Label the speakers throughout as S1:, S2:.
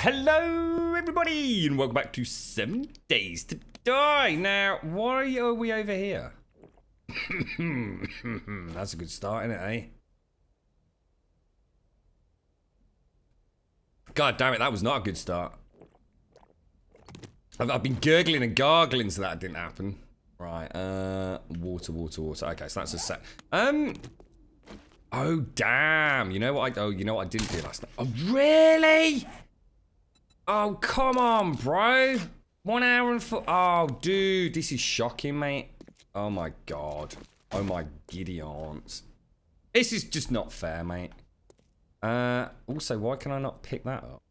S1: Hello, everybody, and welcome back to 7 Days to Die. Now, why are we over here? That's a good start, isn't it, eh? God damn it, that was not a good start. I've been gurgling and gargling so that didn't happen. Right, water. Okay, so that's a set. Oh damn! You know what I didn't do last night. Oh really? Oh come on, bro. 1 hour and 4. Oh dude, this is shocking, mate. Oh my god. Oh my giddy aunts. This is just not fair, mate. Also, why can I not pick that up?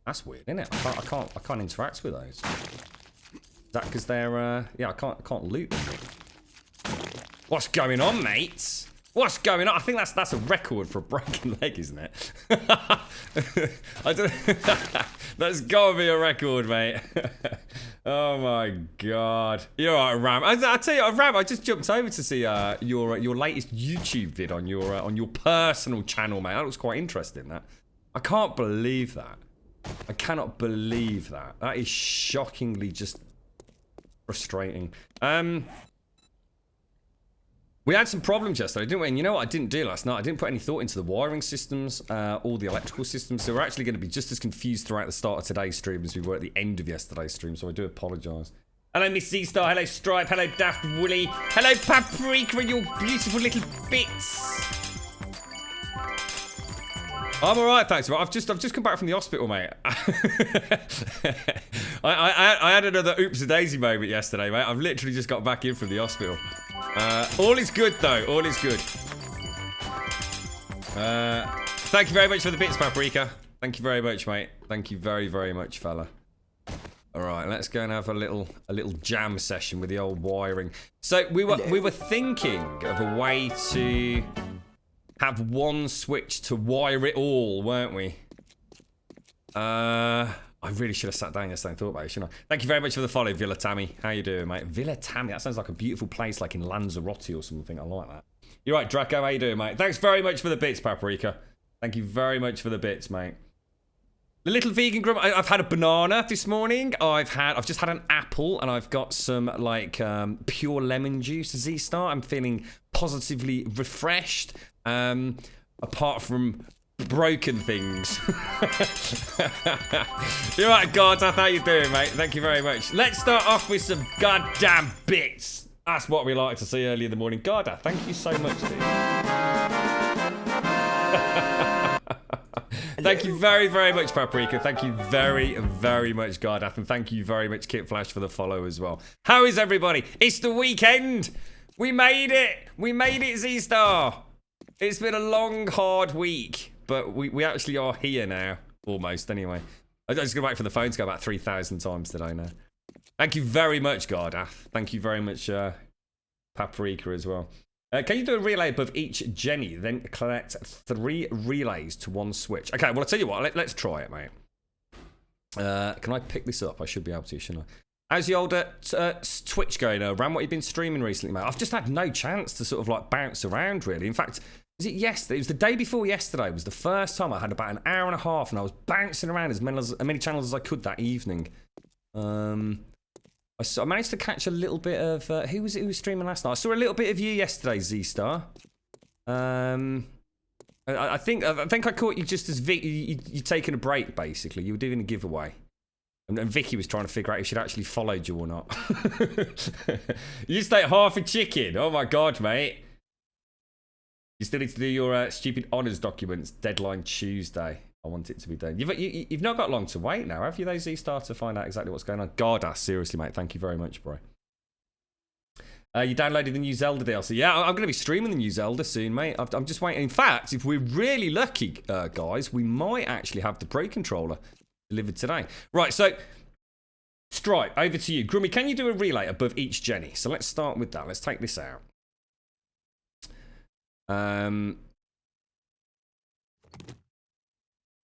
S1: That's weird, isn't it? I can't interact with those. Is that because they're yeah, I can't loot them. What's going on, mates? What's going on? I think that's a record for a broken leg, isn't it? I don't. That's gotta be a record, mate. Oh my god. You're right, Ram. I tell you, Ram. I just jumped over to see your latest YouTube vid on your personal channel, mate. That looks quite interesting. That. I can't believe that. I cannot believe that. That is shockingly just frustrating. We had some problems yesterday, didn't we? And you know what I didn't do last night? I didn't put any thought into the wiring systems, or the electrical systems. So we're actually going to be just as confused throughout the start of today's stream as we were at the end of yesterday's stream. So I do apologise. Hello, Miss Z-Star. Hello, Stripe. Hello, Daft Woolly. Hello, Paprika and your beautiful little bits. I'm alright, thanks. I've just come back from the hospital, mate. I had another oops-a-daisy moment yesterday, mate. I've literally just got back in from the hospital. All is good, though. All is good. Thank you very much for the bits, Paprika. Thank you very much, mate. Thank you very, very much, fella. All right, let's go and have a little jam session with the old wiring. So we were thinking of a way to have one switch to wire it all, weren't we? I really should have sat down yesterday and thought about it, shouldn't I? Thank you very much for the follow, Villa Tammy. How you doing, mate? Villa Tammy, that sounds like a beautiful place, like in Lanzarote or something. I like that. You're right, Draco. How you doing, mate? Thanks very much for the bits, Paprika. Thank you very much for the bits, mate. The little vegan grump. I've had a banana this morning. I've just had an apple, and I've got some like pure lemon juice. Z-Star. I'm feeling positively refreshed. Apart from broken things. You're right, God. How you doing, mate? Thank you very much. Let's start off with some goddamn bits. That's what we like to see early in the morning. God, thank you so much, dude. Thank you very, very much, Paprika. Thank you very, very much, Gardath. And thank you very much, Kit Flash, for the follow as well. How is everybody? It's the weekend. We made it. We made it, Z-Star. It's been a long, hard week, but we actually are here now. Almost, anyway. I just go back for the phone to go about 3,000 times today now. Thank you very much, Gardath. Thank you very much, Paprika as well. Can you do a relay above each Jenny, then collect 3 relays to 1 switch? Okay, well, I'll tell you what. Let's try it, mate. Can I pick this up? I should be able to, shouldn't I? How's the old Twitch going, Ram? What have you been streaming recently, mate? I've just had no chance to sort of like bounce around, really. In fact, was it yesterday? It was the day before yesterday. It was the first time I had about an hour and a half, and I was bouncing around as many channels as I could that evening. I managed to catch a little bit of who was streaming last night? I saw a little bit of you yesterday, Z-Star. I think I caught you just as Vic. You taking a break, basically. You were doing a giveaway. And Vicky was trying to figure out if she'd actually followed you or not. You just ate half a chicken. Oh my god, mate. You still need to do your stupid honours documents. Deadline Tuesday. I want it to be done. You've not got long to wait now, have you, though, Z-Star, to find out exactly what's going on? God, seriously, mate. Thank you very much, bro. You downloaded the new Zelda DLC. Yeah, I'm going to be streaming the new Zelda soon, mate. I'm just waiting. In fact, if we're really lucky, guys, we might actually have the Pro Controller delivered today. Right, so Stripe, over to you. Grummy, can you do a relay above each Jenny? So let's start with that. Let's take this out. And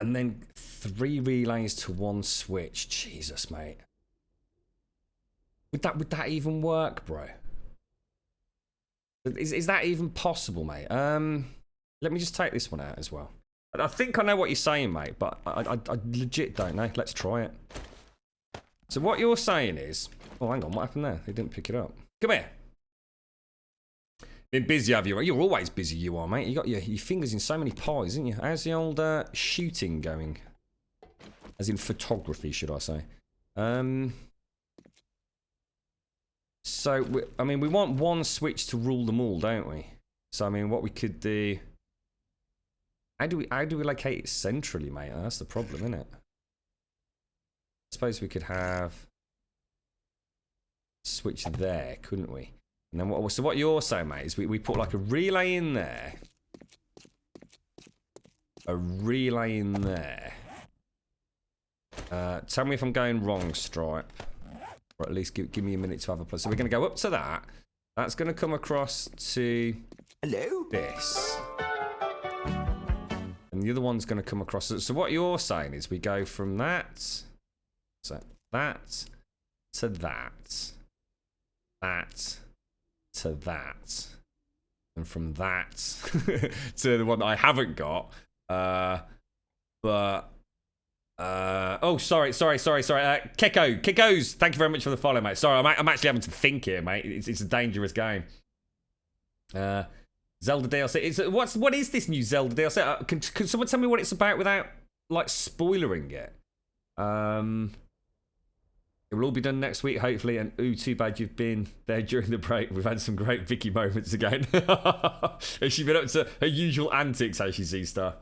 S1: then 3 relays to 1 switch. Jesus, mate. Would that even work, bro? Is that even possible, mate? Let me just take this one out as well. I think I know what you're saying, mate, but I legit don't know. Let's try it. So what you're saying is... Oh, hang on, what happened there? They didn't pick it up. Come here. Been busy, have you? You're always busy, you are, mate. You got your fingers in so many pies, haven't you? How's the old shooting going? As in photography, should I say? So, I mean, we want one switch to rule them all, don't we? So, I mean, what we could do... How do we locate it centrally, mate? That's the problem, isn't it? I suppose we could have... switch there, couldn't we? And then so what you're saying, mate, is we put like a relay in there. A relay in there. Tell me if I'm going wrong, Stripe. Or at least give me a minute to have a play. So we're going to go up to that. That's going to come across to... Hello? This. And the other one's going to come across... So what you're saying is we go from that... So that... To that. That... To that. And from that... to the one that I haven't got. Oh, sorry. Kekos, thank you very much for the follow, mate. Sorry, I'm actually having to think here, mate. It's a dangerous game. Zelda DLC. What is this new Zelda DLC? Can someone tell me what it's about without, like, spoilering it? It will all be done next week, hopefully. And ooh, too bad you've been there during the break. We've had some great Vicky moments again. Has she been up to her usual antics, has she, Z-Star?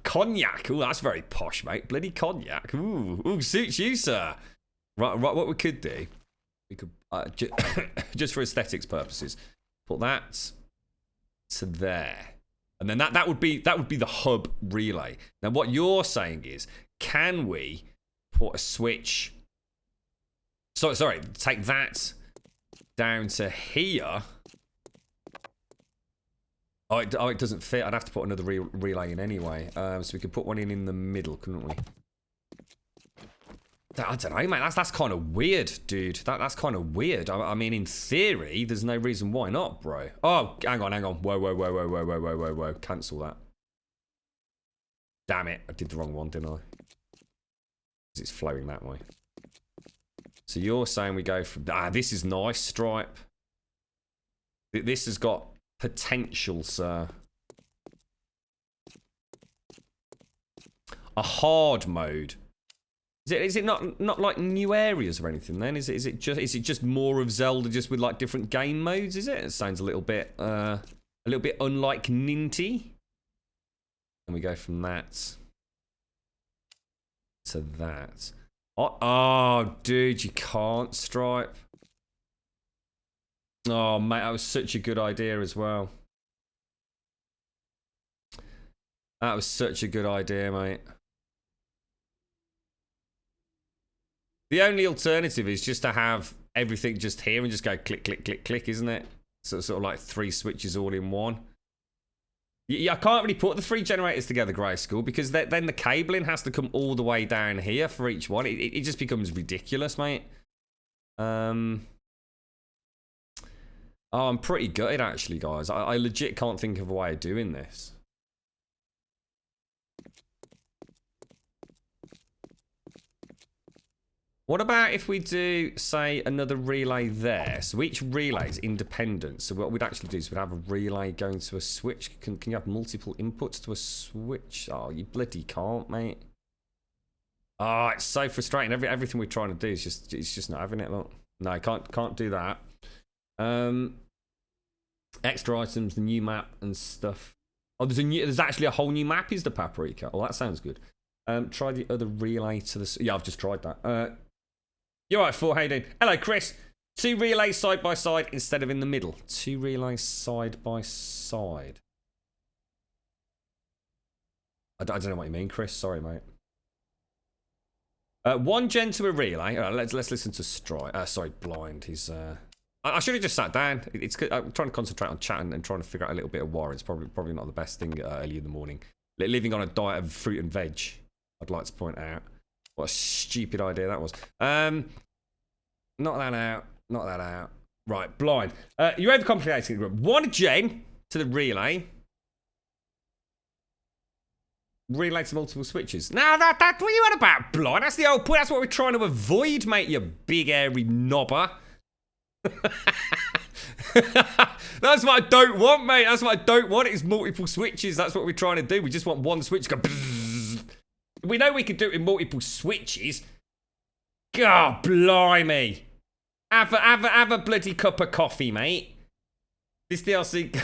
S1: Cognac. Ooh, that's very posh, mate. Bloody cognac. Ooh, suits you, sir. Right, what we could do, we could just for aesthetics purposes, put that to there, and then that would be the hub relay. Now, what you're saying is, can we put a switch? Sorry, take that down to here. Oh, it doesn't fit. I'd have to put another relay in anyway. So we could put one in the middle, couldn't we? I don't know, mate. That's kind of weird, dude. That's kind of weird. I mean, in theory, there's no reason why not, bro. Oh, hang on. Whoa. Cancel that. Damn it. I did the wrong one, didn't I? Because it's flowing that way. So you're saying we go from... this is nice, Stripe. This has got... potential, sir. A hard mode. Is it not like new areas or anything then? Is it just more of Zelda just with like different game modes, is it? It sounds a little bit unlike Ninty. And we go from that to that. Oh dude, you can't, Stripe. Oh, mate, that was such a good idea as well. That was such a good idea, mate. The only alternative is just to have everything just here and just go click, click, click, click, isn't it? So sort of like 3 switches all in one. Yeah, I can't really put the 3 generators together, Grey School, because then the cabling has to come all the way down here for each one. It just becomes ridiculous, mate. Oh, I'm pretty gutted, actually, guys. I legit can't think of a way of doing this. What about if we do, say, another relay there? So each relay is independent. So what we'd actually do is we'd have a relay going to a switch. Can you have multiple inputs to a switch? Oh, you bloody can't, mate. Oh, it's so frustrating. Everything we're trying to do is just not having it. Look. No, can't do that. Extra items, the new map and stuff. Oh, there's actually a whole new map. Is the paprika? Oh, that sounds good. Try the other relay to the. Yeah, I've just tried that. You're right, how you doing? Hello, Chris. 2 relays side by side instead of in the middle. 2 relays side by side. I don't know what you mean, Chris. Sorry, mate. 1 gen to a relay. All right, let's listen to Blind. He's. I should have just sat down. I'm trying to concentrate on chat and trying to figure out a little bit of war. It's probably not the best thing early in the morning. Living on a diet of fruit and veg, I'd like to point out. What a stupid idea that was. Knock that out. Right, Blind. You're overcomplicating it. 1 gen to the relay. relay to multiple switches. Now that what are you on about, blind? That's the old point. That's what we're trying to avoid, mate, you big airy knobber. That's what I don't want, mate. That's what I don't want. It's multiple switches. That's what we're trying to do. We just want one switch to go. Bzzz. We know we can do it in multiple switches. God, blimey. Have a bloody cup of coffee, mate. This DLC.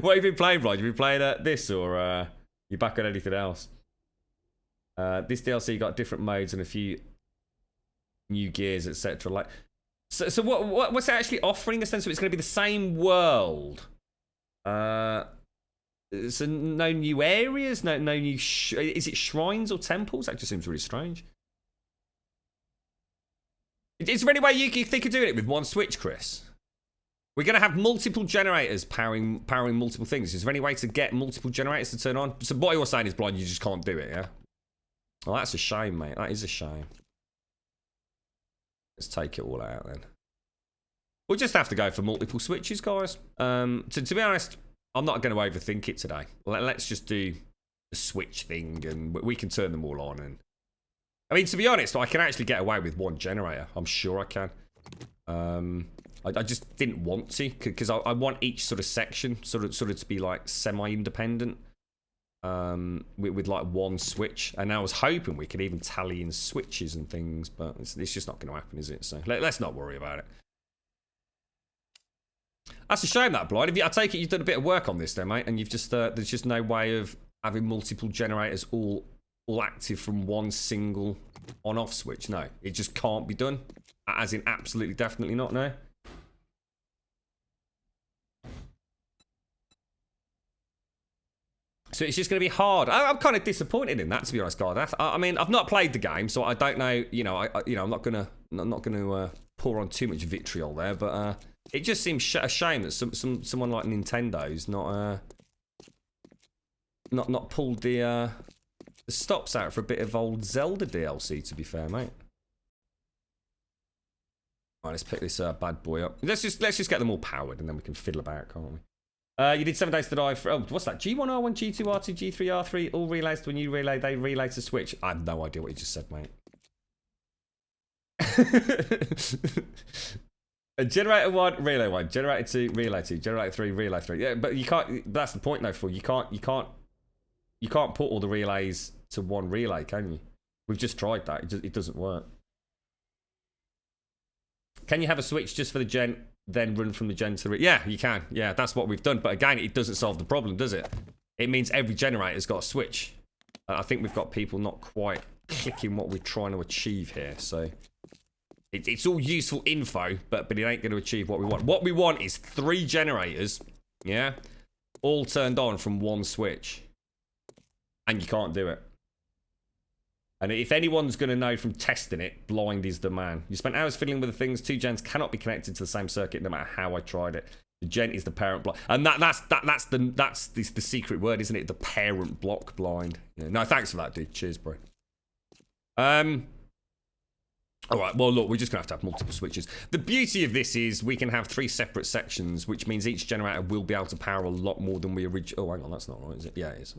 S1: What have you been playing, Rod? Have you been playing this, or you back on anything else? This DLC got different modes and a few new gears, etc. Like, so what's it actually offering? Essentially, it's going to be the same world. So no new areas, no new. Is it shrines or temples? That just seems really strange. Is there any way you think of doing it with one switch, Chris? We're going to have multiple generators powering multiple things. Is there any way to get multiple generators to turn on? So what you're saying is, blind, you just can't do it, yeah? Well, that's a shame, mate. That is a shame. Let's take it all out, then. We'll just have to go for multiple switches, guys. To be honest, I'm not going to overthink it today. Let's just do the switch thing, and we can turn them all on. And I mean, to be honest, I can actually get away with one generator. I'm sure I can. I just didn't want to, because I want each sort of section sort of to be like semi-independent, with like one switch. And I was hoping we could even tally in switches and things, but it's just not going to happen, is it? So let's not worry about it. That's a shame, that, blind. I take it you've done a bit of work on this, then, mate, and you've just there's just no way of having multiple generators all active from one single on-off switch. No, it just can't be done. As in, absolutely, definitely not. No. So it's just going to be hard. I'm kind of disappointed in that, to be honest, Gardath. I mean, I've not played the game, so I don't know. You know, I'm not gonna pour on too much vitriol there, but it just seems a shame that someone like Nintendo's not pulled the stops out for a bit of old Zelda DLC. To be fair, mate. All right, let's pick this bad boy up. Let's just get them all powered, and then we can fiddle about, can't we? You did 7 days to die for... Oh, what's that? G1, R1, G2, R2, G3, R3, all relays to a new relay. They relay to switch. I have no idea what you just said, mate. Generator 1, relay 1. Generator 2, relay 2. Generator 3, relay 3. Yeah, but you can't... That's the point, though, Phil. You can't put all the relays to one relay, can you? We've just tried that. It doesn't work. Can you have a switch just for the gen... then run from the gen to the... Yeah, you can. Yeah, that's what we've done. But again, it doesn't solve the problem, does it? It means every generator's got a switch. I think we've got people not quite clicking what we're trying to achieve here. So it's all useful info, but it ain't going to achieve what we want. What we want is 3 generators, yeah, all turned on from one switch. And you can't do it. And if anyone's going to know from testing it, blind is the man. You spent hours fiddling with the things. 2 gens cannot be connected to the same circuit no matter how I tried it. The gen is the parent block. And that's the secret word, isn't it? The parent block, blind. Yeah. No, thanks for that, dude. Cheers, bro. All right, well, look, we're just going to have multiple switches. The beauty of this is we can have 3 separate sections, which means each generator will be able to power a lot more than we originally... Oh, hang on, that's not right, is it? Yeah, it is.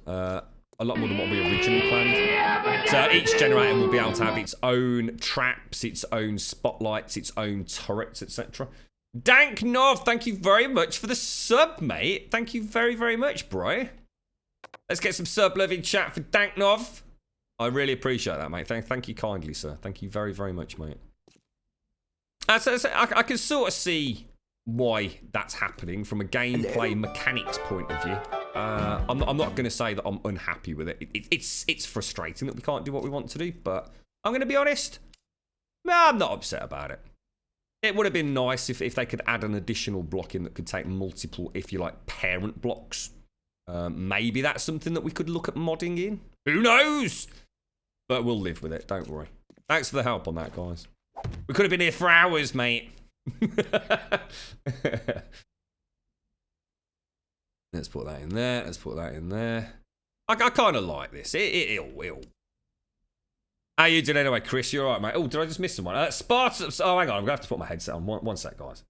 S1: A lot more than what we originally planned. So each generator will be able to have its own traps, its own spotlights, its own turrets, etc. Dank Nov, thank you very much for the sub, mate. Thank you very, very much, bro. Let's get some sub love in chat for Dank Nov. I really appreciate that, mate. Thank you kindly, sir. Thank you very, very much, mate. So I can sort of see why that's happening from a gameplay mechanics point of view. I'm not going to say that I'm unhappy with it. It's frustrating that we can't do what we want to do, but I'm going to be honest. I'm not upset about it. It would have been nice if they could add an additional block in that could take multiple, if you like, parent blocks. Maybe that's something that we could look at modding in. Who knows? But we'll live with it, don't worry. Thanks for the help on that, guys. We could have been here for hours, mate. Let's put that in there. Let's put that in there. I kind of like this. It'll. How you doing anyway, Chris? You alright, mate? Oh, did I just miss someone? Sparta. Oh, hang on. I'm going to have to put my headset on. One sec, guys.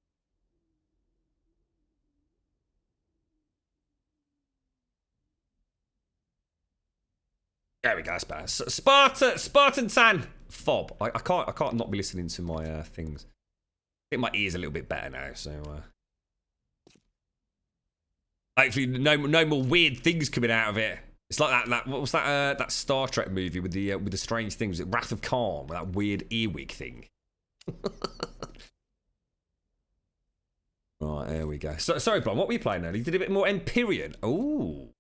S1: There we go, that's better. Spartan Tan Fob. I can't not be listening to my things. I think my ear's a little bit better now, so hopefully no more weird things coming out of it. It's like that what was that Star Trek movie with the strange things? Was it Wrath of Khan, with that weird earwig thing? Right, there we go. So, sorry, Blom, what were you playing earlier? You did a bit more Empyrean. Ooh.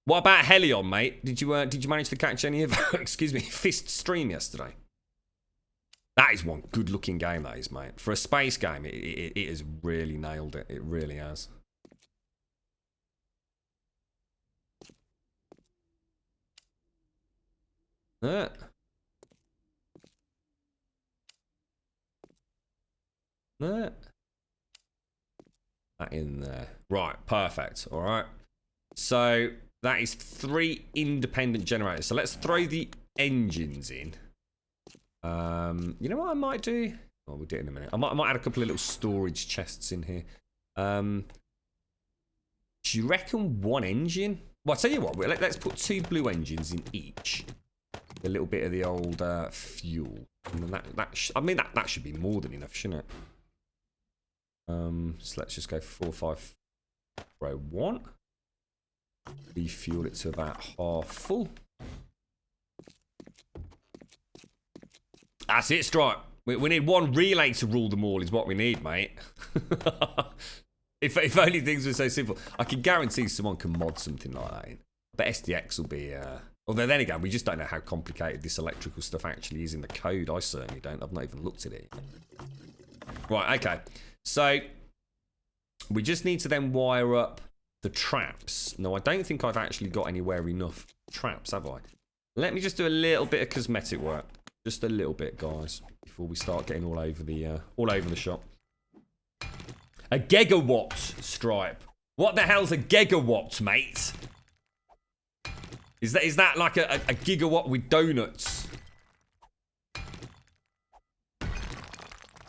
S1: What about Helion, mate? Did you manage to catch any of excuse me, Fist stream yesterday? That is one good-looking game, that is, mate. For a space game, it has really nailed it. It really has. That in there. Right, perfect. All right. So that is 3 independent generators. So let's throw the engines in. You know what I might do? Oh, we'll do it in a minute. I might add a couple of little storage chests in here. Do you reckon 1 engine? Well, I'll tell you what. Let's put 2 blue engines in each. A little bit of the old fuel. And then that should be more than enough, shouldn't it? So let's just go 4, 5, row 1. Refuel it to about half full. That's it, Stripe. We need 1 relay to rule them all is what we need, mate. if only things were so simple. I can guarantee someone can mod something like that in. But SDX will be... Although then again, we just don't know how complicated this electrical stuff actually is in the code. I certainly don't. I've not even looked at it. Right, okay. So, we just need to then wire up the traps. No, I don't think I've actually got anywhere enough traps, have I? Let me just do a little bit of cosmetic work. Just a little bit, guys, before we start getting all over the shop. A gigawatt, Stripe. What the hell's a gigawatt, mate? Is that like a gigawatt with donuts?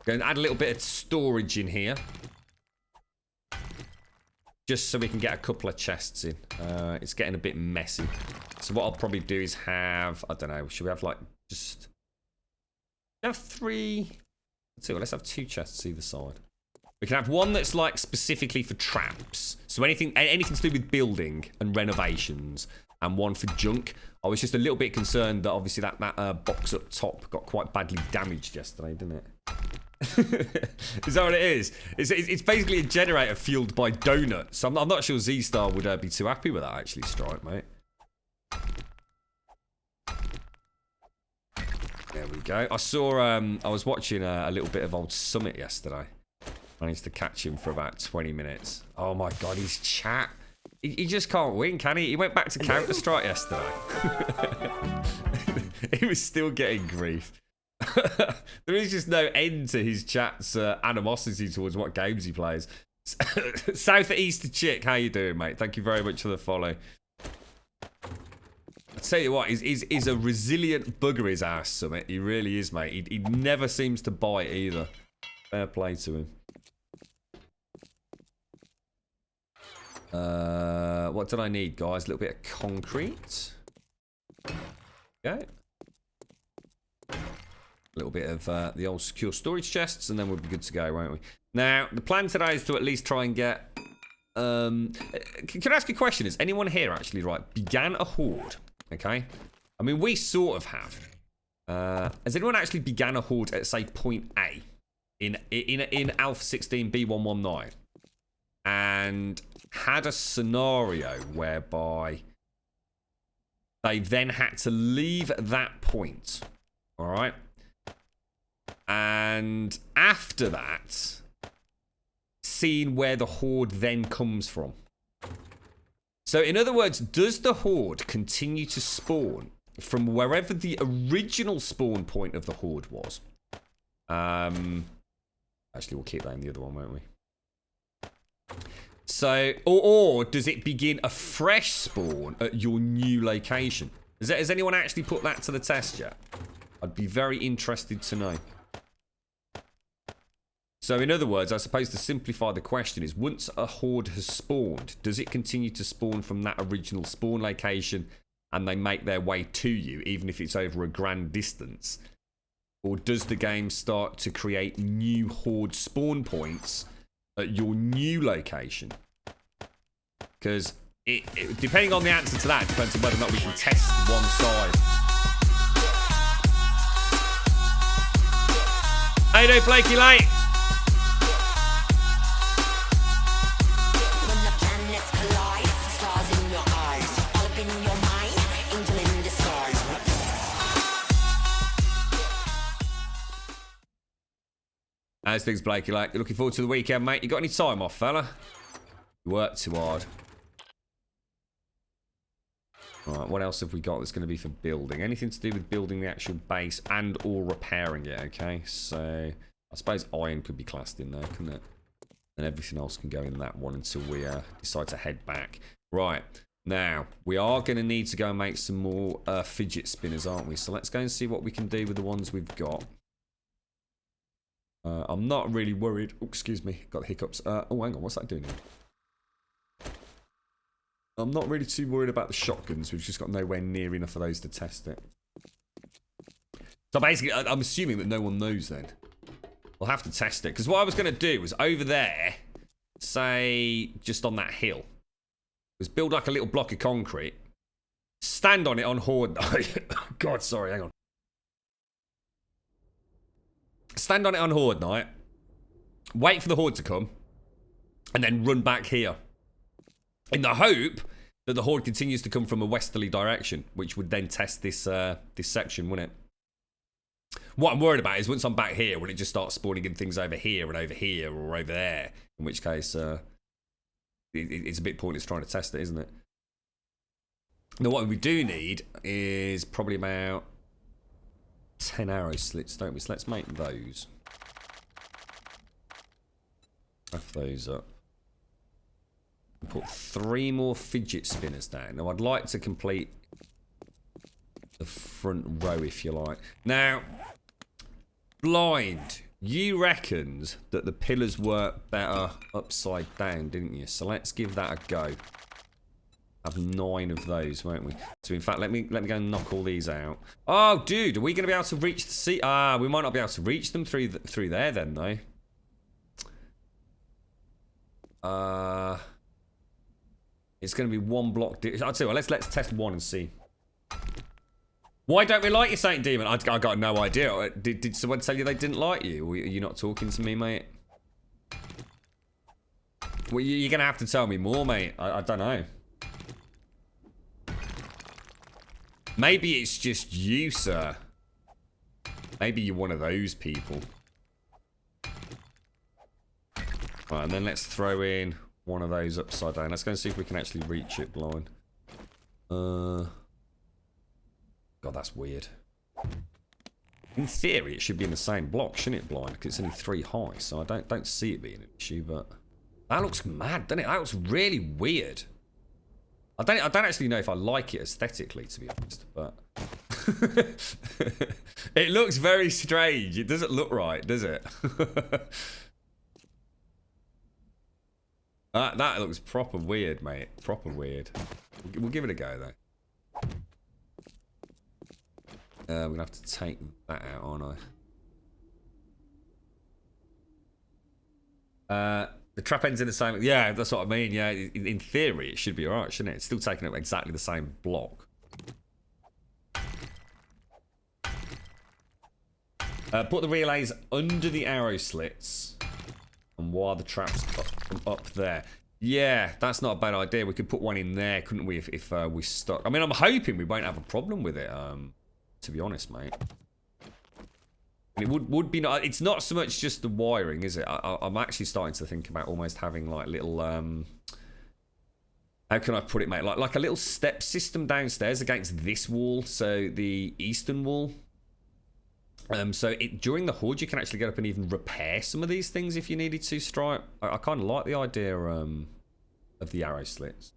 S1: Going to add a little bit of storage in here. Just so we can get a couple of chests in. It's getting a bit messy. So what I'll probably do is have... I don't know. Should we have like just... have 3... Let's have 2 chests either side. We can have one that's like specifically for traps. So anything to do with building and renovations. And one for junk. I was just a little bit concerned that obviously that box up top got quite badly damaged yesterday, didn't it? Is that what it is? It's basically a generator fueled by donuts. I'm not sure Z-Star would be too happy with that, actually, Stripe, mate. There we go. I saw, I was watching a little bit of old Summit yesterday. Managed to catch him for about 20 minutes. Oh my God, his chat. He just can't win, can he? He went back to Counter-Strike yesterday. He was still getting grief. There is just no end to his chat's animosity towards what games he plays. Southeast Chick, how you doing, mate? Thank you very much for the follow. I tell you what, he's a resilient bugger, his ass, Summit. He really is, mate. He never seems to bite either. Fair play to him. What did I need, guys? A little bit of concrete. Okay. A little bit of the old secure storage chests, and then we'll be good to go, won't we? Now, the plan today is to at least try and get... can I ask a question? Has anyone here actually, began a horde? Okay. I mean, we sort of have. Has anyone actually began a horde at, say, point A in Alpha 16 B119? And had a scenario whereby they then had to leave that point, all right? And after that, seeing where the horde then comes from. So in other words, does the horde continue to spawn from wherever the original spawn point of the horde was? Actually, we'll keep that in the other one, won't we? So, or does it begin a fresh spawn at your new location? Has anyone actually put that to the test yet? I'd be very interested to know. So, in other words, I suppose to simplify the question is, once a horde has spawned, does it continue to spawn from that original spawn location and they make their way to you, even if it's over a grand distance? Or does the game start to create new horde spawn points at your new location? Because depending on the answer to that, it depends on whether or not we can test one side. How you doing, Blakey Light? How's things, Blakey? Like, you looking forward to the weekend, mate? You got any time off, fella? You work too hard. Alright, what else have we got that's going to be for building? Anything to do with building the actual base and or repairing it, okay? So, I suppose iron could be classed in there, couldn't it? And everything else can go in that one until we decide to head back. Right, now, we are going to need to go and make some more fidget spinners, aren't we? So let's go and see what we can do with the ones we've got. I'm not really worried. Oh, excuse me, got the hiccups. Oh, hang on, what's that doing here? I'm not really too worried about the shotguns. We've just got nowhere near enough of those to test it. So basically, I'm assuming that no one knows then. We'll have to test it. Because what I was going to do was over there, say, just on that hill, was build like a little block of concrete, stand on it on horde night. Oh, God, sorry, hang on. Stand on it on horde night, wait for the horde to come, and then run back here. In the hope that the horde continues to come from a westerly direction, which would then test this this section, wouldn't it? What I'm worried about is once I'm back here, will it just start spawning in things over here or over there? In which case, it's a bit pointless trying to test it, isn't it? Now, what we do need is probably about 10 arrow slits, don't we? So let's make those. Wrap those up. Put 3 more fidget spinners down. Now, I'd like to complete the front row, if you like. Now, Blind, you reckoned that the pillars work better upside down, didn't you? So let's give that a go. Have 9 of those, won't we? So in fact, let me go and knock all these out. Oh, dude, are we going to be able to reach the sea? Ah, we might not be able to reach them through there then, though. It's going to be 1 block. I'll tell you what, let's test 1 and see. Why don't we like you, Saint Demon? I got no idea. Did someone tell you they didn't like you? Or are you not talking to me, mate? Well, you're going to have to tell me more, mate. I don't know. Maybe it's just you, sir. Maybe you're one of those people. Right, and then let's throw in one of those upside down. Let's go and see if we can actually reach it, Blind. God, that's weird. In theory, it should be in the same block, shouldn't it, Blind? Because it's only 3 high, so I don't see it being an issue, but... That looks mad, doesn't it? That looks really weird. I don't actually know if I like it aesthetically, to be honest, but... It looks very strange. It doesn't look right, does it? That looks proper weird, mate. Proper weird. We'll give it a go, though. We're going to have to take that out, aren't I? The trap ends in the same... Yeah, that's what I mean. Yeah, in theory, it should be alright, shouldn't it? It's still taking up exactly the same block. Put the relays under the arrow slits and wire the traps up there. Yeah, that's not a bad idea. We could put one in there, couldn't we, if we stuck... I mean, I'm hoping we won't have a problem with it, to be honest, mate. It would be not. It's not so much just the wiring, is it? I'm actually starting to think about almost having like little how can I put it, mate? Like a little step system downstairs against this wall, so the eastern wall. So during the horde, you can actually get up and even repair some of these things if you needed to. Stripe. I kind of like the idea of the arrow slits.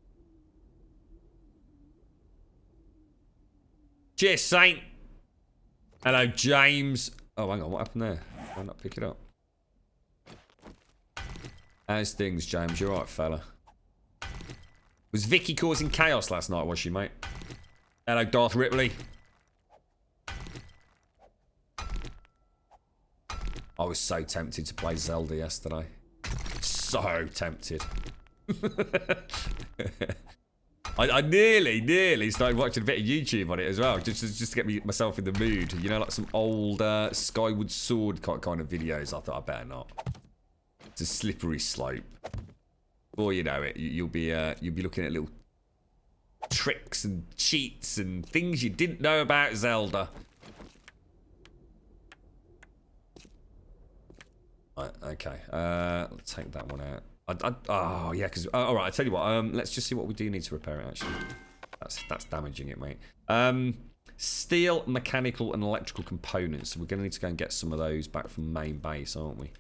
S1: Cheers, Saint. Hello, James. Oh, hang on, what happened there? Why not pick it up? How's things, James? You alright, fella? Was Vicky causing chaos last night, was she, mate? Hello, Darth Ripley. I was so tempted to play Zelda yesterday. So tempted. I nearly started watching a bit of YouTube on it as well, just to get myself in the mood. You know, like some old Skyward Sword kind of videos. I thought I better not. It's a slippery slope. Before you know it, you'll be looking at little tricks and cheats and things you didn't know about Zelda. Right, okay, let's take that one out. Oh yeah, because all right. I tell you what. Let's just see what we do need to repair it. Actually, that's damaging it, mate. Steel, mechanical, and electrical components. So we're going to need to go and get some of those back from main base, aren't we?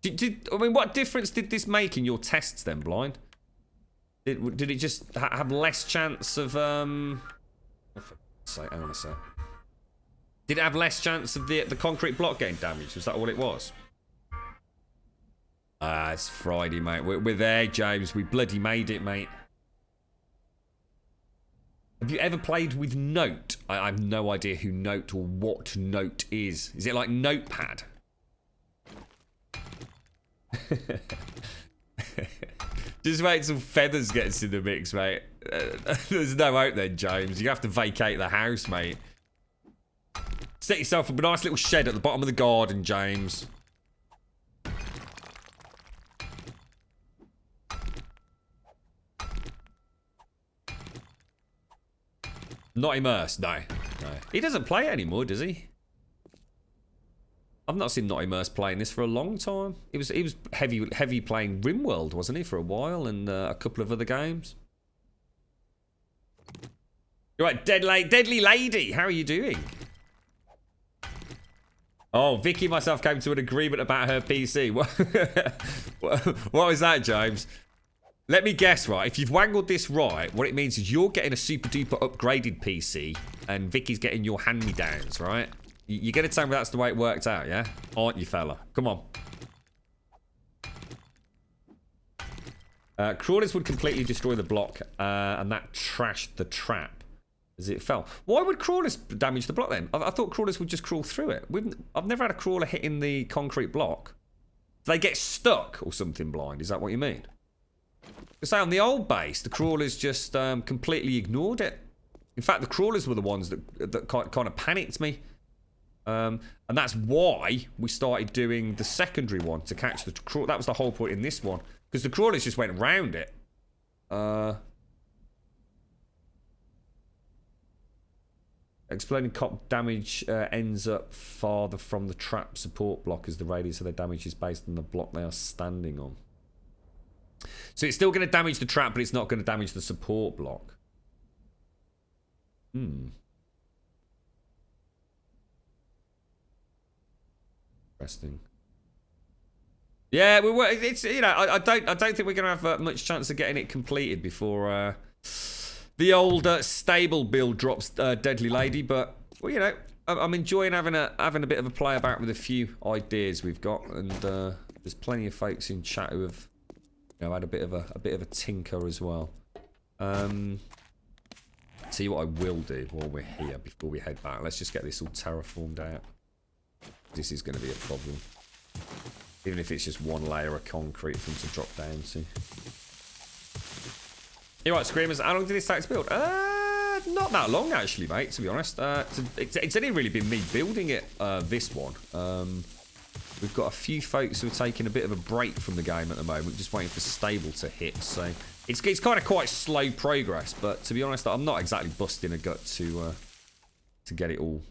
S1: I mean, what difference did this make in your tests then, Blind? Did it just have less chance of hang on a sec. Did it have less chance of the concrete block getting damaged? Was that all it was? It's Friday, mate. We're there, James. We bloody made it, mate. Have you ever played with Note? I have no idea who Note or what Note is. Is it like Notepad? Just wait till Feathers gets in the mix, mate. There's no hope then, James. You have to vacate the house, mate. Set yourself up a nice little shed at the bottom of the garden, James. Not immersed, no. He doesn't play it anymore, does he? I've not seen Not Immersed playing this for a long time. He was heavy playing RimWorld, wasn't he, for a while, and a couple of other games. You're right, Deadly Lady, how are you doing? Oh, Vicky and myself came to an agreement about her PC. What was that, James? Let me guess, right? If you've wangled this right, what it means is you're getting a super duper upgraded PC, and Vicky's getting your hand-me-downs, right? You're going to tell me that's the way it worked out, yeah? Aren't you, fella? Come on. Crawlers would completely destroy the block, and that trashed the trap as it fell. Why would crawlers damage the block then? I thought crawlers would just crawl through it. I've never had a crawler hitting the concrete block. Do they get stuck or something, Blind? Is that what you mean? Because on the old base, the crawlers just completely ignored it. In fact, the crawlers were the ones that kind of panicked me. And that's why we started doing the secondary one to catch the crawl. That was the whole point in this one. Because the crawlers just went around it. Exploding cop damage ends up farther from the trap support block as the radius of their damage is based on the block they are standing on. So it's still going to damage the trap, but it's not going to damage the support block. Interesting. Yeah, it's, you know, I don't think we're going to have much chance of getting it completed before the old stable build drops Deadly Lady. But well, you know, I'm enjoying having a bit of a play about with a few ideas we've got, and there's plenty of folks in chat who have, you know, had a bit of a tinker as well. Tell you what I will do while we're here before we head back. Let's just get this all terraformed out. This is going to be a problem. Even if it's just one layer of concrete for them to drop down to. You're right, Screamers. How long did this take to build? Not that long, actually, mate, to be honest. It's only really been me building it, this one. We've got a few folks who are taking a bit of a break from the game at the moment, just waiting for stable to hit. So it's kind of quite slow progress, but to be honest, I'm not exactly busting a gut to get it all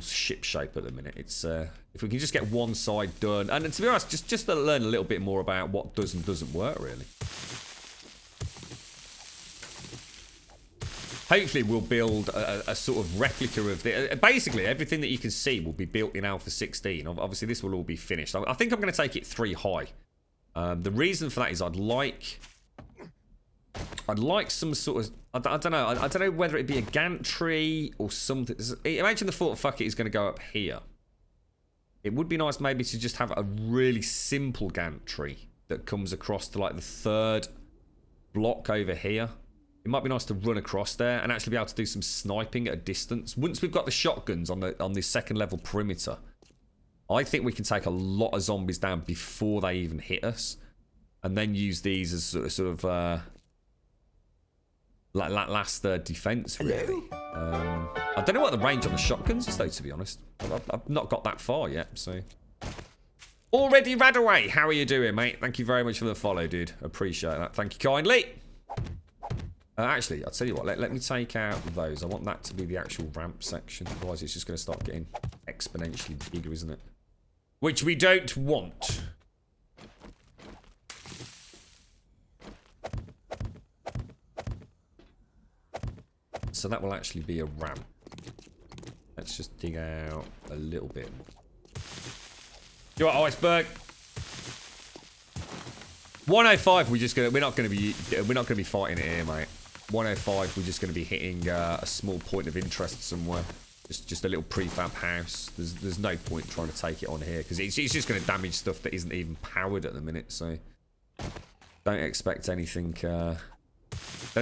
S1: ship shape at the minute. It's if we can just get one side done, and to be honest, just to learn a little bit more about what does and doesn't work, really. Hopefully we'll build a sort of replica of the... Basically, everything that you can see will be built in Alpha 16. Obviously, this will all be finished. I think I'm going to take it 3 high. The reason for that is I'd like some sort of... I don't know. I don't know whether it'd be a gantry or something. Imagine the thought, fuck it, is going to go up here. It would be nice maybe to just have a really simple gantry that comes across to like the 3rd block over here. It might be nice to run across there and actually be able to do some sniping at a distance. Once we've got the shotguns on the second level perimeter, I think we can take a lot of zombies down before they even hit us. And then use these as sort of last defense, really. I don't know what the range on the shotguns is, though, to be honest. I've not got that far yet, so... Already Radaway, how are you doing, mate? Thank you very much for the follow, dude. Appreciate that. Thank you kindly. Actually, I'll tell you what. Let me take out those. I want that to be the actual ramp section. Otherwise, it's just going to start getting exponentially bigger, isn't it? Which we don't want. So that will actually be a ramp. Let's just dig out a little bit. You know what, Iceberg? 105. We're not going to be fighting it here, mate. 105. We're just going to be hitting a small point of interest somewhere. Just a little prefab house. There's no point trying to take it on here because it's just going to damage stuff that isn't even powered at the minute. So don't expect anything. Don't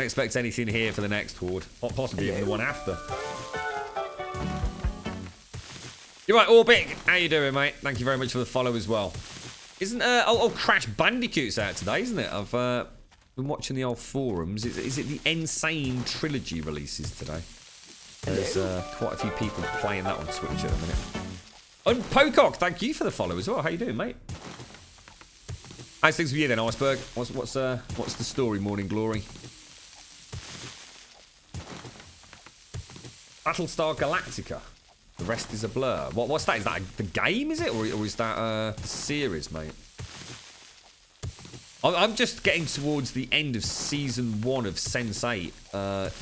S1: expect anything here for the next horde. Possibly even the one after. You're right, Orbit. How you doing, mate? Thank you very much for the follow as well. Isn't Crash Bandicoot's out today, isn't it? I've been watching the old forums. Is it the Insane Trilogy releases today? There's quite a few people playing that on Twitch at the minute. And Pocock, thank you for the follow as well. How you doing, mate? How's things with you then, Iceberg? What's the story, Morning Glory? Battlestar Galactica. The rest is a blur. What's that? Is that the game, is it? Or is that the series, mate? I'm just getting towards the end of Season 1 of Sense8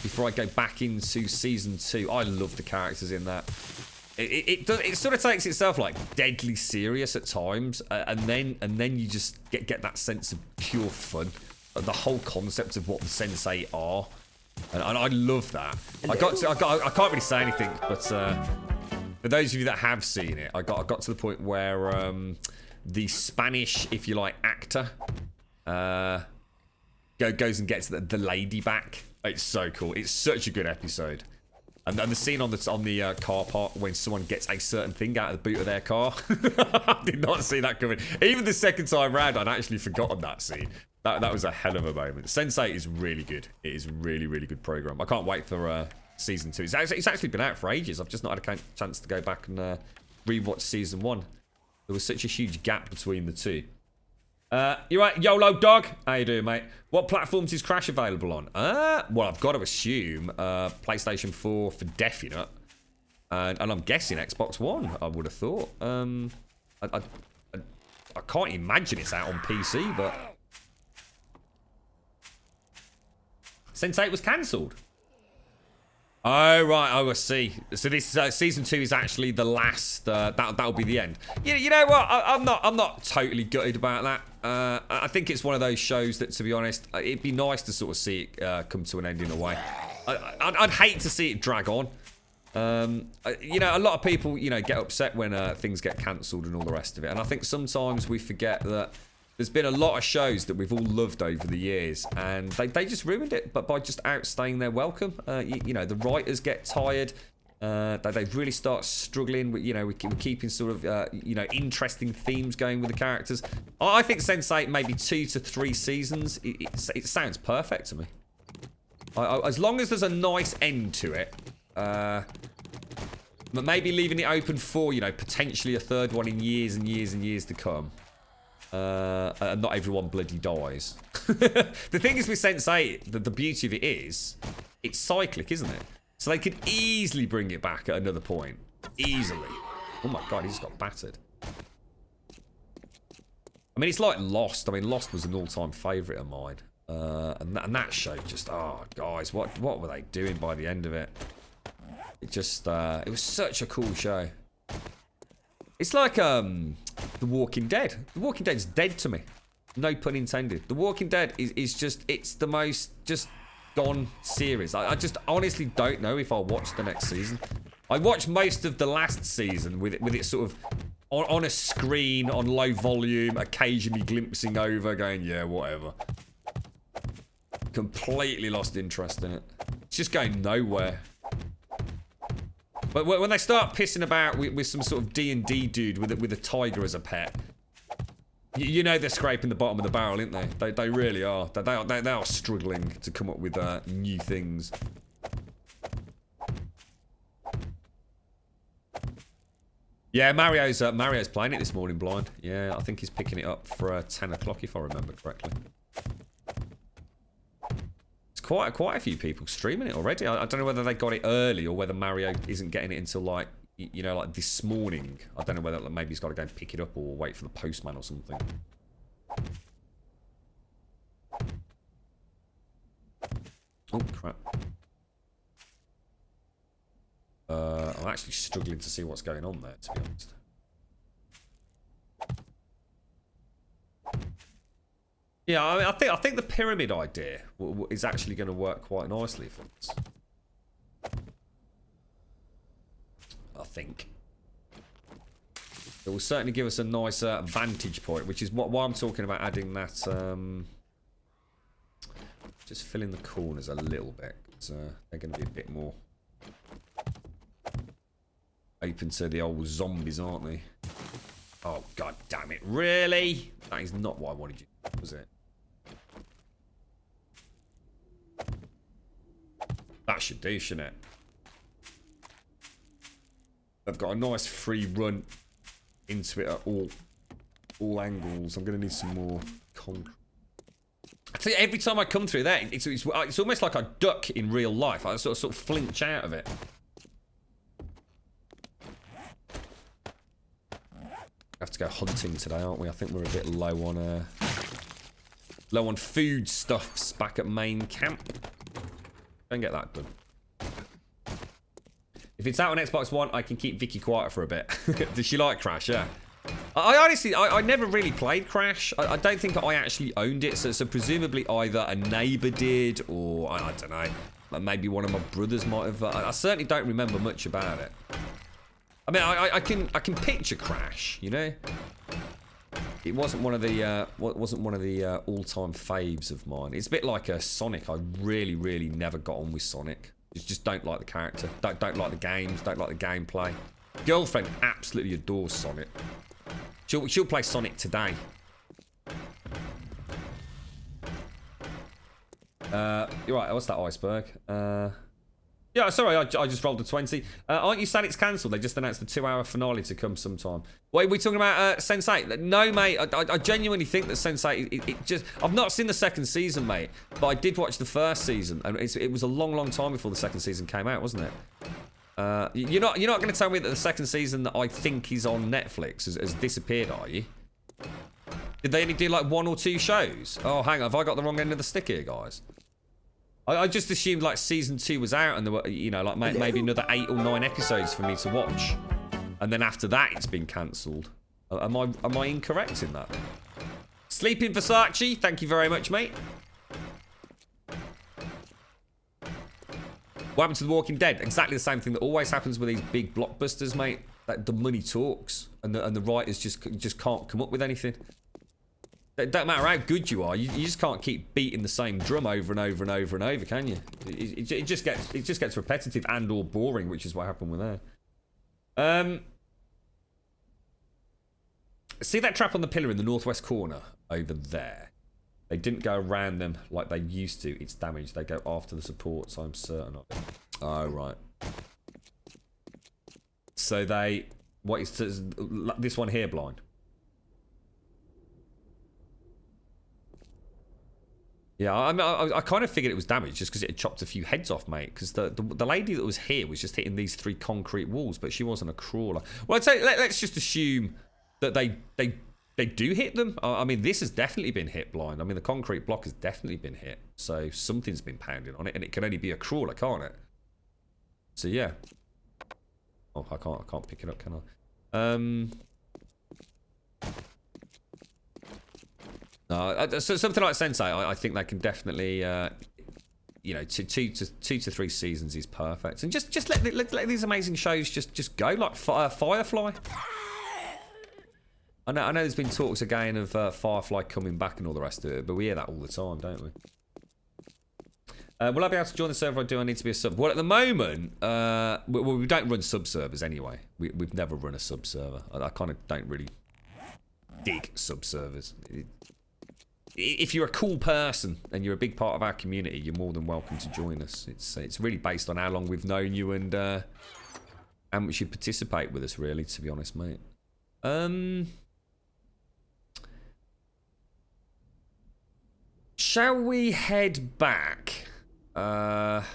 S1: before I go back into Season 2. I love the characters in that. It sort of takes itself like deadly serious at times, and then you just get that sense of pure fun. The whole concept of what the Sense8 are. And I love that. I can't really say anything, but for those of you that have seen it, I got to the point where the Spanish, if you like, actor goes and gets the lady back. It's so cool. It's such a good episode. And the scene on the car park when someone gets a certain thing out of the boot of their car. I did not see that coming. Even the second time round, I'd actually forgotten that scene. That was a hell of a moment. Sense8 is really good. It is a really, really good program. I can't wait for Season 2. It's actually been out for ages. I've just not had a chance to go back and rewatch Season 1. There was such a huge gap between the two. You right, YOLO Dog? How you doing, mate? What platforms is Crash available on? Well, I've got to assume PlayStation 4 for definite. And I'm guessing Xbox One, I would have thought. I can't imagine it's out on PC, but... Sense8 was cancelled. Oh, right. Oh, I see. So this Season 2 is actually the last. That'll be the end. You know what? I'm not totally gutted about that. I think it's one of those shows that, to be honest, it'd be nice to sort of see it come to an end in a way. I'd hate to see it drag on. You know, a lot of people, you know, get upset when things get cancelled and all the rest of it. And I think sometimes we forget that there's been a lot of shows that we've all loved over the years, and they just ruined it, but by just outstaying their welcome. You know, the writers get tired. They really start struggling with, you know, with keeping sort of, you know, interesting themes going with the characters. I think Sense8 maybe 2 to 3 seasons. It sounds perfect to me. As long as there's a nice end to it. But maybe leaving it open for, you know, potentially a third one in years and years and years to come. And not everyone bloody dies. The thing is with Sense8, the beauty of it is, it's cyclic, isn't it? So they could easily bring it back at another point. Easily. Oh my god, he just got battered. I mean, it's like Lost. I mean, Lost was an all-time favourite of mine. And that show just, oh, guys, what were they doing by the end of it? It just, it was such a cool show. It's like The Walking Dead. The Walking Dead's dead to me. No pun intended. The Walking Dead is just, it's the most just gone series. I just honestly don't know if I'll watch the next season. I watched most of the last season with it sort of on a screen, on low volume, occasionally glimpsing over, going, yeah, whatever. Completely lost interest in it. It's just going nowhere. But when they start pissing about with some sort of D&D dude with a tiger as a pet, you know they're scraping the bottom of the barrel, aren't they? They really are. They are struggling to come up with new things. Yeah, Mario's playing it this morning, blind. Yeah, I think he's picking it up for 10 o'clock if I remember correctly. It's quite a few people streaming it already. I don't know whether they got it early or whether Mario isn't getting it until like, you know, like this morning. I don't know whether maybe he's got to go and pick it up or wait for the postman or something. Oh crap. I'm actually struggling to see what's going on there, to be honest. Yeah, I mean, I think the pyramid idea is actually going to work quite nicely for us. I think it will certainly give us a nice vantage point, which is why I'm talking about adding that. Just fill in the corners a little bit. So they're going to be a bit more open to the old zombies, aren't they? Oh, god damn it. Really? That is not what I wanted you to do, was it? That should do, shouldn't it? I've got a nice free run into it at all angles. I'm going to need some more concrete. I tell you, every time I come through there, it's almost like I duck in real life. I sort of flinch out of it. Have to go hunting today, aren't we? I think we're a bit low on food stuffs back at main camp. Don't get that done. If it's out on Xbox One, I can keep Vicky quiet for a bit. Does she like Crash? Yeah. I honestly, I never really played Crash. I don't think I actually owned it. So presumably either a neighbour did, or I don't know. Maybe one of my brothers might have. I certainly don't remember much about it. I mean, I can picture Crash, you know. It wasn't one of the all-time faves of mine. It's a bit like a Sonic. I really never got on with Sonic. Just don't like the character. Don't like the games. Don't like the gameplay. Girlfriend absolutely adores Sonic. She'll play Sonic today. You're right. What's that iceberg? Yeah, sorry, I just rolled a 20. Aren't you sad it's cancelled? They just announced the 2-hour finale to come sometime. Wait, are we talking about Sense8? No, mate. I genuinely think that Sense8, it just... I've not seen the second season, mate. But I did watch the first season. And it was a long time before the second season came out, wasn't it? You're not going to tell me that the second season that I think is on Netflix has disappeared, are you? Did they only do like 1 or 2 shows? Oh, hang on. Have I got the wrong end of the stick here, guys? I just assumed like season 2 was out and there were, you know, like maybe another 8 or 9 episodes for me to watch, and then after that it's been cancelled. Am I incorrect in that? Sleeping Versace, thank you very much, mate. What happened to The Walking Dead? Exactly the same thing that always happens with these big blockbusters, mate. That the money talks, and the writers just can't come up with anything. It don't matter how good you are, you just can't keep beating the same drum over and over and over and over, can you? It just gets repetitive and or boring, which is what happened with that. See that trap on the pillar in the northwest corner over there? They didn't go around them like they used to. It's damaged. They go after the supports, I'm certain of it. Oh, right. So they... What is this one here blind? Yeah, I kind of figured it was damaged just because it had chopped a few heads off, mate. Because the lady that was here was just hitting these 3 concrete walls, but she wasn't a crawler. Well, I'd say let's just assume that they do hit them. I mean, this has definitely been hit blind. I mean, the concrete block has definitely been hit. So something's been pounded on it, and it can only be a crawler, can't it? So yeah. Oh, I can't pick it up, can I? So something like Sense8, I think they can definitely, you know, 2 to 3 seasons is perfect, and just let these amazing shows just go, like Firefly. I know there's been talks again of Firefly coming back and all the rest of it, but we hear that all the time, don't we? Will I be able to join the server or do I need to be a sub? Well, at the moment, we don't run sub servers anyway. We've never run a sub server. I kind of don't really dig sub servers. If you're a cool person and you're a big part of our community, you're more than welcome to join us. It's really based on how long we've known you and how much you participate with us, really, to be honest, mate. Shall we head back? Let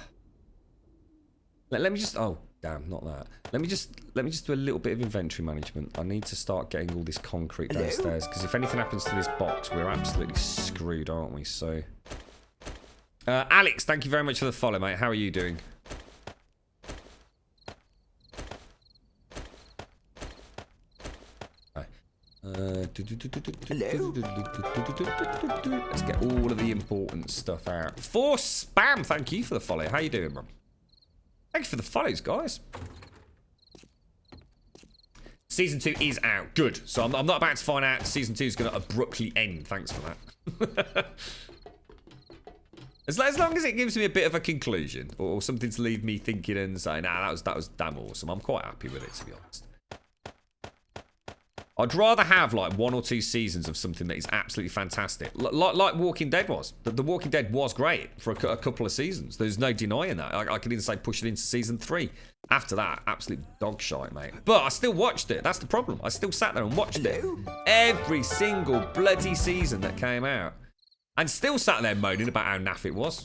S1: me just. Oh, damn, not that. Let me just do a little bit of inventory management. I need to start getting all this concrete downstairs because if anything happens to this box, we're absolutely screwed, aren't we? So, Alex, thank you very much for the follow, mate. How are you doing? Let's get all of the important stuff out. For spam, thank you for the follow. How you doing, bro? Thank you for the follows, guys. Season 2 is out. Good. So I'm not about to find out Season 2 is going to abruptly end. Thanks for that. As long as it gives me a bit of a conclusion or something to leave me thinking and saying, nah, that was damn awesome. I'm quite happy with it, to be honest. I'd rather have like 1 or 2 seasons of something that is absolutely fantastic. Like Walking Dead was. The Walking Dead was great for a couple of seasons. There's no denying that. I could even say push it into Season 3. After that, absolute dog shite, mate. But I still watched it. That's the problem. I still sat there and watched it. Every single bloody season that came out. And still sat there moaning about how naff it was.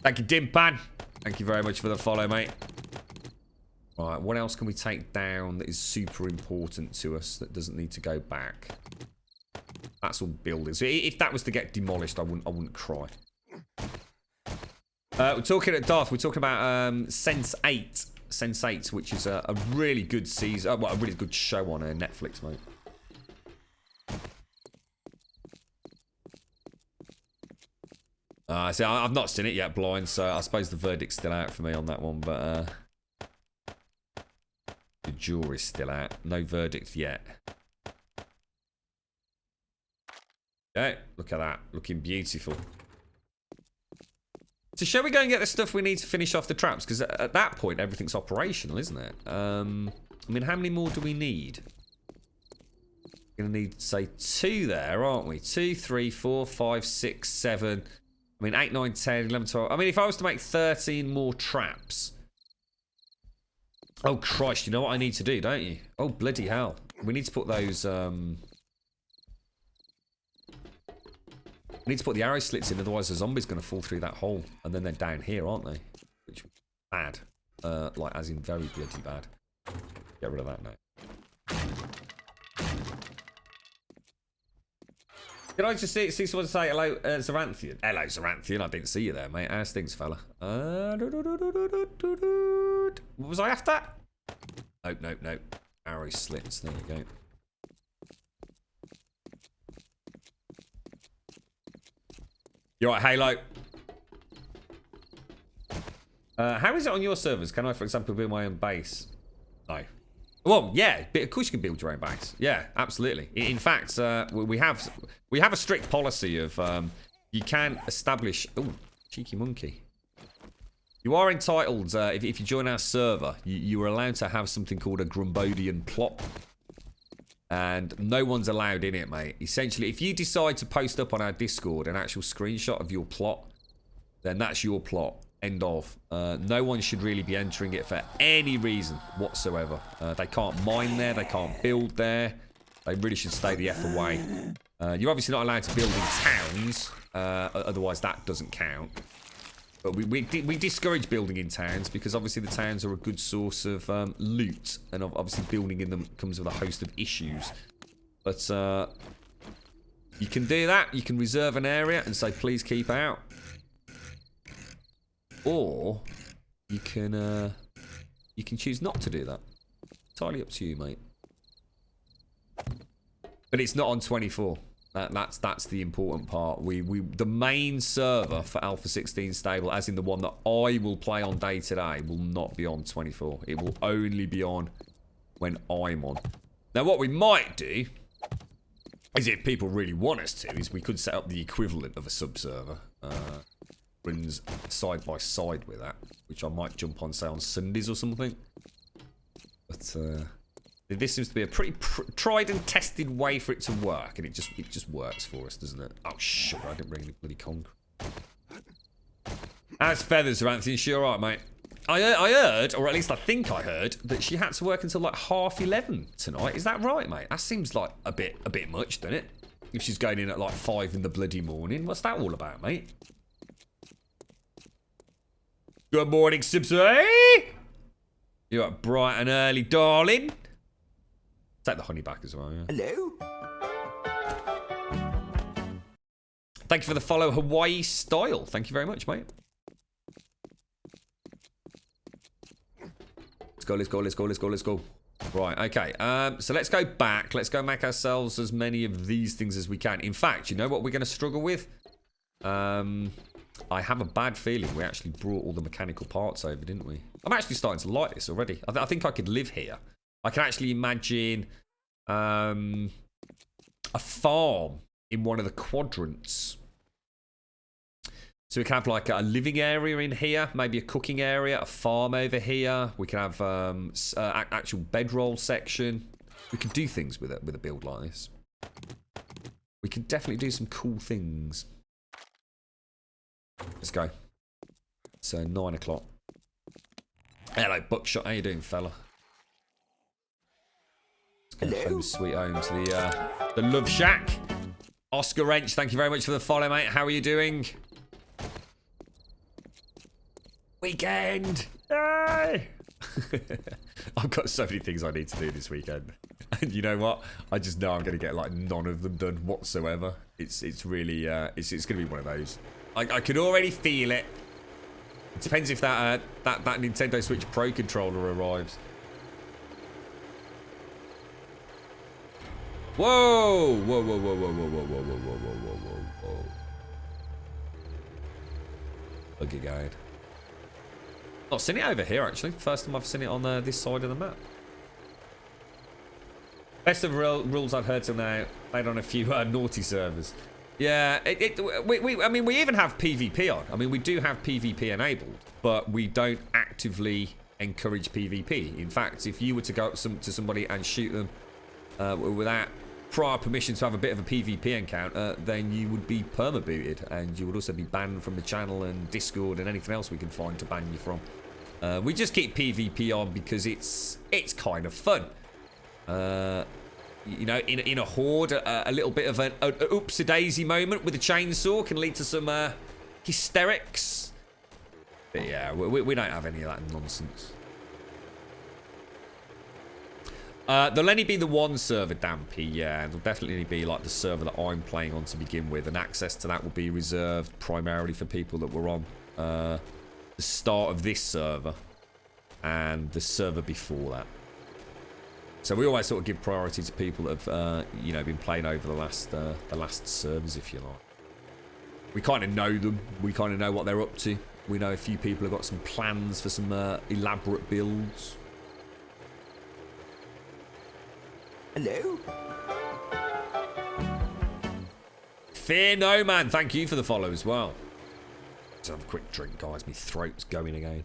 S1: Thank you, Dimpan. Thank you very much for the follow, mate. Right, what else can we take down that is super important to us that doesn't need to go back? That's all buildings. If that was to get demolished, I wouldn't cry. We're talking at Darth. We're talking about Sense 8. Sense 8, which is a really good season. Well, a really good show on Netflix, mate. See, I've not seen it yet, blind. So I suppose the verdict's still out for me on that one, but. The jury's still out. No verdict yet. Okay, look at that. Looking beautiful. So shall we go and get the stuff we need to finish off the traps? Because at that point, everything's operational, isn't it? I mean, how many more do we need? We're going to need, say, 2 there, aren't we? 2, 3, 4, 5, 6, 7. I mean, 8, 9, 10, 11, 12. I mean, if I was to make 13 more traps... Oh, Christ, you know what I need to do, don't you? Oh, bloody hell. We need to put those, We need to put the arrow slits in, otherwise the zombie's going to fall through that hole. And then they're down here, aren't they? Which is bad. Like, as in very bloody bad. Get rid of that now. Did I just see someone say hello, Zaranthian? Hello, Zaranthian. I didn't see you there, mate. How's things, fella? What was I after? Nope. Arrow slits. There you go. You're right, Halo. How is it on your servers? Can I, for example, build my own base? No. Well, yeah, of course you can build your own base. Yeah, absolutely. In fact, we have a strict policy of you can establish. Oh, cheeky monkey. You are entitled, if you join our server, you are allowed to have something called a Grumbodian plot. And no one's allowed in it, mate. Essentially, if you decide to post up on our Discord an actual screenshot of your plot, then that's your plot. End of. No one should really be entering it for any reason whatsoever. They can't mine there. They can't build there. They really should stay the F away. You're obviously not allowed to build in towns. Otherwise, that doesn't count. But we discourage building in towns because obviously the towns are a good source of loot. And obviously building in them comes with a host of issues. But you can do that. You can reserve an area and say, please keep out. Or you can choose not to do that. Entirely up to you, mate. But it's not on 24. That's the important part. The main server for Alpha 16 stable, as in the one that I will play on day to day, will not be on 24. It will only be on when I'm on. Now, what we might do is, if people really want us to, is we could set up the equivalent of a sub server. runs side by side with that, which I might jump on, say, on Sundays or something. But this seems to be a pretty tried and tested way for it to work, and it just works for us, doesn't it? Oh, sugar, I didn't bring any bloody concrete. As feathers are Anthony, she alright, mate? I heard, or at least I think I heard, that she had to work until like 11:30 tonight. Is that right, mate? That seems like a bit much, doesn't it? If she's going in at like 5 in the bloody morning. What's that all about, mate? Good morning, Sibsy. You're up bright and early, darling. Take the honey back as well, yeah.
S2: Hello?
S1: Thank you for the follow, Hawaii Style. Thank you very much, mate. Let's go. Right, okay. So let's go back. Let's go make ourselves as many of these things as we can. In fact, you know what we're going to struggle with? I have a bad feeling we actually brought all the mechanical parts over, didn't we? I'm actually starting to like this already. I think I could live here. I can actually imagine a farm in one of the quadrants. So we can have like a living area in here, maybe a cooking area, a farm over here. We can have actual bedroll section. We could do things with a build like this. We could definitely do some cool things. Let's go. So 9 o'clock. Hello, Buckshot. How you doing, fella? Let's go home, sweet home to the Love Shack. Oscar Wrench, thank you very much for the follow, mate. How are you doing? Weekend! Yay! I've got so many things I need to do this weekend. And you know what? I just know I'm going to get like none of them done whatsoever. It's really, it's going to be one of those. I could already feel it. It depends if that Nintendo Switch Pro controller arrives. Whoa! Whoa, whoa, whoa, whoa, whoa, whoa, whoa, whoa, whoa, whoa, whoa, whoa. Buggy guide. Not seen it over here, actually. First time I've seen it on this side of the map. Best of rules I've heard till now, made on a few naughty servers. Yeah, I mean, we even have PvP on. I mean, we do have PvP enabled, but we don't actively encourage PvP. In fact, if you were to go up to somebody and shoot them without prior permission to have a bit of a PvP encounter, then you would be perma-booted, and you would also be banned from the channel and Discord and anything else we can find to ban you from. We just keep PvP on because it's kind of fun. You know, in a horde, a little bit of an oopsie-daisy moment with a chainsaw can lead to some hysterics. But yeah, we don't have any of that nonsense. There'll only be the one server, Dampy, yeah. There'll definitely be like the server that I'm playing on to begin with, and access to that will be reserved primarily for people that were on the start of this server and the server before that. So we always sort of give priority to people that have, you know, been playing over the last servers, if you like. We kind of know them. We kind of know what they're up to. We know a few people have got some plans for some elaborate builds.
S2: Hello?
S1: Fear no man, thank you for the follow as well. Let's have a quick drink, guys. My throat's going again.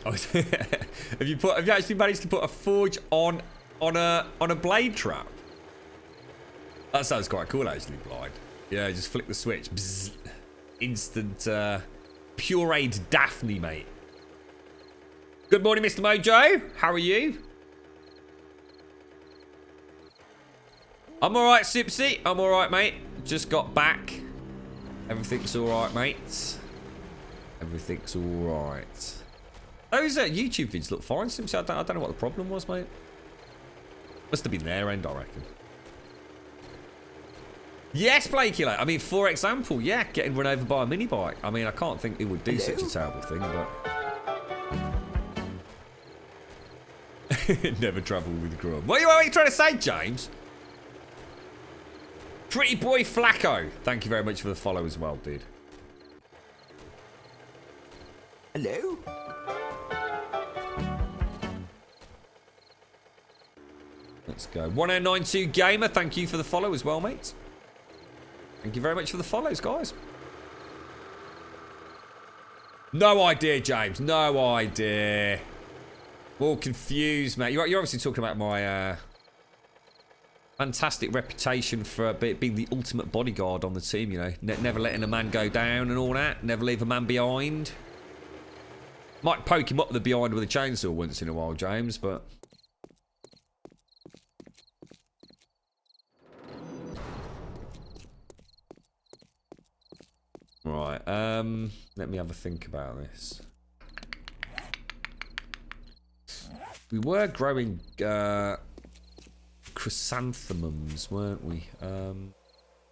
S1: Oh, have you actually managed to put a forge on a blade trap? That sounds quite cool, actually, Blind. Yeah, just flick the switch. Bzz. Instant pureed Daphne, mate. Good morning, Mr. Mojo. How are you? I'm alright, Sipsy. I'm alright, mate. Just got back. Everything's alright, mate. Everything's alright. Those YouTube vids look fine, Sipsy. I don't know what the problem was, mate. Must have been their end, I reckon. Yes, Blakey. I mean, for example, yeah, getting run over by a mini bike. I mean, I can't think it would do such a terrible thing, but never travel with Grum. What are you trying to say, James? Pretty boy Flacco. Thank you very much for the follow as well, dude.
S2: Hello?
S1: Let's go. 1092 Gamer, thank you for the follow as well, mate. Thank you very much for the follows, guys. No idea, James. No idea. All confused, mate. You're obviously talking about my fantastic reputation for being the ultimate bodyguard on the team, you know. Never letting a man go down and all that. Never leave a man behind. Might poke him up the behind with a chainsaw once in a while, James, but... Right, let me have a think about this. We were growing chrysanthemums, weren't we?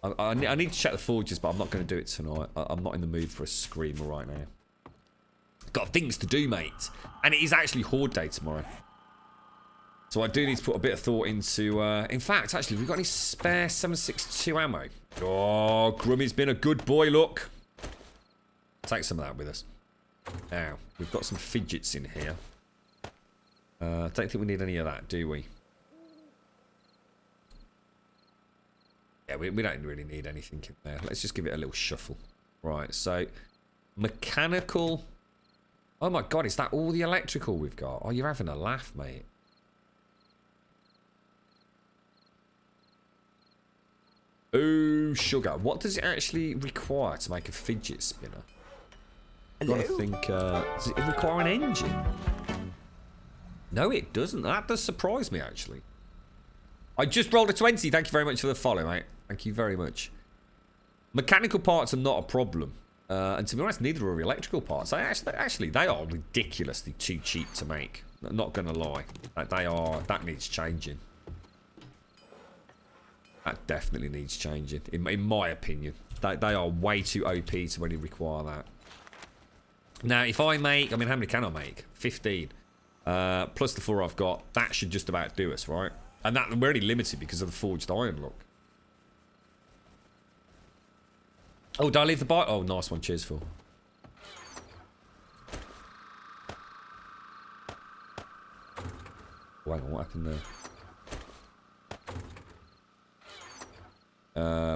S1: I need to check the forges, but I'm not going to do it tonight. I'm not in the mood for a screamer right now. Got things to do, mate. And it is actually Horde Day tomorrow. So I do need to put a bit of thought into... in fact, actually, we've got any spare 7.62 ammo? Oh, Grummy's been a good boy, look. Take some of that with us. Now, we've got some fidgets in here. Don't think we need any of that, do we? Yeah, we don't really need anything in there. Let's just give it a little shuffle. Right, so... Mechanical... Oh my god, is that all the electrical we've got? Oh, you're having a laugh, mate. Oh, sugar. What does it actually require to make a fidget spinner?
S2: Hello?
S1: I think, does it require an engine? No, it doesn't. That does surprise me, actually. I just rolled a 20. Thank you very much for the follow, mate. Thank you very much. Mechanical parts are not a problem. And to be honest, neither are electrical parts. Actually, they are ridiculously too cheap to make. Not going to lie. That needs changing. That definitely needs changing, in my opinion. They are way too OP to really require that. Now, if I make... I mean, how many can I make? 15. Plus the 4 I've got. That should just about do us, right? And that we're only limited because of the forged iron, look. Oh, did I leave the bike? Oh, nice one. Cheers, Phil. Oh, hang on, what happened there?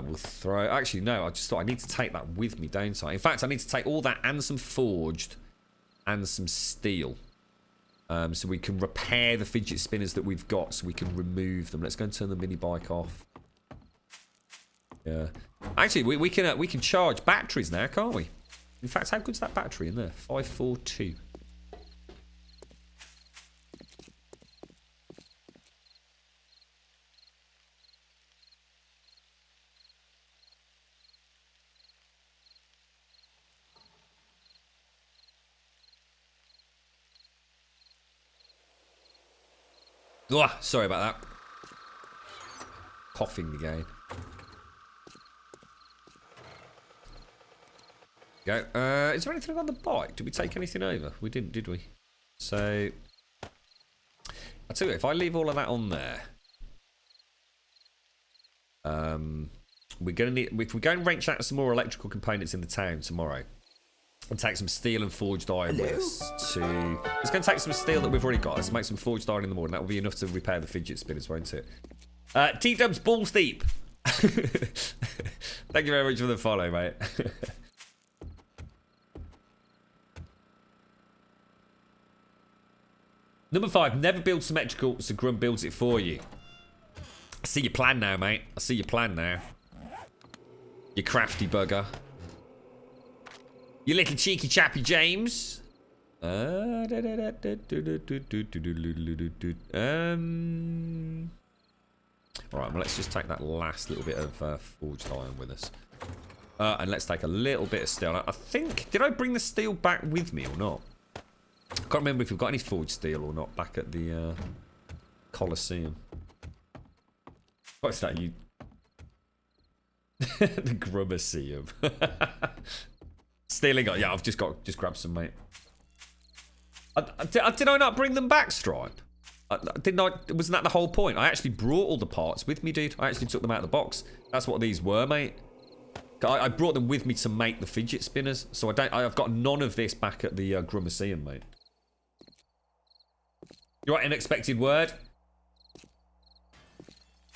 S1: We'll throw... Actually, no, I just thought I need to take that with me, don't I? In fact, I need to take all that and some forged and some steel. So we can repair the fidget spinners that we've got, so we can remove them. Let's go and turn the mini bike off. Yeah. Actually, we can charge batteries now, can't we? In fact, how good's that battery in there? 542. Oh, sorry about that. Coughing again. Go. Is there anything on the bike? Did we take anything over? We didn't, did we? So, I'll tell you what, if I leave all of that on there, we're gonna need. If we go and wrench out some more electrical components in the town tomorrow, and take some steel and forged iron with us to... It's going to take some steel that we've already got. Let's make some forged iron in the morning. That will be enough to repair the fidget spinners, won't it? T-Dub's balls deep. Thank you very much for the follow, mate. Number 5, never build symmetrical, so Grum builds it for you. I see your plan now, mate. I see your plan now. You crafty bugger. You little cheeky chappy, James. Alright, well, let's just take that last little bit of forged iron with us. And let's take a little bit of steel. I think... Did I bring the steel back with me or not? I can't remember if we've got any forged steel or not back at the Colosseum. What's that? You... the Grummuseum. Stealing... Yeah, I've just grabbed some, mate. Did I not bring them back, Stripe? Wasn't that the whole point? I actually brought all the parts with me, dude. I actually took them out of the box. That's what these were, mate. I brought them with me to make the fidget spinners. So I've got none of this back at the Grummuseum, mate. You right, unexpected word?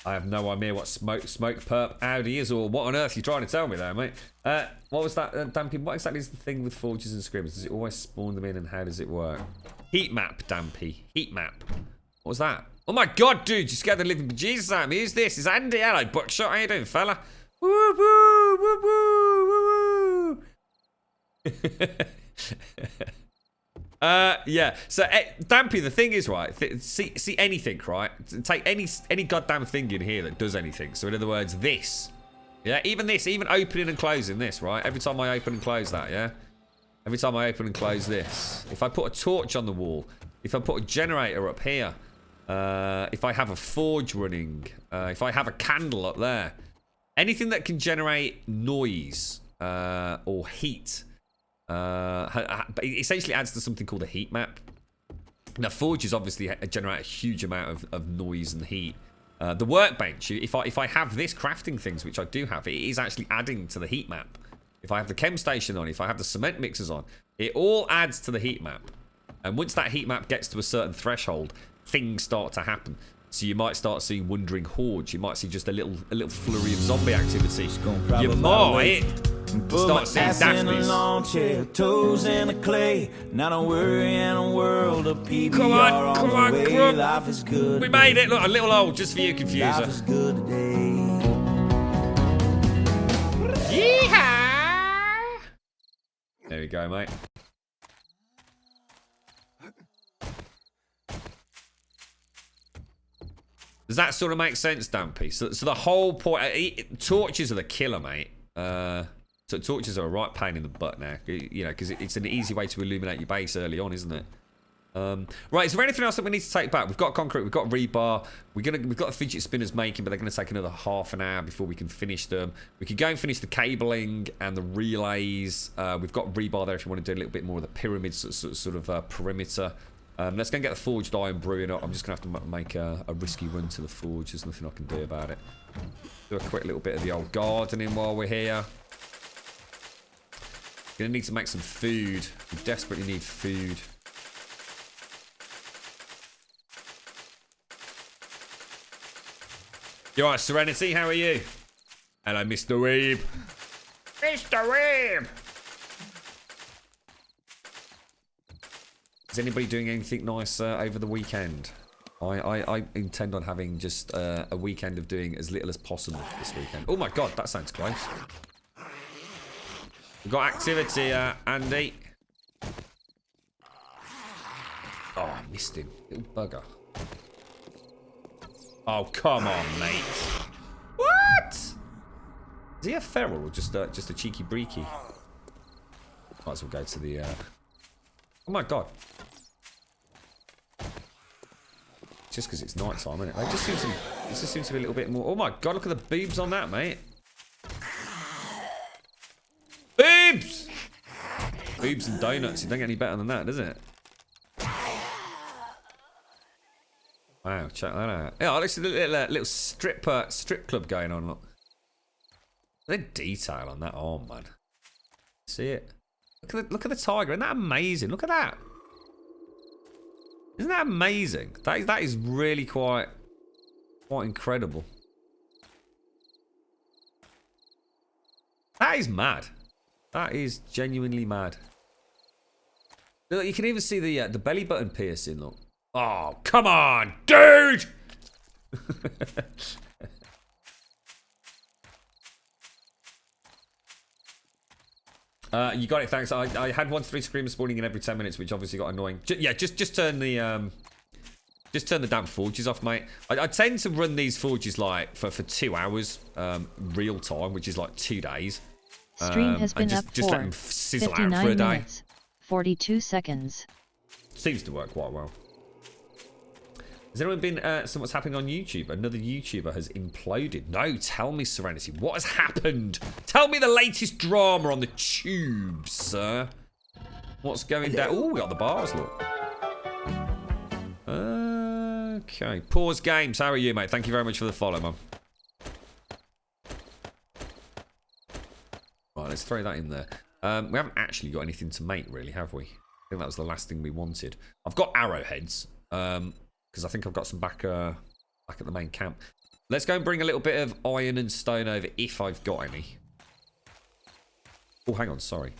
S1: I have no idea what smoke perp Audi is, or what on earth you're trying to tell me there, mate. What was that, Dampy? What exactly is the thing with forges and screamers? Does it always spawn them in, and how does it work? Heat map, Dampy. Heat map. What was that? Oh my god, dude, you scared the living bejesus out of me. Who's this? It's Andy. Hello, Buckshot. How you doing, fella? Woo woo woo woo woo woo. Yeah. So, Dampy, the thing is, right? See anything, right? Take any goddamn thing in here that does anything. So, in other words, this. Yeah, even this, even opening and closing this, right? Every time I open and close that, yeah? Every time I open and close this. If I put a torch on the wall, if I put a generator up here, if I have a forge running, if I have a candle up there, anything that can generate noise or heat, it essentially adds to something called a heat map. Now, forges obviously generate a huge amount of noise and heat. The workbench, if I have this crafting things, which I do have, it is actually adding to the heat map. If I have the chem station on, if I have the cement mixers on, it all adds to the heat map. And once that heat map gets to a certain threshold, things start to happen. So you might start seeing wandering hordes. You might see just a little flurry of zombie activity. You might start seeing Daphnes.
S2: Toes in the clay. Not a worry in a world of PBR.
S1: Come on, Grump.
S2: Life is good.
S1: We made it. Look, a little old just for you, Confuser.
S2: Life is good today.
S1: Yeehaw! There we go, mate. Does that sort of make sense, Dampy? So the whole point... torches are the killer, mate. So torches are a right pain in the butt now. You know, because it's an easy way to illuminate your base early on, isn't it? Right, is there anything else that we need to take back? We've got concrete, we've got rebar. We've got the fidget spinners making, but they're going to take another half an hour before we can finish them. We could go and finish the cabling and the relays. We've got rebar there if you want to do a little bit more of the pyramid sort of perimeter. Let's go and get the forged iron brewing up. I'm just going to have to make a risky run to the forge. There's nothing I can do about it. Do a quick little bit of the old gardening while we're here. Gonna need to make some food. We desperately need food. You alright, Serenity? How are you? Hello, Mr. Weeb. Mr. Weeb! Is anybody doing anything nice over the weekend? I intend on having just a weekend of doing as little as possible this weekend. Oh my god, that sounds close. We've got activity, Andy. Oh, I missed him. Little bugger. Oh, come on, mate. What? Is he a feral or just a cheeky breaky? Might as well go to the... Oh my god. Just because it's night time, isn't it? It just seems to be a little bit more... Oh my god, look at the boobs on that, mate. Boobs! Boobs and donuts. It don't get any better than that, does it? Wow, check that out. Yeah, this is a little strip club going on. Look. The detail on that arm, man. See it? Look at the tiger. Isn't that amazing? Look at that. Isn't that amazing? That is really quite incredible. That is mad. That is genuinely mad. Look, you can even see the belly button piercing. Look. Oh, come on, dude! You got it, thanks. I had 1 to 3 screamers spawning in every 10 minutes, which obviously got annoying. Just turn the damn forges off, mate. I tend to run these forges like for 2 hours, real time, which is like 2 days.
S3: Stream has been up
S1: just let
S3: for
S1: them sizzle out
S3: 59
S1: for a day.
S3: minutes, 42 seconds.
S1: Seems to work quite well. Has anyone been seeing what's happening on YouTube? Another YouTuber has imploded. No, tell me, Serenity, what has happened? Tell me the latest drama on the tube, sir. What's going down? Oh, we got the bars, look. Okay. Pause Games, how are you, mate? Thank you very much for the follow, man. Right, let's throw that in there. We haven't actually got anything to make, really, have we? I think that was the last thing we wanted. I've got arrowheads. Because I think I've got some back at the main camp. Let's go and bring a little bit of iron and stone over if I've got any. Oh, hang on, sorry.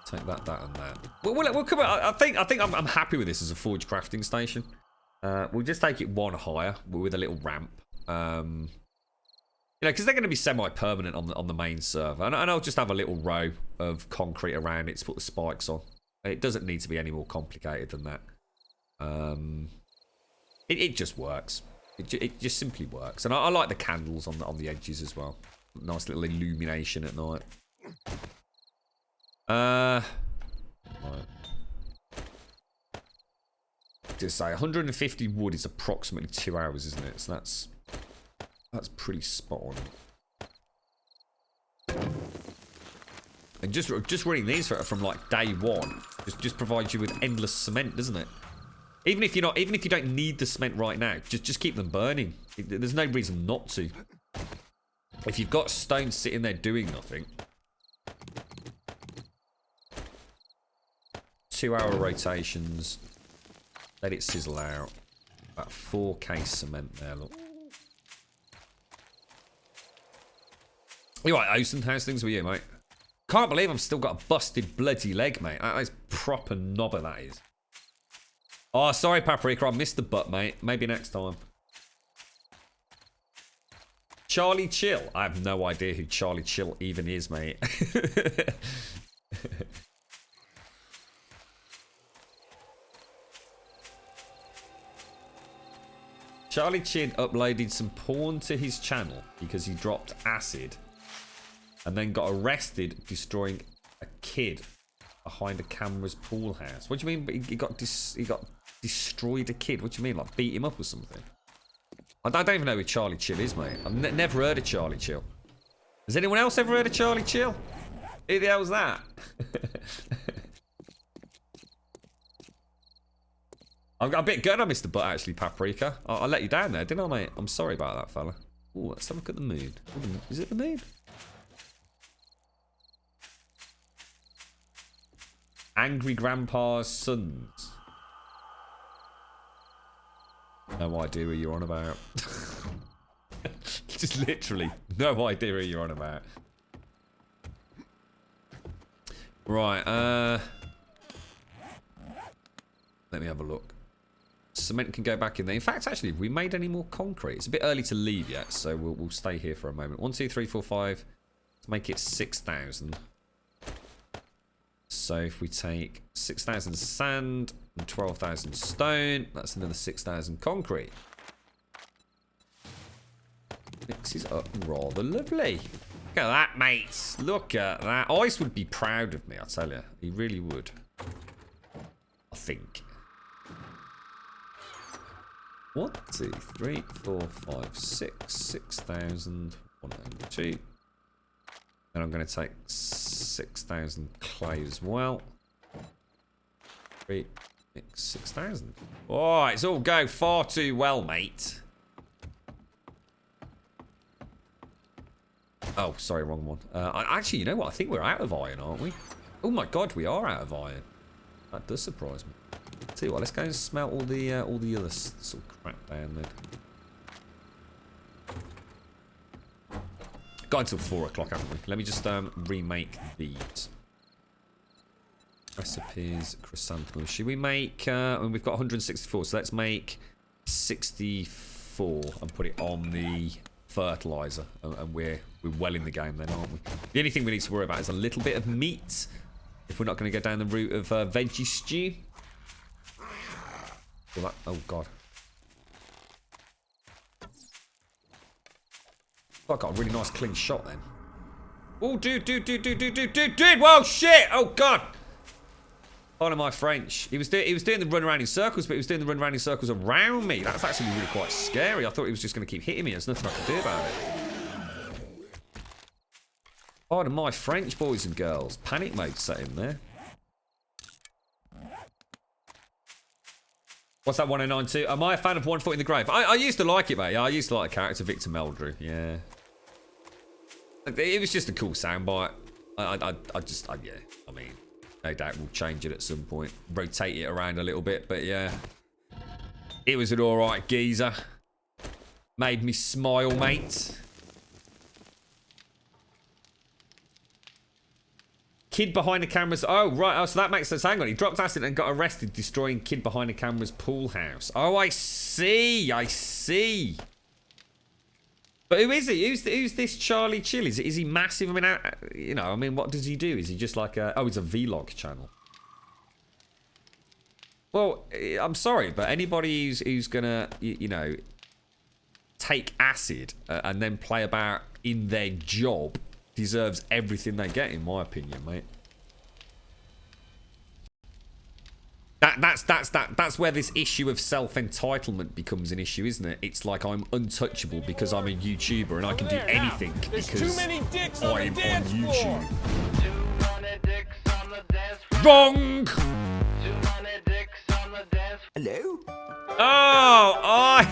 S1: Take that, and that. We'll come on. I think I'm happy with this as a forge crafting station. We'll just take it one higher with a little ramp. You know, because they're going to be semi-permanent on the main server, and I'll just have a little row of concrete around it to put the spikes on. It doesn't need to be any more complicated than that. It just works. It just simply works, and I like the candles on the edges as well. Nice little illumination at night. Right. Just say 150 wood is approximately 2 hours, isn't it? So that's pretty spot on. And just running these from like day one just provides you with endless cement, doesn't it? Even if you don't need the cement right now, just keep them burning. There's no reason not to. If you've got stone sitting there doing nothing. 2 hour rotations. Let it sizzle out. About 4k cement there, look. You right, Osen? How's things with you, mate? Can't believe I've still got a busted bloody leg, mate. That is proper knobber, that is. Oh, sorry, Paprika. I missed the butt, mate. Maybe next time. Charlie Chill. I have no idea who Charlie Chill even is, mate. Charlie Chin uploaded some porn to his channel because he dropped acid and then got arrested destroying a kid behind a camera's pool house. What do you mean he got destroyed a kid? What do you mean, like beat him up or something? I don't even know who Charlie Chill is, mate. I've never heard of Charlie Chill. Has anyone else ever heard of Charlie Chill? Who the hell's that? I'm a bit good on Mr. Butt, actually, Paprika. I let you down there, didn't I, mate? I'm sorry about that, fella. Ooh, let's have a look at the moon. Is it the moon? Angry Grandpa's Sons. No idea who you're on about. Just literally no idea who you're on about. Right, let me have a look. Cement can go back in there. In fact, actually, have we made any more concrete? It's a bit early to leave yet, so we'll stay here for a moment. 1, 2, 3, 4, 5. Let's make it 6,000. So if we take 6,000 sand and 12,000 stone, that's another 6,000 concrete. Mixes up rather lovely. Look at that, mates. Look at that. Ice would be proud of me, I tell you. He really would. I think. 1, 2, 3, 4, 5, 6, 6,102. And I'm going to take 6,000 clay as well. 3, 6,000. Oh, it's all going far too well, mate. Oh, sorry, wrong one. Actually, you know what? I think we're out of iron, aren't we? Oh my god, we are out of iron. That does surprise me. Tell you what, let's go and smelt all the other sort of crap down there. Got until 4 o'clock, haven't we? Let me just remake these. Recipes, chrysanthemum. Should we make... we've got 164, so let's make 64 and put it on the fertilizer. And we're well in the game then, aren't we? The only thing we need to worry about is a little bit of meat. If we're not going to go down the route of veggie stew. Oh, God. Oh, I got a really nice clean shot then. Oh, dude. Whoa, shit. Oh, God. Pardon my French. He was doing the run around in circles, but he was doing the run around in circles around me. That's actually really quite scary. I thought he was just going to keep hitting me. There's nothing I could do about it. Pardon my French, boys and girls. Panic mode set in there. What's that 1092? Am I a fan of One Foot in the Grave? I used to like it, mate. Yeah, I used to like the character Victor Meldrew. Yeah. It was just a cool soundbite. Yeah. I mean, no doubt we'll change it at some point. Rotate it around a little bit, but yeah. It was an alright geezer. Made me smile, mate. Kid behind the cameras. Oh, right. Oh, so that makes sense. Hang on. He dropped acid and got arrested destroying kid behind the camera's pool house. Oh, I see. I see. But who is he? Who's this Charlie Chill? Is he massive? I mean, you know, I mean, what does he do? Is he just like a... Oh, he's a vlog channel. Well, I'm sorry, but anybody who's gonna, you know, take acid and then play about in their job deserves everything they get, in my opinion, mate. That's where this issue of self-entitlement becomes an issue, isn't it? It's like I'm untouchable because I'm a YouTuber and I can do anything because I'm on YouTube. Wrong!
S2: Hello?
S1: Oh,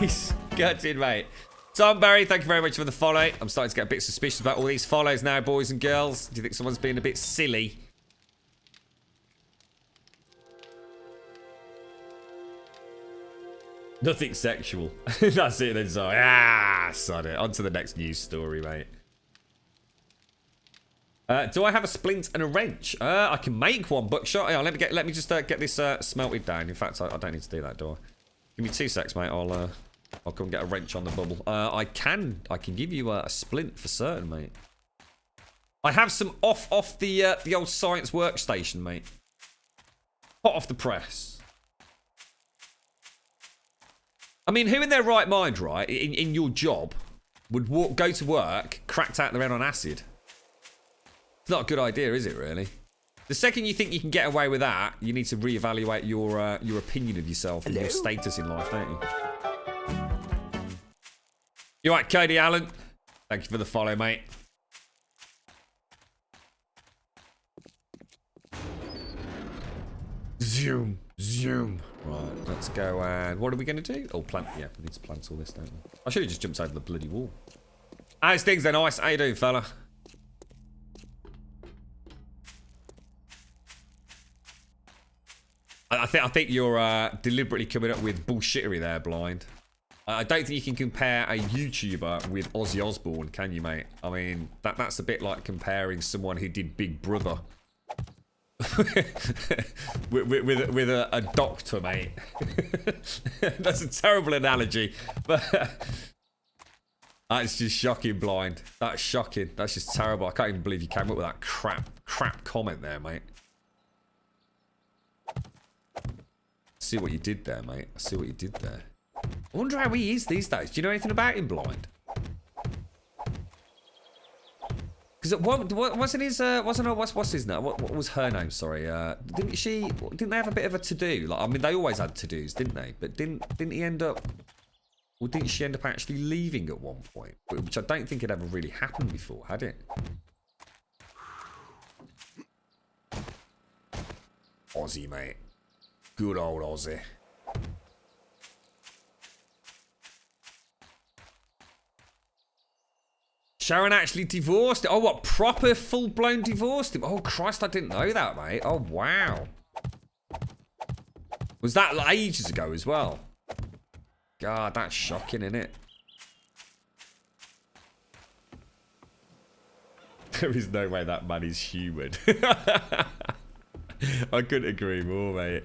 S1: ice! Gutted, mate. Tom Barry, thank you very much for the follow. I'm starting to get a bit suspicious about all these follows now, boys and girls. Do you think someone's being a bit silly? Nothing sexual. That's it then, sorry. Sod it. On to the next news story, mate. Do I have a splint and a wrench? I can make one, but sure. Yeah, let me just get this smelted down. In fact, I don't need to do that, do I? Give me 2 secs, mate. I'll come get a wrench on the bubble. I can give you a splint for certain, mate. I have some off the old science workstation, mate. Hot off the press. I mean, who in their right mind, right, in your job, would go to work, cracked out their head on acid? It's not a good idea, is it, really? The second you think you can get away with that, you need to reevaluate your opinion of yourself and your status in life, don't you? You right, Cody Allen? Thank you for the follow, mate. Zoom, zoom. Right, let's go and... What are we going to do? Oh, plant... Yeah, we need to plant all this, don't we? I should have just jumped over the bloody wall. How's things then, Ice? How you doing, fella? I think you're deliberately coming up with bullshittery there, Blind. I don't think you can compare a YouTuber with Ozzy Osbourne, can you, mate? I mean, that's a bit like comparing someone who did Big Brother with a doctor, mate. That's a terrible analogy, but that's just shocking, Blind. That's shocking. That's just terrible. I can't even believe you came up with that crap comment there, mate. See what you did there, mate. I see what you did there. I wonder how he is these days. Do you know anything about him, Blind? Because what's his name? What was her name? Sorry, didn't they have a bit of a to do? Like, I mean, they always had to dos, didn't they? But didn't he end up? Or didn't she end up actually leaving at one point? Which I don't think had ever really happened before, had it? Aussie, mate. Good old Aussie. Sharon actually divorced him. Oh, what? Proper full-blown divorced him? Oh, Christ, I didn't know that, mate. Oh, wow. Was that like ages ago as well? God, that's shocking, isn't it? There is no way that man is human. I couldn't agree more, mate.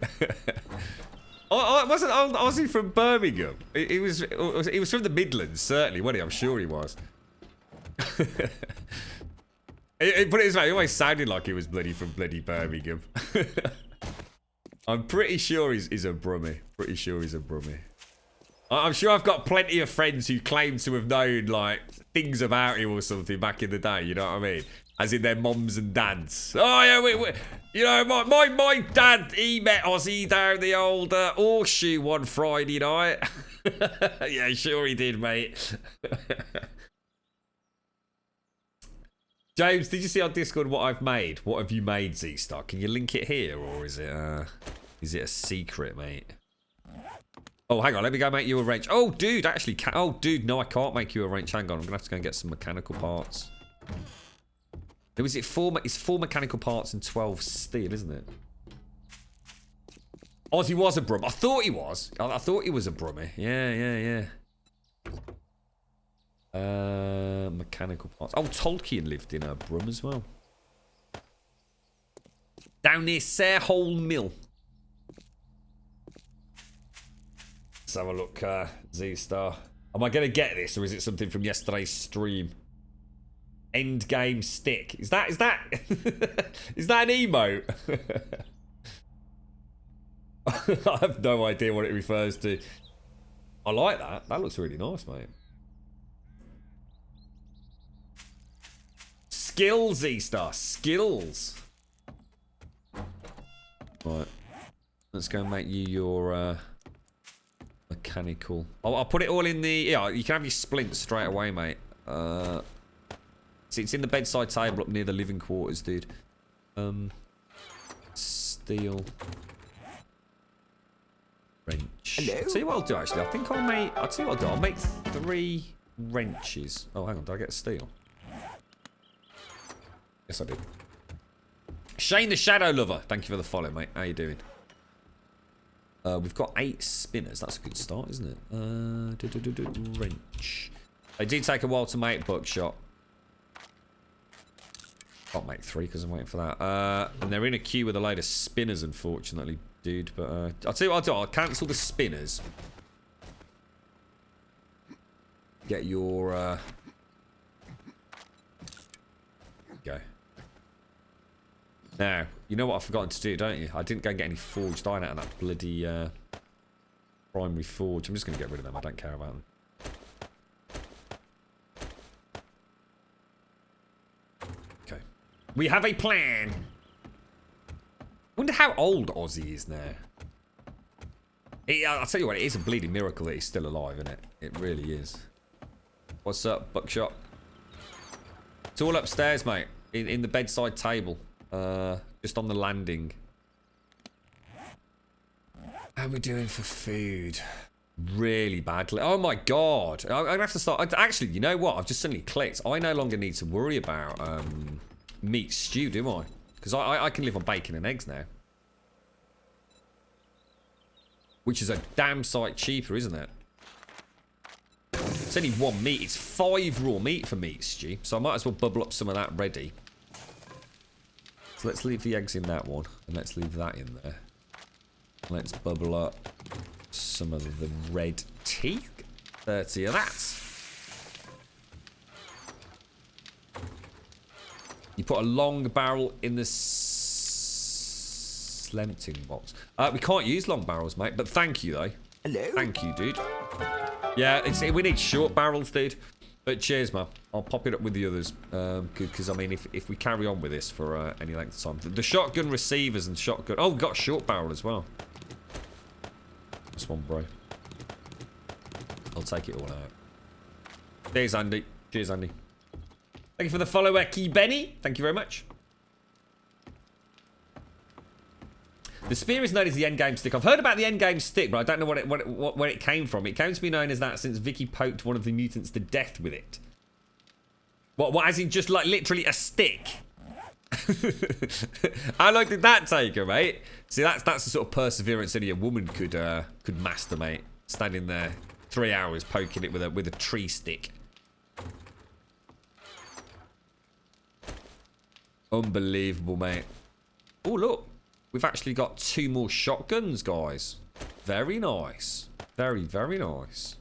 S1: Wasn't Aussie from Birmingham? He was from the Midlands, certainly, wasn't he? I'm sure he was. But it was like, he always sounded like he was bloody from bloody Birmingham. I'm pretty sure he's a Brummie. Pretty sure he's a Brummie. I'm sure I've got plenty of friends who claim to have known like things about him or something back in the day. You know what I mean? As in their mums and dads. Oh yeah, you know, my dad, he met Ozzy down the old horseshoe one Friday night. Yeah, sure he did, mate. James, did you see on Discord what I've made? What have you made, Z-Star? Can you link it here, or is it a secret, mate? Oh, hang on, let me go make you a wrench. Oh, dude, actually, oh, dude, no, I can't make you a wrench. Hang on, I'm gonna have to go and get some mechanical parts. It's 4 mechanical parts and 12 steel, isn't it? Ozzy was a Brum. I thought he was. I thought he was a Brummy. Yeah. Mechanical parts. Oh, Tolkien lived in a Brum as well. Down near Sarehole Mill. Let's have a look, Z-Star. Am I going to get this, or is it something from yesterday's stream? End game stick. Is that is that an emote? I have no idea what it refers to. I like that. That looks really nice, mate. Skills, Z-Star. Skills. Right. Let's go and make you your mechanical. I'll put it all in the... Yeah, you can have your splints straight away, mate. See, it's in the bedside table up near the living quarters, dude. Steel. Wrench.
S2: Hello?
S1: I'll tell you what I'll do, actually. I think I'll tell you what I'll do. I'll make 3 wrenches. Oh, hang on. Did I get steel? Yes, I did. Shane the Shadow Lover. Thank you for the follow, mate. How you doing? We've got 8 spinners. That's a good start, isn't it? Wrench. They do take a while to make buckshot. Can't make 3 because I'm waiting for that. And they're in a queue with a load of spinners, unfortunately, dude. But I'll tell you what I'll do. I'll cancel the spinners. Get your... Go. Now, you know what I've forgotten to do, don't you? I didn't go and get any forged iron out of that bloody primary forge. I'm just going to get rid of them. I don't care about them. Okay. We have a plan. Wonder how old Ozzy is now. I'll tell you what, it is a bleeding miracle that he's still alive, isn't it? It really is. What's up, Buckshot? It's all upstairs, mate. In the bedside table. Just on the landing. How are we doing for food? Really badly. Oh my god. I'm gonna have to start. Actually, you know what? I've just suddenly clicked. I no longer need to worry about meat stew, do I? Because I can live on bacon and eggs now. Which is a damn sight cheaper, isn't it? It's only 1 meat. It's 5 raw meat for meat stew. So I might as well bubble up some of that ready. So let's leave the eggs in that one. And let's leave that in there. Let's bubble up some of the red tea. 30 of that. You put a long barrel in the slemting box. We can't use long barrels, mate. But thank you, though.
S2: Hello?
S1: Thank you, dude. Yeah, we need short barrels, dude. But cheers, man. I'll pop it up with the others. Because, I mean, if we carry on with this for any length of time. The shotgun receivers and shotgun... Oh, we've got a short barrel as well. This one, bro. I'll take it all out. Cheers, Andy. Cheers, Andy. Thank you for the follow, Key Benny. Thank you very much. The spear is known as the endgame stick. I've heard about the endgame stick, but I don't know where it came from. It came to be known as that since Vicky poked one of the mutants to death with it. What as in just like literally a stick? How long did that take her, mate? See, that's the sort of perseverance only a woman could master, mate. Standing there 3 hours poking it with a tree stick. Unbelievable, mate. Oh, look. We've actually got 2 more shotguns, guys. Very nice. Very, very nice.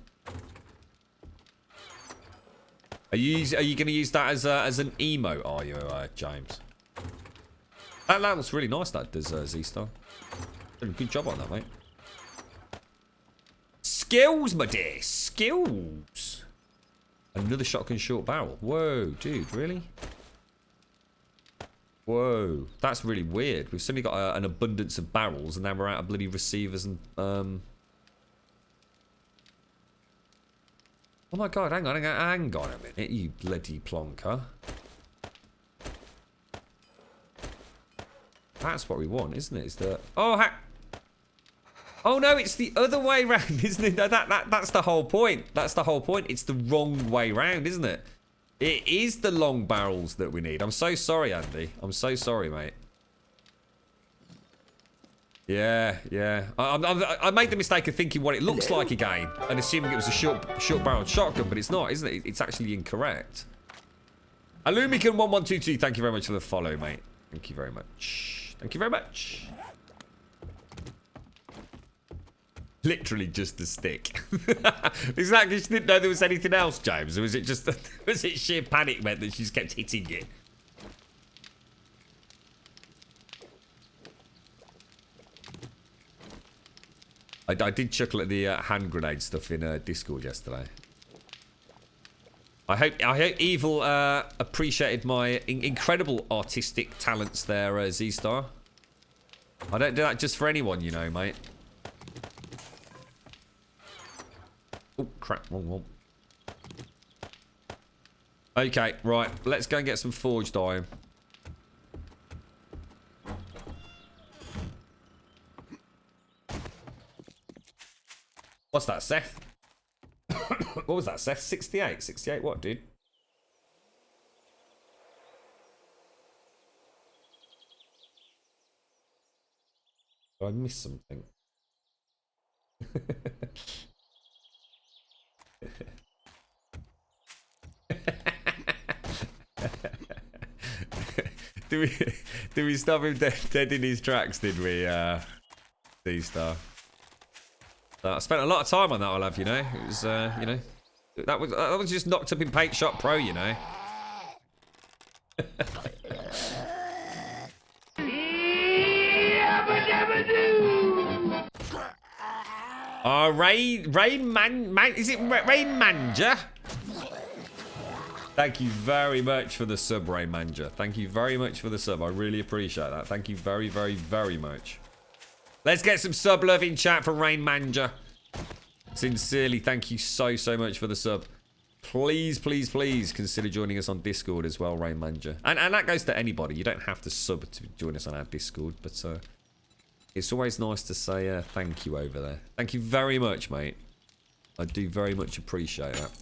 S1: Are you going to use that as an emote, are you, James? That looks really nice, that does, Z-Star. Done a good job on that, mate. Skills, my dear. Skills. Another shotgun short barrel. Whoa, dude, really? Whoa, that's really weird. We've suddenly got an abundance of barrels, and now we're out of bloody receivers and Oh my god, hang on a minute, you bloody plonker. That's what we want, isn't it? It's the oh no, it's the other way round, isn't it? That's the whole point. That's the whole point. It's the wrong way round, isn't it? It is the long barrels that we need. I'm so sorry, Andy. I'm so sorry, mate. Yeah, yeah. I made the mistake of thinking what it looks like again and assuming it was a short-barreled shotgun, but it's not, isn't it? It's actually incorrect. Alumican1122, thank you very much for the follow, mate. Thank you very much. Thank you very much. Literally just a stick. Exactly. She didn't know there was anything else, James. Or was it just was it sheer panic meant that she just kept hitting it? I did chuckle at the hand grenade stuff in Discord yesterday. I hope Evil appreciated my incredible artistic talents there, Z-Star. I don't do that just for anyone, you know, mate. Oh, crap, wrong one. Okay, right, let's go and get some forged iron. What's that, Seth? What was that, Seth? 68? 68 what, dude? Did I miss something? Did we stop him dead in his tracks, did we, D-Star? I spent a lot of time on that, I'll have, you know. It was, you know, that was just knocked up in Paint Shop Pro, you know. Oh, Rain Man, is it Rain Manager? Thank you very much for the sub, Rain Manager. Thank you very much for the sub. I really appreciate that. Thank you very, very, very much. Let's get some sub love in chat for Rain Manager. Sincerely, thank you so, so much for the sub. Please, please, please consider joining us on Discord as well, Rain Manager. And that goes to anybody. You don't have to sub to join us on our Discord, but it's always nice to say thank you over there. Thank you very much, mate. I do very much appreciate that.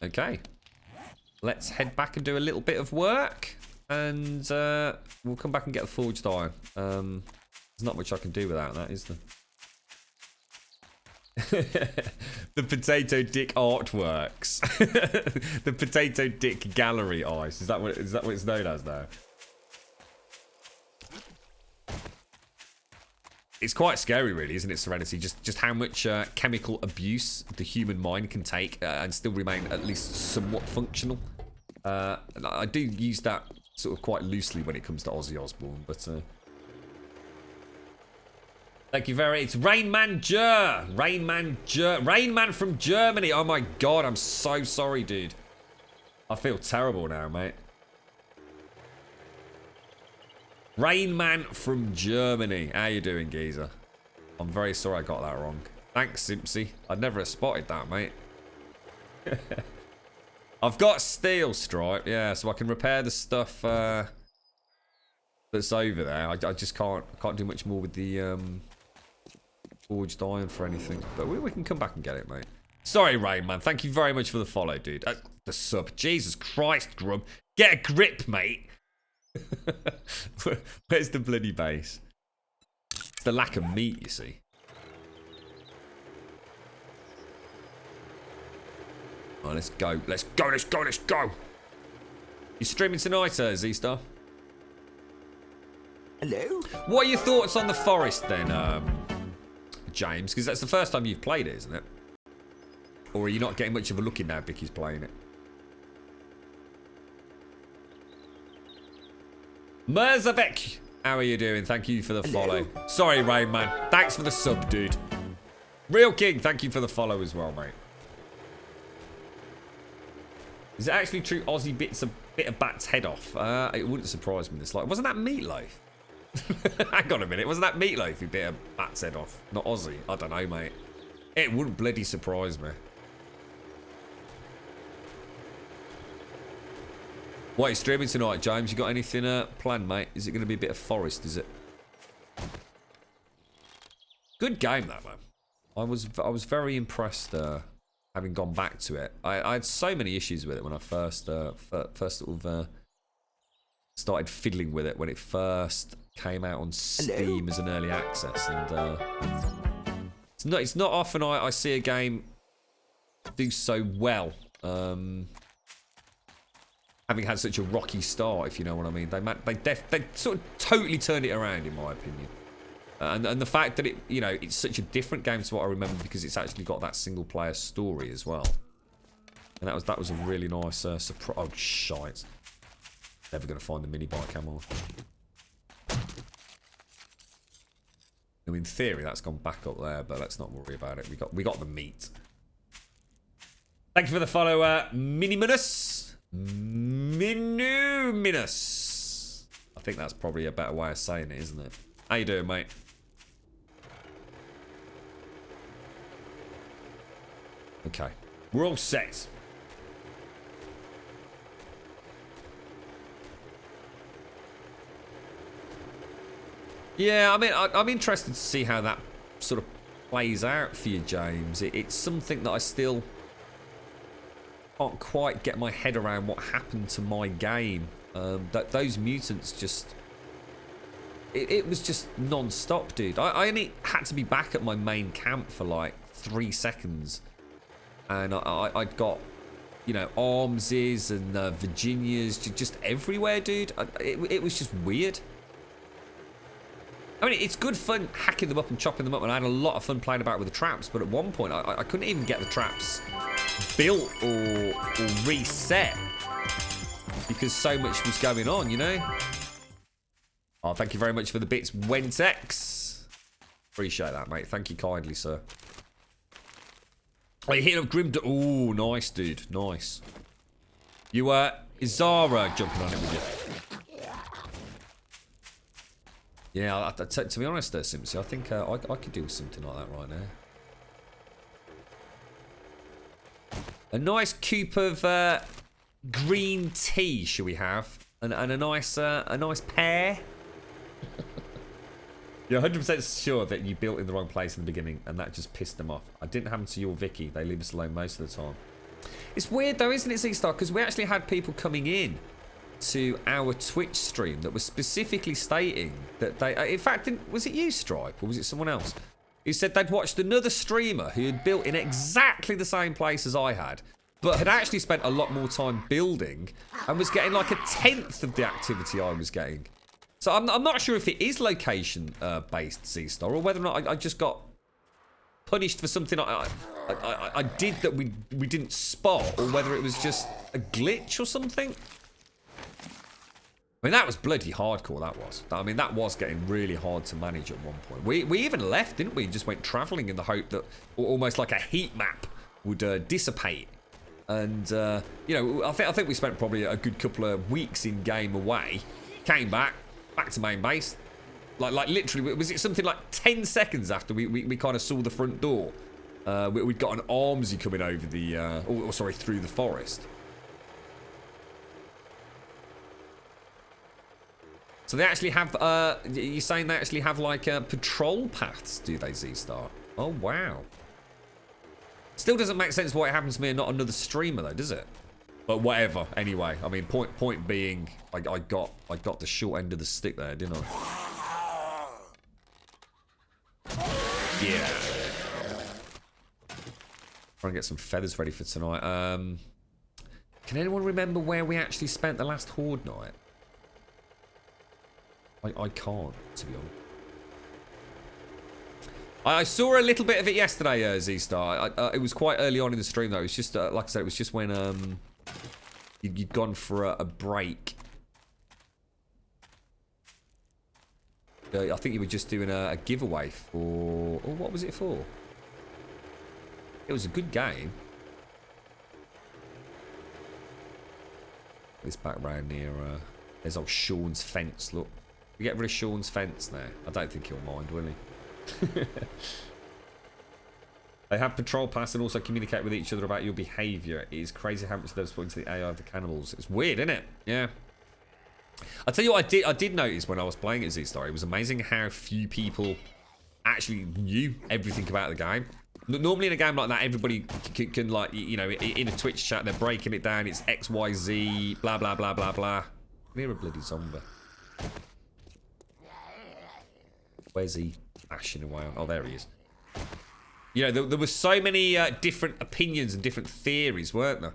S1: Okay. Let's head back and do a little bit of work. And we'll come back and get the forged iron. There's not much I can do without that, is there? The potato dick artworks. The potato dick gallery ice. Is that what it's known as now? It's quite scary, really, isn't it, Serenity? Just how much chemical abuse the human mind can take and still remain at least somewhat functional. I do use that sort of quite loosely when it comes to Ozzy Osbourne, but thank you very. It's Rain Man from Germany. Oh my god, I'm so sorry, dude. I feel terrible now, mate. Rain Man from Germany. How you doing, geezer? I'm very sorry I got that wrong. Thanks, Simpsy. I'd never have spotted that, mate. I've got steel stripe, yeah, so I can repair the stuff that's over there. I just can't do much more with the forged iron for anything. But we can come back and get it, mate. Sorry, Rain Man. Thank you very much for the follow, dude. The sub. Jesus Christ, Grum. Get a grip, mate. Where's the bloody base? It's the lack of meat, you see. Oh, let's go. Let's go, let's go, let's go. You streaming tonight, Z-Star?
S2: Hello?
S1: What are your thoughts on the forest then, James? Because that's the first time you've played it, isn't it? Or are you not getting much of a look in now Vicky's playing it? Merzavek, how are you doing? Thank you for the follow. Sorry, Rain Man. Thanks for the sub, dude. Real King, thank you for the follow as well, mate. Is it actually true Ozzy bit a bat's head off? It wouldn't surprise me this. Like, wasn't that Meatloaf? Hang on a minute. Wasn't that Meatloaf who bit a bat's head off? Not Ozzy. I don't know, mate. It wouldn't bloody surprise me. What are you streaming tonight, James? You got anything planned, mate? Is it going to be a bit of forest, is it? Good game, that, man. I was very impressed having gone back to it. I had so many issues with it when I first sort of started fiddling with it when it first came out on Steam as an early access, and it's not often I see a game do so well, having had such a rocky start, if you know what I mean. They sort of totally turned it around, in my opinion. And the fact that it's such a different game to what I remember, because it's actually got that single player story as well. And that was a really nice surprise. Oh shite! Never gonna find the mini bike, am I? Now, in theory, that's gone back up there, but let's not worry about it. We got the meat. Thank you for the follow, Miniminus. Minuminus. I think that's probably a better way of saying it, isn't it? How you doing, mate? Okay, we're all set. Yeah, I mean, I'm interested to see how that sort of plays out for you, James. It's something that I still can't quite get my head around what happened to my game. That those mutants just... It was just non-stop, dude. I only had to be back at my main camp for like 3 seconds. And I'd got, Armses and Virginias just everywhere, dude. It was just weird. I mean, it's good fun hacking them up and chopping them up, and I had a lot of fun playing about with the traps, but at one point, I couldn't even get the traps built or reset because so much was going on, Oh, thank you very much for the bits, Wentex. Appreciate that, mate. Thank you kindly, sir. Oh, you're hitting up Grim... Oh, nice, dude. Nice. You, is Zara jumping on it with you? Yeah, to be honest there, Simpsy, I think I could do something like that right now. A nice coupe of green tea, shall we have? And a nice pear. You're 100% sure that you built in the wrong place in the beginning, and that just pissed them off. I didn't happen to you or Vicky. They leave us alone most of the time. It's weird though, isn't it, Z-Star? Because we actually had people coming in to our Twitch stream that was specifically stating that they... in fact, was it you, Stripe, or was it someone else? Who said they'd watched another streamer who had built in exactly the same place as I had, but had actually spent a lot more time building and was getting like 1/10 of the activity I was getting. So I'm not sure if it is location-based, Z-Star, or whether or not I just got punished for something I did that we didn't spot, or whether it was just a glitch or something. I mean, that was bloody hardcore, that was. I mean, that was getting really hard to manage at one point. We even left, didn't we? Just went travelling in the hope that almost like a heat map would dissipate. And, I think we spent probably a good couple of weeks in-game away. Came back to main base. Like literally, was it something like 10 seconds after we kind of saw the front door? We'd got an Armsy coming over the, through the forest. So they actually have, you're saying they actually have like patrol paths, do they, Z-Star? Oh, wow. Still doesn't make sense why it happens to me and not another streamer though, does it? But whatever, anyway. I mean, point being, I got the short end of the stick there, didn't I? Yeah. Trying to get some feathers ready for tonight. Can anyone remember where we actually spent the last Horde night? I can't, to be honest. I saw a little bit of it yesterday, Z-Star. It was quite early on in the stream, though. It was just, like I said, it was just when you'd gone for a break. I think you were just doing a giveaway for... Oh, what was it for? It was a good game. This background here, there's old Sean's fence, look. We get rid of Sean's fence now. I don't think he'll mind, will he? They have patrol pass and also communicate with each other about your behaviour. It is crazy how much they've spoken to the AI of the cannibals. It's weird, isn't it? Yeah. I'll tell you what I did notice when I was playing it, Z-Star. It was amazing how few people actually knew everything about the game. Normally in a game like that, everybody can like, in a Twitch chat, they're breaking it down. It's XYZ, blah, blah, blah, blah, blah. hear a bloody zombie. Where's he bashing away on? Oh, there he is. You know, there were so many different opinions and different theories, weren't there?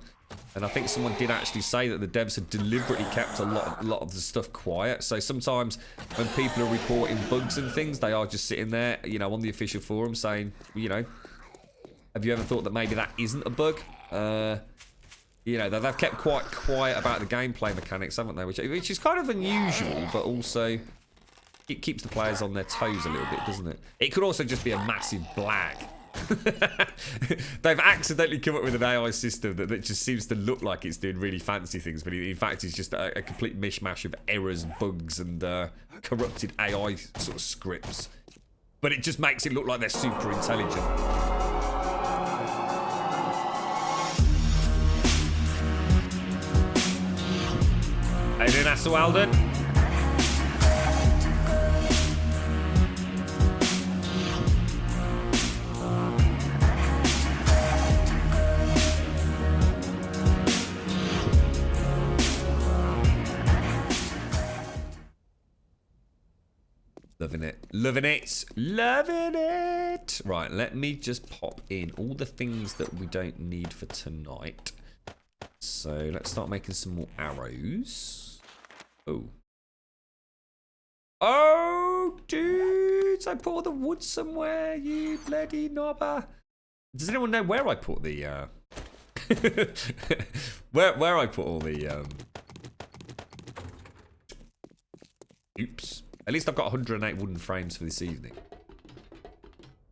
S1: And I think someone did actually say that the devs had deliberately kept a lot of the stuff quiet. So sometimes when people are reporting bugs and things, they are just sitting there, you know, on the official forum saying, you know, have you ever thought that maybe that isn't a bug? You know, they've kept quite quiet about the gameplay mechanics, haven't they? Which is kind of unusual, but also it keeps the players on their toes a little bit, doesn't it? It could also just be a massive blag. They've accidentally come up with an AI system that just seems to look like it's doing really fancy things, but in fact it's just a complete mishmash of errors, bugs, and corrupted AI sort of scripts. But it just makes it look like they're super intelligent. How you doing, Asa Walden? Loving it. Loving it. Loving it. Right, let me just pop in all the things that we don't need for tonight. So let's start making some more arrows. Oh. Oh, dudes. I put all the wood somewhere, you bloody knobber. Does anyone know where I put the... where I put all the... Oops. At least I've got 108 wooden frames for this evening.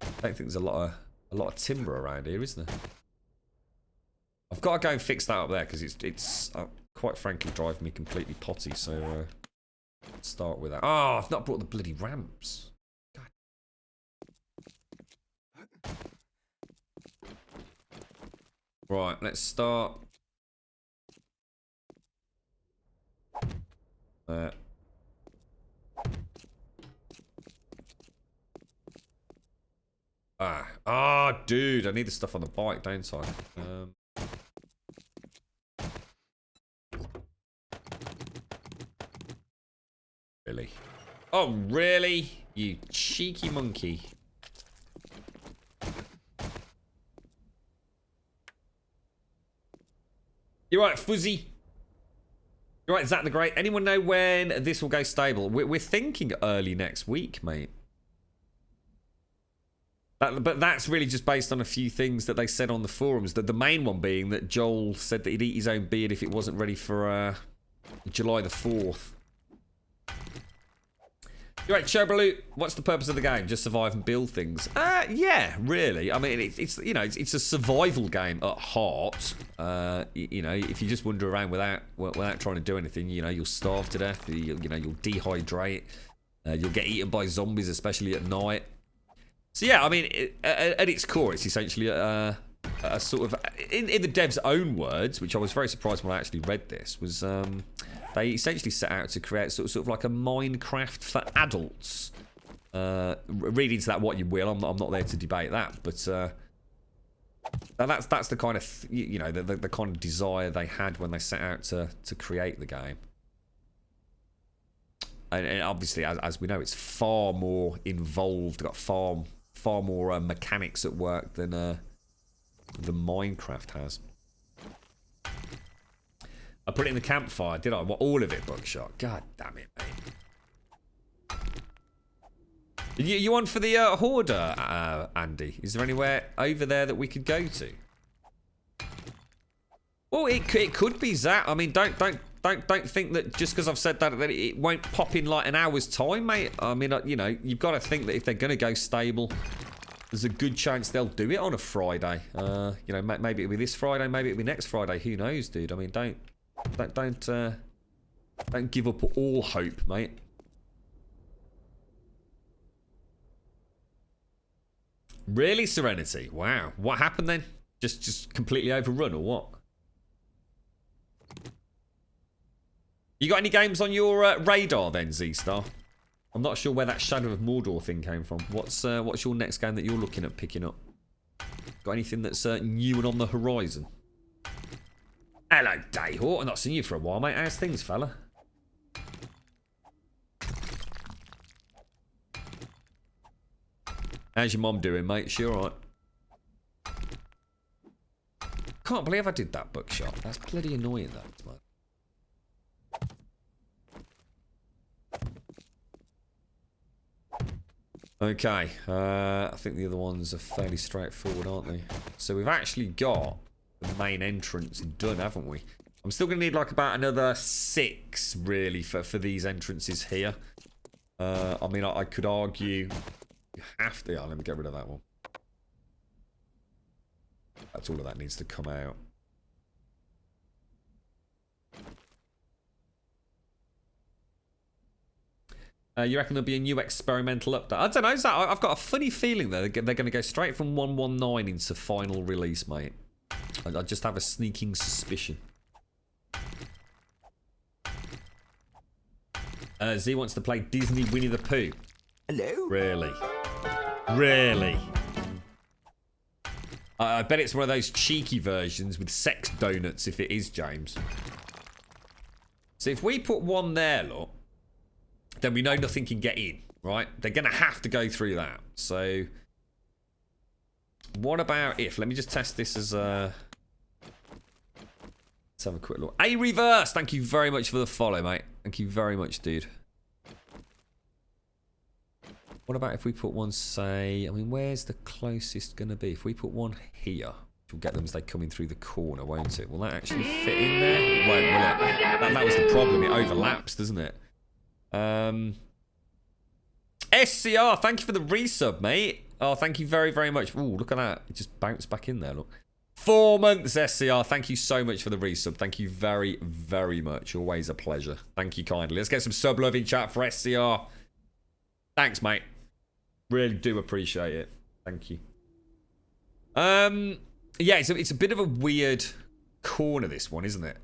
S1: I don't think there's a lot of timber around here, isn't there? I've got to go and fix that up there because it's quite frankly driving me completely potty. So let's start with that. Oh, I've not brought the bloody ramps. God. Right, let's start. Dude, I need the stuff on the bike, don't I? Really? Oh, really? You cheeky monkey. You're right, Fuzzy. You're right, Zach the Great. Anyone know when this will go stable? We're thinking early next week, mate. But that's really just based on a few things that they said on the forums. The main one being that Joel said that he'd eat his own beard if it wasn't ready for July the 4th. You're right, Chobaloot. What's the purpose of the game? Just survive and build things? Yeah, really. I mean, it's you know, it's a survival game at heart. You know, if you just wander around without trying to do anything, you know, you'll starve to death. You know, you'll dehydrate. You'll get eaten by zombies, especially at night. So yeah, I mean, at its core, it's essentially a sort of, in the devs' own words, which I was very surprised when I actually read this, was they essentially set out to create sort of like a Minecraft for adults. Read into that what you will. I'm not there to debate that, but that's the kind of you know the kind of desire they had when they set out to create the game. And obviously, as we know, it's far more involved. Got far more mechanics at work than Minecraft has. I put it in the campfire, did I? What, all of it, Buckshot? God damn it, mate. You on for the hoarder, Andy? Is there anywhere over there that we could go to? Well, it could be Zach. I mean, don't think that just because I've said that it won't pop in like an hour's time, mate. I mean, you know, you've got to think that if they're going to go stable, there's a good chance they'll do it on a Friday. You know, maybe it'll be this Friday, maybe it'll be next Friday. Who knows, dude? I mean, don't give up all hope, mate. Really, Serenity? Wow. What happened then? Just completely overrun or what? You got any games on your radar then, Z-Star? I'm not sure where that Shadow of Mordor thing came from. What's your next game that you're looking at picking up? Got anything that's new and on the horizon? Hello, Dayhawk. I've not seen you for a while, mate. How's things, fella? How's your mom doing, mate? She alright? Can't believe I did that bookshop. That's bloody annoying, that, man. Okay, I think the other ones are fairly straightforward, aren't they? So we've actually got the main entrance done, haven't we? I'm still going to need like about another 6, really, for these entrances here. I mean, I could argue you have to... Yeah, let me get rid of that one. That's all of that needs to come out. You reckon there'll be a new experimental update? I don't know. I've got a funny feeling they're going to go straight from 1.19 into final release, mate. I just have a sneaking suspicion. Z wants to play Disney Winnie the Pooh.
S2: Hello?
S1: Really? Really? I bet it's one of those cheeky versions with sex donuts if it is, James. So if we put one there, look, then we know nothing can get in, right? They're going to have to go through that. So what about if... Let me just test this as a... Let's have a quick look. A reverse! Thank you very much for the follow, mate. Thank you very much, dude. What about if we put one, say... I mean, where's the closest going to be? If we put one here, which will get them as they come in through the corner, won't it? Will that actually fit in there? It won't, will it? That was the problem. It overlaps, doesn't it? SCR, thank you for the resub, mate. Oh, thank you very, very much. Ooh, look at that. It just bounced back in there, look. 4 months, SCR. Thank you so much for the resub. Thank you very, very much. Always a pleasure. Thank you kindly. Let's get some sub love in chat for SCR. Thanks, mate. Really do appreciate it. Thank you. Yeah, it's a bit of a weird corner, this one, isn't it?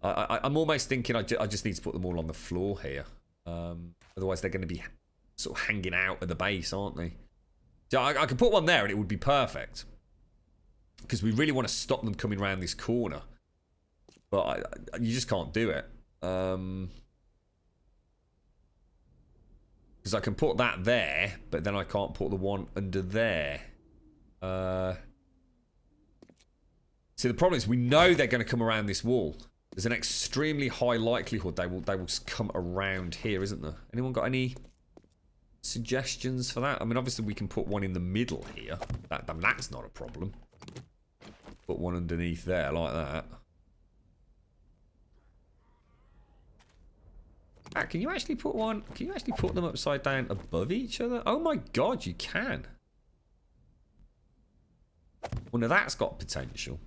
S1: I'm almost thinking I just need to put them all on the floor here. Otherwise, they're going to be sort of hanging out at the base, aren't they? So I could put one there and it would be perfect. Because we really want to stop them coming around this corner. But you just can't do it. Because I can put that there, but then I can't put the one under there. See, the problem is we know they're going to come around this wall. There's an extremely high likelihood they will come around here, isn't there? Anyone got any suggestions for that? I mean, obviously we can put one in the middle here. That's not a problem. Put one underneath there like that. Can you actually put one? Can you actually put them upside down above each other? Oh my god, you can. Well, now that's got potential.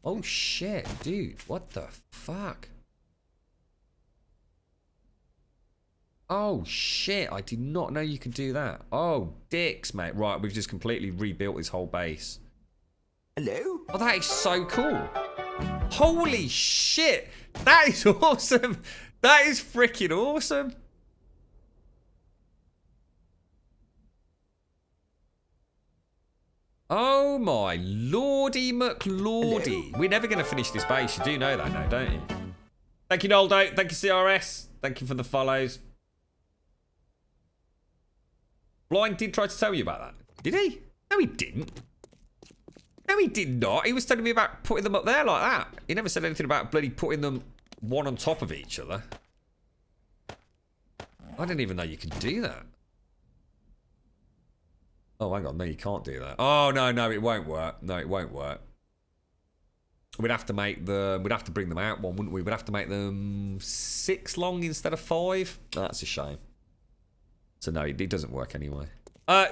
S1: Oh shit, dude. What the fuck? Oh shit, I did not know you could do that. Oh, dicks, mate. Right, we've just completely rebuilt this whole base.
S2: Hello?
S1: Oh, that is so cool. Holy shit. That is awesome. That is freaking awesome. Oh my lordy McLordy. We're never going to finish this base. You do know that now, don't you? Thank you, Noldo. Thank you, CRS. Thank you for the follows. Blind did try to tell you about that. Did he? No, he didn't. No, he did not. He was telling me about putting them up there like that. He never said anything about bloody putting them one on top of each other. I didn't even know you could do that. Oh, hang on. No, you can't do that. Oh, no, it won't work. No, it won't work. We'd have to make them... We'd have to bring them out one, wouldn't we? We'd have to make them 6 long instead of 5. That's a shame. So, no, it doesn't work anyway.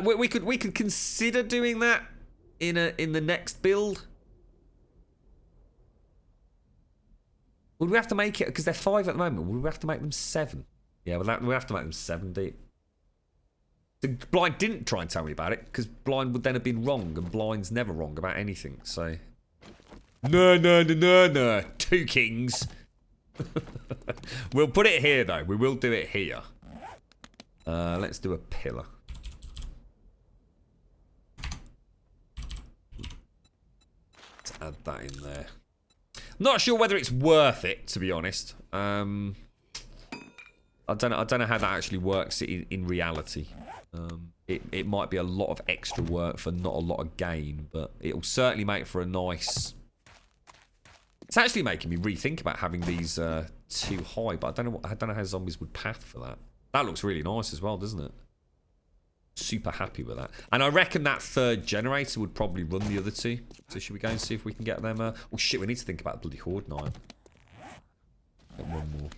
S1: We could consider doing that in the next build. Would we have to make it... Because they're 5 at the moment. Would we have to make them 7? Yeah, we'll have to make them 7 deep. The Blind didn't try and tell me about it, because Blind would then have been wrong, and Blind's never wrong about anything, so... No. 2 kings. We'll put it here, though. We will do it here. Let's do a pillar. Let's add that in there. Not sure whether it's worth it, to be honest. I don't know how that actually works in reality. it might be a lot of extra work for not a lot of gain, but it'll certainly make for a nice... It's actually making me rethink about having these too high, but I don't know how zombies would path for that. That looks really nice as well, doesn't it? Super happy with that. And I reckon that third generator would probably run the other two. So should we go and see if we can get them? Oh shit, we need to think about the bloody horde now. Get one more.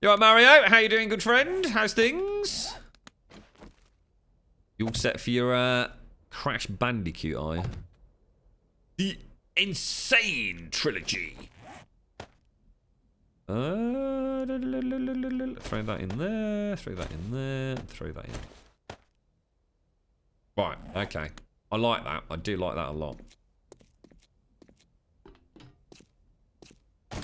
S1: You alright, Mario? How you doing, good friend? How's things? You all set for your Crash Bandicoot, are you? The Insane Trilogy. Throw that in there, throw that in there, throw that in. Right, okay. I like that. I do like that a lot.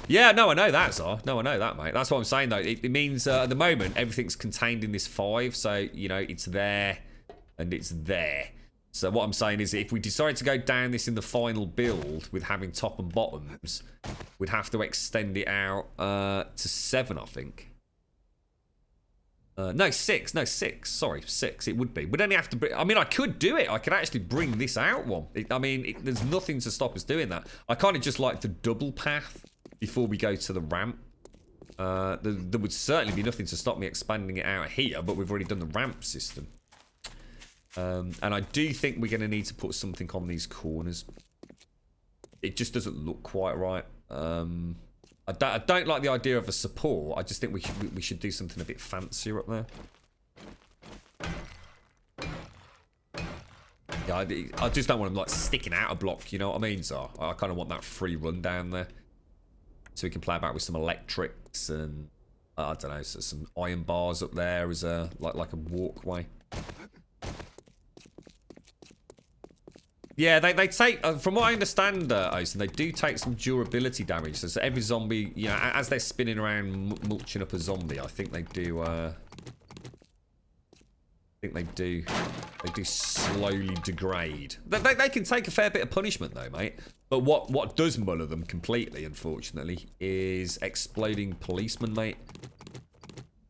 S1: Yeah, no, I know that, Zar. No, I know that, mate. That's what I'm saying, though. It means at the moment, everything's contained in this 5. So, you know, it's there and it's there. So what I'm saying is if we decide to go down this in the final build with having top and bottoms, we'd have to extend it out to 7, I think. No, 6. No, 6. Sorry, 6 it would be. We'd only have to bring... I mean, I could do it. I could actually bring this out one. There's nothing to stop us doing that. I kind of just like the double path before we go to the ramp. There would certainly be nothing to stop me expanding it out here, but we've already done the ramp system. And I do think we're going to need to put something on these corners. It just doesn't look quite right. I don't like the idea of a support. I just think we should do something a bit fancier up there. Yeah, I just don't want them like sticking out a block. You know what I mean, Zar? I kind of want that free run down there, so we can play about with some electrics and I don't know, so some iron bars up there as a like a walkway. Yeah, they take, from what I understand, Osen, they do take some durability damage. So every zombie, you know, as they're spinning around mulching up a zombie, I think they do, they do slowly degrade. They can take a fair bit of punishment though, mate. But what does muller them completely, unfortunately, is exploding policemen, mate.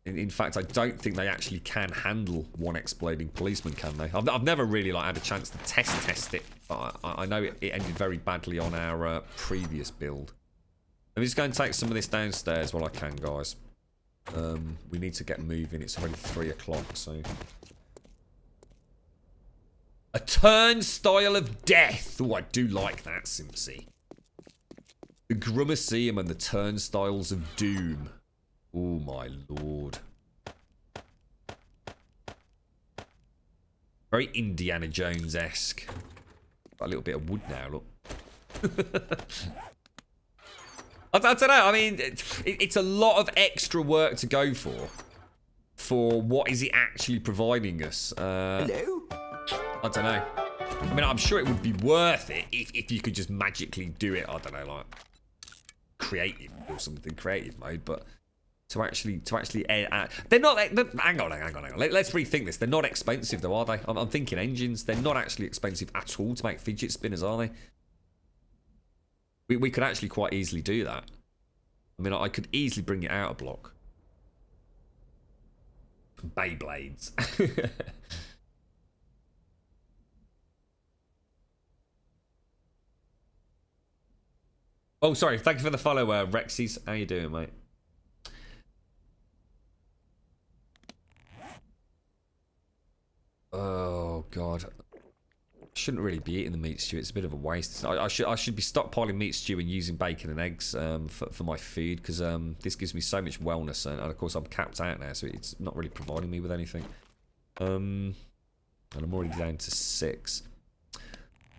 S1: In fact, I don't think they actually can handle one exploding policeman, can they? I've never really had a chance to test it, but I know it ended very badly on our previous build. Let me just go and take some of this downstairs while I can, guys. We need to get moving. It's already 3 o'clock, so... A turnstile of death! Oh, I do like that, Simpsy. The Grummuseum and the turnstiles of doom. Oh my lord. Very Indiana Jones-esque. Got a little bit of wood now, look. I don't know, I mean, it's a lot of extra work to go for what is it actually providing us?
S2: Hello?
S1: I don't know. I mean, I'm sure it would be worth it if you could just magically do it, I don't know, like creative or something, creative mode, but to actually they're not, hang on. Let's rethink this. They're not expensive though, are they? I'm thinking engines. They're not actually expensive at all to make fidget spinners, are they? We could actually quite easily do that. I mean, I could easily bring it out a block. Beyblades. Oh, sorry. Thank you for the follow, Rexies. How you doing, mate? Oh god, shouldn't really be eating the meat stew. It's a bit of a waste. I should be stockpiling meat stew and using bacon and eggs for my food, because this gives me so much wellness, and of course I'm capped out now, so it's not really providing me with anything. And I'm already down to 6.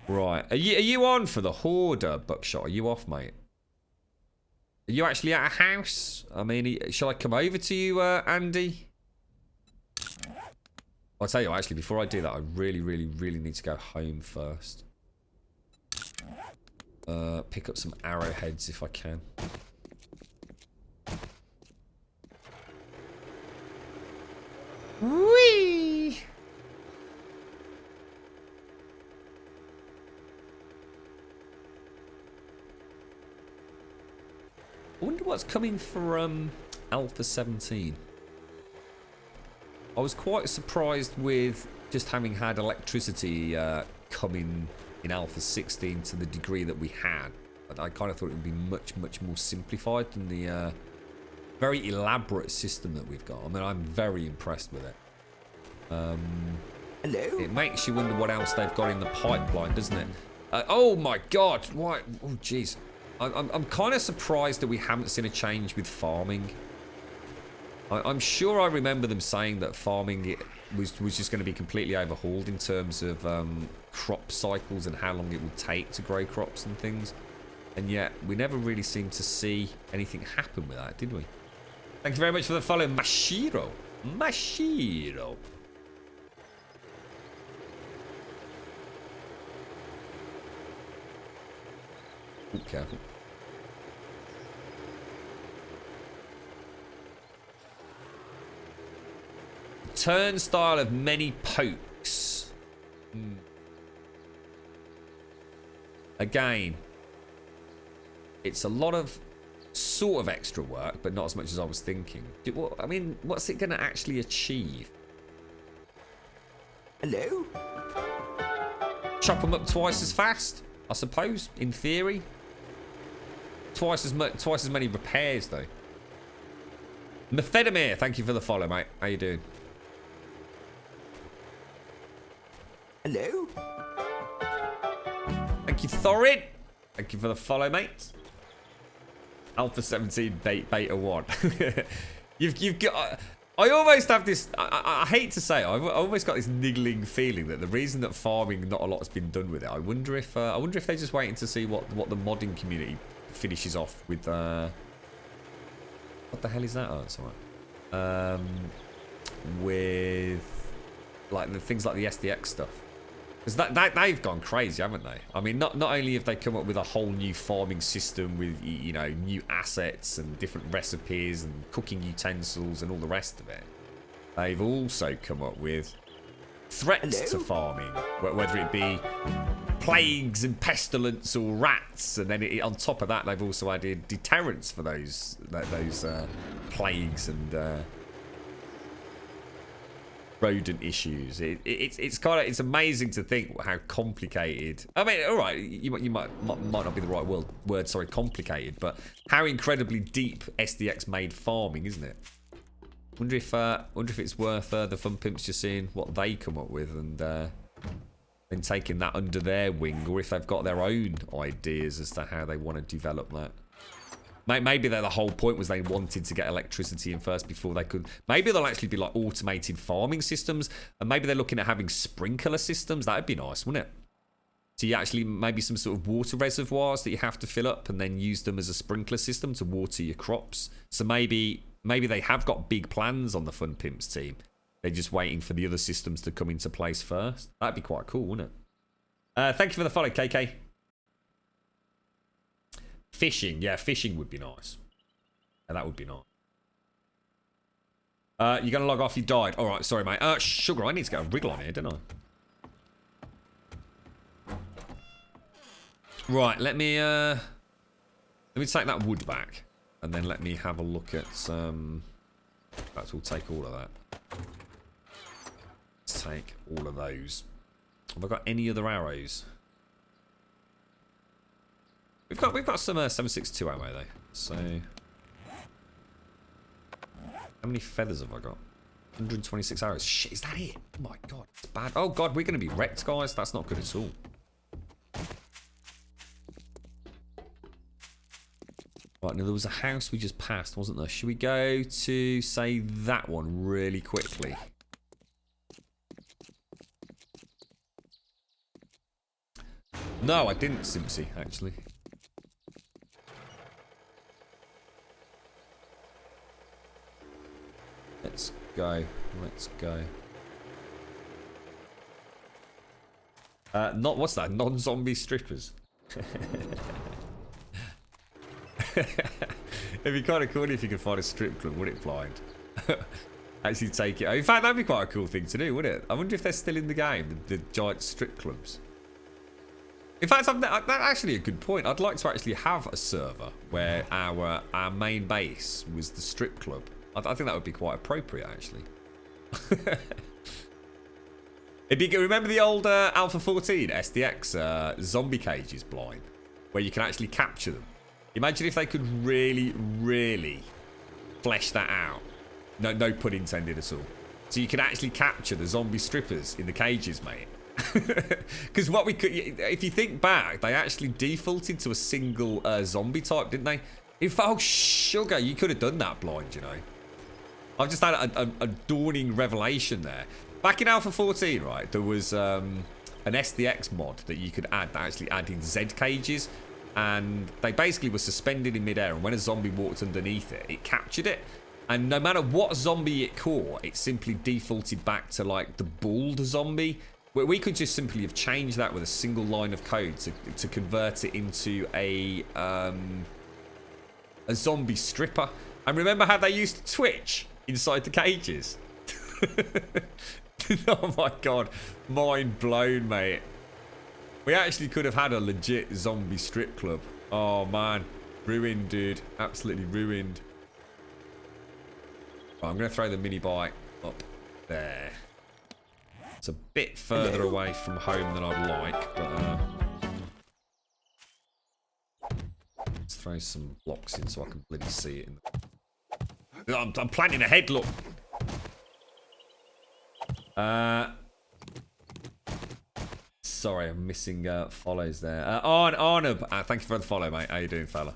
S1: Right, are you on for the hoarder, Buckshot? Are you off, mate? Are you actually at a house? I mean, shall I come over to you, Andy? I'll tell you what, actually, before I do that, I really need to go home first. Pick up some arrowheads if I can. Whee! I wonder what's coming for Alpha 17. I was quite surprised with just having had electricity come in Alpha 16 to the degree that we had. I kind of thought it would be much, much more simplified than the very elaborate system that we've got. I mean, I'm very impressed with it.
S2: Hello?
S1: It makes you wonder what else they've got in the pipeline, doesn't it? Oh my God! Why? Oh jeez. I'm kind of surprised that we haven't seen a change with farming. I'm sure I remember them saying that farming was just going to be completely overhauled in terms of crop cycles and how long it would take to grow crops and things. And yet, we never really seemed to see anything happen with that, did we? Thank you very much for the follow, Mashiro. Mashiro. Ooh, careful. Turnstile of many pokes. Again, it's a lot of sort of extra work, but not as much as I was thinking. I mean, what's it going to actually achieve?
S2: Hello?
S1: Chop them up twice as fast, I suppose, in theory. Twice as many repairs, though. Methedamir, thank you for the follow, mate. How you doing?
S2: Hello?
S1: Thank you, Thorin. Thank you for the follow, mate. Alpha 17 Beta 1. you've got... I almost have this... I hate to say it, I've almost got this niggling feeling that the reason that farming, not a lot has been done with it, I wonder if they're just waiting to see what the modding community finishes off with... what the hell is that? Oh, it's alright. With... like the things like the SDX stuff. Because they've gone crazy, haven't they? I mean, not only have they come up with a whole new farming system with, you know, new assets and different recipes and cooking utensils and all the rest of it, they've also come up with threats to farming, whether it be plagues and pestilence or rats, and then on top of that, they've also added deterrents for those plagues and rodent issues. It's amazing to think how complicated. I mean, all right, you might not be the right word. Sorry, complicated, but how incredibly deep SDX made farming, isn't it? Wonder if it's worth the Fun Pimps just seeing what they come up with and then taking that under their wing, or if they've got their own ideas as to how they want to develop that. Maybe the whole point was they wanted to get electricity in first before they could. Maybe they'll actually be like automated farming systems, and maybe they're looking at having sprinkler systems. That'd be nice, wouldn't it? So you actually maybe some sort of water reservoirs that you have to fill up and then use them as a sprinkler system to water your crops. So maybe they have got big plans on the Fun Pimps team. They're just waiting for the other systems to come into place first. That'd be quite cool, wouldn't it? Thank you for the follow, KK. Fishing, yeah, fishing would be nice. Yeah, that would be nice. You're gonna log off, you died. Alright, sorry, mate. Sugar, I need to get a wriggle on here, don't I? Right, let me take that wood back. And then let me have a look at perhaps we'll take all of that. Let's take all of those. Have I got any other arrows? We've got some 7.62 ammo though. So how many feathers have I got? 126 arrows. Shit, is that it? Oh my god, it's bad. Oh god, we're gonna be wrecked, guys. That's not good at all. Right, now there was a house we just passed, wasn't there? Should we go to, say, that one really quickly? No, I didn't, Simpsy, actually. Let's go. Let's go. What's that? Non-zombie strippers. It'd be kind of cool if you could find a strip club, wouldn't it, Blind? Actually take it. In fact, that'd be quite a cool thing to do, wouldn't it? I wonder if they're still in the game, the giant strip clubs. In fact, that's actually a good point. I'd like to actually have a server where our main base was the strip club. I think that would be quite appropriate, actually. Remember the old Alpha 14 SDX zombie cages blind, where you can actually capture them? Imagine if they could really, really flesh that out. No pun intended at all. So you can actually capture the zombie strippers in the cages, mate. Because what we could, if you think back, they actually defaulted to a single zombie type, didn't they? Oh, sugar, you could have done that blind, you know. I've just had a dawning revelation there. Back in Alpha 14, right, there was an SDX mod that you could add that actually added Z cages. And they basically were suspended in midair, and when a zombie walked underneath it, it captured it. And no matter what zombie it caught, it simply defaulted back to like the bald zombie. Where we could just simply have changed that with a single line of code to convert it into a zombie stripper. And remember how they used to twitch inside the cages? Oh my god, mind blown, mate. We actually could have had a legit zombie strip club. Oh man, ruined, dude. Absolutely ruined. Right, I'm going to throw the mini bike up there. It's a bit further away from home than I'd like, but let's throw some blocks in so I can bloody see it. I'm planning ahead, look. Sorry, I'm missing follows there. Arnab, thank you for the follow, mate. How you doing, fella?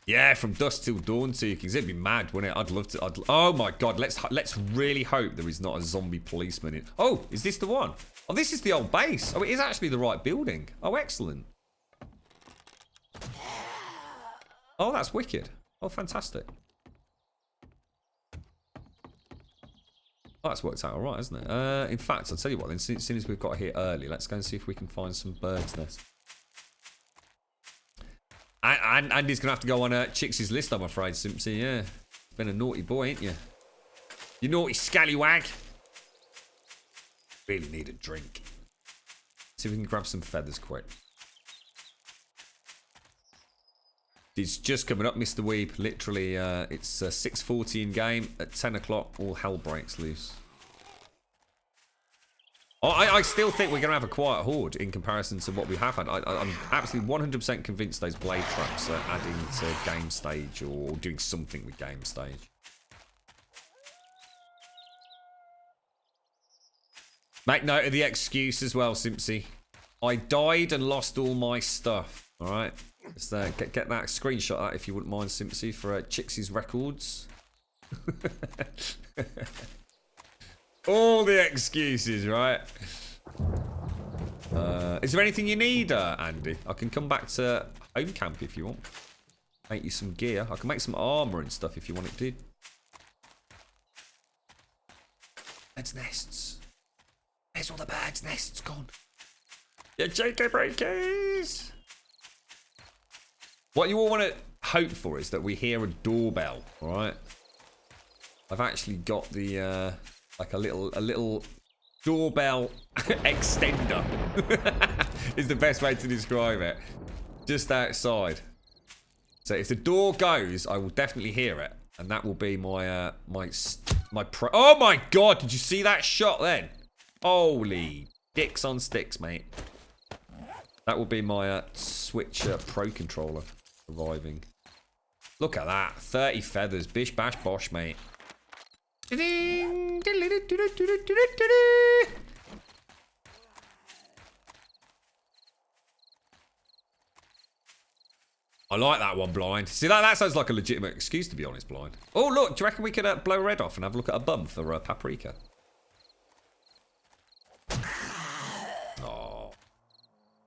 S1: Yeah, from dusk till dawn seekings. It'd be mad, wouldn't it? I'd love to. Oh my god, let's really hope there is not a zombie policeman in. Oh, is this the one? Oh, this is the old base. Oh, it is actually the right building. Oh, excellent. Oh, that's wicked. Oh, fantastic. Oh, that's worked out all right, hasn't it? In fact, I'll tell you what, then, as soon as we've got here early, let's go and see if we can find some birds' nests. And Andy's going to have to go on Chicks' list, I'm afraid, Simpsy, yeah. Been a naughty boy, ain't you? You naughty scallywag. Really need a drink. See if we can grab some feathers quick. It's just coming up, Mr. Weeb. Literally, it's 6:40 in game. At 10 o'clock, all hell breaks loose. Oh, I still think we're going to have a quiet horde in comparison to what we have had. I'm absolutely 100% convinced those blade traps are adding to game stage or doing something with game stage. Make note of the excuse as well, Simpsy. I died and lost all my stuff. All right, let's get that screenshot out if you wouldn't mind, Simpsy, for Chicks' records. All the excuses, right? Is there anything you need, Andy? I can come back to home camp if you want. Make you some gear. I can make some armor and stuff if you want it, dude. Birds' nests. Where's all the birds' nests gone? Yeah, JK breakers. What you all want to hope for is that we hear a doorbell, all right? I've actually got the like a little doorbell extender is the best way to describe it. Just outside. So if the door goes, I will definitely hear it, and that will be my Oh my god! Did you see that shot then? Holy dicks on sticks, mate. That will be my Switch Pro controller arriving. Look at that, 30 feathers, bish bash bosh, mate. I like that one, Blind. See, that sounds like a legitimate excuse, to be honest, Blind. Oh, look, do you reckon we could blow red off and have a look at a bum for paprika? Oh.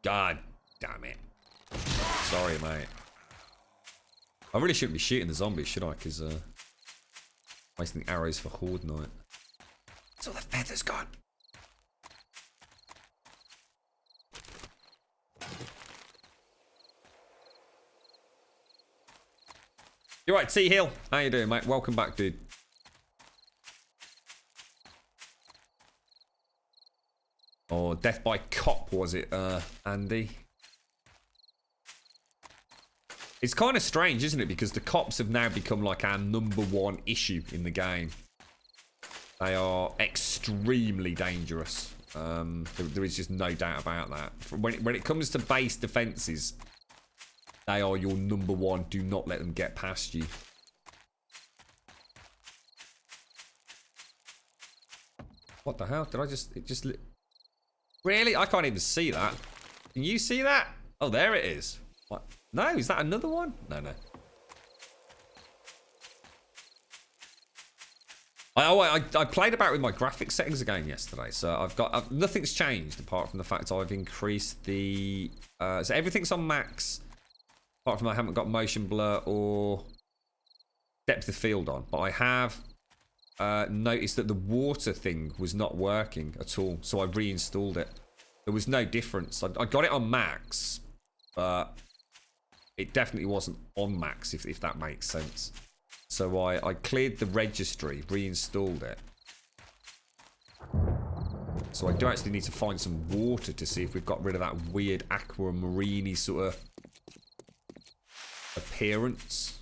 S1: God damn it. Sorry, mate. I really shouldn't be shooting the zombies, should I? Because, wasting arrows for Horde Night. It's all the feathers gone. You're right, T Hill. How you doing, mate? Welcome back, dude. Or death by cop, was it, Andy? It's kind of strange, isn't it? Because the cops have now become like our #1 issue in the game. They are extremely dangerous. There is just no doubt about that. When it comes to base defenses, they are your #1. Do not let them get past you. What the hell? Did I just... Really? I can't even see that. Can you see that? Oh, there it is. What? No, is that another one? No. I played about with my graphics settings again yesterday, so nothing's changed apart from the fact I've increased the so everything's on max apart from I haven't got motion blur or depth of field on, but I have noticed that the water thing was not working at all, so I reinstalled it. There was no difference. I got it on max, but it definitely wasn't on max, if that makes sense. So I cleared the registry, reinstalled it. So I do actually need to find some water to see if we've got rid of that weird aquamarine-y sort of appearance.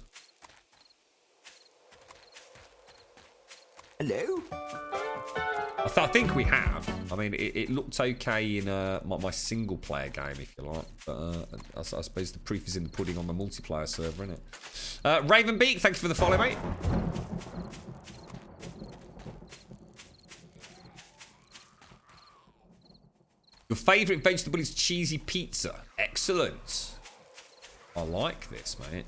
S2: Hello?
S1: I think we have. I mean, it looked okay in my single-player game, if you like. But I suppose the proof is in the pudding on the multiplayer server, isn't it? Ravenbeak, thank you for the follow, mate. Your favourite vegetable is cheesy pizza. Excellent. I like this, mate.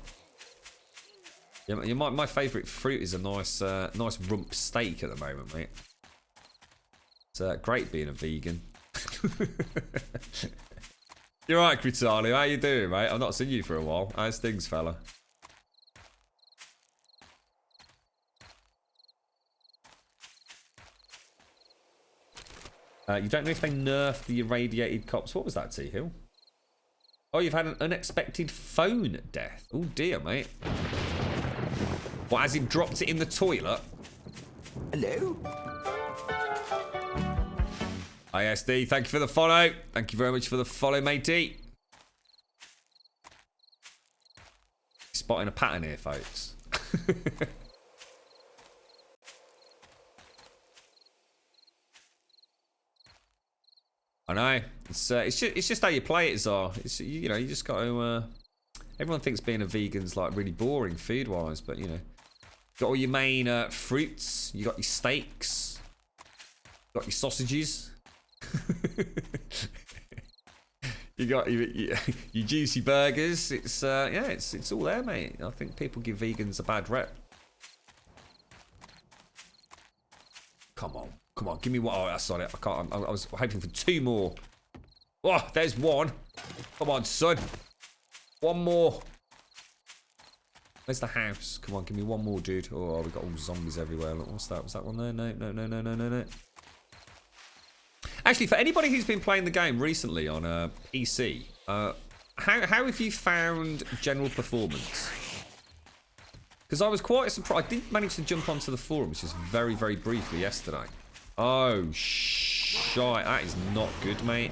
S1: Yeah, my favourite fruit is a nice rump steak at the moment, mate. It's great being a vegan. You're right, Critali. How you doing, mate? I've not seen you for a while. How's things, fella? You don't know if they nerfed the irradiated cops. What was that, T-Hill? Oh, you've had an unexpected phone death. Oh, dear, mate. What, as in dropped it in the toilet?
S2: Hello?
S1: ISD, thank you for the follow. Thank you very much for the follow, matey. Spotting a pattern here, folks. I know. It's just how you play it, Zar. It's, you know, you just got to... everyone thinks being a vegan's like really boring food-wise, but you know, got all your main fruits. You got your steaks. Got your sausages. You got your juicy burgers. It's yeah, it's all there, mate. I think people give vegans a bad rep. Come on, give me one. Oh, I saw it. I can't. I was hoping for 2 more. Oh, there's 1. Come on, son. 1 more. Where's the house? Come on, give me 1 more, dude. Oh, we got all zombies everywhere. Look, what's that? Was that one there? No. Actually, for anybody who's been playing the game recently on PC, how have you found general performance? Because I was quite surprised. I did manage to jump onto the forums just very, very briefly yesterday. Oh, shite. That is not good, mate.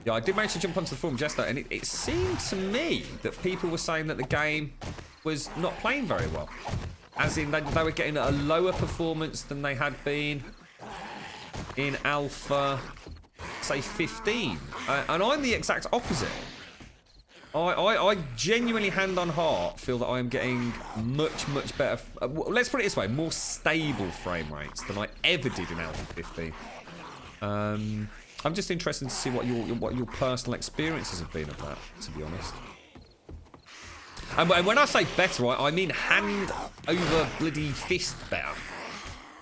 S1: Yeah, I did manage to jump onto the forums yesterday, and it seemed to me that people were saying that the game was not playing very well. As in, they were getting a lower performance than they had been in Alpha, say, 15. And I'm the exact opposite. I genuinely, hand on heart, feel that I am getting much, much better... let's put it this way, more stable frame rates than I ever did in Alpha 15. I'm just interested to see what your personal experiences have been of that, to be honest. And when I say better, I mean hand over bloody fist better.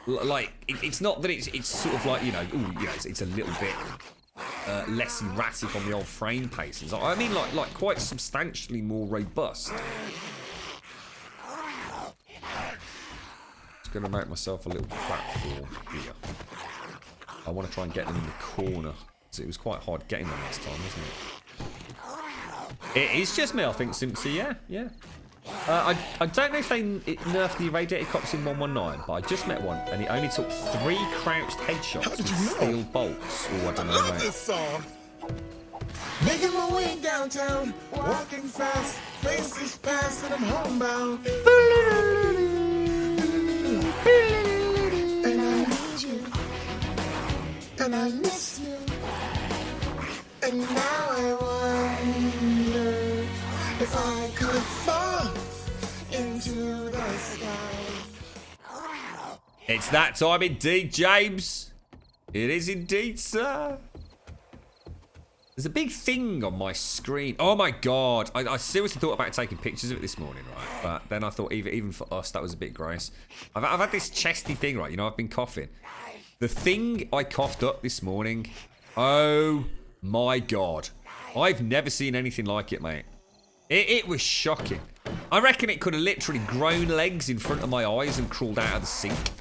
S1: Like, it's not that it's sort of like, you know, ooh, you know, it's a little bit less erratic on the old frame paces. I mean, like quite substantially more robust. Just gonna make myself a little platform here. I want to try and get them in the corner. So it was quite hard getting them last time, wasn't it? It is just me, I think, Simpsy, yeah. I don't know if they nerfed the irradiated cops in 119, but I just met one, and it only took 3 crouched headshots with steel bolts. Oh, I don't know, mate.
S4: This song. Making my way downtown, walking fast, faces past, and I'm homebound. And I need you, and I miss you, and now I wonder if I could fall into the sky.
S1: It's that time indeed, James. It is indeed, sir. There's a big thing on my screen. Oh my god. I seriously thought about taking pictures of it this morning, right? But then I thought even for us, that was a bit gross. I've had this chesty thing, right? You know, I've been coughing. The thing I coughed up this morning. Oh my god. I've never seen anything like it, mate. It was shocking. I reckon it could have literally grown legs in front of my eyes and crawled out of the sink.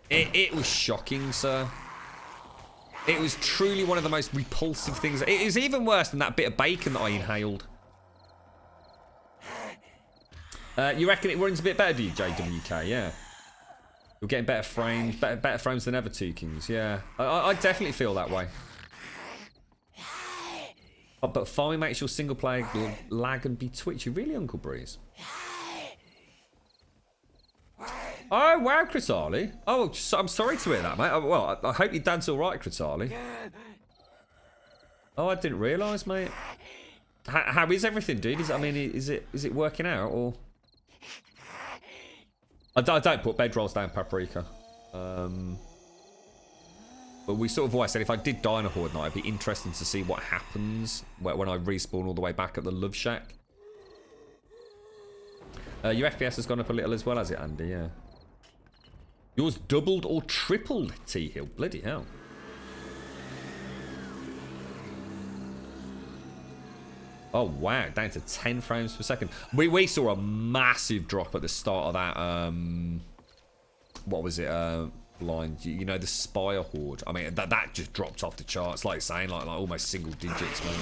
S1: It was shocking, sir. It was truly one of the most repulsive things. It was even worse than that bit of bacon that I inhaled. You reckon it runs a bit better, do you, JWK? Yeah. You're getting better frames, better frames than ever, Two Kings. Yeah, I definitely feel that way. But farming makes your single player lag and be twitchy. Really, Uncle Breeze? Oh, wow, Critali. Oh, I'm sorry to hear that, mate. Oh, well, I hope your dad's all right, Critali. Oh, I didn't realise, mate. How is everything, dude? Is it working out, or? I don't put bedrolls down, Paprika. But we sort of always said if I did die in a Horde night, it'd be interesting to see what happens when I respawn all the way back at the Love Shack. Your FPS has gone up a little as well, has it, Andy? Yeah. Yours doubled or tripled, T-Hill. Bloody hell. Oh, wow. Down to 10 frames per second. We saw a massive drop at the start of that, what was it, line? You know, the Spire Horde. I mean, that just dropped off the charts, like saying, like almost single digits, man.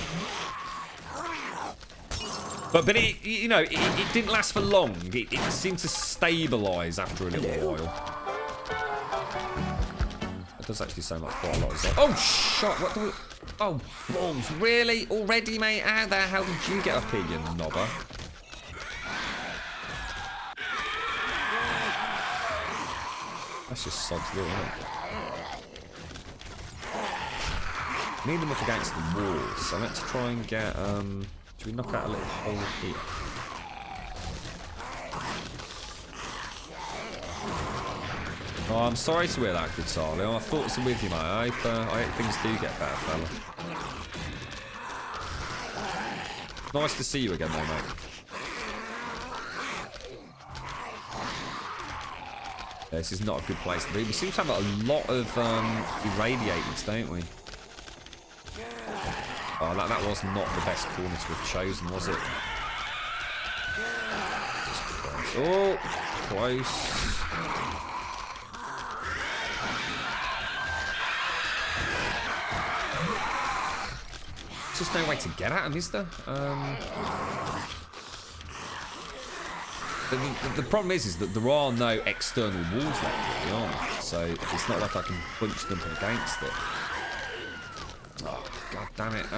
S1: But it, you know, it didn't last for long. It seemed to stabilise after a little while. It does actually sound like quite a lot. Like, oh, shot! What do we... Oh, balls. Really? Already, mate? How the hell did you get up here, you knobber? That's just sod's law, isn't it? Need them up against the walls. So let's try and get... Should we knock out a little hole here? Oh, I'm sorry to hear that, good Charlie. My thoughts are with you, mate. I hope things do get better, fella. Nice to see you again, though, mate. Yeah, this is not a good place to be. We seem to have a lot of irradiators, don't we? Oh, that was not the best corner to have chosen, was it? Just close. Oh, close. There's just no way to get at him, is there? The problem is that there are no external walls left, really, aren't there? So it's not like I can punch them against it. Oh, god damn it.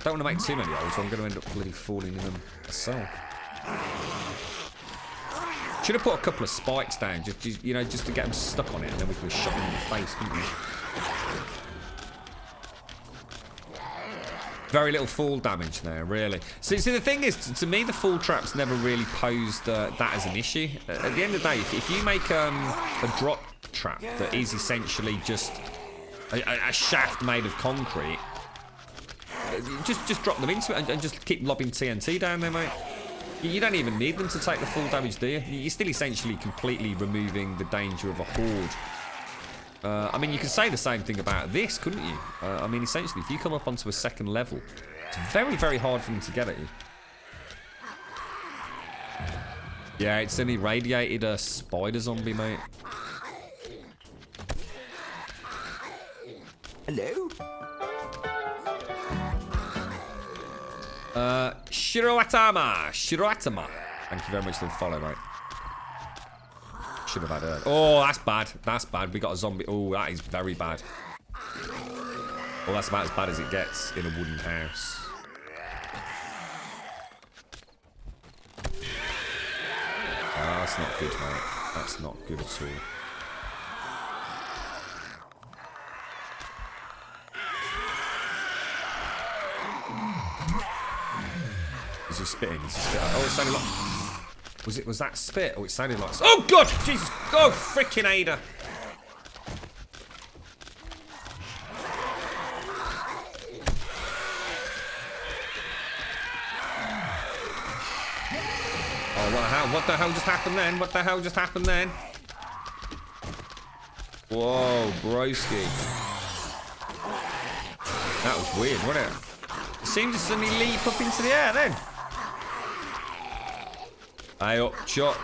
S1: Don't want to make too many holes, so I'm going to end up bloody falling in them myself. Should have put a couple of spikes down, just you know, just to get them stuck on it, and then we could have shot them in the face, couldn't we? Very little fall damage there, really. So the thing is, to me, the fall traps never really posed that as an issue. At the end of the day, if you make a drop trap that is essentially just a shaft made of concrete, just drop them into it and just keep lobbing TNT down there, mate. You don't even need them to take the full damage, do you? You're still essentially completely removing the danger of a horde. I mean, you could say the same thing about this, couldn't you? I mean, essentially, if you come up onto a second level, it's very, very hard for them to get at you. Yeah, it's an irradiated spider zombie, mate.
S2: Hello?
S1: Shiroatama. Thank you very much for the follow, mate. Should have had a... Oh, that's bad. That's bad. We got a zombie. Oh, that is very bad. Well, that's about as bad as it gets in a wooden house. Oh, that's not good, mate. That's not good at all. Is he spitting? Is he spitting? Oh, it sounded like... Was that spit? Oh, it sounded like... Oh, God! Jesus! Oh, freaking Ada! Oh, what the hell just happened then? What the hell just happened then? Whoa, broski. That was weird, wasn't it? It seemed to suddenly leap up into the air then. Hey up, Chuck.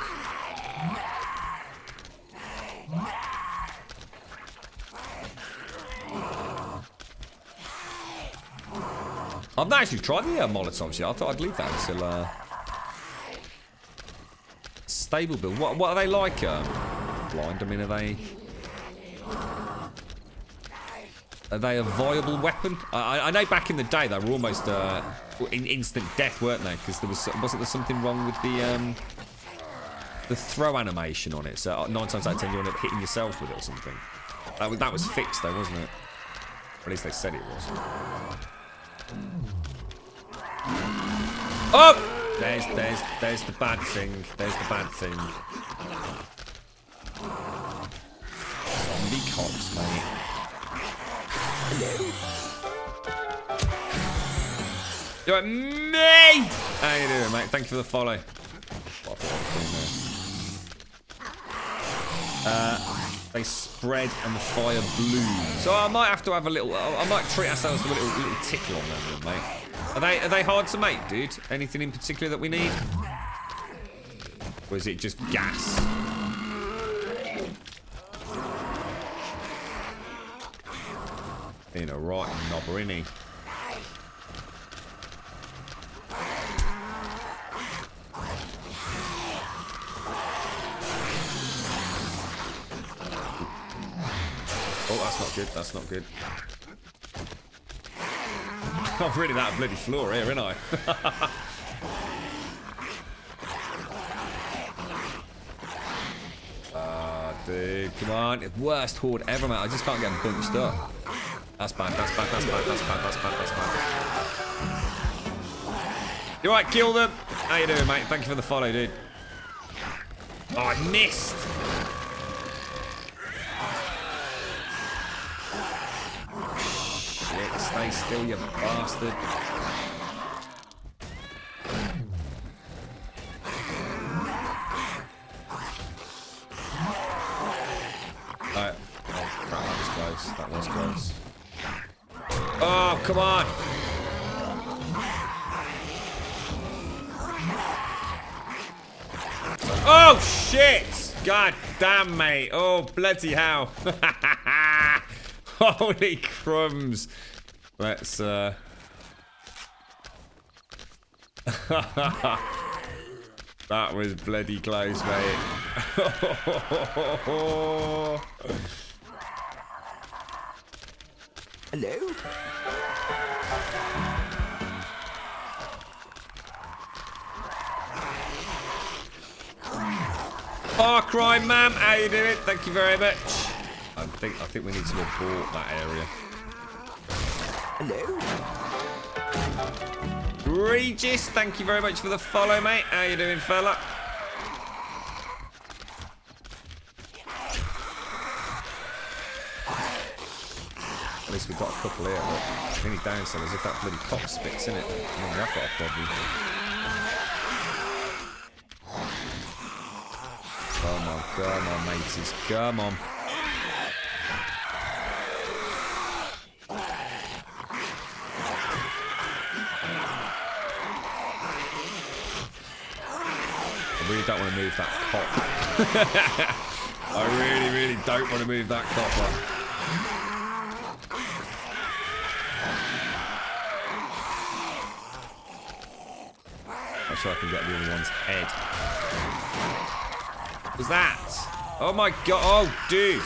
S1: I've not actually tried the Molotovs yet. I thought I'd leave that until stable build. What are they like? Blind. I mean, are they a viable weapon? I know back in the day they were almost in instant death, weren't they? Because wasn't there something wrong with the throw animation on it? So 9 times out of 10 you end up hitting yourself with it or something. That was fixed though, wasn't it? Or at least they said it was. Oh! There's the bad thing. There's the bad thing. Zombie cops, mate. You right, me? How you doing, mate? Thank you for the follow. What I thought I was doing there. They spread and the fire blew. So I might have to have a little. I might treat ourselves to a little tickle on them, mate. Are they hard to make, dude? Anything in particular that we need? Or is it just gas? In a right knobber, innit? Oh, that's not good. That's not good. I've really that bloody floor here, ain't I? Dude, come on. Worst horde ever, mate. I just can't get them bunched up. That's bad, that's bad, that's bad, that's bad, that's bad, that's bad. You alright, kill them? How you doing, mate? Thank you for the follow, dude. Oh, I missed. Shit, stay still, you bastard. Alright. Oh, crap, that was close. That was close. Oh, come on. Oh, shit. God damn, mate. Oh, bloody hell. Holy crumbs. Let's, That was bloody close, mate.
S2: Hello?
S1: Far Cry, ma'am. How you doing? Thank you very much. I think we need to abort that area.
S2: Hello?
S1: Regis, thank you very much for the follow, mate. How you doing, fella? At least we've got a couple here, but any downside is if that bloody cop spits in it, then we have got a problem. Come on, mateys, come on. I really don't want to move that cop. I really, really don't want to move that copper. I sure I can get the other one's head. What was that? Oh my god. Oh, dude.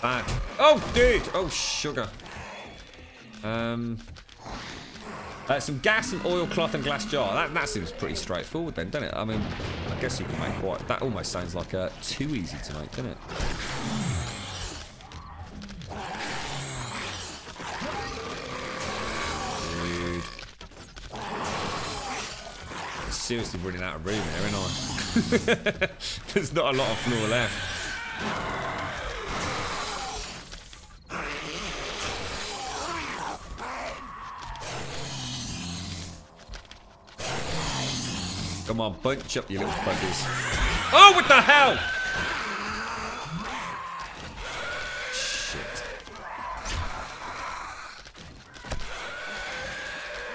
S1: Bad. Oh, dude. Oh, sugar. Some gas and oil, cloth and glass jar. That seems pretty straightforward then, doesn't it? I mean, I guess you can make quite... That almost sounds like too easy to make, doesn't it? Dude. I'm seriously running out of room here, aren't I? There's not a lot of floor left. Come on, bunch up, you little buggers. Oh, what the hell? Shit.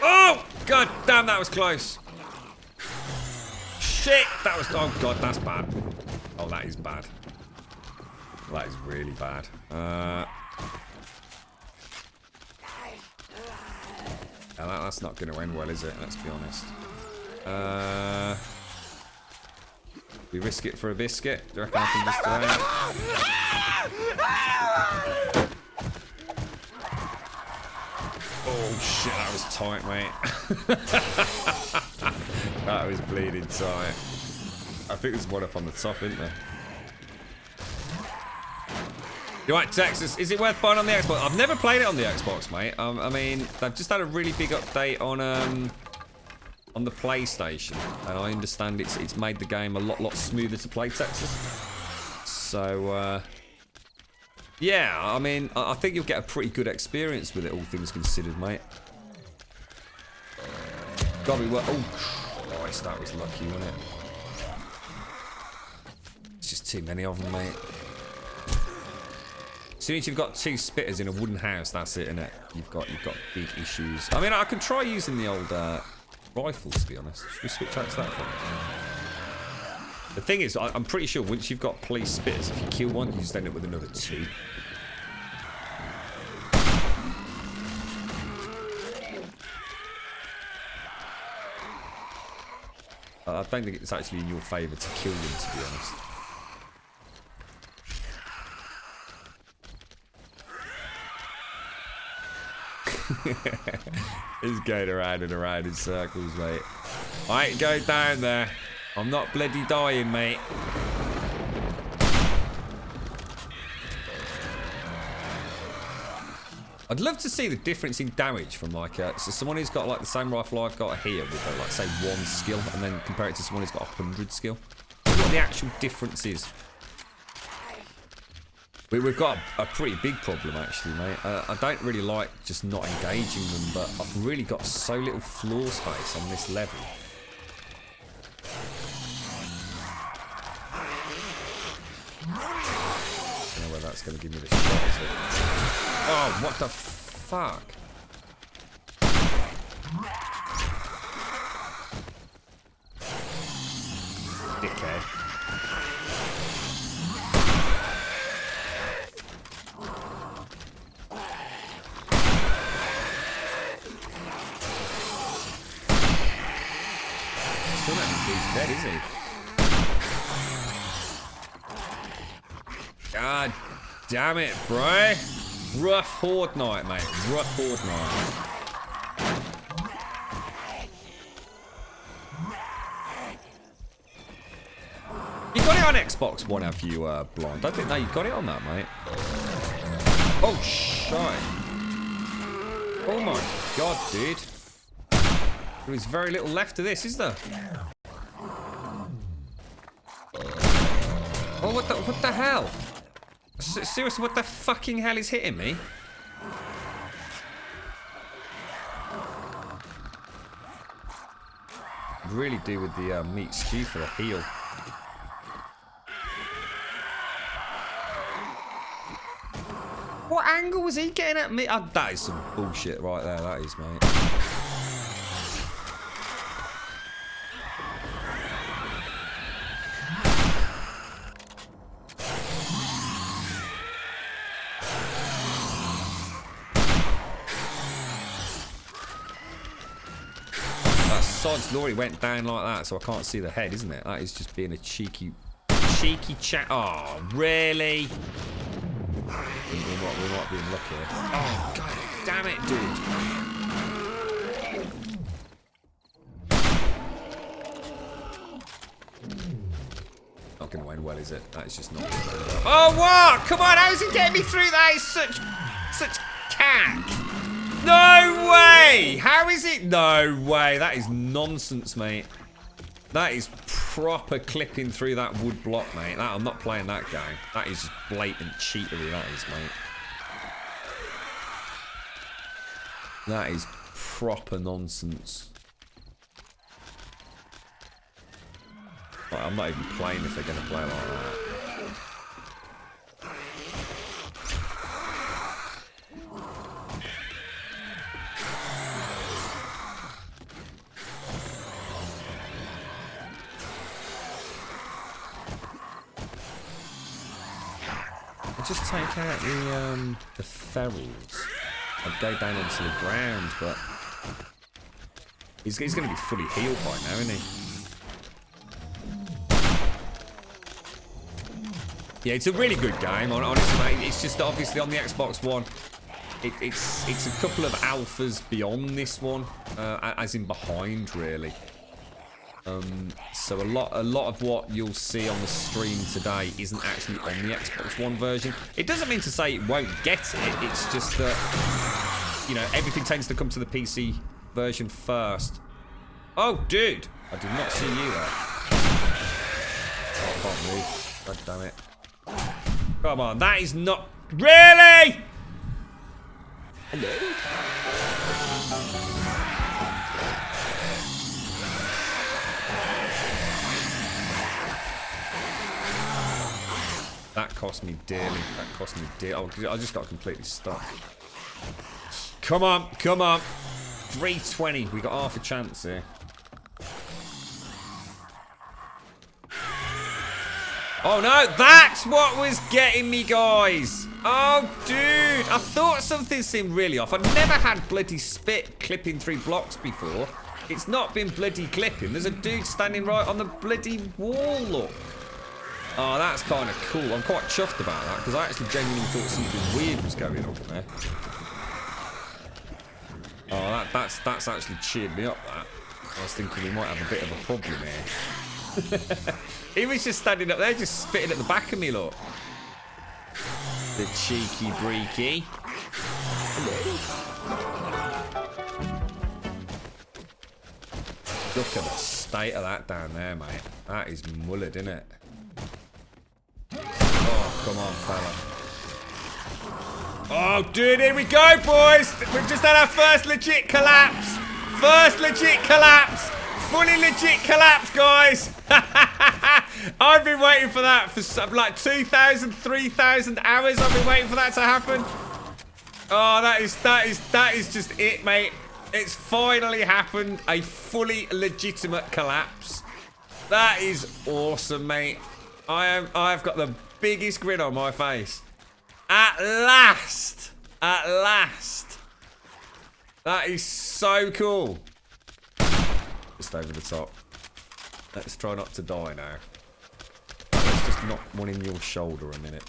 S1: Oh, god damn, that was close. Shit, that was... Oh, god, that's bad. Oh, that is bad. That is really bad. That's not going to end well, is it? Let's be honest. We risk it for a biscuit. Do you reckon I can just Oh shit, that was tight, mate. That was bleeding tight. I think there's one up on the top, isn't there? You're right, Texas. Is it worth buying on the Xbox? I've never played it on the Xbox, mate. I mean, they've just had a really big update on the PlayStation, and I understand it's made the game a lot smoother to play, Texas. So yeah, I mean, I think you'll get a pretty good experience with it, all things considered, mate. Gotta be worth... Oh Christ, that was lucky, wasn't it? It's just too many of them, mate. As soon as you've got two spitters in a wooden house, that's it, innit? You've got big issues. I mean, I can try using the old rifle, to be honest. Should we switch out to that one? The thing is, I'm pretty sure once you've got police spitters, if you kill one, you just end up with another two. I don't think it's actually in your favour to kill them, to be honest. He's going around and around in circles, mate. I ain't going down there. I'm not bloody dying, mate. I'd love to see the difference in damage from like so someone who's got like the same rifle I've got here with like say 1 skill, and then compare it to someone who's got 100 skill. What the actual difference is. We've got a pretty big problem actually, mate. I don't really like just not engaging them, but I've really got so little floor space on this level. I don't know whether that's going to give me the shot, is it? Oh, what the fuck? Dickhead. Still not think he's dead, is he? God damn it, bro. Rough horde night, mate. Rough horde night. You got it on Xbox One, have you, Blonde? I didn't know you got it on that, mate. Oh, shite. Oh my god, dude. There is very little left of this, is there? Oh, what the hell? Seriously, what the fucking hell is hitting me? Really do with the meat stew for the heel. What angle was he getting at me? Oh, that is some bullshit right there, that is, mate. Sod's already went down like that, so I can't see the head, isn't it? That is just being a cheeky chat. Oh, really? We might be lucky. Oh, god damn it, dude. Not going to end well, is it? That is just not. Oh, what? Come on, how's he getting me through that? It's such cack. No way! How is it? No way. That is nonsense, mate. That is proper clipping through that wood block, mate. I'm not playing that game. That is just blatant cheatery, that is, mate. That is proper nonsense. Like, I'm not even playing if they're going to play like that. Just take out the ferals. I'd go down onto the ground, but he's going to be fully healed by now, isn't he? Yeah, it's a really good game, honestly, mate. It's just that obviously on the Xbox One, it's a couple of alphas beyond this one, as in behind, really. So a lot of what you'll see on the stream today isn't actually on the Xbox One version. It doesn't mean to say it won't get it. It's just that, you know, everything tends to come to the PC version first. Oh, dude, I did not see you there. Oh, I can't move. God damn it! Come on, that is not really. Hello. That cost me dearly. That cost me dearly. Oh, I just got completely stuck. Come on, come on. 320. We got half a chance here. Oh no, that's what was getting me, guys. Oh, dude. I thought something seemed really off. I've never had bloody spit clipping through blocks before. It's not been bloody clipping. There's a dude standing right on the bloody wall, look. Oh, that's kind of cool. I'm quite chuffed about that because I actually genuinely thought something weird was going on there. Oh, that's actually cheered me up, that. I was thinking we might have a bit of a problem here. He was just standing up there, just spitting at the back of me, look. The cheeky breaky. Look at the state of that down there, mate. That is mullered, isn't it? Oh, come on, fella. Oh, dude, here we go, boys. We've just had our first legit collapse. First legit collapse. Fully legit collapse, guys. I've been waiting for that for like 2,000, 3,000 hours. I've been waiting for that to happen. Oh, that is just it, mate. It's finally happened. A fully legitimate collapse. That is awesome, mate. I've got the biggest grin on my face. At last. At last. That is so cool. Just over the top. Let's try not to die now. Let's just knock one in your shoulder a minute.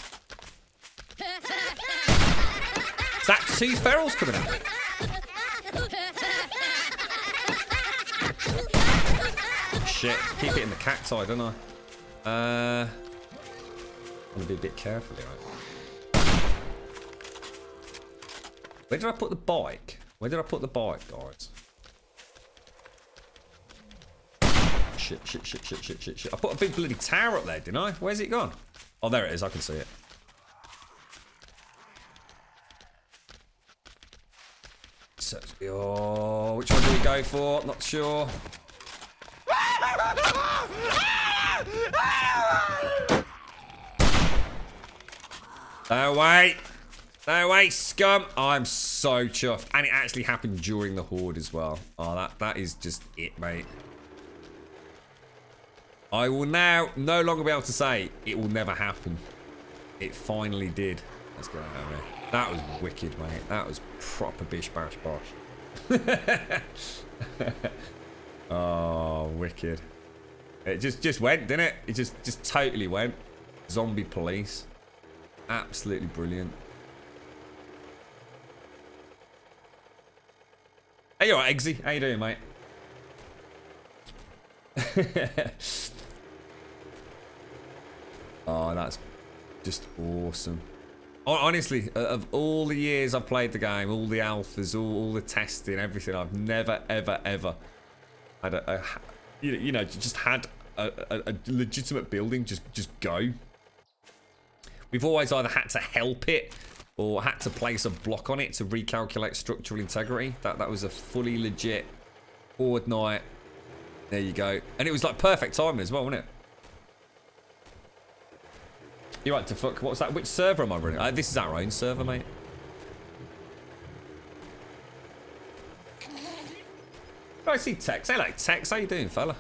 S1: Is that 2 ferals coming at me? Shit. Keep hitting the cacti, don't I? I'm gonna be a bit careful here. Where did I put the bike? Where did I put the bike, guys? Shit. I put a big bloody tower up there, didn't I? Where's it gone? Oh, there it is. I can see it. So, oh, which one do we go for? Not sure. No way. No way, scum. I'm so chuffed. And it actually happened during the horde as well. Oh, that is just it, mate. I will now no longer be able to say it will never happen. It finally did. Let's get out of here. That was wicked, mate. That was proper bish bash bosh. Oh, wicked. It just went, didn't it? It just totally went. Zombie police. Absolutely brilliant. Hey, you alright, Eggsy? How you doing, mate? Oh, that's just awesome. Honestly, of all the years I've played the game, all the alphas, all the testing, everything, I've never, ever, ever had just had a legitimate building just go. We've always either had to help it or had to place a block on it to recalculate structural integrity. That was a fully legit forward night. There you go. And it was like perfect timing as well, wasn't it? You're right to fuck. What's that? Which server am I running? This is our own server, mate. Oh, I see Tex. Hello, Tex. How you doing, fella?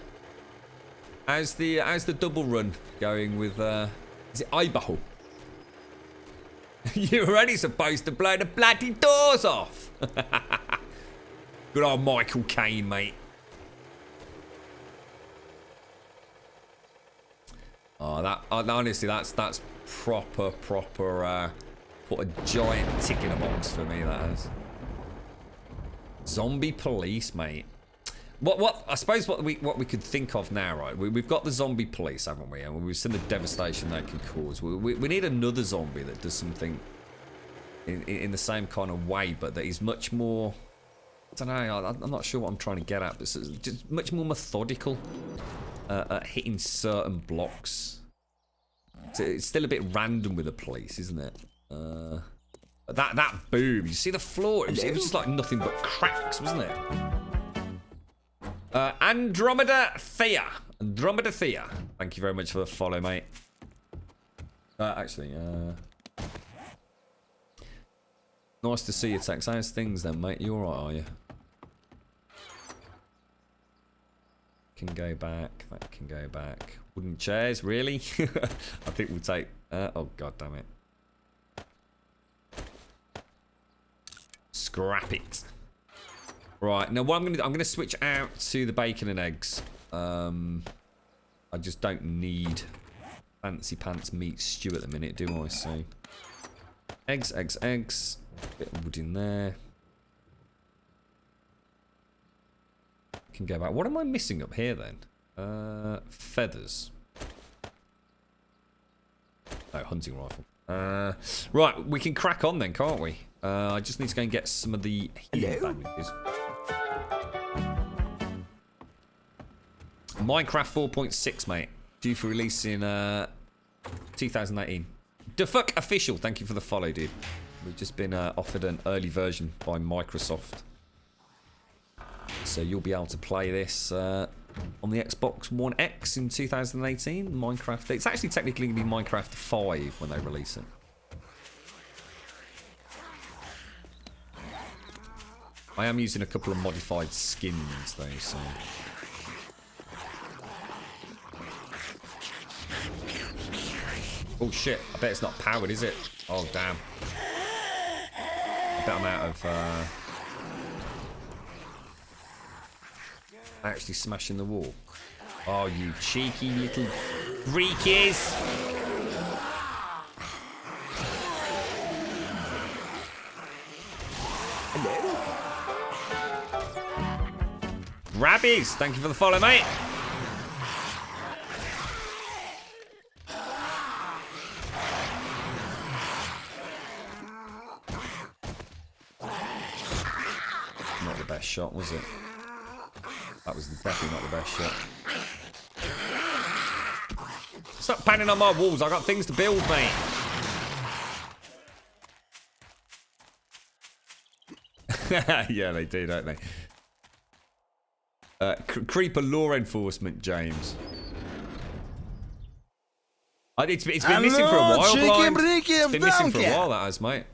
S1: How's the double run going with? Is it Idaho? You were only supposed to blow the bloody doors off. Good old Michael Caine, mate. Oh, honestly, that's proper. Put a giant tick in a box for me. That is. Zombie police, mate. What I suppose what we could think of now, right? We've got the zombie police, haven't we? And we've seen the devastation they can cause. We need another zombie that does something in the same kind of way, but that is much more. I don't know. I'm not sure what I'm trying to get at, but it's just much more methodical at hitting certain blocks. It's still a bit random with the police, isn't it? That boom! You see the floor? It was just like nothing but cracks, wasn't it? Andromeda Thea. Thank you very much for the follow, mate. Actually, nice to see you, Tex. How's things then, mate? You alright, are you? Can go back. That can go back. Wooden chairs, really? I think we'll take. Oh god damn it! Scrap it. Right now, what I'm gonna switch out to the bacon and eggs. I just don't need fancy pants meat stew at the minute, do I? So eggs. Bit of wood in there. Can go back. What am I missing up here then? Feathers. No, hunting rifle. Right, we can crack on then, can't we? I just need to go and get some of the healing bandages. Minecraft 4.6, mate. Due for release in 2018. The fuck official. Thank you for the follow, dude. We've just been offered an early version by Microsoft. So you'll be able to play this on the Xbox One X in 2018. Minecraft. It's actually technically going to be Minecraft 5 when they release it. I am using a couple of modified skins though, so. Oh shit, I bet it's not powered, is it? Oh damn. I bet I'm out of actually smashing the wall. Oh, you cheeky little freakies.
S2: Hello?
S1: Rabbies, thank you for the follow, mate. Not the best shot, was it? That was definitely not the best shot. Stop panning on my walls. I got things to build, mate. Yeah, they do, don't they? Creeper law enforcement, James. It's been missing for a while, Blind. It's been missing for a while, that has, mate.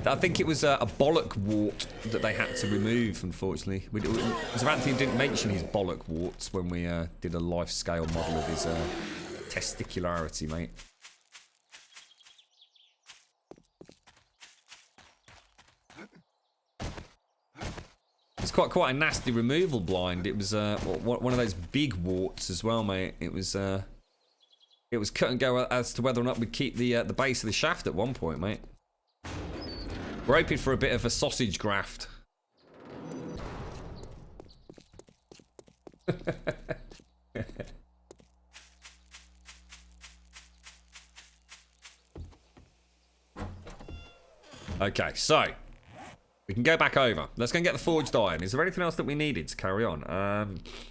S1: I think it was a bollock wart that they had to remove, unfortunately. Because Anthony didn't mention his bollock warts when we did a life-scale model of his testicularity, mate. It's quite a nasty removal blind. It was one of those big warts as well, mate. It was cut and go as to whether or not we'd keep the base of the shaft at one point, mate. We're hoping for a bit of a sausage graft. Okay, so we can go back over. Let's go and get the forged iron. Is there anything else that we needed to carry on?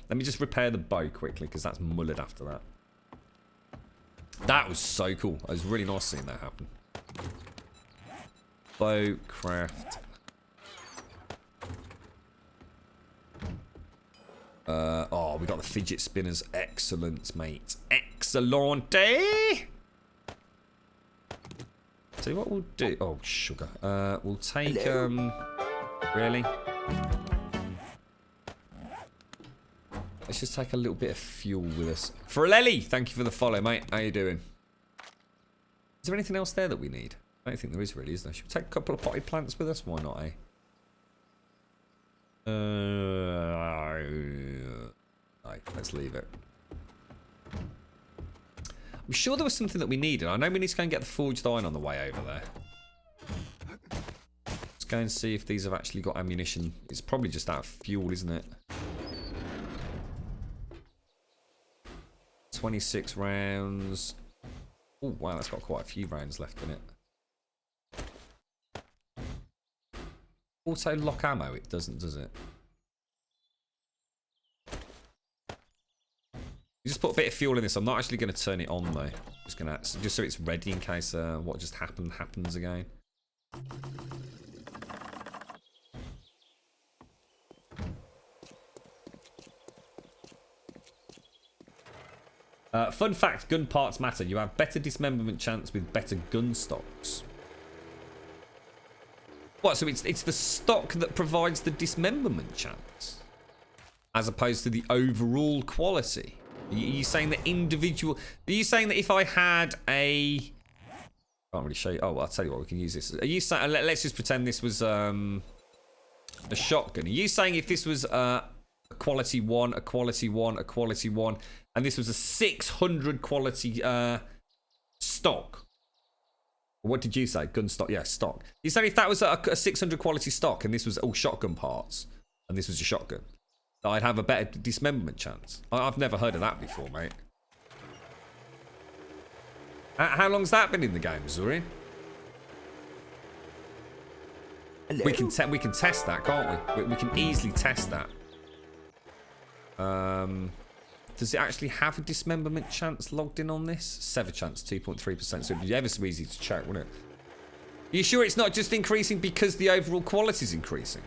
S1: Let me just repair the bow quickly because that's mullered after that. That was so cool. It was really nice seeing that happen. Bow craft. Oh, we got the fidget spinners. Excellent, mate. Excellent. So what we'll do... Oh, sugar. We'll take... Really? Let's just take a little bit of fuel with us. Forelli, thank you for the follow, mate. How you doing? Is there anything else there that we need? I don't think there is really, is there? Should we take a couple of potted plants with us? Why not, eh? Right, let's leave it. I'm sure there was something that we needed. I know we need to go and get the forged iron on the way over there. Let's go and see if these have actually got ammunition. It's probably just out of fuel, isn't it? 26 rounds. Oh, wow, that's got quite a few rounds left in it. Auto lock ammo, it doesn't, does it? You just put a bit of fuel in this. I'm not actually going to turn it on though. Just so it's ready in case what just happened happens again. Fun fact: gun parts matter. You have better dismemberment chance with better gun stocks. What? So it's the stock that provides the dismemberment chance, as opposed to the overall quality. Are you saying that individual... Are you saying that if I had a... Can't really show you... Oh, well, I'll tell you what, we can use this. Are you saying... Let's just pretend this was a shotgun. Are you saying if this was a quality 1, a quality 1, a quality 1, and this was a 600 quality stock? What did you say? Gun stock? Yeah, stock. You saying if that was a 600 quality stock and this was all shotgun parts, and this was a shotgun, I'd have a better dismemberment chance? I've never heard of that before, mate. How long's that been in the game, Zuri? Hello? We can test that, can't we? We can easily test that. Does it actually have a dismemberment chance logged in on this? Sever chance, 2.3%. So it'd be ever so easy to check, wouldn't it? Are you sure it's not just increasing because the overall quality is increasing?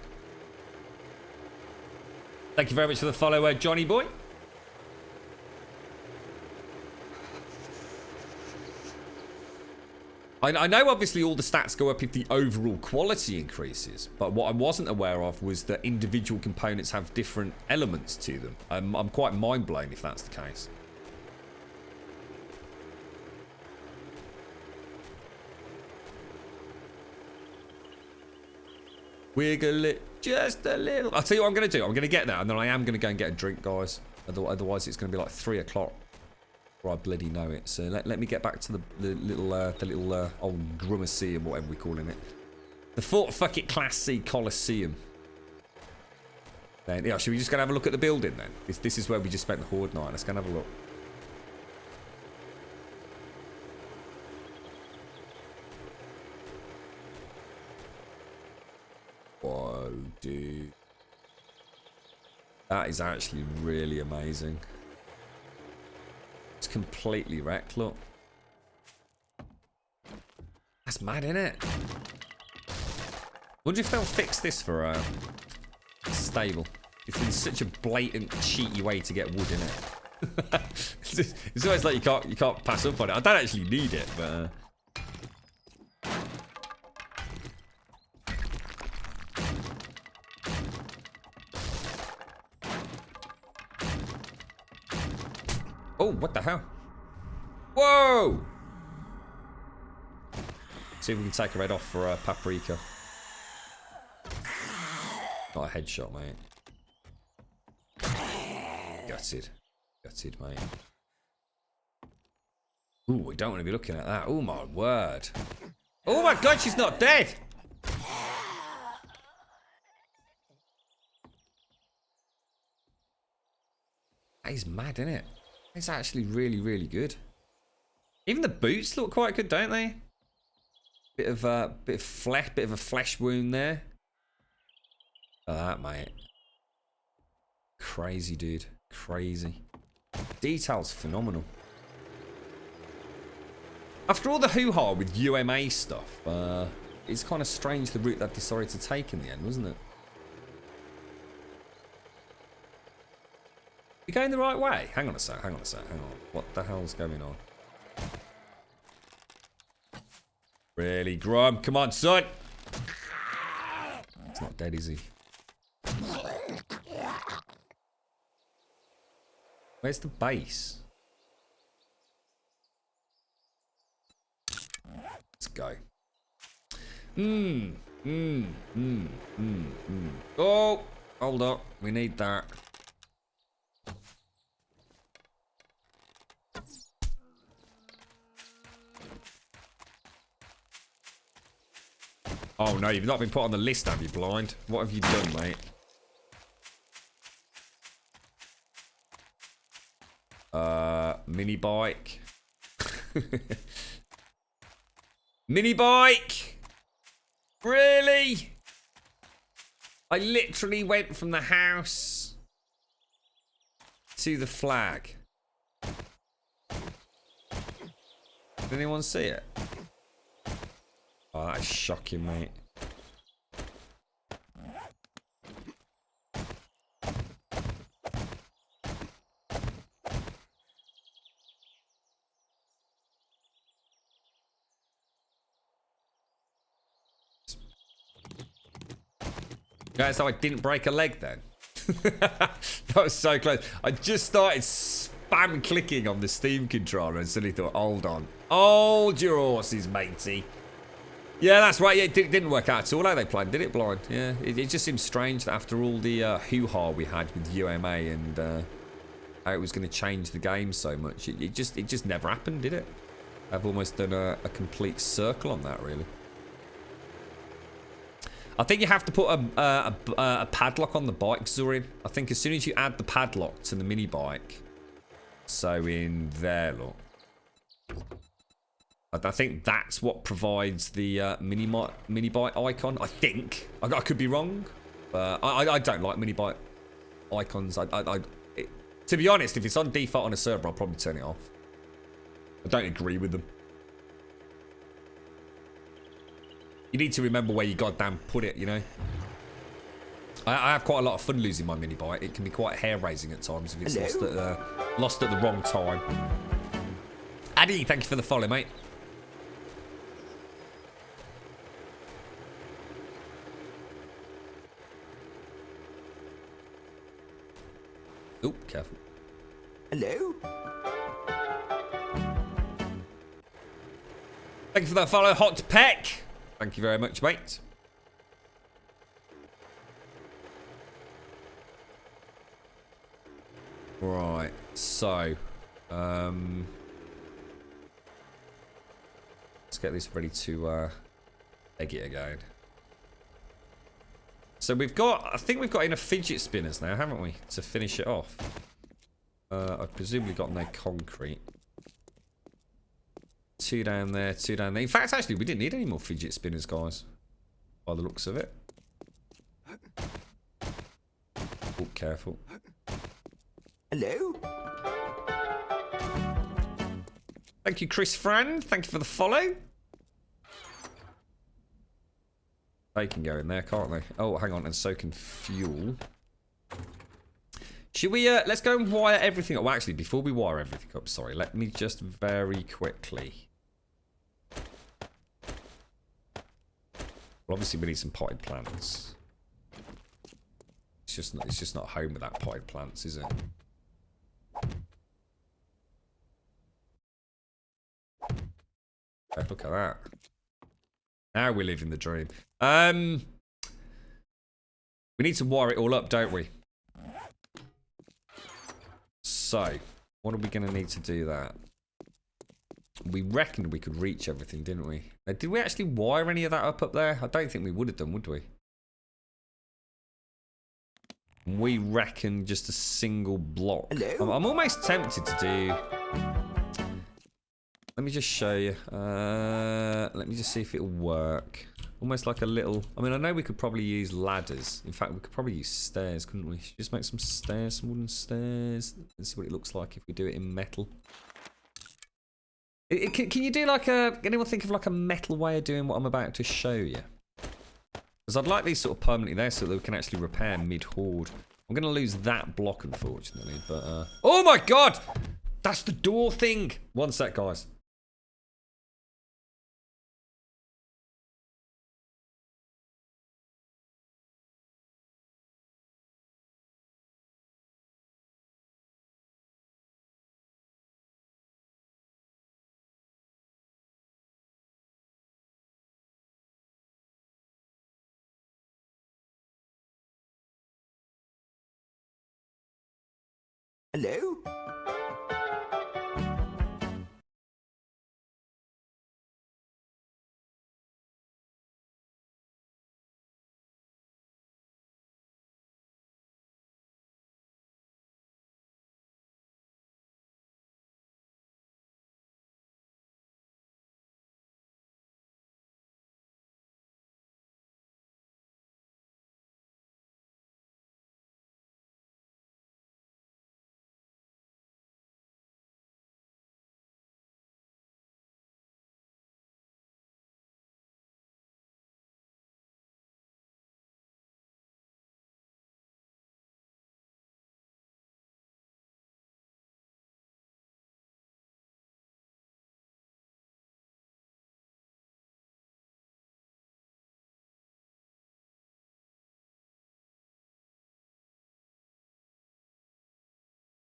S1: Thank you very much for the follow, Johnny boy. I know obviously all the stats go up if the overall quality increases, but what I wasn't aware of was that individual components have different elements to them. I'm quite mind blown if that's the case. Wiggle it just a little. I'll tell you what I'm going to do. I'm going to get that, and then I am going to go and get a drink, guys. Otherwise, it's going to be like 3 o'clock before I bloody know it. So let me get back to the little old Grummuseum, whatever we're calling it. The Fort Fuck It Class C Coliseum. Then, yeah, should we just go and have a look at the building then? This is where we just spent the Horde night. Let's go and have a look. Whoa, dude. That is actually really amazing. It's completely wrecked, look. That's mad, isn't it? Wonder if they'll fix this for stable. It's in such a blatant, cheaty way to get wood in it. It's always like you can't pass up on it. I don't actually need it, but oh, what the hell? Whoa! See if we can take her head off for paprika. Not a headshot, mate. Gutted. Gutted, mate. Ooh, we don't want to be looking at that. Oh, my word. Oh, my God, she's not dead. That is mad, isn't it? It's actually really, really good. Even the boots look quite good, don't they? Bit of flesh, bit of a flesh wound there. Look at that, mate. Crazy, dude. Crazy. Details phenomenal. After all the hoo-ha with UMA stuff, it's kind of strange the route they've decided to take in the end, wasn't it? You going the right way? Hang on a sec, hang on a sec, hang on. What the hell's going on? Really, Grum? Come on, son! It's not dead, is he? Where's the base? Let's go. Oh, hold up. We need that. Oh no, you've not been put on the list, have you, blind? What have you done, mate? Mini bike. Mini bike! Really? I literally went from the house to the flag. Did anyone see it? Oh, that is shocking, mate. Guys, so I didn't break a leg then. That was so close. I just started spam clicking on the Steam controller and suddenly thought, hold on. Hold your horses, matey. Yeah, that's right. Yeah, it didn't work out at all how they planned, did it, blind? Yeah, it just seems strange that after all the hoo-ha we had with UMA and how it was going to change the game so much, it just never happened, did it? I've almost done a complete circle on that, really. I think you have to put a padlock on the bike, Zurin. I think as soon as you add the padlock to the mini bike, so in there, look. I think that's what provides the mini bike icon. I think. I could be wrong, but I don't like mini bike icons. To be honest, if it's on default on a server, I'll probably turn it off. I don't agree with them. You need to remember where you goddamn put it, you know. I have quite a lot of fun losing my mini bike. It can be quite hair-raising at times if it's lost at the wrong time. Addy, thank you for the follow, mate. Oh, careful.
S2: Hello?
S1: Thank you for that follow, Hot Peck. Thank you very much, mate. Right, so let's get this ready to egg it again. So we've got, I think we've got enough fidget spinners now, haven't we, to finish it off? I've presumably got no concrete. 2 down there, 2 down there. In fact, actually, we didn't need any more fidget spinners, guys. By the looks of it. Oh, careful.
S2: Hello?
S1: Thank you, Chris Friend. Thank you for the follow. They can go in there, can't they? Oh, hang on, and so can fuel. Should we, let's go and wire everything up. Well, actually, before we wire everything up, sorry, let me just very quickly. Well, obviously, we need some potted plants. It's just not home without potted plants, is it? Oh, look at that. Now we're living the dream. We need to wire it all up, don't we? So, what are we going to need to do that? We reckoned we could reach everything, didn't we? Now, did we actually wire any of that up there? I don't think we would have done, would we? We reckon just a single block.
S2: Hello?
S1: I'm almost tempted to do... Let me just show you. Let me just see if it'll work. Almost like a little... I mean, I know we could probably use ladders. In fact, we could probably use stairs, couldn't we? Just make some stairs, some wooden stairs. Let's see what it looks like if we do it in metal. Can you do like a... Anyone think of like a metal way of doing what I'm about to show you? Because I'd like these sort of permanently there so that we can actually repair mid-horde. I'm going to lose that block, unfortunately, but... Oh my god! That's the door thing! One sec, guys.
S2: Hello?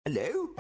S2: Hello?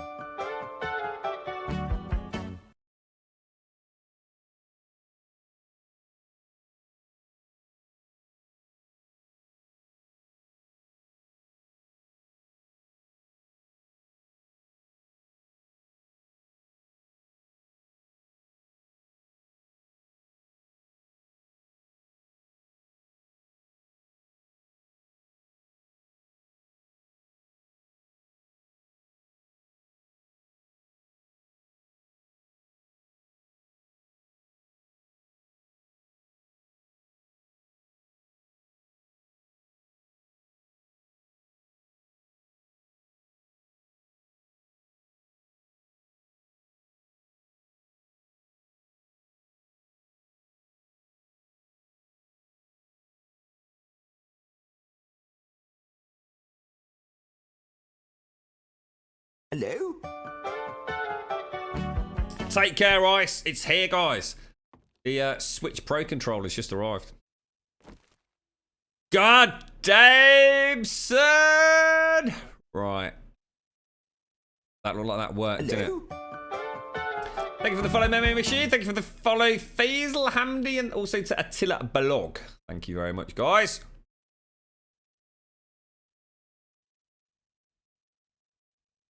S2: Hello?
S1: Take care, Ice. It's here, guys. The Switch Pro controller's just arrived. God damn, son! Right. That looked like that worked, didn't it?
S2: Hello?
S1: Thank you for the follow, Meme Machine. Thank you for the follow, Faisal Hamdi, and also to Attila Balog. Thank you very much, guys.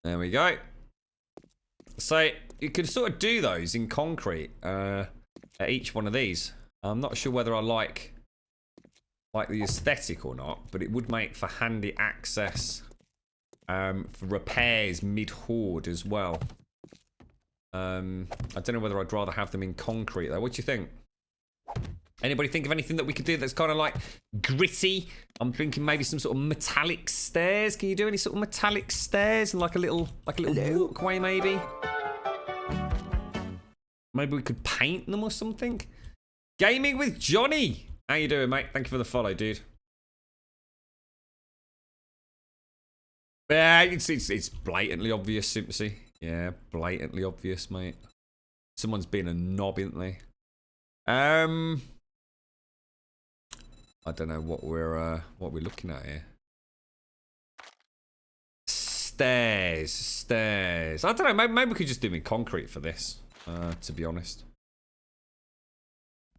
S1: There we go. So you could sort of do those in concrete at each one of these. I'm not sure whether I like the aesthetic or not, but it would make for handy access for repairs mid-horde as well. I don't know whether I'd rather have them in concrete though. What do you think? Anybody think of anything that we could do that's kind of like gritty? I'm thinking maybe some sort of metallic stairs. Can you do any sort of metallic stairs and like a little
S2: Hello?
S1: walkway maybe? Maybe we could paint them or something. Gaming with Johnny. How you doing, mate? Thank you for the follow, dude. Yeah, it's blatantly obvious, Simpsy. Yeah, blatantly obvious, mate. Someone's been a knob, isn't they? I don't know what we're looking at here. Stairs. I don't know. Maybe we could just do them in concrete for this. To be honest.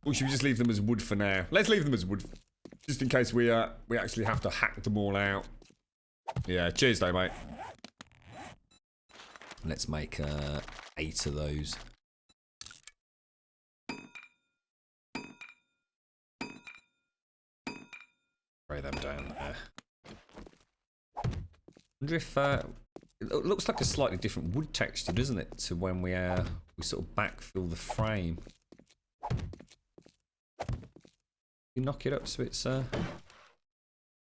S1: Or should we just leave them as wood for now? Let's leave them as wood, just in case we actually have to hack them all out. Yeah. Cheers, though, mate. Let's make 8 of those. Spray them down there. Wonder if it looks like a slightly different wood texture, doesn't it, to when we sort of backfill the frame. You knock it up so it's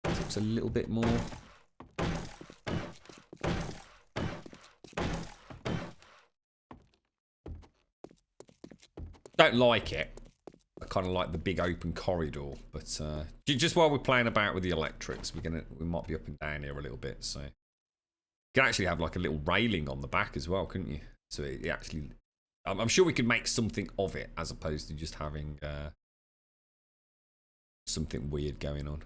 S1: looks a little bit more. Don't like it. I kind of like the big open corridor, but just while we're playing about with the electrics, we might be up and down here a little bit. So you can actually have like a little railing on the back as well, couldn't you? So it actually, I'm sure we could make something of it as opposed to just having something weird going on.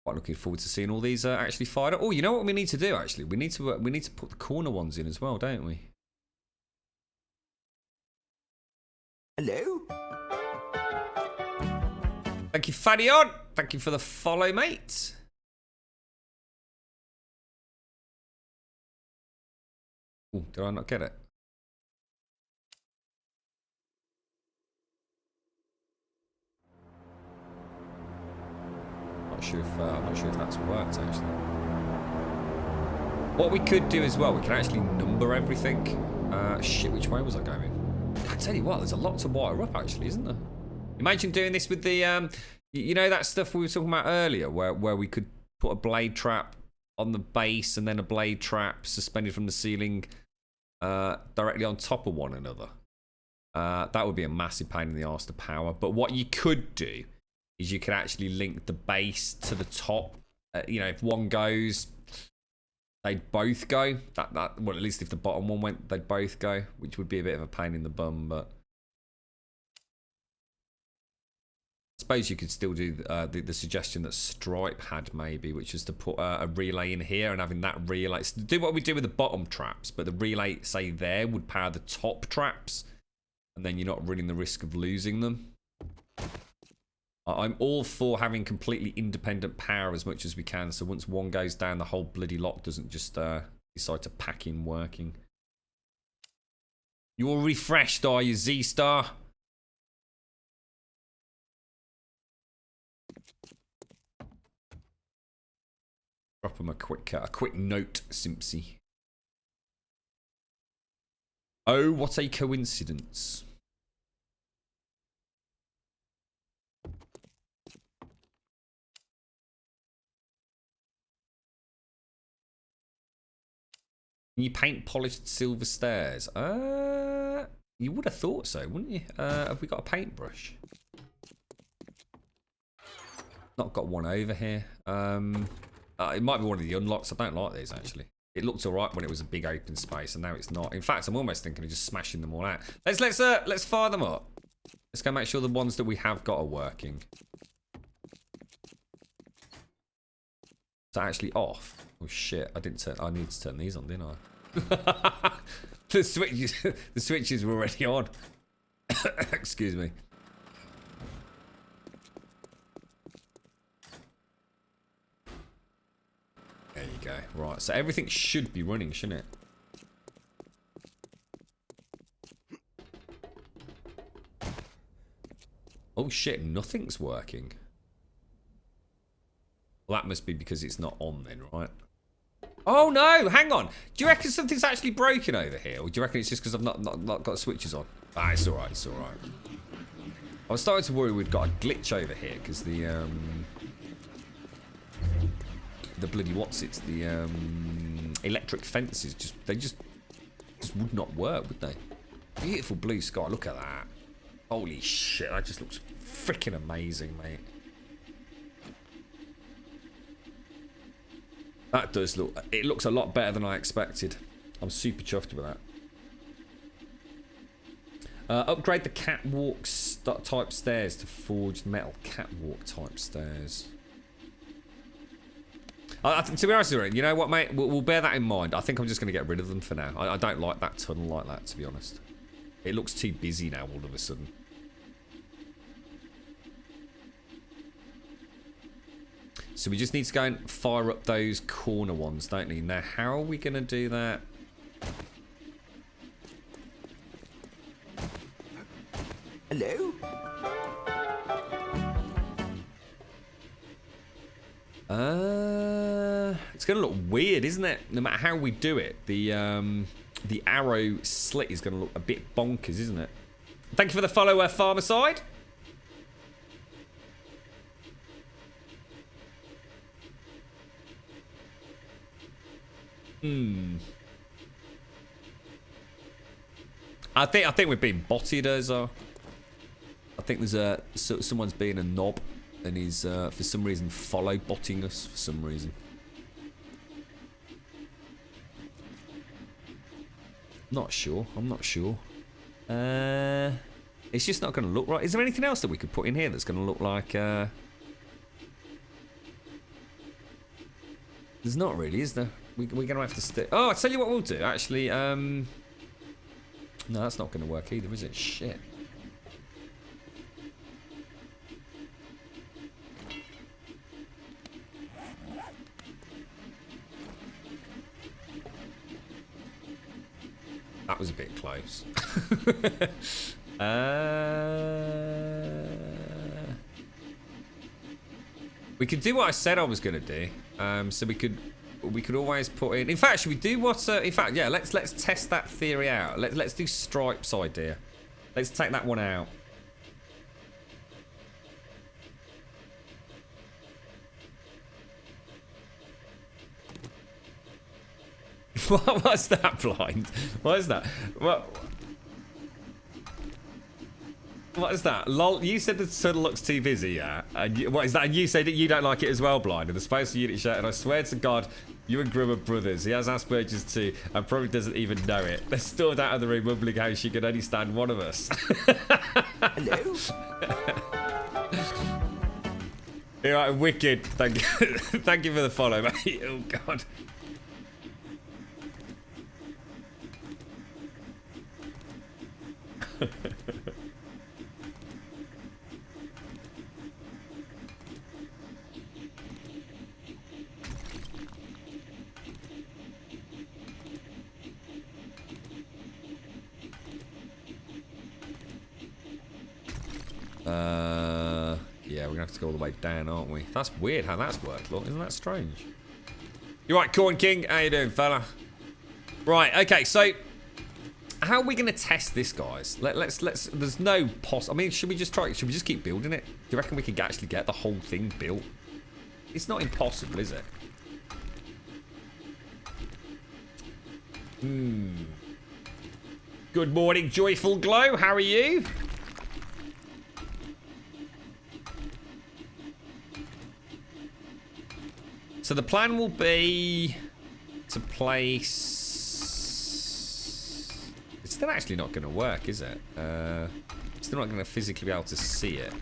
S1: Quite looking forward to seeing all these actually fired up. Oh, you know what we need to do actually? We need to put the corner ones in as well, don't we?
S2: Hello?
S1: Thank you, Fadion. Thank you for the follow, mate. Oh, did I not get it? I'm not sure if that's worked actually. What we could do as well, we can actually number everything. Shit, which way was I going? I tell you what, there's a lot to wire up actually, isn't there? Imagine doing this with the, you know that stuff we were talking about earlier, where we could put a blade trap on the base and then a blade trap suspended from the ceiling directly on top of one another. That would be a massive pain in the arse to power. But what you could do is you could actually link the base to the top. You know, if one goes, they'd both go. Well, at least if the bottom one went, they'd both go, which would be a bit of a pain in the bum. But I suppose you could still do the suggestion that Stripe had maybe, which was to put a relay in here and having that relay. So do what we do with the bottom traps, but the relay, say there, would power the top traps, and then you're not running the risk of losing them. I'm all for having completely independent power as much as we can, so once one goes down, the whole bloody lot doesn't just decide to pack in working. You're refreshed, are you, Z-Star? Drop him a quick note, Simpsy. Oh, what a coincidence. Can you paint polished silver stairs? You would have thought so, wouldn't you? Have we got a paintbrush? Not got one over here. It might be one of the unlocks. I don't like these actually. It looked alright when it was a big open space, and now it's not. In fact, I'm almost thinking of just smashing them all out. Let's fire them up. Let's go make sure the ones that we have got are working. Is that actually off? Oh shit! I need to turn these on, didn't I? the switches were already on. Excuse me. There you go. Right, so everything should be running, shouldn't it? Oh shit, nothing's working. Well, that must be because it's not on then, right? Oh no, hang on. Do you reckon something's actually broken over here? Or do you reckon it's just because I've not got switches on? Ah, it's alright, it's alright. I was starting to worry we'd got a glitch over here because the bloody the electric fences just would not work, would they? Beautiful blue sky, look at that. Holy shit, that just looks freaking amazing, mate. That does look, it looks a lot better than I expected. I'm super chuffed with that. Upgrade the catwalk type stairs to forged metal catwalk type stairs. To be honest with you, you know what, mate? We'll bear that in mind. I think I'm just going to get rid of them for now. I don't like that tunnel like that, to be honest. It looks too busy now all of a sudden. So we just need to go and fire up those corner ones, don't we? Now, how are we going to do that?
S2: Hello?
S1: It's going to look weird, isn't it? No matter how we do it, the arrow slit is going to look a bit bonkers, isn't it? Thank you for the follow, Farmerside. I think we're being botted as I think there's someone's being a knob and he's for some reason follow botting us for some reason. Not sure. I'm not sure. It's just not going to look right. Is there anything else that we could put in here that's going to look like? There's not really, is there? We're going to have to stick. Oh, I'll tell you what we'll do. Actually, no, that's not going to work either, is it? Shit. That was a bit close. We could do what I said I was going to do. So we could always put in. In fact, should we do what? In fact, yeah. Let's test that theory out. Let's do Stripe's idea. Let's take that one out. What was that, Blind? What is that? What is that? Lol, you said the sun looks too busy, yeah? And what is that? And you said that you don't like it as well, Blind. And the Space Unit shirt, and I swear to God, you and Grim are brothers. He has Asperger's too, and probably doesn't even know it. They're stored out of the room, mumbling how she can only stand one of us.
S2: Hello?
S1: You're right, wicked. Thank you. Thank you for the follow, mate. Oh, God. Yeah, we're gonna have to go all the way down, aren't we? That's weird how that's worked. Look, isn't that strange? You right, Corn King? How you doing, fella? Right. Okay. So, how are we gonna test this, guys? Let's. There's no I mean, should we just try? Should we just keep building it? Do you reckon we can actually get the whole thing built? It's not impossible, is it? Good morning, Joyful Glow. How are you? So the plan will be to place. It's still actually not going to work, is it? Still not going to physically be able to see it.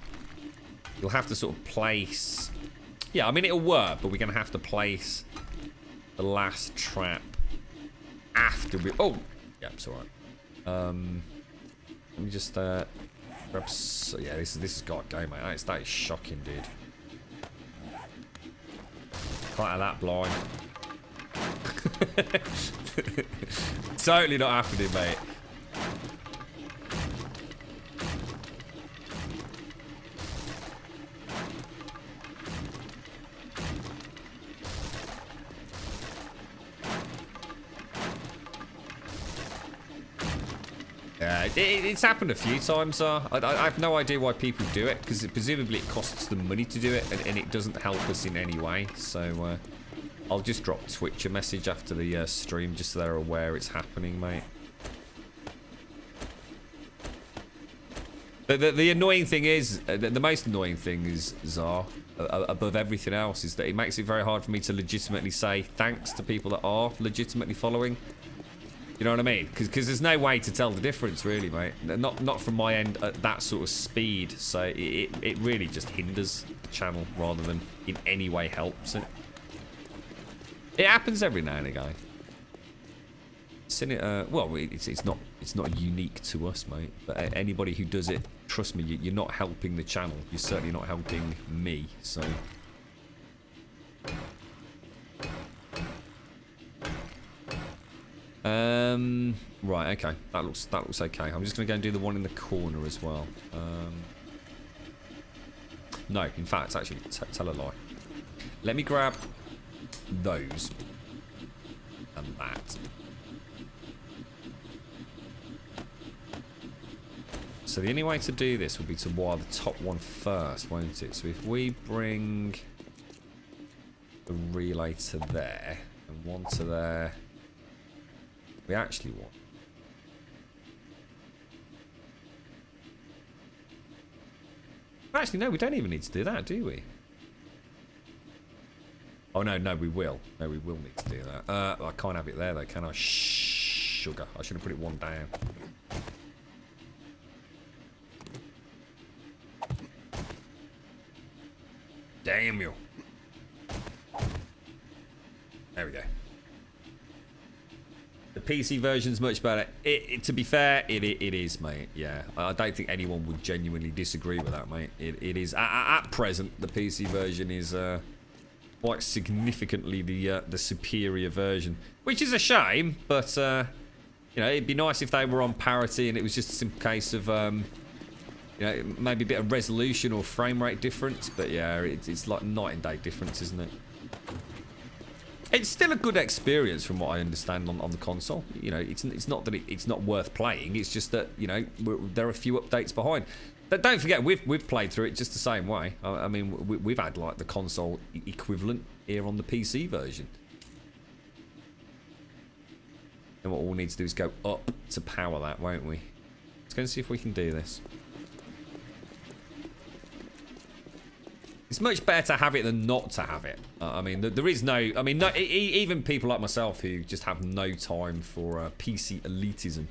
S1: You'll have to sort of place. Yeah, I mean it'll work, but we're going to have to place the last trap after we. Oh, yeah, it's all right. Let me just grab. Yeah, this has got to go, mate. That is shocking, dude. Quite a that blind. Totally not happening, mate. Yeah, it's happened a few times. I have no idea why people do it, because presumably it costs them money to do it, and it doesn't help us in any way. So I'll just drop Twitch a message after the stream, just so they're aware it's happening, mate. The annoying thing is, the most annoying thing is, Zar, above everything else, is that it makes it very hard for me to legitimately say thanks to people that are legitimately following. You know what I mean? Because there's no way to tell the difference, really, mate. Not from my end at that sort of speed. So it really just hinders the channel rather than in any way helps it. It happens every now and again. Seen it, well, it's not unique to us, mate. But anybody who does it, trust me, you're not helping the channel. You're certainly not helping me. So Right, okay. That looks okay. I'm just gonna go and do the one in the corner as well. No, in fact, actually, tell a lie. Let me grab those and that. So the only way to do this would be to wire the top one first, won't it? So if we bring the relay to there and one to there, we actually want. Actually, no, we don't even need to do that, do we? Oh, no, we will. No, we will need to do that. I can't have it there, though, can I? Sugar. I should have put it one down. Damn you. There we go. The PC version's much better. To be fair, it is, mate. Yeah, I don't think anyone would genuinely disagree with that, mate. It is. At present, the PC version is quite significantly the superior version, which is a shame. But you know, it'd be nice if they were on parity and it was just a simple case of you know, maybe a bit of resolution or frame rate difference. But yeah, it's like night and day difference, isn't it? It's still a good experience from what I understand on the console. You know, it's not that it's not worth playing. It's just that, you know, there are a few updates behind. But don't forget, we've played through it just the same way. I mean, we've had like the console equivalent here on the PC version. And what we'll need to do is go up to power that, won't we? Let's go and see if we can do this. It's much better to have it than not to have it. I mean, there is no... I mean, no, even people like myself who just have no time for PC elitism.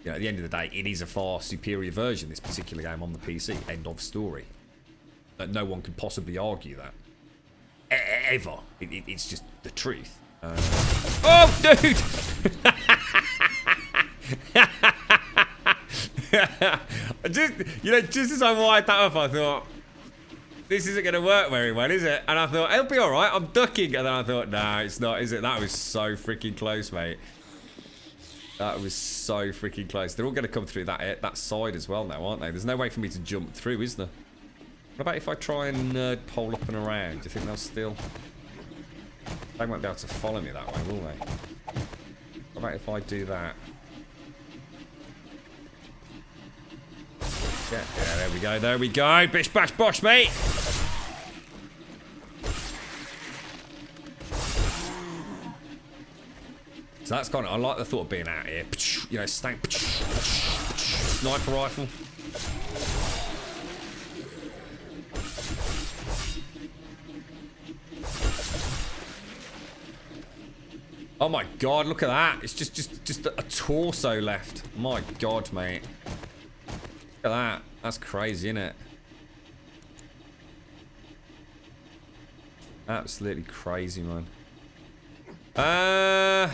S1: You know, at the end of the day, it is a far superior version, this particular game on the PC. End of story. But no one could possibly argue that. Ever. It's just the truth. Oh, dude! just as I wired that up, I thought... This isn't going to work very well, is it? And I thought, it'll be alright, I'm ducking. And then I thought, nah, it's not, is it? That was so freaking close, mate. That was so freaking close. They're all going to come through that side as well now, aren't they? There's no way for me to jump through, is there? What about if I try and nerd pole up and around? Do you think they'll still... They won't be able to follow me that way, will they? What about if I do that? Yeah, there we go, there we go. Bish, bash, bosh, mate. So that's kind of, I like the thought of being out here. You know, sniper rifle. Oh my god, look at that. It's just a torso left. My god, mate. Look at that. That's crazy, isn't it? Absolutely crazy, man. Right,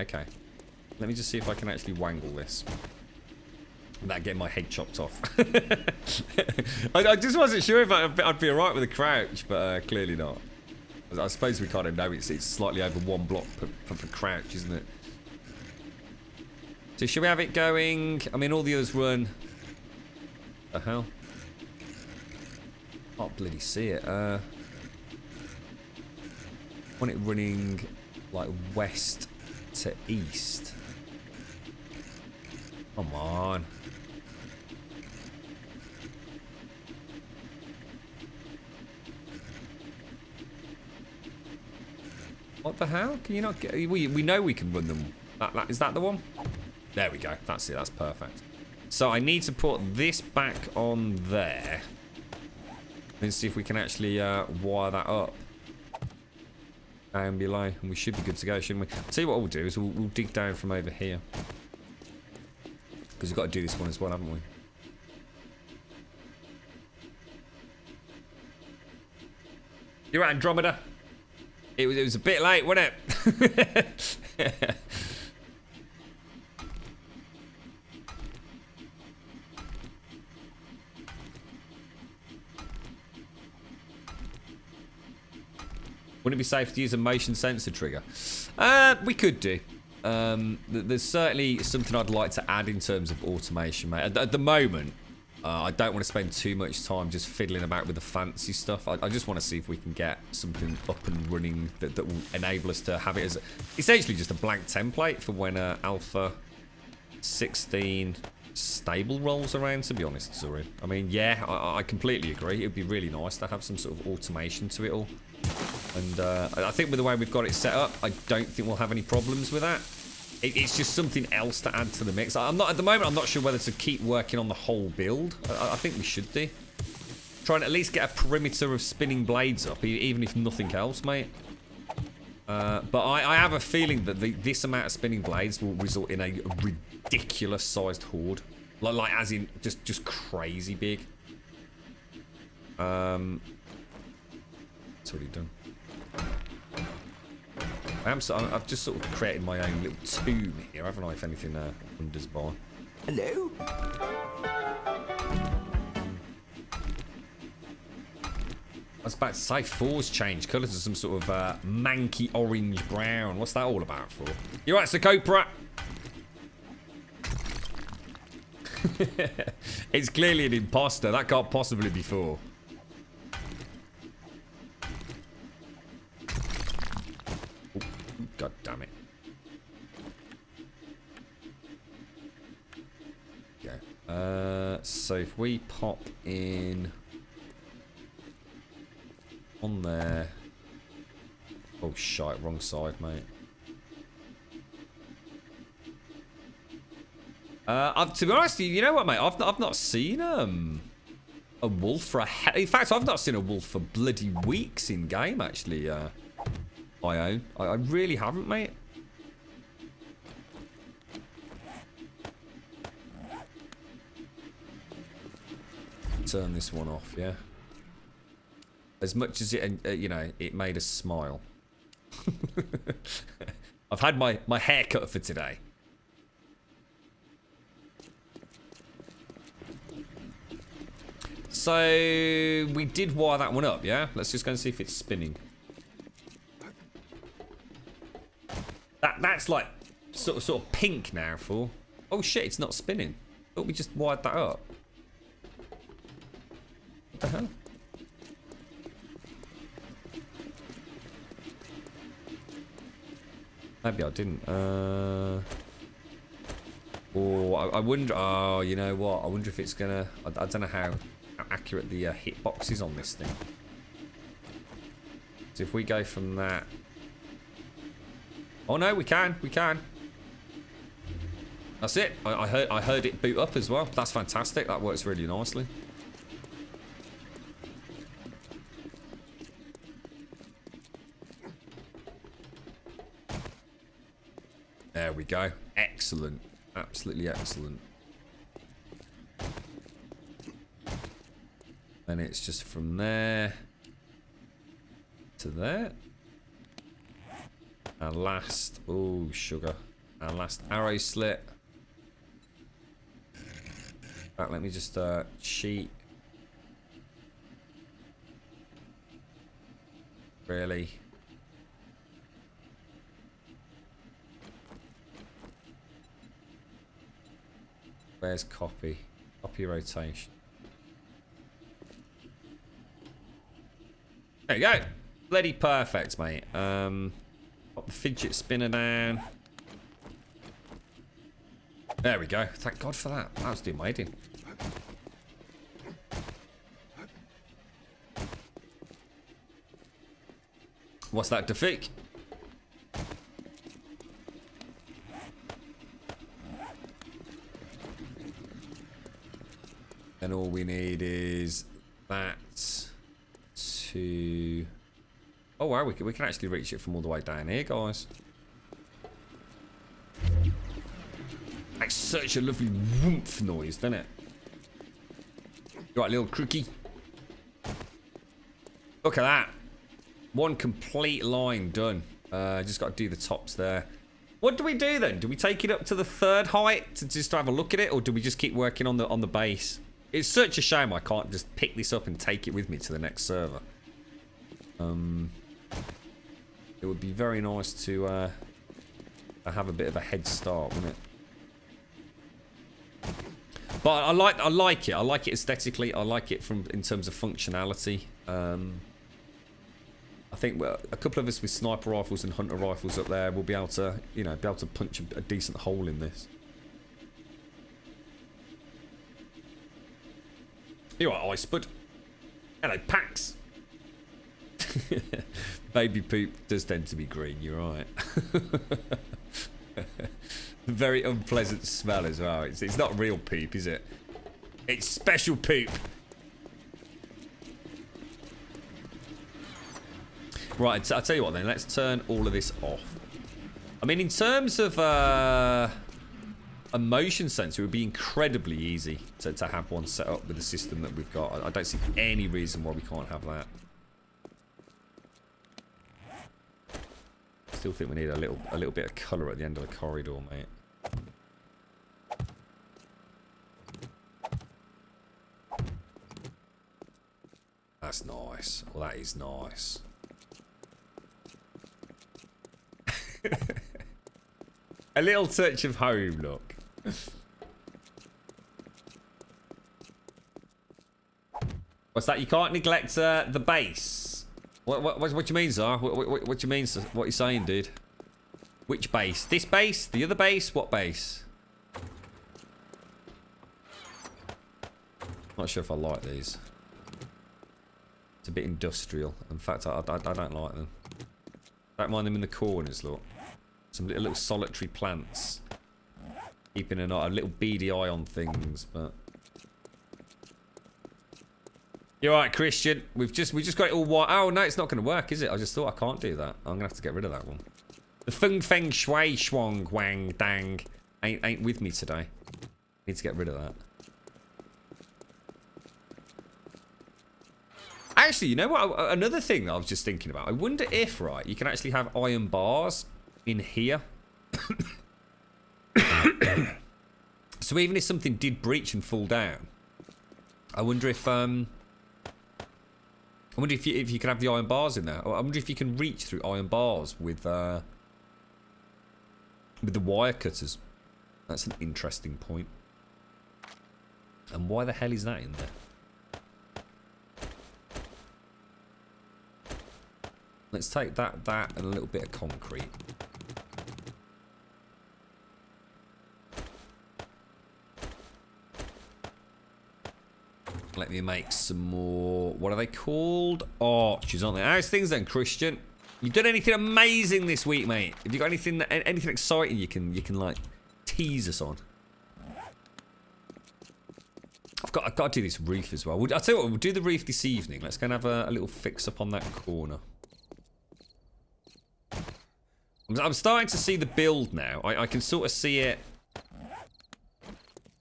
S1: okay. Let me just see if I can actually wangle this without getting my head chopped off. I just wasn't sure if I'd be alright with a crouch, but clearly not. I suppose we kind of know it's slightly over one block per crouch, isn't it? So should we have it going? I mean, all the others run. The hell? Can't bloody see it. I want it running like west to east. Come on. What the hell? Can you not get... We know we can run them. Is that the one? There we go. That's it. That's perfect. So I need to put this back on there. Let's see if we can actually wire that up. Down below. And we should be good to go, shouldn't we? I'll tell you what we'll do is we'll dig down from over here. Because we've got to do this one as well, haven't we? You're right, Andromeda. It was a bit late, wasn't it? Wouldn't it be safe to use a motion sensor trigger? We could do. There's certainly something I'd like to add in terms of automation, mate. At the moment, I don't want to spend too much time just fiddling about with the fancy stuff. I just want to see if we can get something up and running that will enable us to have it as essentially just a blank template for when Alpha 16 stable rolls around, to be honest, Zurin. I mean, yeah, I completely agree. It would be really nice to have some sort of automation to it all. And I think with the way we've got it set up, I don't think we'll have any problems with that. It's just something else to add to the mix. At the moment, I'm not sure whether to keep working on the whole build. I think we should do. Try and at least get a perimeter of spinning blades up, even if nothing else, mate. But I have a feeling that this amount of spinning blades will result in a ridiculous sized horde. Like as in, just crazy big. It's already done. I've just sort of created my own little tomb here, haven't I, if anything wanders by.
S2: Hello?
S1: I was about to say, 4's changed colours to some sort of manky orange brown. What's that all about for? You right, Sakopra? It's clearly an imposter. That can't possibly be 4. God damn it. Yeah. So if we pop in on there. Oh shite, wrong side, mate. To be honest, you know what, mate? I've not seen a wolf for in fact, I've not seen a wolf for bloody weeks in game, actually. My own. I really haven't, mate. Turn this one off, yeah. As much as it, you know, it made us smile. I've had my haircut for today. So we did wire that one up, yeah? Let's just go and see if it's spinning. That's like sort of pink now for. Oh shit, it's not spinning. Thought we just wired that up. What the hell? Maybe I didn't. Oh, I wonder. Oh, you know what? I wonder if it's gonna. I don't know how accurate the hitbox is on this thing. So if we go from that. Oh no, we can. That's it. I heard it boot up as well. That's fantastic. That works really nicely. There we go. Excellent. Absolutely excellent. And it's just from there to there. Our last, oh sugar, our last arrow slit. Right, let me just cheat. Really? Where's copy? Copy rotation. There you go. Bloody perfect, mate. Pop the fidget spinner down. There we go. Thank God for that. That was doing my head in. What's that, Defeat? And all we need is that to... Oh wow, we can actually reach it from all the way down here, guys. Makes such a lovely whoomph noise, doesn't it? Right, little crookie. Look at that. One complete line done. Just got to do the tops there. What do we do then? Do we take it up to the 3rd height to just have a look at it, or do we just keep working on the base? It's such a shame I can't just pick this up and take it with me to the next server. it would be very nice to have a bit of a head start, wouldn't it? But I like it. I like it aesthetically. I like it in terms of functionality. I think a couple of us with sniper rifles and hunter rifles up there will be able to, you know, punch a decent hole in this. You're right, Ice Bud. Hello, Pax. Baby poop does tend to be green, you're right. Very unpleasant smell as well. It's not real poop, is it? It's special poop. Right, I'll tell you what then. Let's turn all of this off. I mean, in terms of a motion sensor, it would be incredibly easy to have one set up with the system that we've got. I don't see any reason why we can't have that. Still think we need a little bit of colour at the end of the corridor, mate. That's nice. Well, that is nice. A little touch of home, look. What's that? You can't neglect the base. What do you mean, Zar? What do you mean? What are you saying, dude? Which base? This base? The other base? What base? Not sure if I like these. It's a bit industrial. In fact, I don't like them. Don't mind them in the corners, look. Some little solitary plants. Keeping a little beady eye on things, but... You're right, Christian. We just got it all white. Oh, no, it's not going to work, is it? I just thought I can't do that. I'm going to have to get rid of that one. The Feng Feng Shui Schwang Wang Dang ain't with me today. Need to get rid of that. Actually, you know what? Another thing that I was just thinking about. I wonder if, right, you can actually have iron bars in here. So even if something did breach and fall down, I wonder if you can have the iron bars in there. Or I wonder if you can reach through iron bars with the wire cutters. That's an interesting point. And why the hell is that in there? Let's take that, and a little bit of concrete. Let me make some more... What are they called? Arches, aren't they? How's things then, Christian? You've done anything amazing this week, mate? Have you got anything exciting you can like tease us on? I've got to do this roof as well. I'll tell you what, we'll do the roof this evening. Let's go and have a little fix up on that corner. I'm starting to see the build now. I can sort of see it,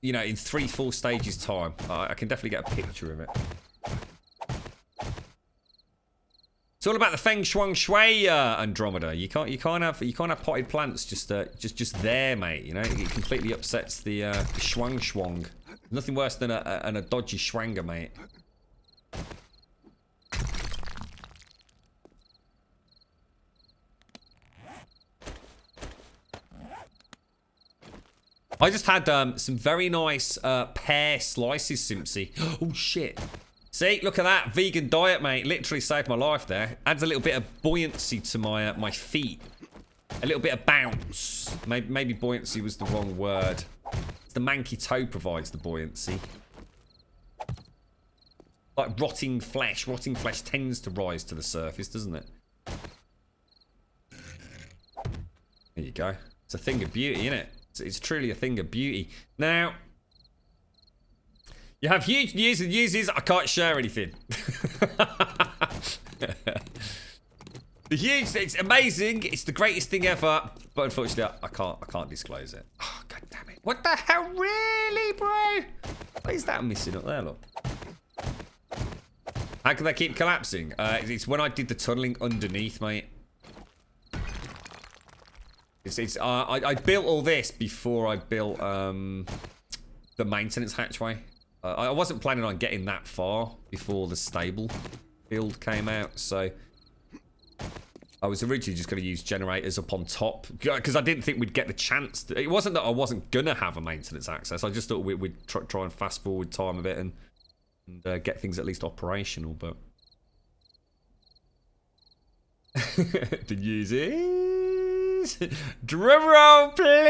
S1: you know, in 3-4 stages time. I can definitely get a picture of it. It's all about the Feng Shuang Shui, Andromeda. You can't have potted plants just there, mate. You know, it completely upsets the Shuang Shuang. Nothing worse than a dodgy Schwanger, mate. I just had some very nice pear slices, Simpsy. Oh, shit. See, look at that. Vegan diet, mate. Literally saved my life there. Adds a little bit of buoyancy to my my feet. A little bit of bounce. Maybe buoyancy was the wrong word. It's the manky toe provides the buoyancy. Like rotting flesh. Rotting flesh tends to rise to the surface, doesn't it? There you go. It's a thing of beauty, isn't it? It's truly a thing of beauty. Now, you have huge news and uses. I can't share anything. It's amazing. It's the greatest thing ever. But unfortunately, I can't disclose it. Oh, God damn it. What the hell? Really, bro? What is that missing up there, look? How can they keep collapsing? It's when I did the tunneling underneath, mate. I built all this before I built the maintenance hatchway. I wasn't planning on getting that far before the stable build came out, so I was originally just going to use generators up on top because I didn't think we'd get the chance. It wasn't that I wasn't going to have a maintenance access. I just thought we'd try and fast forward time a bit and get things at least operational. But the news is... Drum roll, please!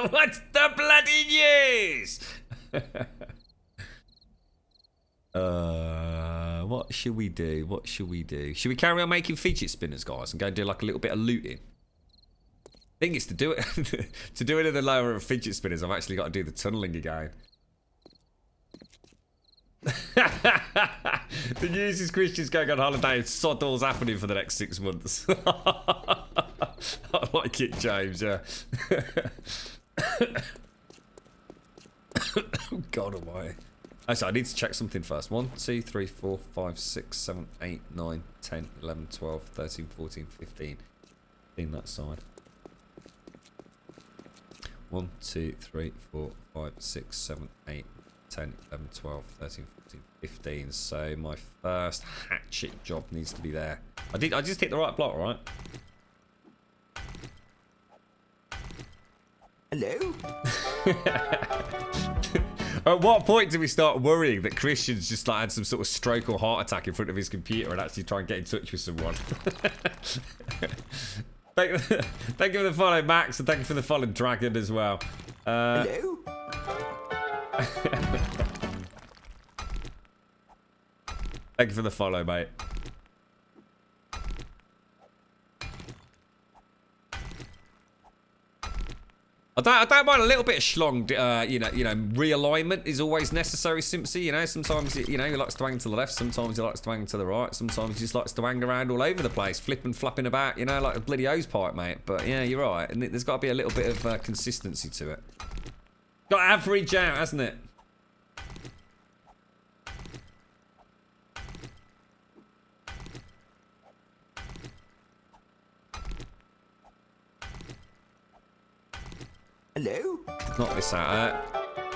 S1: What's the bloody news? What should we do? What should we do? Should we carry on making fidget spinners, guys, and go and do like a little bit of looting? I think it's to do it to do it in the lower of fidget spinners. I've actually got to do the tunneling again. The news is Christian's going on holiday and sod all's happening for the next 6 months. I like it, James, yeah. Oh, God almighty. Actually, I need to check something first. 1, 2, 3, 4, 5, 6, 7, 8, 9, 10, 11, 12, 13, 14, 15. In that side. 1, 2, 3, 4, 5, 6, 7, 8, 10, 11, 12, 13, 14, 15. So my first hatchet job needs to be there. I just hit the right block, right?
S2: Hello?
S1: At what point do we start worrying that Christian's just like had some sort of stroke or heart attack in front of his computer and actually try and get in touch with someone? Thank you for the follow, Max, and thank you for the follow, Dragon, as well.
S2: Hello?
S1: Thank you for the follow, mate. I don't mind a little bit of schlong, you know, realignment is always necessary, Simpsy, you know, sometimes, you know, he likes to hang to the left, sometimes he likes to hang to the right, sometimes he just likes to hang around all over the place, flipping, flapping about, you know, like a bloody hose pipe, mate. But, yeah, you're right, and there's got to be a little bit of consistency to it. Got to average out, hasn't it?
S2: Hello?
S1: Knock this out.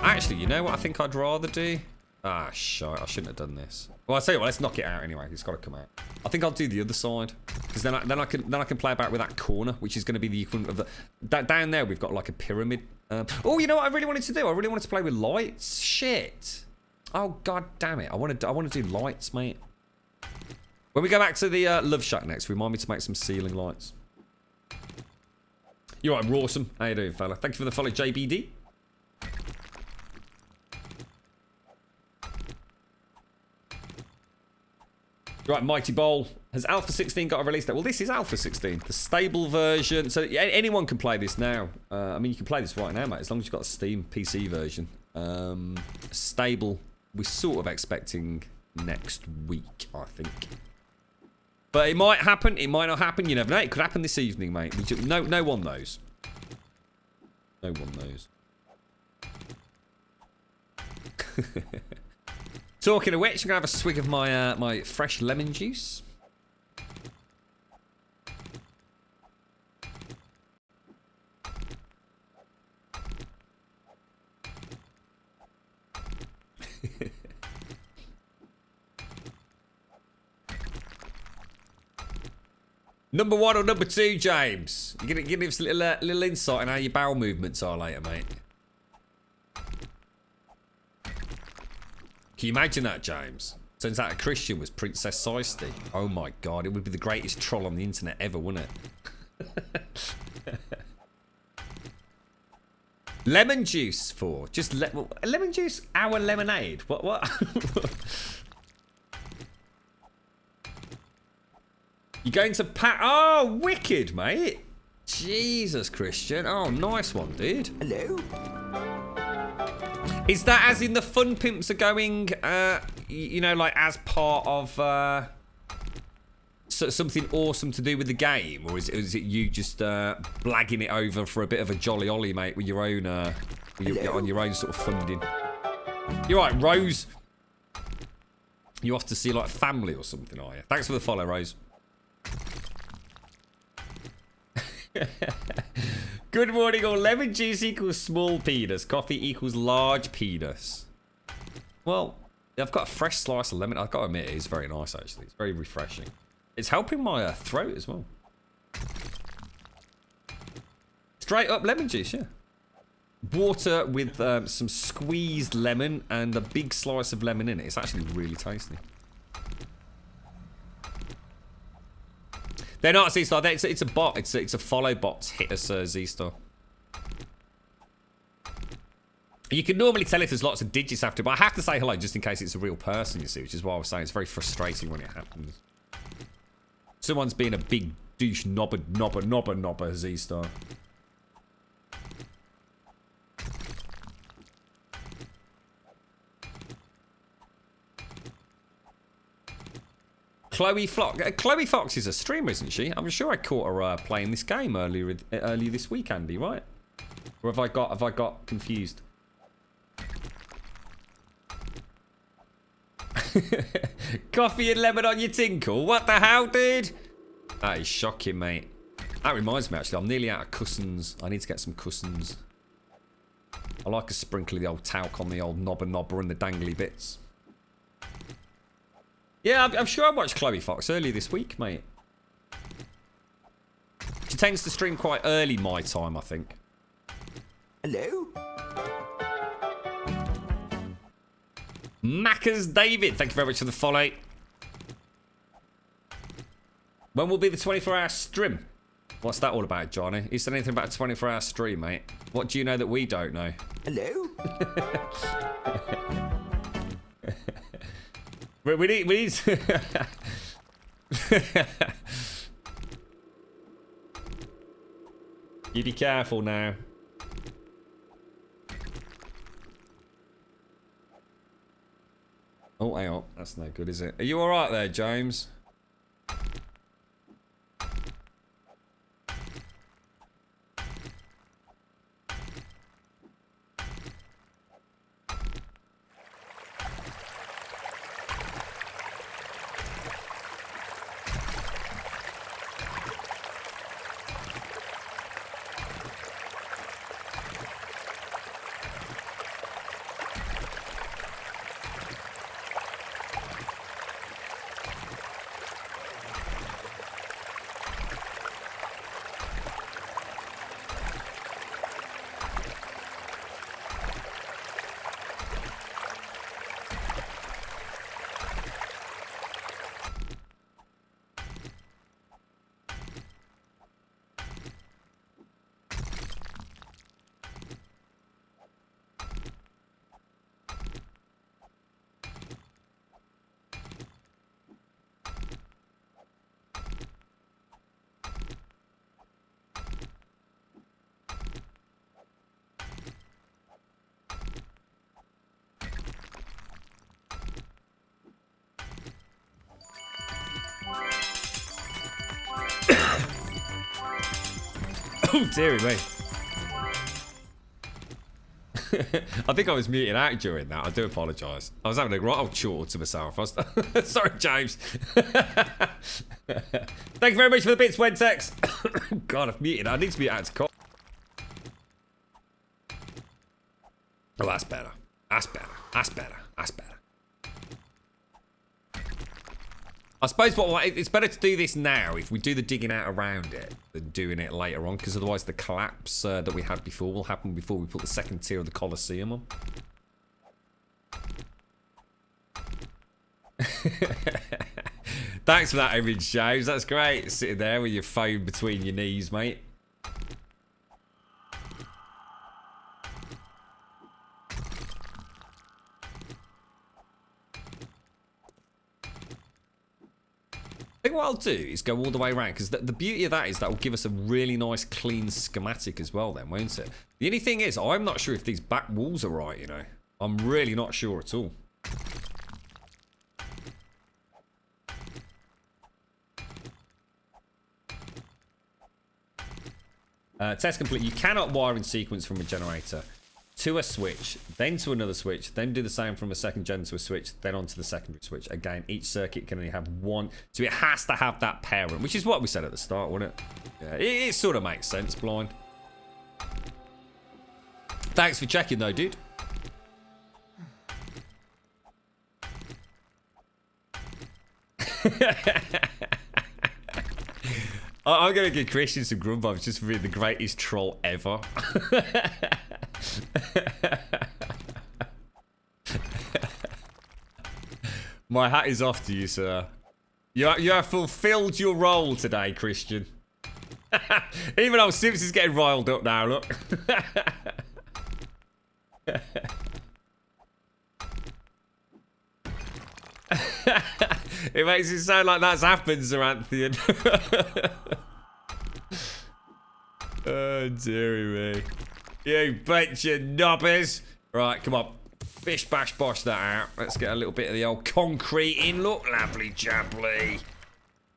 S1: Actually, you know what I think I'd rather do? Ah, shite. I shouldn't have done this. Well, I'll tell you what. Let's knock it out anyway. It's got to come out. I think I'll do the other side because then I can play about with that corner, which is going to be the equivalent of the. Down there, we've got like a pyramid. Oh, you know what I really wanted to do? I really wanted to play with lights. Shit. Oh, God damn it. I want to do lights, mate. When we go back to the Love Shack next, remind me to make some ceiling lights. You're right, Rawsome. How you doing, fella? Thank you for the follow, JBD. Right, Mighty Bowl. Has Alpha 16 got a release date? Well, this is Alpha 16, the stable version. So yeah, anyone can play this now. I mean, you can play this right now, mate, as long as you've got a Steam PC version. Stable, we're sort of expecting next week, I think. But it might happen, it might not happen, you never know. It could happen this evening, mate. No one knows. No one knows. Talking of which, I'm going to have a swig of my my fresh lemon juice. Number 1 or number 2, James? You're gonna give us a little insight on how your bowel movements are later, mate. Can you imagine that, James? Turns out a Christian was Princess Seisty. Oh my God, it would be the greatest troll on the internet ever, wouldn't it? Lemon juice for just lemon juice, our lemonade. What? You're going to pack? Oh, wicked, mate. Jesus, Christian. Oh, nice one, dude.
S2: Hello?
S1: Is that as in the fun pimps are going, you know, like as part of something awesome to do with the game? Or is it you just blagging it over for a bit of a jolly ollie, mate, with your own, on your own sort of funding? You're right, Rose. You off to see, like, family or something, are you? Thanks for the follow, Rose. Good morning, all. Lemon juice equals small penis. Coffee equals large penis. Well, I've got a fresh slice of lemon. I've got to admit, it is very nice, actually. It's very refreshing. It's helping my throat as well. Straight up lemon juice, yeah. Water with some squeezed lemon and a big slice of lemon in it. It's actually really tasty. They're not Z-Star. It's a bot. It's a follow bot hit us Z-Star. You can normally tell if there's lots of digits after, but I have to say hello just in case it's a real person, you see, which is why I was saying it's very frustrating when it happens. Someone's being a big douche knobber Z-Star. Chloe Fox is a streamer, isn't she? I'm sure I caught her playing this game earlier this week, Andy, right? Or have I got confused? Coffee and lemon on your tinkle? What the hell, dude? That is shocking, mate. That reminds me, actually, I'm nearly out of cussons. I need to get some cussons. I like a sprinkle of the old talc on the old knobber and the dangly bits. Yeah, I'm sure I watched Chloe Fox earlier this week, mate. She tends to stream quite early my time, I think.
S2: Hello?
S1: Maccas David, thank you very much for the follow. When will be the 24-hour stream? What's that all about, Johnny? Is there anything about a 24-hour stream, mate? What do you know that we don't know?
S2: Hello?
S1: we need to... You be careful now. Oh, hang on. That's no good, is it? Are you alright there, James? Oh, dearie me. I think I was muted out during that. I do apologise. I was having a right old chore to myself. I was sorry, James. Thank you very much for the bits, Wentex. God, I've muted. I need to be out to call. Oh, that's better. That's better. That's better. That's better. I suppose it's better to do this now if we do the digging out around it than doing it later on, because otherwise the collapse that we had before will happen before we put the second tier of the Colosseum on. Thanks for that image, James. That's great. Sitting there with your phone between your knees, mate. I think what I'll do is go all the way around, because the beauty of that is that will give us a really nice clean schematic as well then, won't it? The only thing is, I'm not sure if these back walls are right, you know. I'm really not sure at all. Test complete. You cannot wire in sequence from a generator to a switch, then to another switch, then do the same from a second gen to a switch, then onto the secondary switch. Again, each circuit can only have one, so it has to have that parent, which is what we said at the start, wouldn't it? Yeah, it sort of makes sense, Blind. Thanks for checking though, dude. I'm going to give Christian some Grumbul just for being the greatest troll ever. My hat is off to you, sir. You have fulfilled your role today, Christian. Even old Sims is getting riled up now, look. It makes it sound like that's happened, Sir Anthony. Oh, dearie me. You bunch of knobbers. Right, come on. Bish, bash, bosh that out. Let's get a little bit of the old concrete in. Look, lovely jubbly.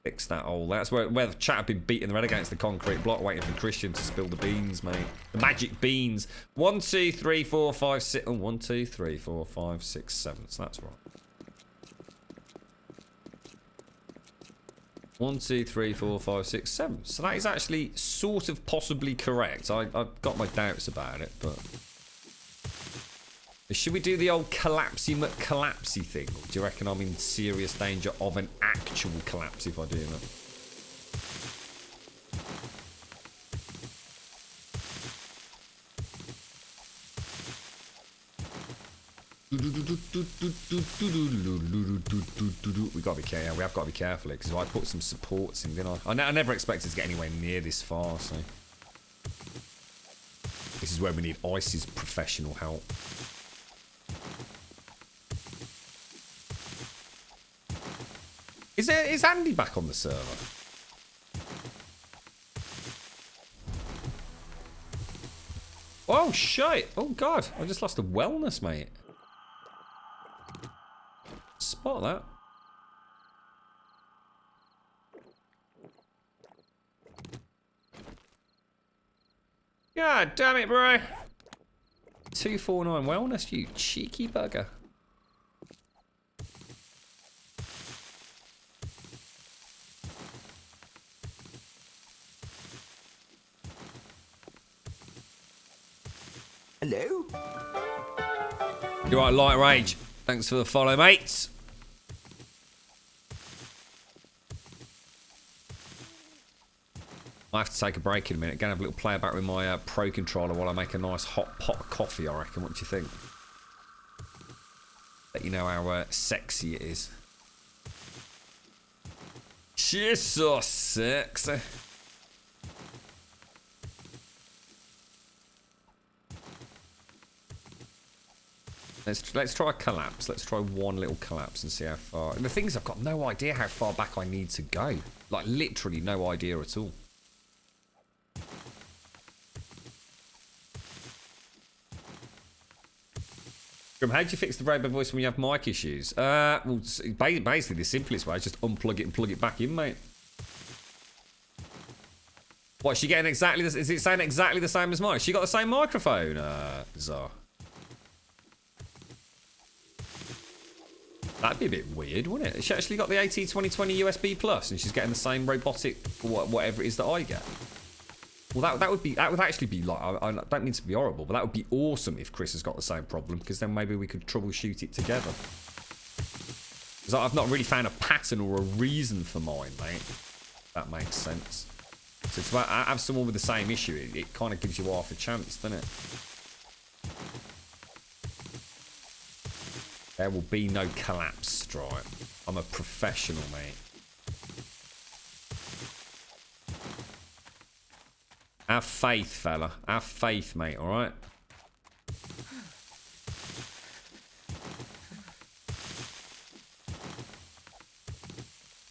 S1: Fix that hole. That's where the chat have been beating the red against the concrete block, waiting for Christian to spill the beans, mate. The magic beans. 1, 2, 3, 4, 5, 6. Oh, 1, 2, 3, 4, 5, 6, 7. So that's right. 1, 2, 3, 4, 5, 6, 7. So that is actually sort of possibly correct. I've got my doubts about it, but... Should we do the old collapsy McCollapsy thing? Or do you reckon I'm in serious danger of an actual collapse if I do that? We gotta be careful. We have got to be careful because I put some supports in, didn't I? I never expected to get anywhere near this far. So this is where we need Ice's professional help. Is Andy back on the server? Oh shit! Oh god! I just lost the wellness, mate. Spot that. God damn it, bro. 249 wellness, you cheeky bugger.
S2: Hello?
S1: You're right, Light Rage. Thanks for the follow, mates. I have to take a break in a minute. Gonna have a little play about with my Pro controller while I make a nice hot pot of coffee, I reckon. What do you think? Let you know how sexy it is. She's so sexy. Let's try a collapse. Let's try one little collapse and see how far. And the thing is, I've got no idea how far back I need to go. Like, literally no idea at all. How do you fix the robot voice when you have mic issues? Well, basically the simplest way is just unplug it and plug it back in, mate. What, is she getting exactly this? Is it sounding exactly the same as mine? She got the same microphone, Zar. That'd be a bit weird, wouldn't it? She actually got the AT2020 USB Plus, and she's getting the same robotic whatever it is that I get. Well, that would actually be like, I don't mean to be horrible, but that would be awesome if Chris has got the same problem, because then maybe we could troubleshoot it together. Because I've not really found a pattern or a reason for mine, mate. That makes sense. So to have someone with the same issue, it kind of gives you half a chance, doesn't it? There will be no collapse, Stripe. I'm a professional, mate. Have faith, fella. Have faith, mate, alright?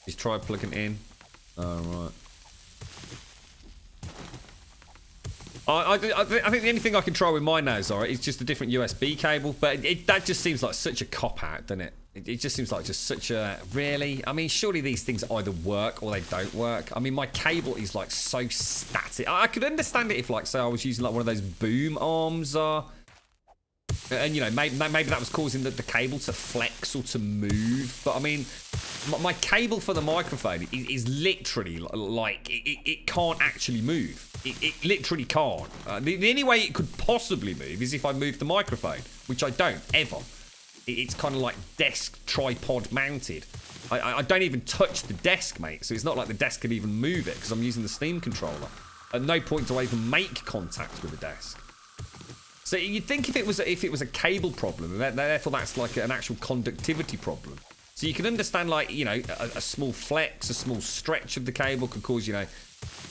S1: Just try plugging it in. Alright. I think the only thing I can try with mine now, Zara, is just a different USB cable. But that just seems like such a cop-out, doesn't it? It just seems like just such a... Really? I mean, surely these things either work or they don't work. I mean, my cable is, like, so static. I could understand it if, like, say I was using, like, one of those boom arms. And, you know, maybe that was causing the cable to flex or to move. But, I mean... my cable for the microphone is literally like it can't actually move. It literally can't. The only way it could possibly move is if I move the microphone, which I don't ever. It's kind of like desk tripod mounted. I don't even touch the desk, mate. So it's not like the desk can even move it because I'm using the Steam controller. At no point do I even make contact with the desk. So you'd think if it was a cable problem, and therefore that's like an actual conductivity problem. So you can understand, like, you know, a small flex, a small stretch of the cable could cause, you know,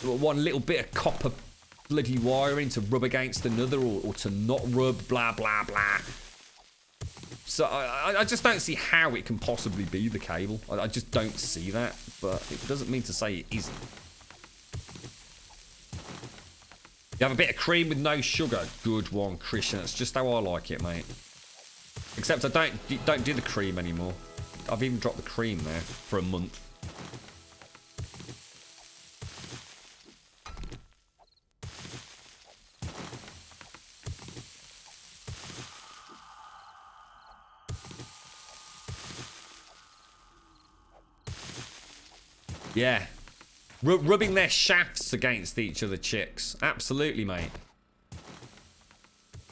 S1: one little bit of copper bloody wiring to rub against another, or to not rub, blah blah blah. So I just don't see how it can possibly be the cable. I just don't see that, but it doesn't mean to say it isn't. You have a bit of cream with no sugar. Good one, Christian. That's just how I like it, mate. Except I don't do the cream anymore. I've even dropped the cream there for a month. Yeah. Rubbing their shafts against each other, chicks. Absolutely, mate.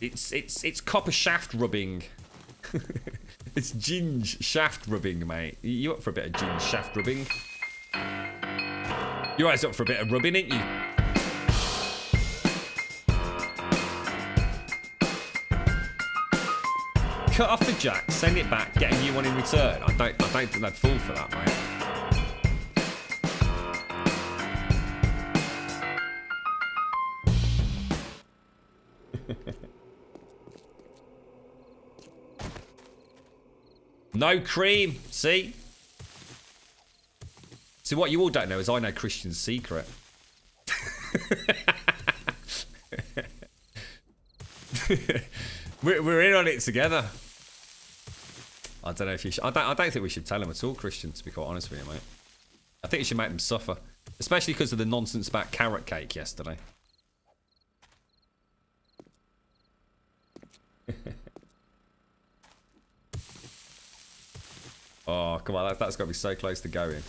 S1: It's copper shaft rubbing. It's ginge shaft rubbing, mate. You up for a bit of ginge shaft rubbing? You're always up for a bit of rubbing, ain't you? Cut off the jack, send it back, get a new one in return. I don't think they'd fall for that, mate. No cream, see? So what you all don't know is I know Christian's secret. we're in on it together. I don't know if you should. I don't think we should tell him at all, Christian, to be quite honest with you, mate. I think you should make them suffer. Especially because of the nonsense about carrot cake yesterday. Oh, come on, that's got to be so close to going.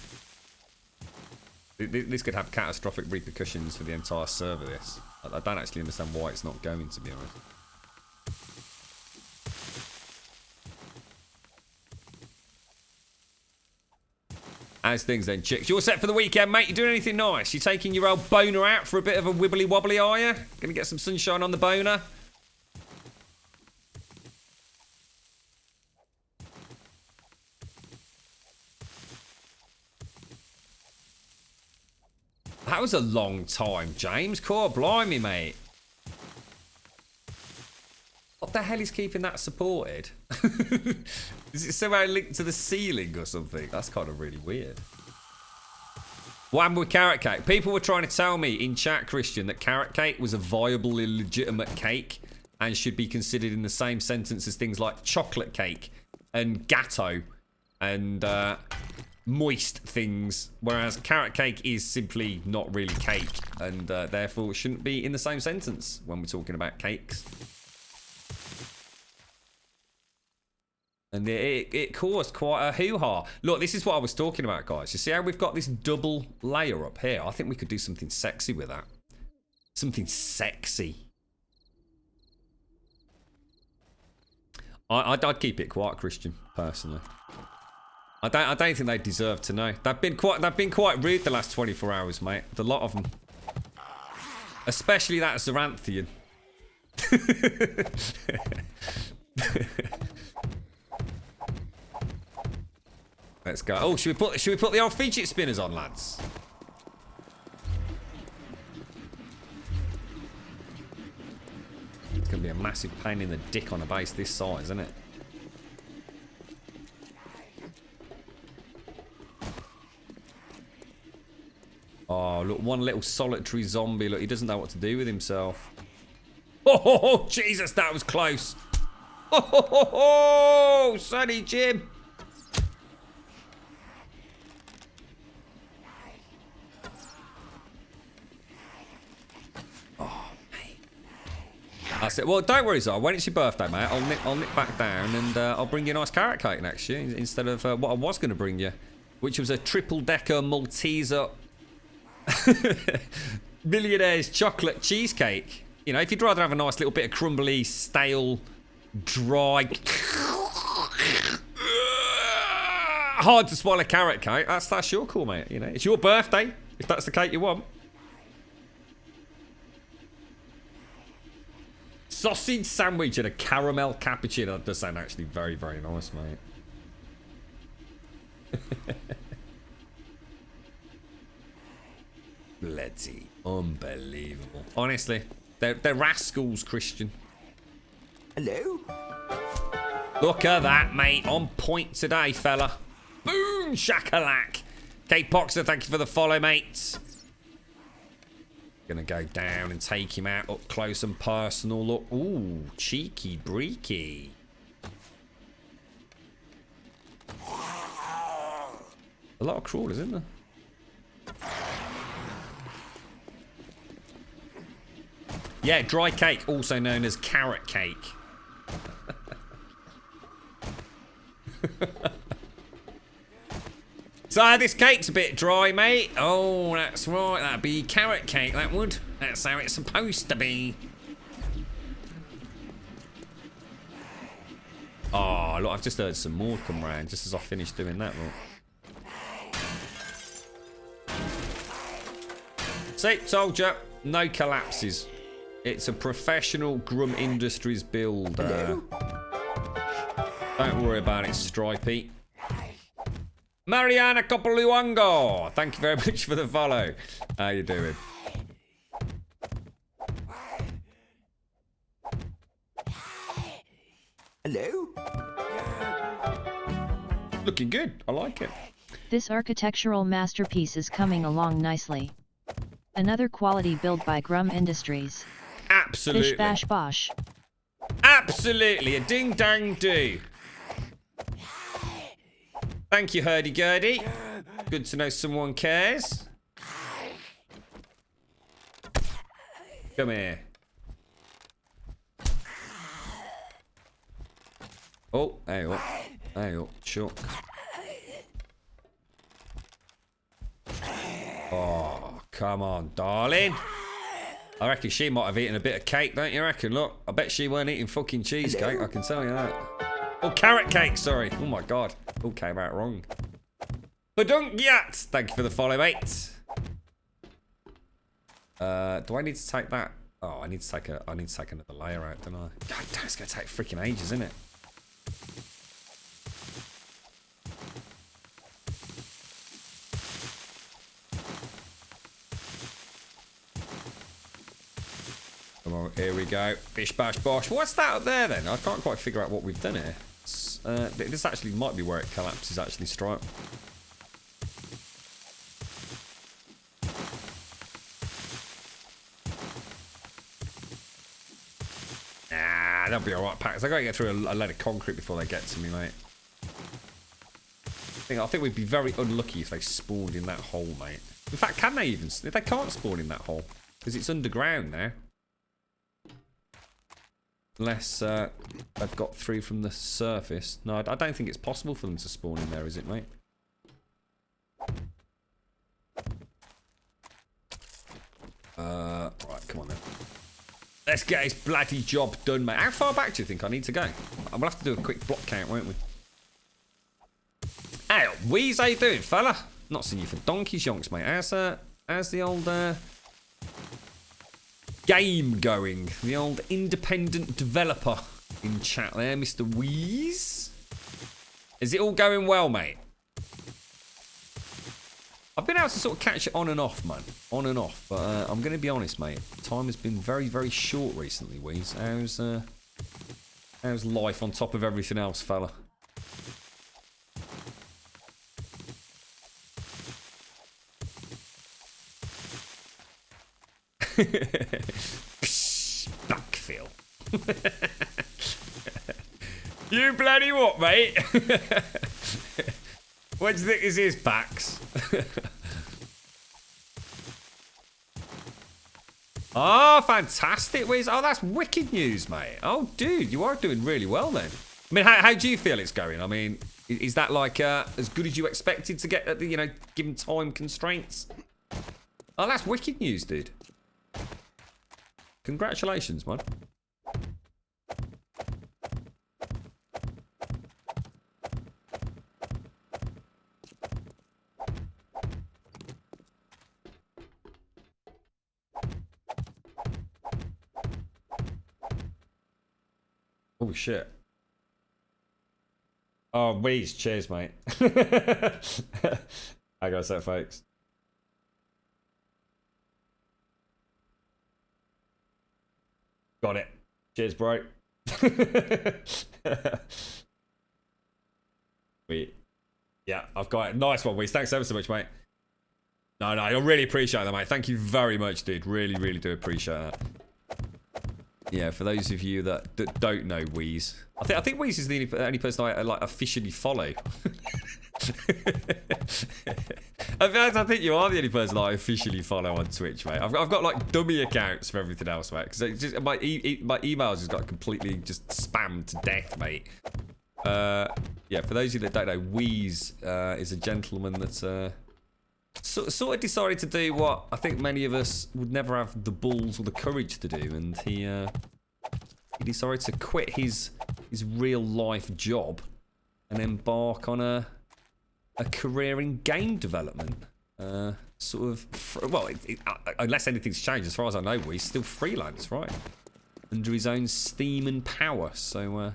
S1: This could have catastrophic repercussions for the entire server, this. I don't actually understand why it's not going, to be honest. How's things then, chicks? You all set for the weekend, mate? You doing anything nice? You taking your old boner out for a bit of a wibbly wobbly, are you? Gonna get some sunshine on the boner? That was a long time, James. Core blimey, mate. What the hell is keeping that supported? Is it somehow linked to the ceiling or something? That's kind of really weird. What happened with carrot cake? People were trying to tell me in chat, Christian, that carrot cake was a viable, illegitimate cake and should be considered in the same sentence as things like chocolate cake and gatto and moist things, whereas carrot cake is simply not really cake, and therefore shouldn't be in the same sentence when we're talking about cakes. And it caused quite a hoo-ha. Look, this is what I was talking about, guys. You see how we've got this double layer up here? I think we could do something sexy with that. Something sexy. I'd keep it quiet, Christian, personally. I don't think they deserve to know. They've been quite rude the last 24 hours, mate. A lot of them, especially that Zaranthian. Let's go. Oh, should we put the old fidget spinners on, lads? It's gonna be a massive pain in the dick on a base this size, isn't it? Oh, look, one little solitary zombie. Look, he doesn't know what to do with himself. Oh, Jesus, that was close. Oh, Sonny Jim. Oh, mate. That's it. Well, don't worry, Zara. When it's your birthday, mate, I'll nip back down and I'll bring you a nice carrot cake next year instead of what I was going to bring you. which was a triple-decker Malteser millionaire's chocolate cheesecake. You know, if you'd rather have a nice little bit of crumbly, stale, dry, hard to swallow carrot cake, that's your call, mate. You know, it's your birthday if that's the cake you want. Sausage sandwich and a caramel cappuccino. That does sound actually very, very nice, mate. Bloody unbelievable. Honestly, they're rascals, Christian.
S2: Hello?
S1: Look at that, mate. On point today, fella. Boom, shakalak. Kate Boxer, thank you for the follow, mate. Gonna go down and take him out up close and personal. Look, ooh, cheeky breaky. A lot of crawlers, isn't there? Yeah, dry cake, also known as carrot cake. So this cake's a bit dry, mate. Oh, that's right. That'd be carrot cake, that would. That's how it's supposed to be. Oh, look, I've just heard some more come round just as I finished doing that. Look. See, told you, no collapses. It's a professional Grum Industries build. Don't worry about it, Stripey. Mariana Copaluango, thank you very much for the follow. How you doing?
S2: Hello?
S1: Looking good. I like it.
S3: This architectural masterpiece is coming along nicely. Another quality build by Grum Industries.
S1: Absolutely.
S3: Bish bash bosh.
S1: Absolutely. A ding dang do. Thank you, hurdy-gurdy. Good to know someone cares. Come here. Oh, hey up. Hey up, Chuck. Oh, come on, darling. I reckon she might have eaten a bit of cake, don't you reckon? Look, I bet she weren't eating fucking cheesecake, I can tell you that. Oh, carrot cake, sorry. Oh my god. All came out wrong. Badunk-yat! Thank you for the follow, mate. Do I need to take that? Oh, I need to take another layer out, don't I? God damn, it's gonna take freaking ages, isn't it? Come on, here we go. Bish bash bosh. What's that up there then? I can't quite figure out what we've done here. This actually might be where it collapses, actually, Stripe. Nah, they'll be alright, Pax. They've got to get through a load of concrete before they get to me, mate. I think we'd be very unlucky if they spawned in that hole, mate. In fact, can they even? They can't spawn in that hole because it's underground now. Unless they've got through from the surface. No, I don't think it's possible for them to spawn in there, is it, mate? Right, come on then. Let's get this bloody job done, mate. How far back do you think I need to go? We'll have to do a quick block count, won't we? Hey, Wheeze, how you doing, fella? Not seen you for donkey's yonks, mate. How's the old game going? The old independent developer in chat there, Mr. Wheeze. Is it all going well, mate? I've been able to sort of catch it on and off, man. On and off. But I'm going to be honest, mate. Time has been very, very short recently, Wheeze. How's life on top of everything else, fella? Backfill. You bloody what, mate? What do you think this is, Pax? Oh, fantastic. Oh, that's wicked news, mate. Oh, dude, you are doing really well then. I mean, how do you feel it's going? I mean, is that like as good as you expected to get, you know, given time constraints? Oh, that's wicked news, dude. Congratulations, man. Oh, shit. Oh, Wheeze, cheers, mate. I gotta say, folks. Got it. Cheers, bro. Wait. Yeah, I've got it. Nice one, Wheeze. Thanks ever so much, mate. No, I really appreciate that, mate. Thank you very much, dude. Really, really do appreciate that. Yeah, for those of you that don't know Wheeze, I think Wheeze is the only person I like officially follow. I think you are the only person that I officially follow on Twitch, mate. I've got like dummy accounts for everything else, mate. Because my emails just got completely just spammed to death, mate. Yeah, for those of you that don't know, Wheeze is a gentleman that sort of decided to do what I think many of us would never have the balls or the courage to do, and he decided to quit his real life job and embark on a career in game development. Unless anything's changed, as far as I know, he's still freelance, right? Under his own steam and power. So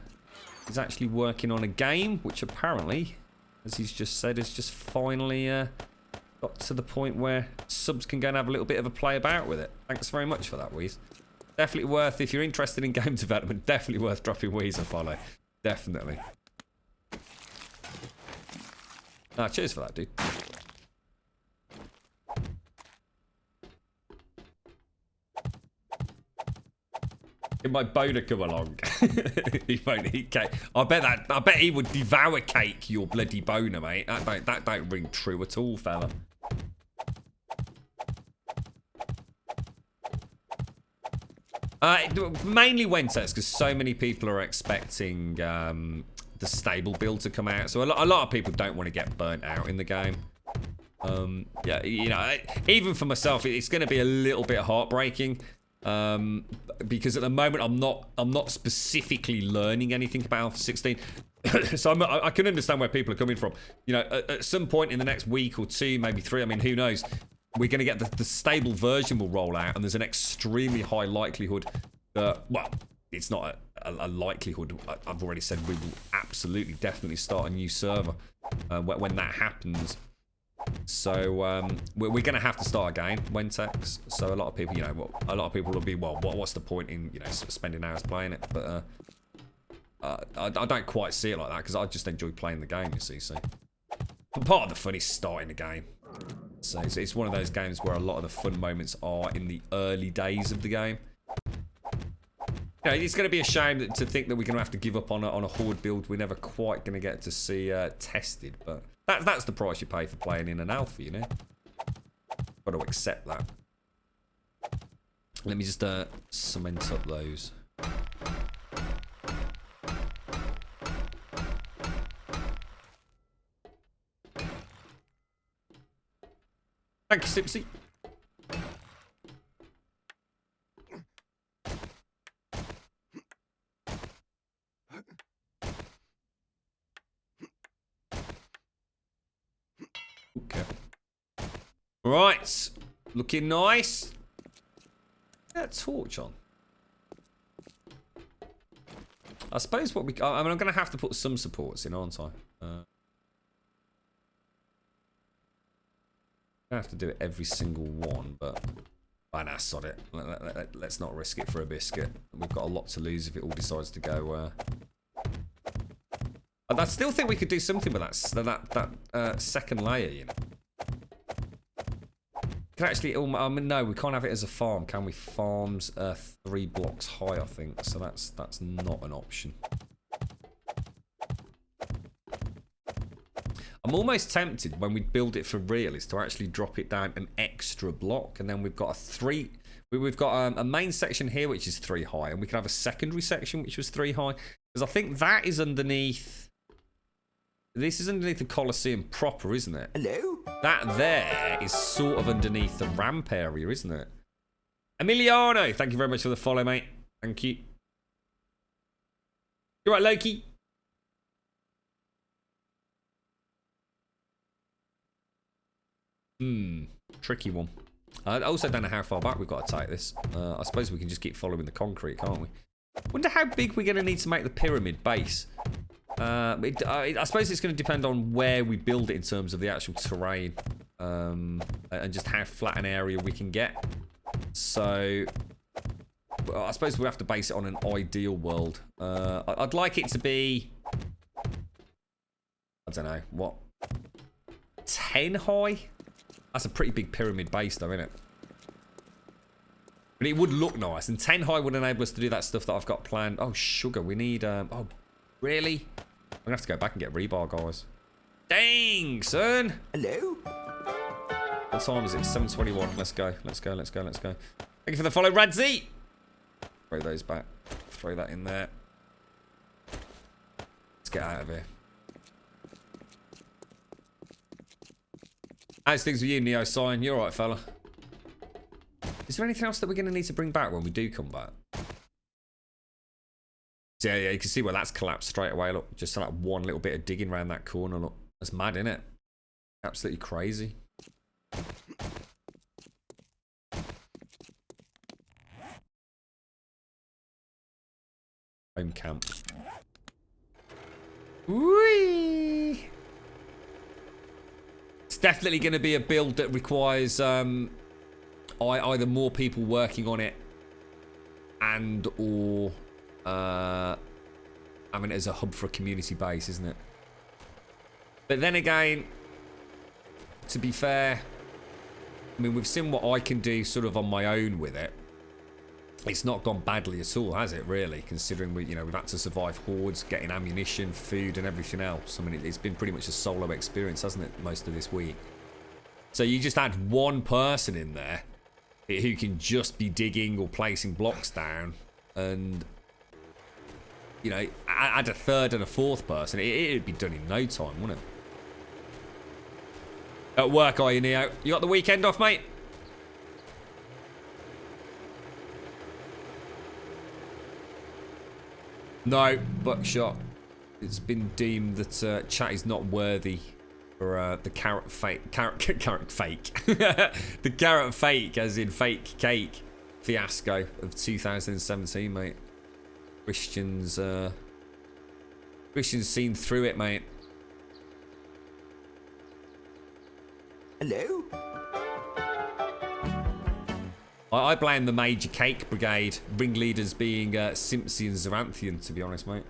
S1: he's actually working on a game, which apparently, as he's just said, has just finally got to the point where subs can go and have a little bit of a play about with it. Thanks very much for that, Wheeze. Definitely worth, if you're interested in game development, definitely worth dropping Wheeze a follow. Definitely. Ah, cheers for that, dude. Can my boner come along? He won't eat cake. I bet he would devour cake, your bloody boner, mate. That don't ring true at all, fella. Mainly Wentex, because so many people are expecting the stable build to come out. So a lot of people don't want to get burnt out in the game. Yeah, you know, even for myself, it's going to be a little bit heartbreaking. Because at the moment I'm not specifically learning anything about Alpha 16. So I can understand where people are coming from. You know, at some point in the next week or two, maybe 3, I mean, who knows, we're going to get the stable version will roll out, and there's an extremely high likelihood that, well, it's not a likelihood, I've already said we will absolutely definitely start a new server when that happens. So we're going to have to start again, Wentex. So a lot of people, you know, a lot of people will be, well, what's the point in, you know, spending hours playing it? But I don't quite see it like that, because I just enjoy playing the game, you see. So but part of the fun is starting the game. So it's one of those games where a lot of the fun moments are in the early days of the game. You know, it's going to be a shame to think that we're going to have to give up on a horde build we're never quite going to get to see tested, but that's the price you pay for playing in an alpha, you know. Got to accept that. Let me just cement up those. Thank you, Sipsy. Okay. Right. Looking nice. That torch on. I suppose what I mean, I'm going to have to put some supports in, aren't I? I have to do it every single one, but nah, sod it. Let's not risk it for a biscuit. We've got a lot to lose if it all decides to go. I still think we could do something with that second layer, you know. Can actually, no, we can't have it as a farm, can we? Farms 3 blocks high, I think, so that's not an option. I'm almost tempted when we build it for real is to actually drop it down an extra block, and then we've got we've got a main section here which is 3 high, and we can have a secondary section which was 3 high. Because I think that is underneath... This is underneath the Colosseum proper, isn't it?
S2: Hello?
S1: That there is sort of underneath the ramp area, isn't it? Emiliano, thank you very much for the follow, mate. Thank you. You're right, Loki. Tricky one. I also don't know how far back we've got to take this. I suppose we can just keep following the concrete, can't we? Wonder how big we're going to need to make the pyramid base. I suppose it's going to depend on where we build it in terms of the actual terrain. And just how flat an area we can get. So, well, I suppose we have to base it on an ideal world. I'd like it to be... I don't know, what? 10 high? That's a pretty big pyramid base though, isn't it? But it would look nice, and 10 high would enable us to do that stuff that I've got planned. Oh, sugar, we need... oh, really? I'm gonna have to go back and get rebar, guys. Dang, son!
S2: Hello?
S1: What time is it? 7:21. Let's go. Let's go. Let's go. Let's go. Thank you for the follow, Radzi. Throw those back. Throw that in there. Let's get out of here. How's things with you, Neo Sign? You're alright, fella. Is there anything else that we're going to need to bring back when we do come back? So yeah, you can see where that's collapsed straight away. Look, just that one little bit of digging around that corner. Look, that's mad, isn't it? Absolutely crazy. Home camp. Whee! It's definitely going to be a build that requires either more people working on it and or I mean, as a hub for a community base, isn't it? But then again, to be fair, I mean, we've seen what I can do sort of on my own with it. It's not gone badly at all, has it, really? Considering we've had to survive hordes, getting ammunition, food, and everything else. I mean, it's been pretty much a solo experience, hasn't it, most of this week? So you just had one person in there who can just be digging or placing blocks down, and add a third and a fourth person, it'd be done in no time, wouldn't it? At work, are you, Neo? You got the weekend off, mate? No, buckshot. It's been deemed that chat is not worthy for the carrot fake. Carrot fake. The carrot fake, as in fake cake fiasco of 2017, mate. Christians seen through it, mate.
S2: Hello?
S1: I blame the Major Cake Brigade, ringleaders being Simpsy and Zaranthian, to be honest, mate.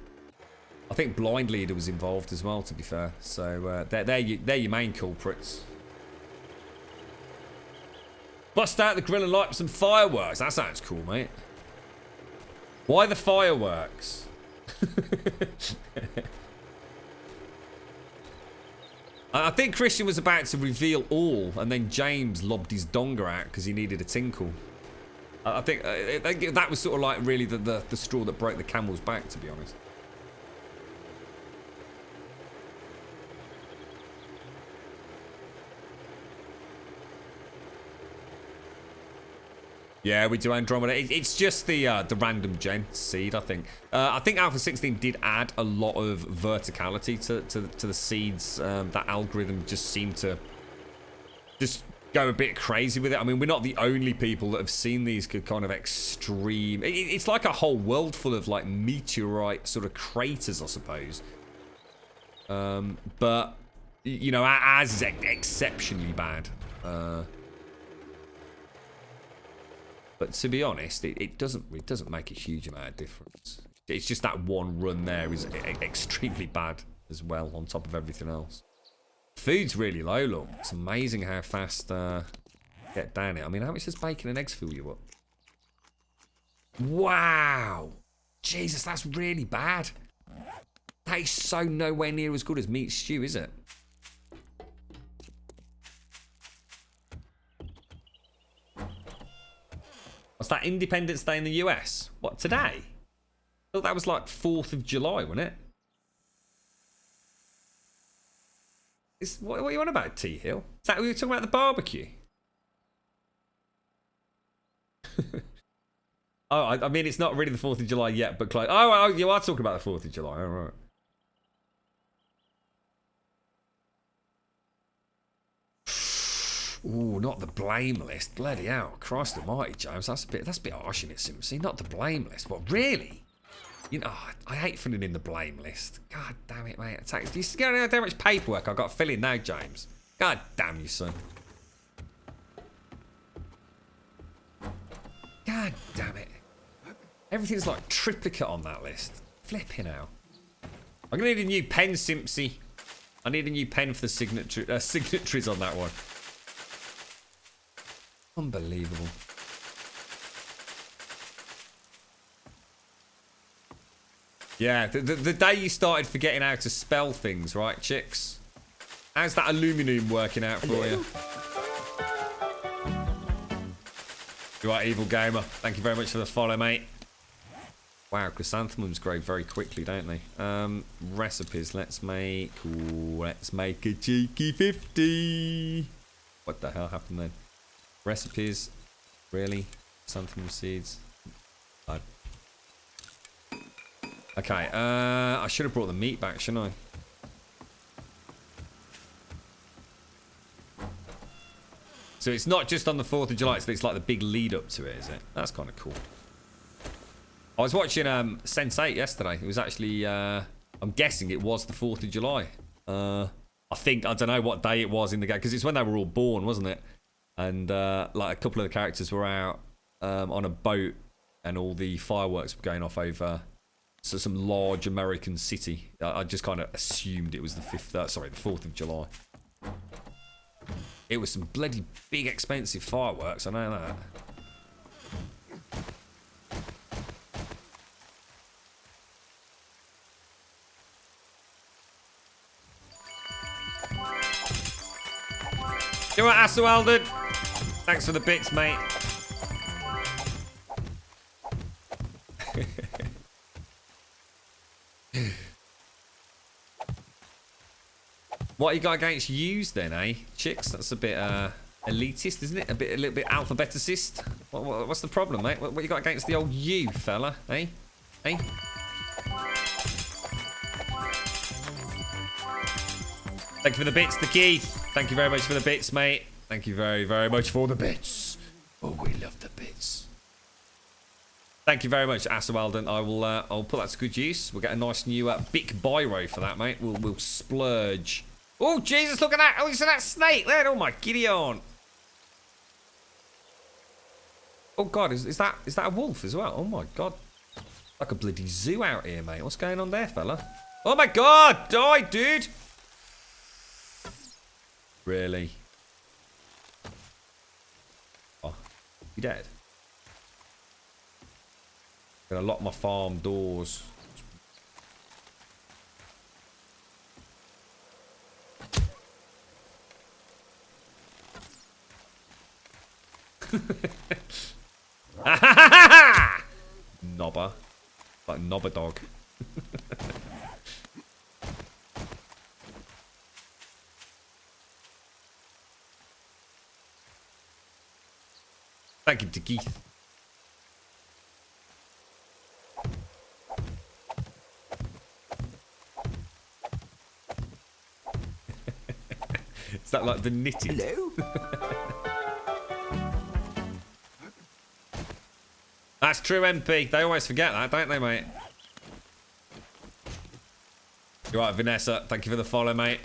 S1: I think Blind Leader was involved as well, to be fair. So they're your main culprits. Bust out the grill and light up some fireworks. That sounds cool, mate. Why the fireworks? I think Christian was about to reveal all, and then James lobbed his donger out because he needed a tinkle. I think that was sort of like really the straw that broke the camel's back, to be honest. Yeah, we do Andromeda. It's just the random gen seed, I think. I think Alpha 16 did add a lot of verticality to the seeds. That algorithm just seemed to just go a bit crazy with it. I mean, we're not the only people that have seen these kind of extreme... It's like a whole world full of like meteorite sort of craters, I suppose. But, ours is exceptionally bad. But to be honest, it doesn't make a huge amount of difference. It's just that one run there is extremely bad as well, on top of everything else. Food's really low, look. It's amazing how fast get down it. I mean, how much does bacon and eggs fill you up? Wow! Jesus, that's really bad. That is so nowhere near as good as meat stew, is it? What's that, Independence Day in the US? What, today? thought that was like 4th of July, wasn't it? What are you on about, T Hill? Is that what you were talking about, the barbecue? Oh, I mean, it's not really the 4th of July yet, but close. Oh, you are talking about the 4th of July. All right. Ooh, not the blame list. Bloody hell. Christ almighty, James. That's a bit harsh in it, Simpson. Not the blame list. What, really? You know, I hate filling in the blame list. God damn it, mate. Do you see how much paperwork I've got to fill in now, James? God damn you, son. God damn it. Everything's like triplicate on that list. Flipping out. I'm going to need a new pen, Simpsy. I need a new pen for the signatories on that one. Unbelievable. Yeah, the day you started forgetting how to spell things, right, chicks? How's that aluminum working out for you? You right, Evil Gamer. Thank you very much for the follow, mate. Wow, chrysanthemums grow very quickly, don't they? Recipes. Let's make a cheeky 50. What the hell happened then? Recipes. Really? Chrysanthemum seeds. Okay, I should have brought the meat back, shouldn't I? So it's not just on the 4th of July, it's like the big lead up to it, is it? That's kind of cool. I was watching Sense8 yesterday. It was actually, I'm guessing it was the 4th of July. I don't know what day it was in the game, because it's when they were all born, wasn't it? And like a couple of the characters were out on a boat, and all the fireworks were going off over some large American city. I just kind of assumed it was the 4th of July. It was some bloody big expensive fireworks, I know that. You all right, Asselwalden? Thanks for the bits, mate. What you got against yous then, eh, chicks? That's a bit elitist, isn't it? A little bit alphabeticist. What's the problem, mate? What you got against the old you, fella? Eh? Eh? Thank you for the bits, the key. Thank you very much for the bits, mate. Thank you very, very much for the bits. Oh, we love the bits. Thank you very much, Asselwalden. I'll put that to good use. We'll get a nice new Bic Biro for that, mate. We'll splurge. Oh, Jesus, look at that. Oh, you see that snake there? Oh, my giddy on. Oh, God, is that a wolf as well? Oh, my God. Like a bloody zoo out here, mate. What's going on there, fella? Oh, my God. Die, dude. Really? Oh, you dead? Gonna lock my farm doors. Knobber. Like knobber dog. Thank you to Keith. Is that like the knitted?
S2: Hello?
S1: That's true, MP. They always forget that, don't they, mate? You're right, Vanessa. Thank you for the follow, mate.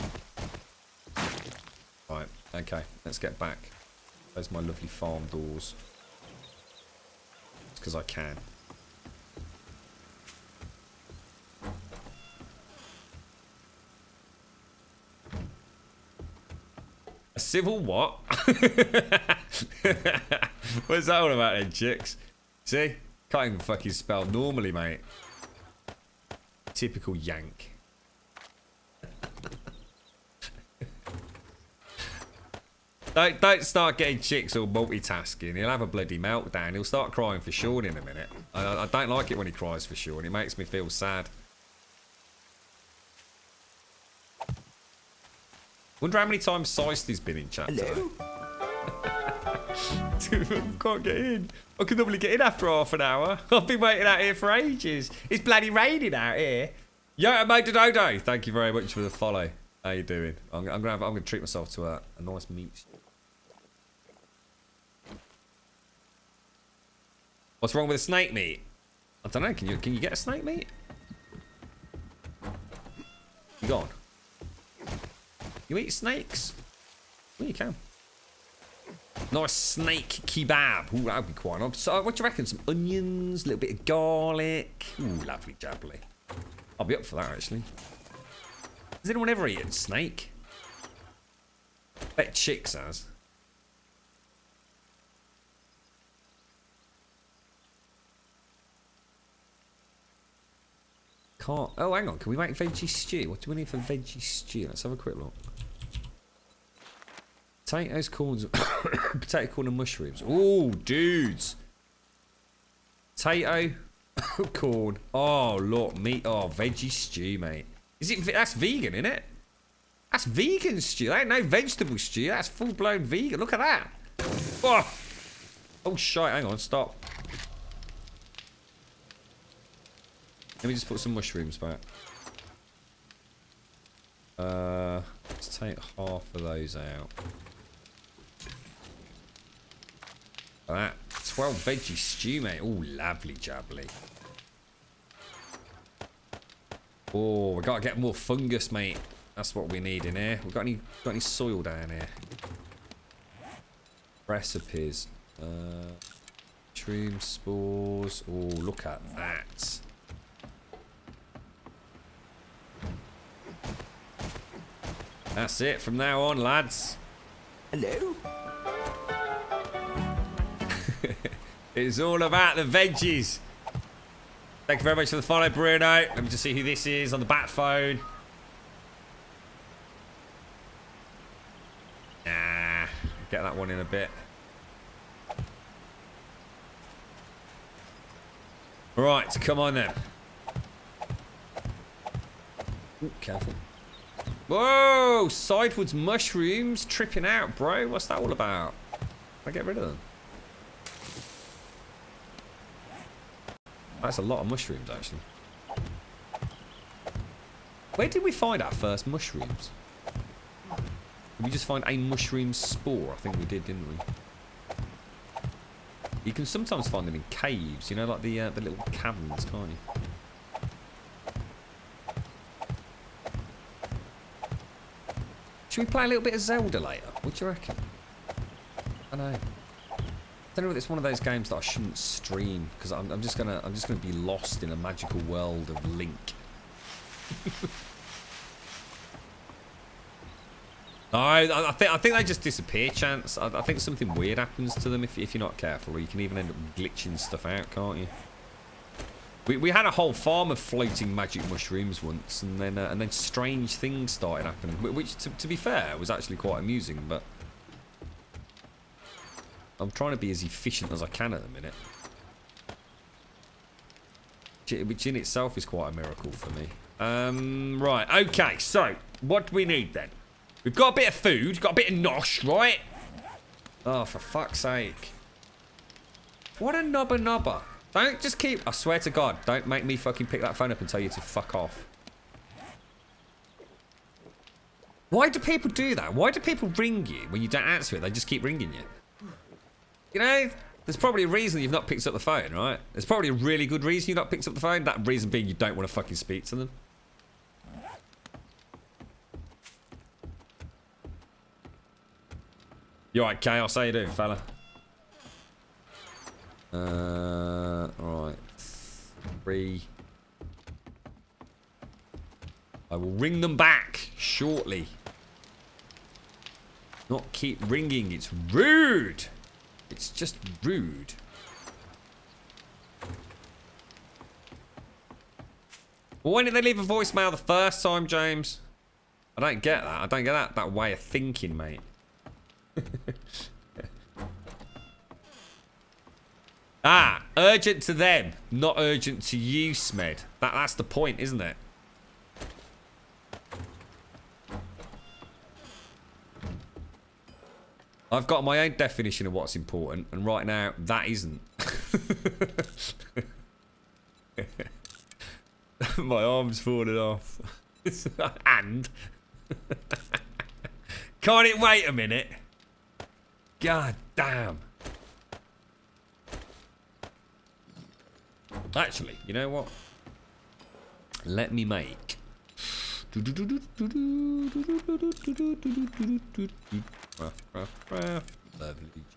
S1: Right, okay. Let's get back. Those are my lovely farm doors. It's because I can. A civil what? What's that all about then, chicks? See? Can't even fucking spell normally, mate. Typical yank. Don't start getting chicks all multitasking. He'll have a bloody meltdown. He'll start crying for Sean in a minute. I don't like it when he cries for Sean. It makes me feel sad. Wonder how many times Seisty's been in chat today. Can't get in. I can normally get in after half an hour. I've been waiting out here for ages. It's bloody raining out here. Yo, Motor Dodo, thank you very much for the follow. How you doing? I'm gonna treat myself to a nice meat. What's wrong with the snake meat? I don't know. Can you get a snake meat? You gone? You eat snakes? Well, you can. Nice snake kebab. Ooh, that would be quite nice. So, what do you reckon? Some onions, a little bit of garlic. Ooh, lovely jubbly. I'll be up for that, actually. Has anyone ever eaten snake? Bet Chicks has. Can't. Oh, hang on. Can we make veggie stew? What do we need for veggie stew? Let's have a quick look. Potatoes, corns, potato, corn, and mushrooms. Oh, dudes. Potato, corn. Oh, look, meat. Oh, veggie stew, mate. Is it? That's vegan, isn't it? That's vegan stew. That ain't no vegetable stew. That's full-blown vegan. Look at that. Oh, oh shit. Hang on. Stop. Let me just put some mushrooms back. Let's take half of those out. That 12 veggie stew, mate. Oh, lovely jubbly. Oh, we gotta get more fungus, mate. That's what we need in here. We got any soil down here? Recipes. Mushroom spores. Oh, look at that. That's it from now on, lads.
S2: Hello?
S1: It's all about the veggies. Thank you very much for the follow, Bruno. Let me just see who this is on the bat phone. Nah, get that one in a bit. Right, come on then. Ooh, careful. Whoa, sidewards mushrooms tripping out, bro. What's that all about? I get rid of them. That's a lot of mushrooms, actually. Where did we find our first mushrooms? Did we just find a mushroom spore? I think we did, didn't we? You can sometimes find them in caves, you know, like the little caverns, can't you? Should we play a little bit of Zelda later? What do you reckon? I don't know. I don't know if it's one of those games that I shouldn't stream because I'm just gonna be lost in a magical world of Link. No, I think they just disappear, Chance. I think something weird happens to them if you're not careful, or you can even end up glitching stuff out, can't you? We had a whole farm of floating magic mushrooms once, and then strange things started happening, which to be fair was actually quite amusing, but I'm trying to be as efficient as I can at the minute, which in itself is quite a miracle for me. Right, okay, so what do we need then? We've got a bit of food, got a bit of nosh, right? Oh, for fuck's sake. What a nubber. Don't just keep... I swear to God, don't make me fucking pick that phone up and tell you to fuck off. Why do people do that? Why do people ring you when you don't answer it? They just keep ringing you. You know, there's probably a reason you've not picked up the phone, right? There's probably a really good reason you've not picked up the phone. That reason being you don't want to fucking speak to them. You alright, Chaos? How you doing, fella? Right. 3. I will ring them back shortly. Not keep ringing. It's rude. It's just rude. Well, why didn't they leave a voicemail the first time, James? I don't get that. I don't get that way of thinking, mate. urgent to them, not urgent to you, Smed. That's the point, isn't it? I've got my own definition of what's important, and right now, that isn't. My arm's falling off. And? Can't it wait a minute? God damn. Actually, you know what? Let me make... Lovely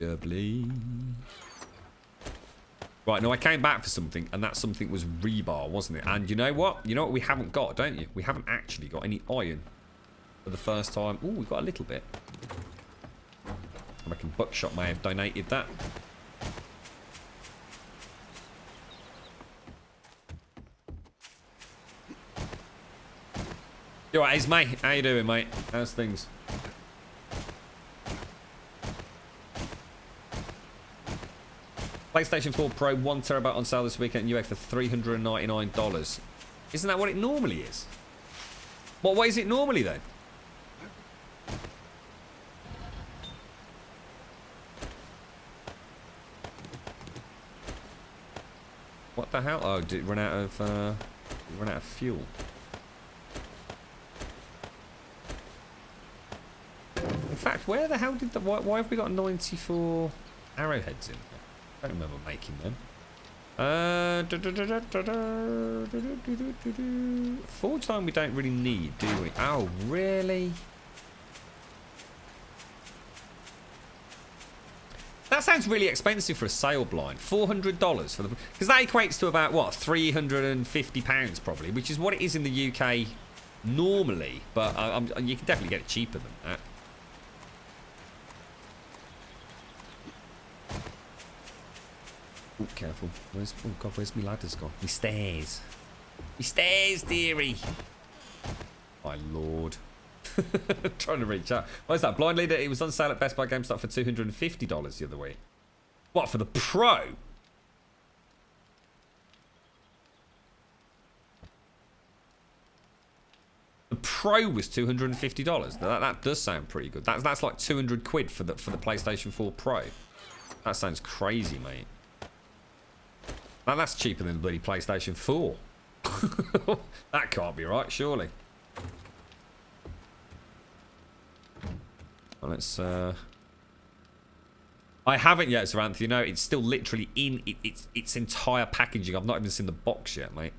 S1: jubbly. Right, no, I came back for something, and that something was rebar, wasn't it? And you know what? You know what we haven't got, don't you? We haven't actually got any iron for the first time. Oh, we've got a little bit. I reckon Buckshot may have donated that. You alright, it's mate. How you doing, mate? How's things? PlayStation 4 Pro 1TB on sale this weekend at UA for $399. Isn't that what it normally is? What is it normally then? What the hell? Oh, did it run out of fuel? In fact, where the hell did the... Why have we got 94 arrowheads in there? I don't remember making them. Forge line we don't really need, do we? Oh, really? That sounds really expensive for a sail blind. $400 for the... Because that equates to about, what, £350 probably, which is what it is in the UK normally. But you can definitely get it cheaper than that. Oh, careful. Oh, God, where's my ladders gone? My stairs. My stairs, dearie. My lord. Trying to reach out. What is that? Blind Leader, it was on sale at Best Buy GameStop for $250 the other week. What, for the Pro? The Pro was $250. That does sound pretty good. That's like 200 quid for the PlayStation 4 Pro. That sounds crazy, mate. Now that's cheaper than the bloody PlayStation 4. That can't be right, surely. Well, let's... I haven't yet, Sir Anthony. You know, it's still literally in its entire packaging. I've not even seen the box yet, mate.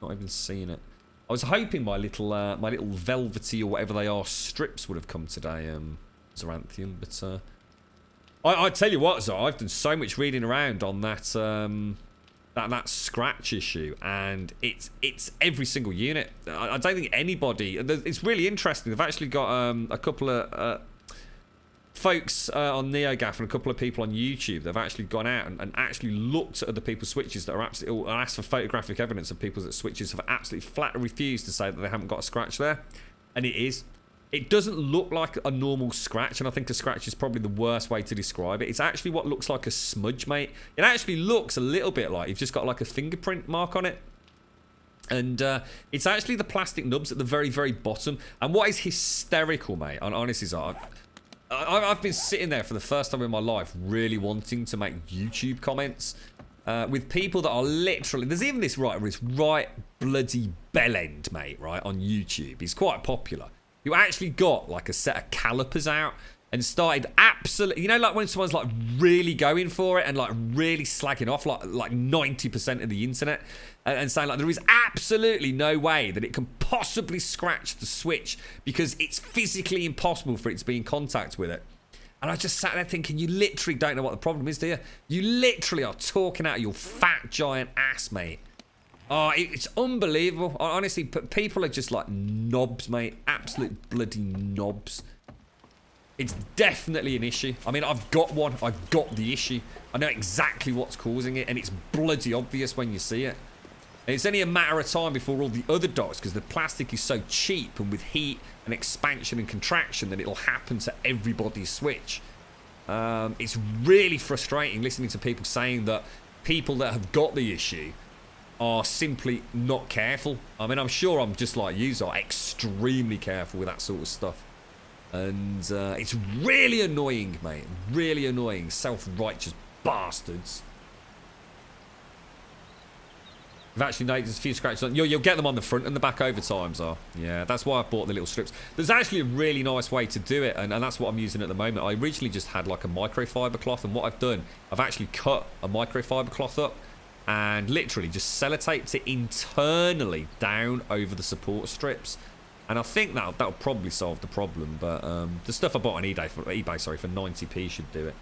S1: Not even seen it. I was hoping my little velvety or whatever they are strips would have come today, Sir Anthony, but I tell you what, Sir, I've done so much reading around on that that scratch issue, and it's every single unit. I don't think anybody... It's really interesting. They've actually got a couple of folks on NeoGAF and a couple of people on YouTube that have actually gone out and actually looked at other people's switches that are absolutely... or asked for photographic evidence of people's switches have absolutely flat refused to say that they haven't got a scratch there. And it is. It doesn't look like a normal scratch, and I think a scratch is probably the worst way to describe it. It's actually what looks like a smudge, mate. It actually looks a little bit like you've just got like a fingerprint mark on it. And it's actually the plastic nubs at the very, very bottom. And what is hysterical, mate, and honestly, I've been sitting there for the first time in my life really wanting to make YouTube comments with people that are literally... There's even this right bloody bellend, mate, right, on YouTube. He's quite popular. You actually got like a set of calipers out and started absolutely, you know, like when someone's like really going for it and like really slagging off like 90% of the internet and saying like there is absolutely no way that it can possibly scratch the Switch because it's physically impossible for it to be in contact with it. And I just sat there thinking, you literally don't know what the problem is, do you? You literally are talking out of your fat giant ass, mate. Oh, it's unbelievable. Honestly, people are just like knobs, mate. Absolute bloody knobs. It's definitely an issue. I mean, I've got one. I've got the issue. I know exactly what's causing it, and it's bloody obvious when you see it. And it's only a matter of time before all the other dots, because the plastic is so cheap, and with heat and expansion and contraction, that it'll happen to everybody's Switch. It's really frustrating listening to people saying that people that have got the issue are simply not careful. I mean, I'm sure I'm just like you are, extremely careful with that sort of stuff. And it's really annoying, mate. Really annoying. Self-righteous bastards. I've actually noticed a few scratches on. You'll get them on the front and the back over times are. Yeah, that's why I bought the little strips. There's actually a really nice way to do it, and that's what I'm using at the moment. I originally just had like a microfiber cloth, and what I've done, I've actually cut a microfiber cloth up and literally just sellotaped it internally down over the support strips. And I think that'll probably solve the problem. But the stuff I bought on eBay for 90p should do it.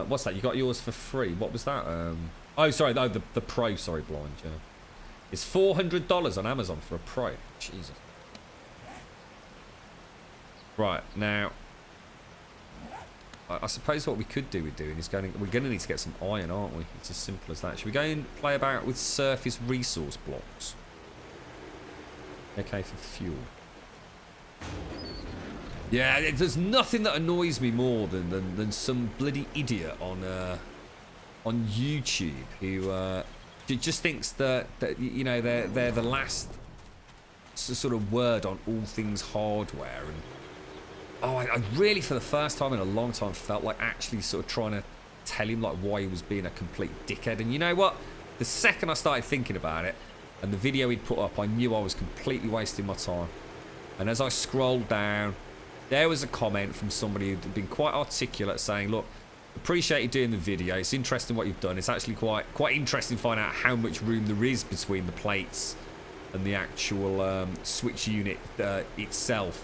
S1: What's that? You got yours for free. What was that? Oh, sorry. No, the Pro. Sorry, blind. Yeah, it's $400 on Amazon for a Pro. Jesus. Right now, I suppose what we could do with doing is we're going to need to get some iron, aren't we? It's as simple as that. Should we go and play about with surface resource blocks? Okay, for fuel. Yeah, there's nothing that annoys me more than some bloody idiot on YouTube who just thinks that you know they're the last sort of word on all things hardware. And oh, I really for the first time in a long time felt like actually sort of trying to tell him like why he was being a complete dickhead. And you know what? The second I started thinking about it and the video he'd put up, I knew I was completely wasting my time. And as I scrolled down, there was a comment from somebody who'd been quite articulate saying, look, appreciate you doing the video. It's interesting what you've done. It's actually quite interesting to find out how much room there is between the plates and the actual switch unit itself.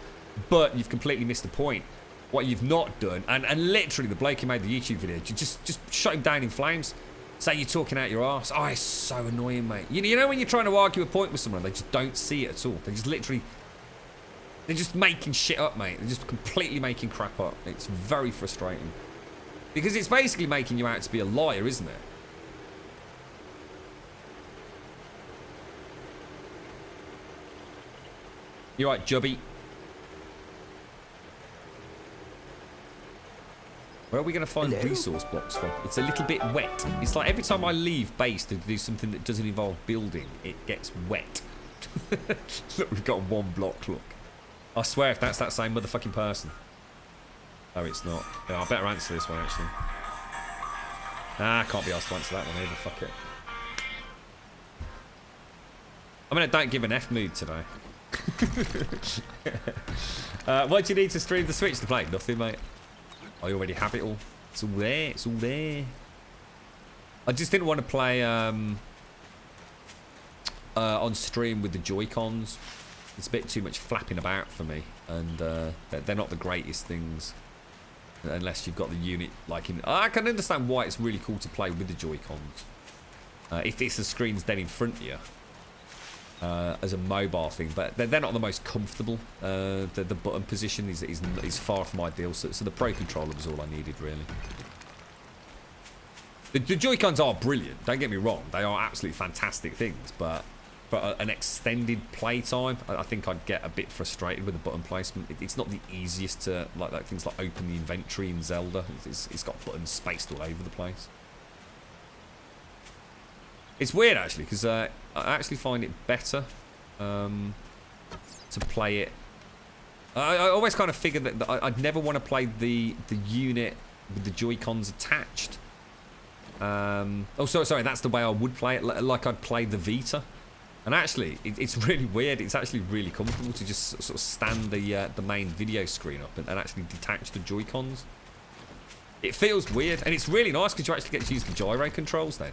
S1: But you've completely missed the point. What you've not done, and literally the bloke who made the YouTube video, you just shut him down in flames. Say you're talking out your arse. Oh, it's so annoying, mate. You know when you're trying to argue a point with someone, they just don't see it at all. They just literally... They're just making shit up, mate. They're just completely making crap up. It's very frustrating. Because it's basically making you out to be a liar, isn't it? You're right, Jubby. Where are we going to find resource blocks from? It's a little bit wet. It's like every time I leave base to do something that doesn't involve building, it gets wet. Look, we've got one block, look. I swear if that's that same motherfucking person. Oh, it's not. Yeah, I better answer this one, actually. Nah, I can't be asked to answer that one either. Fuck it. I'm in a don't give an F mood today. What do you need to stream the Switch to play? Nothing, mate. I already have it all. It's all there. It's all there. I just didn't want to play on stream with the Joy-Cons. It's a bit too much flapping about for me, and they're not the greatest things unless you've got the unit like in... I can understand why it's really cool to play with the Joy-Cons. If it's the screen's dead in front of you as a mobile thing, but they're not the most comfortable. The button position is far from ideal, so the Pro Controller was all I needed, really. The Joy-Cons are brilliant, don't get me wrong. They are absolutely fantastic things, but... For an extended playtime, I think I'd get a bit frustrated with the button placement. It's not the easiest to, like things like open the inventory in Zelda. It's got buttons spaced all over the place. It's weird, actually, because I actually find it better to play it. I always kind of figured that I'd never want to play the unit with the Joy-Cons attached. Oh, sorry, that's the way I would play it, like I'd play the Vita. And actually, it's really weird. It's actually really comfortable to just sort of stand the main video screen up and actually detach the Joy-Cons. It feels weird, and it's really nice because you actually get to use the gyro controls then.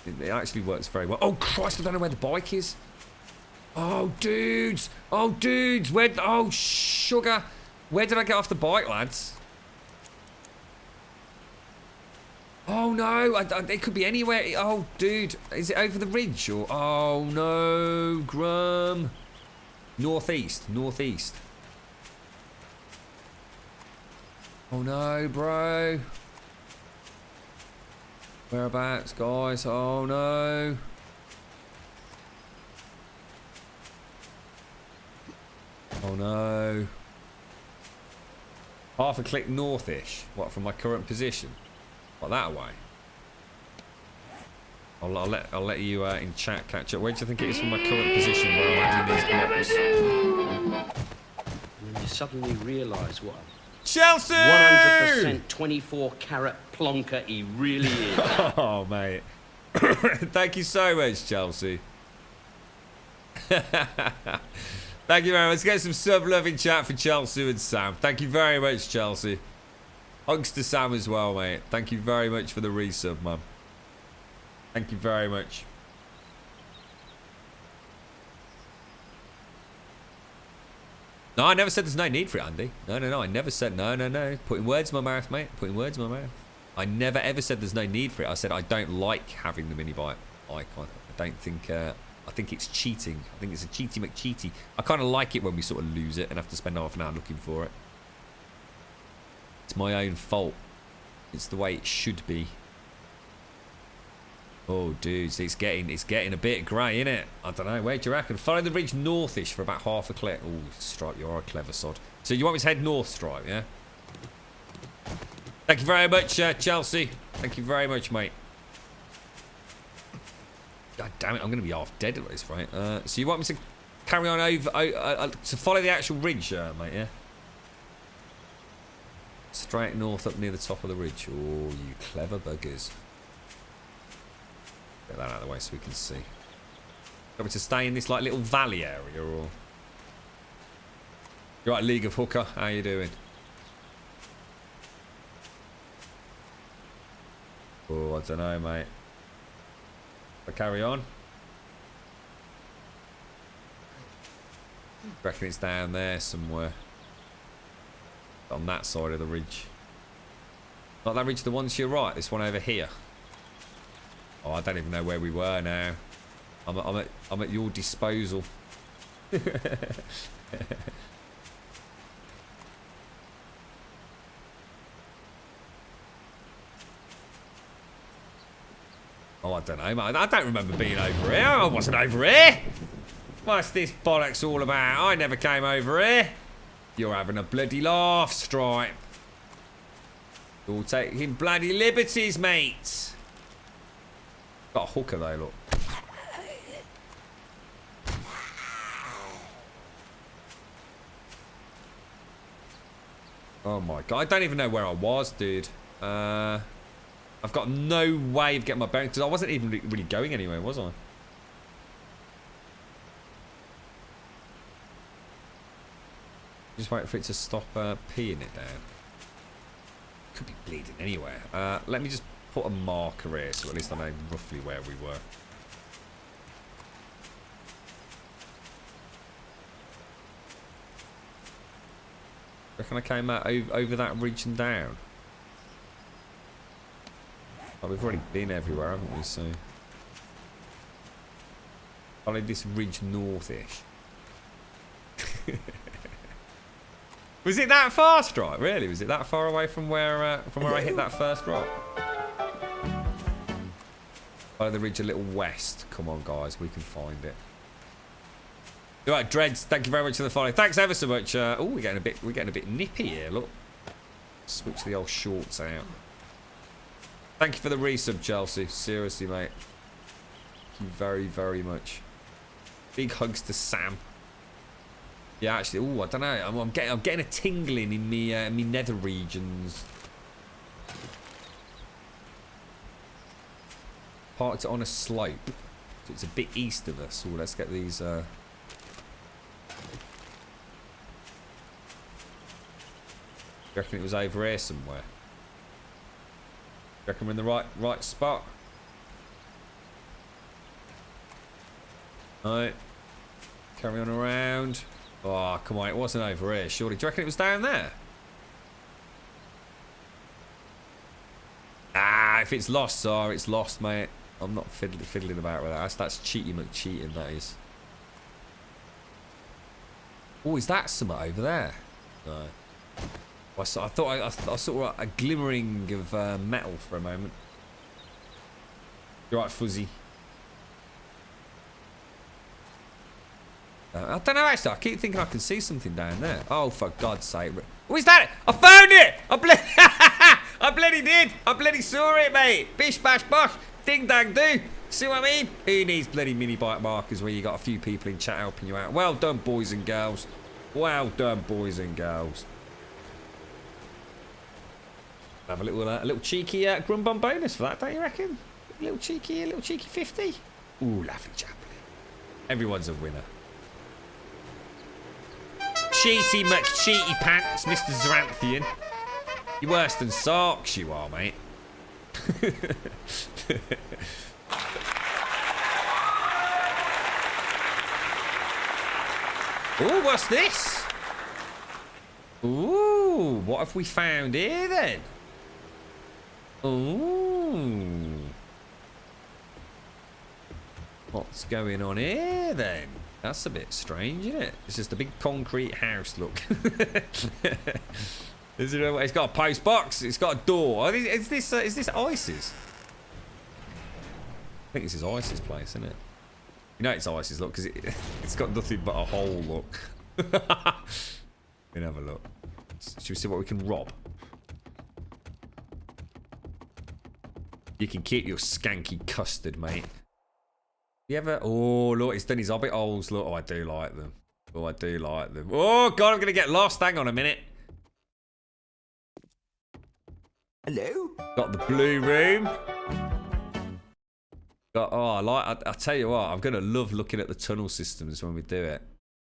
S1: It actually works very well. Oh, Christ, I don't know where the bike is. Oh, dudes. Oh, dudes. Oh, sugar. Where did I get off the bike, lads? Oh no, it could be anywhere. Oh, dude, is it over the ridge or? Oh no, Grum. Northeast. Oh no, bro. Whereabouts, guys? Oh no. Oh no. Half a click northish. What, from my current position? What, that way? I'll let you in chat catch up. Where do you think it is from my current position where I'm adding these blocks?
S5: And then you suddenly realise what
S1: Chelsea!
S5: 100% 24 carat plonker he really is.
S1: Oh, mate. Thank you so much, Chelsea. Thank you very much. Let's get some sub love in chat for Chelsea and Sam. Thank you very much, Chelsea. Hugs to Sam as well, mate. Thank you very much for the resub, man. Thank you very much. No, I never said there's no need for it, Andy. No. I never said no. Putting words in my mouth, mate. Putting words in my mouth. I never ever said there's no need for it. I said I don't like having the mini bike icon. I don't think. I think it's cheating. I think it's a cheaty McCheaty. I kind of like it when we sort of lose it and have to spend half an hour looking for it. It's my own fault. It's the way it should be. Oh, dudes, it's getting a bit grey, innit? I don't know. Where do you reckon? Follow the ridge northish for about half a click. Oh, Stripe, you are a clever sod. So you want me to head north, Stripe, yeah? Thank you very much, Chelsea. Thank you very much, mate. God damn it, I'm going to be half dead at this rate. So you want me to carry on over to follow the actual ridge, mate, yeah? Straight north up near the top of the ridge. Oh, you clever buggers. Get that out of the way so we can see. Want me to stay in this like little valley area or? You're right, League of Hooker. How you doing? Oh, I don't know, mate. I carry on. Reckon it's down there somewhere. On that side of the ridge. Not that ridge, the one to your right. This one over here. Oh, I don't even know where we were now. I'm at your disposal. Oh, I don't know, mate. I don't remember being over here. I wasn't over here. What's this bollocks all about? I never came over here. You're having a bloody laugh, Stripe. You're taking bloody liberties, mate. Got a hooker though, look. Oh my god, I don't even know where I was, dude. I've got no way of getting my bearings because I wasn't even really going anywhere, was I? Just wait for it to stop peeing it down. Could be bleeding anywhere. Let me just put a marker here so at least I know roughly where we were. Reckon I came out over that ridge and down. Oh, we've already been everywhere, haven't we? So followed this ridge northish. Was it that far, Stripe? Really? Was it that far away from where I hit that first rock? Follow the ridge a little west. Come on, guys, we can find it. All right, Dreads. Thank you very much for the follow. Thanks ever so much. Oh, we're getting a bit nippy here. Look, switch the old shorts out. Thank you for the resub, Chelsea. Seriously, mate. Thank you very, very much. Big hugs to Sam. Yeah, actually, oh, I don't know. I'm getting a tingling in me nether regions. Parked it on a slope, so it's a bit east of us. Oh, let's get these. You reckon it was over here somewhere? You reckon we're in the right spot? Alright. Carry on around. Oh, come on, it wasn't over here, surely. Do you reckon it was down there? Ah, if it's lost, sorry, it's lost, mate. I'm not fiddling about with that. That's cheating McCheating, that is. Oh, is that something over there? No. I thought I saw a glimmering of metal for a moment. You're right, Fuzzy. I don't know, actually. I keep thinking I can see something down there. Oh, for God's sake. What is that? I found it! I bloody did! I bloody saw it, mate! Bish, bash, bosh! Ding, dang, do! See what I mean? Who needs bloody mini bike markers where you got a few people in chat helping you out? Well done, boys and girls. Well done, boys and girls. Have a little cheeky Grumbul bonus for that, don't you reckon? A little cheeky 50. Ooh, lovely chappy. Everyone's a winner. Cheaty McCheaty pants, Mr. Zeranthian. You're worse than Sarks, you are, mate. Ooh, what's this? Ooh, what have we found here then? Ooh. What's going on here then? That's a bit strange, isn't it? It's just a big concrete house, look. It's got a post box, it's got a door. Is this Ice's? I think this is Ice's place, isn't it? You know it's Ice's, look, because it's got nothing but a hole, look. We can have a look. Should we see what we can rob? You can keep your skanky custard, mate. You ever... Oh, look, he's done his hobbit holes. Look, oh, I do like them. Oh, I do like them. Oh, God, I'm going to get lost. Hang on a minute.
S2: Hello?
S1: Got the blue room. Got... Oh, I tell you what, I'm going to love looking at the tunnel systems when we do it.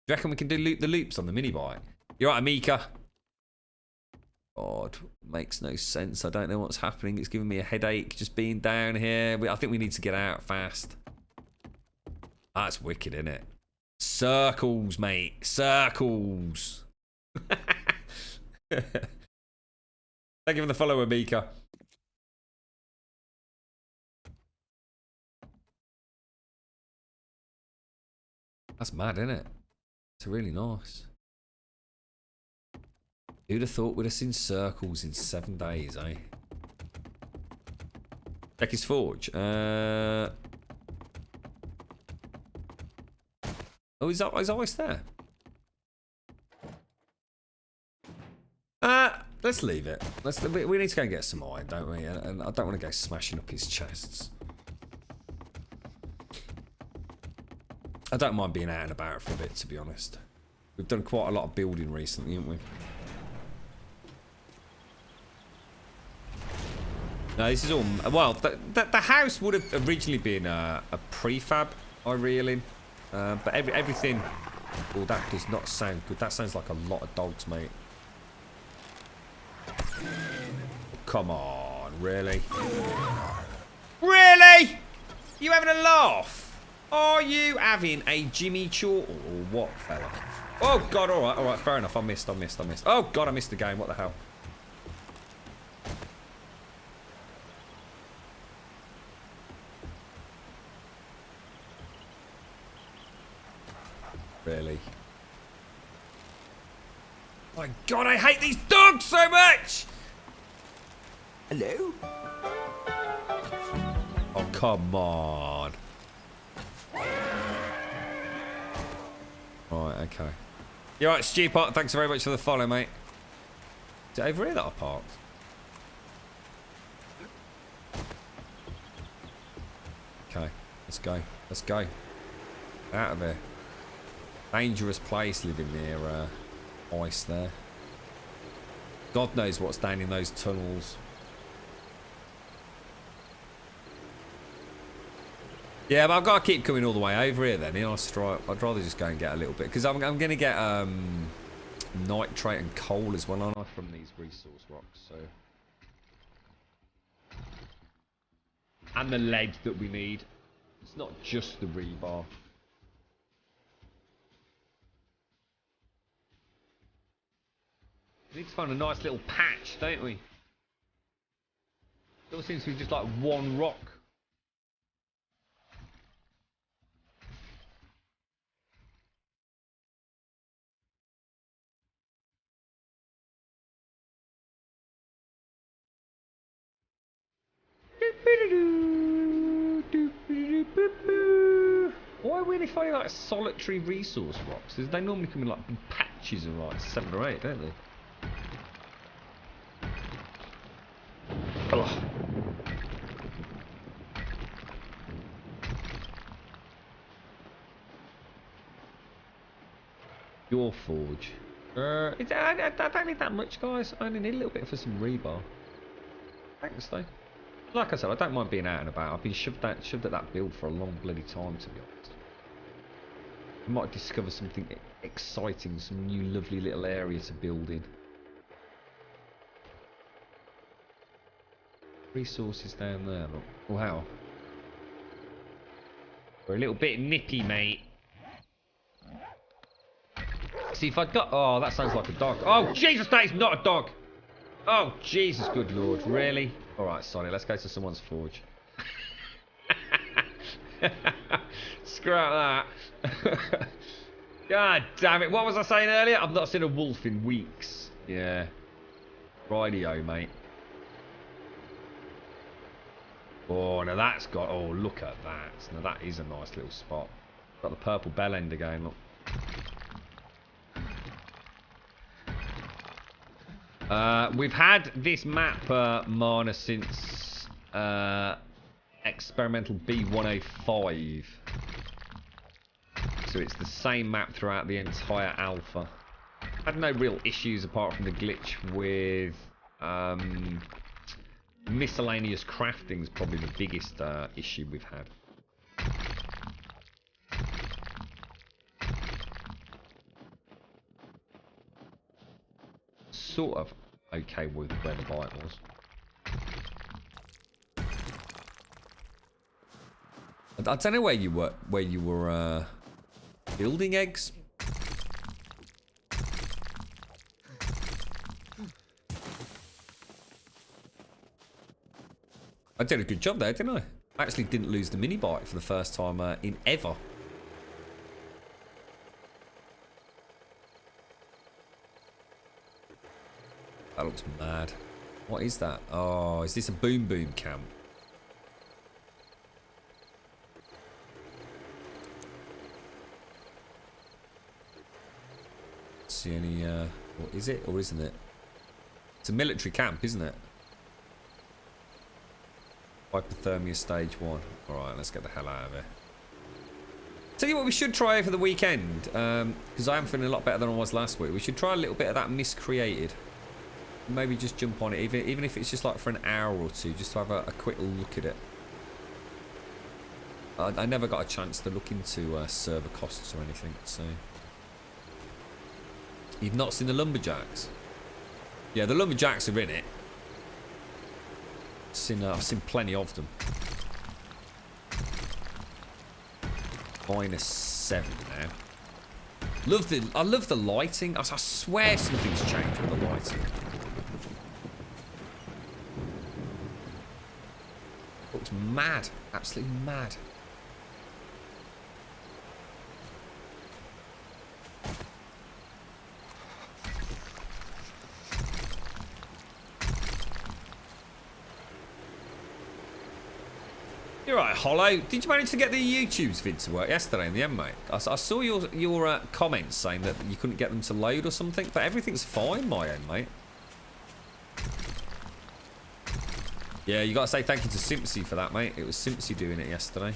S1: Do you reckon we can do the loops on the mini bike? You right, Amika? God, makes no sense. I don't know what's happening. It's giving me a headache just being down here. I think we need to get out fast. That's wicked, isn't it? Circles, mate. Circles. Thank you for the follow, Amika. That's mad, isn't it? It's really nice. Who'd have thought we'd have seen circles in 7 days, eh? Check his forge. Oh, is ice there? Let's leave it. We need to go and get some iron, don't we? And I don't want to go smashing up his chests. I don't mind being out and about for a bit, to be honest. We've done quite a lot of building recently, haven't we? No, this is all... Well, the house would have originally been a prefab, I reel in. But everything... Oh, that does not sound good. That sounds like a lot of dogs, mate. Come on, really? Really? You having a laugh? Are you having a Jimmy Chortle or what, fella? Oh, God, all right, fair enough. I missed. Oh, God, I missed the game. What the hell? Really? My God, I hate these dogs so much!
S2: Hello?
S1: Oh, come on. Right, okay. You're right, Stu Pot. Thanks very much for the follow, mate. Is it over here that I parked? Okay, let's go. Let's go. Out of here. Dangerous place living near ice there. God knows what's down in those tunnels. Yeah, but I've got to keep coming all the way over here then. I'd rather just go and get a little bit. Because I'm going to get nitrate and coal as well, aren't I, from these resource rocks. So. And the lead that we need. It's not just the rebar. We need to find a nice little patch, don't we? It all seems to be just like one rock. Why are we in only finding like solitary resource rocks? They normally come in like big patches of like 7 or 8, don't they? Oh. Your forge. I don't need that much, guys. I only need a little bit for some rebar. Thanks, though. Like I said, I don't mind being out and about. I've been shoved at that build for a long bloody time, to be honest. I might discover something exciting, some new lovely little area to build in. Resources down there, look. Oh, how? We're a little bit nippy, mate. See, if I'd got... Oh, that sounds like a dog. Oh, Jesus, that is not a dog. Oh, Jesus, good Lord. Really? All right, sorry. Let's go to someone's forge. Scrap that. God damn it. What was I saying earlier? I've not seen a wolf in weeks. Yeah. Rightio, mate. Oh, now that's got... Oh, look at that. Now that is a nice little spot. Got the purple bell end again, look. We've had this map, Mana, since experimental B105. So it's the same map throughout the entire alpha. Had no real issues apart from the glitch with miscellaneous crafting is probably the biggest issue we've had. Sort of okay with where the bite was. I don't know where you were building eggs. I did a good job there, didn't I? I actually didn't lose the mini bite for the first time in ever. That looks mad. What is that? Oh, is this a boom boom camp? See any, what is it or isn't it? It's a military camp, isn't it? Hypothermia stage 1. Alright, let's get the hell out of here. Tell you what we should try over the weekend, because I am feeling a lot better than I was last week. We should try a little bit of that miscreated. Maybe just jump on it, even if it's just like for an hour or two, just to have a quick look at it. I never got a chance to look into server costs or anything, so... You've not seen the Lumberjacks? Yeah, the Lumberjacks are in it. I've seen plenty of them. -7 now. I love the lighting. I swear something's changed with the lighting. Looks mad. Absolutely mad. You're right, Hollow. Did you manage to get the YouTube's vid to work yesterday in the end, mate? I saw your comments saying that you couldn't get them to load or something, but everything's fine my end, mate. Yeah, you got to say thank you to Simpsy for that, mate. It was Simpsy doing it yesterday.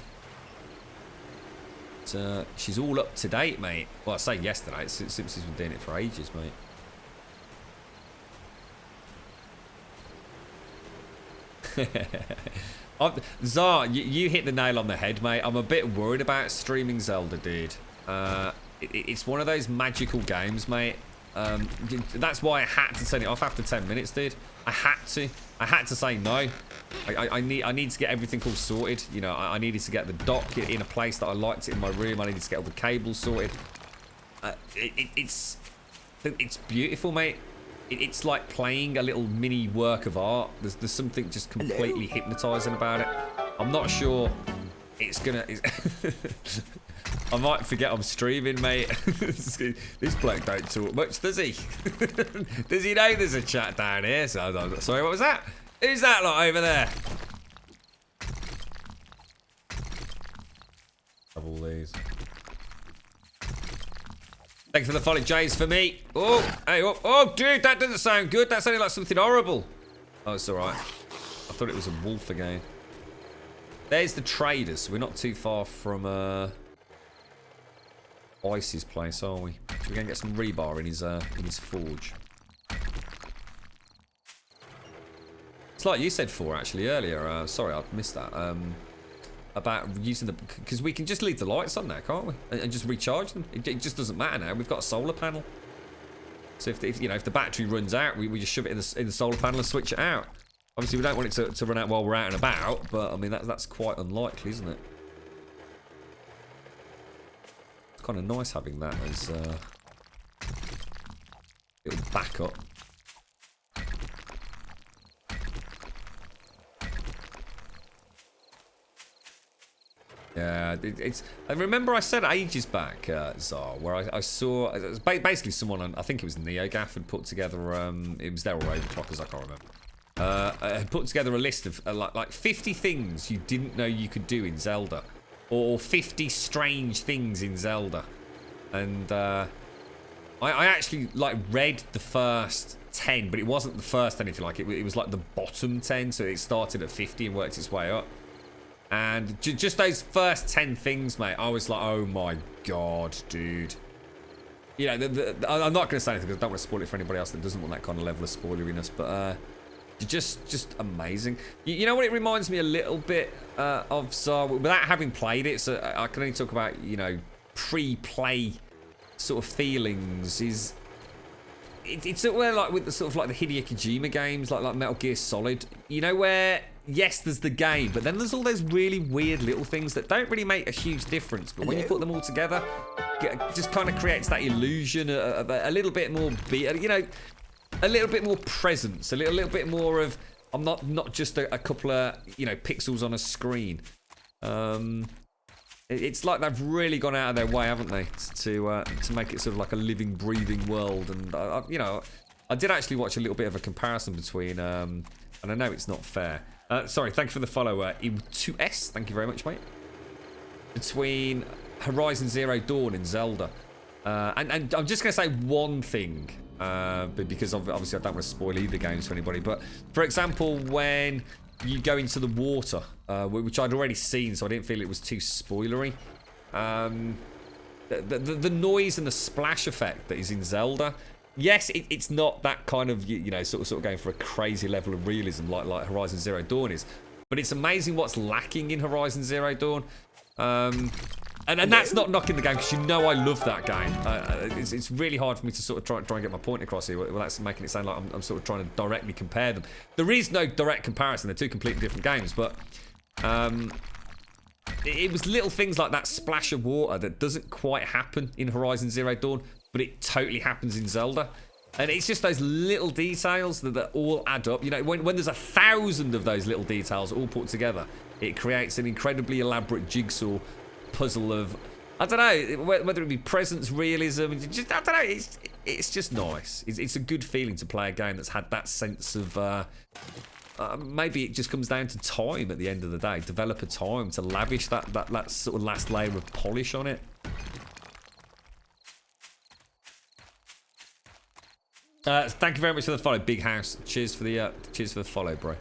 S1: But, she's all up to date, mate. Well, I say yesterday. Simpsy's been doing it for ages, mate. Zar, you hit the nail on the head, mate. I'm a bit worried about streaming Zelda, dude. It's one of those magical games, mate. That's why I had to turn it off after 10 minutes, dude. I had to say no. I need to get everything all sorted. You know, I needed to get the dock in a place that I liked it in my room. I needed to get all the cables sorted. It's beautiful, mate. It's like playing a little mini work of art. There's something just completely hypnotising about it. I'm not sure it's gonna... I might forget I'm streaming, mate. This bloke don't talk much, does he? Does he know there's a chat down here? Sorry, what was that? Who's that lot over there? Have all these. Thank you for the follow, Jays, for me. Oh, hey, oh, dude, that doesn't sound good. That sounded like something horrible. Oh, it's all right. I thought it was a wolf again. There's the traders. We're not too far from Ice's place, are we? We're gonna get some rebar in his forge. It's like you said actually earlier. Sorry, I missed that. About using the, because we can just leave the lights on there, can't we? And just recharge them. It just doesn't matter now. We've got a solar panel. So if the battery runs out, we just shove it in the solar panel and switch it out. Obviously, we don't want it to run out while we're out and about, but I mean that's quite unlikely, isn't it? It's kind of nice having that as a little backup. Yeah, I remember I said ages back, Zar, where I saw it was basically someone, I think it was NeoGaf, had put together. It was there or Overclockers, I can't remember. Had put together a list of like 50 things you didn't know you could do in Zelda, or 50 strange things in Zelda, and I actually like read the first 10, but it wasn't the first 10, if you like. It was like the bottom 10, so it started at 50 and worked its way up. And just those first 10 things, mate, I was like, oh my god, dude. You know, I'm not going to say anything because I don't want to spoil it for anybody else that doesn't want that kind of level of spoileriness, but just amazing. You know what it reminds me a little bit of, so without having played it, so I can only talk about, you know, pre-play sort of feelings, is it's sort of like with the sort of like the Hideo Kojima games, like Metal Gear Solid, you know, where yes, there's the game, but then there's all those really weird little things that don't really make a huge difference, but when you put them all together, it just kind of creates that illusion of a little bit more, you know, a little bit more presence, a little bit more of, I'm not just a couple of, you know, pixels on a screen. It's like they've really gone out of their way, haven't they, to make it sort of like a living, breathing world. And you know, I did actually watch a little bit of a comparison between, and I know it's not fair. Sorry, thank you for the follow, E2S. Thank you very much, mate. Between Horizon Zero Dawn and Zelda, and I'm just gonna say one thing, because obviously I don't want to spoil either games for anybody. But for example, when you go into the water, which I'd already seen, so I didn't feel it was too spoilery. The noise and the splash effect that is in Zelda. Yes, it's not that kind of, you know, sort of going for a crazy level of realism like Horizon Zero Dawn is, but it's amazing what's lacking in Horizon Zero Dawn. And that's not knocking the game, because you know I love that game. It's really hard for me to sort of try and get my point across here without making it sound like I'm sort of trying to directly compare them. There is no direct comparison. They're two completely different games, but it was little things like that splash of water that doesn't quite happen in Horizon Zero Dawn, but it totally happens in Zelda. And it's just those little details that all add up. You know, when there's 1,000 of those little details all put together, it creates an incredibly elaborate jigsaw puzzle of, I don't know, whether it be presence, realism, just, I don't know, it's just nice. It's a good feeling to play a game that's had that sense of, maybe it just comes down to time at the end of the day. Developer time to lavish that sort of last layer of polish on it. Thank you very much for the follow, Big House. Cheers for the follow, bro.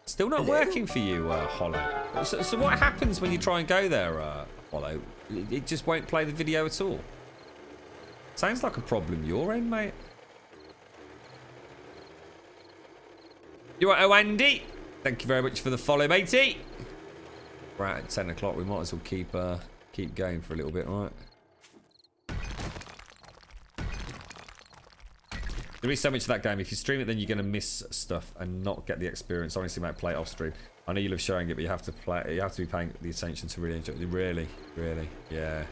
S1: Still not working for you, Hollow. So what happens when you try and go there, Hollow? It just won't play the video at all. Sounds like a problem your end, mate. You right, oh Andy? Thank you very much for the follow, matey. We're out at 10 o'clock. We might as well keep going for a little bit, right? There is so much of that game. If you stream it, then you're going to miss stuff and not get the experience. Honestly, mate, play it off stream. I know you love showing it, but you have to play. You have to be paying the attention to really enjoy it. Really, yeah.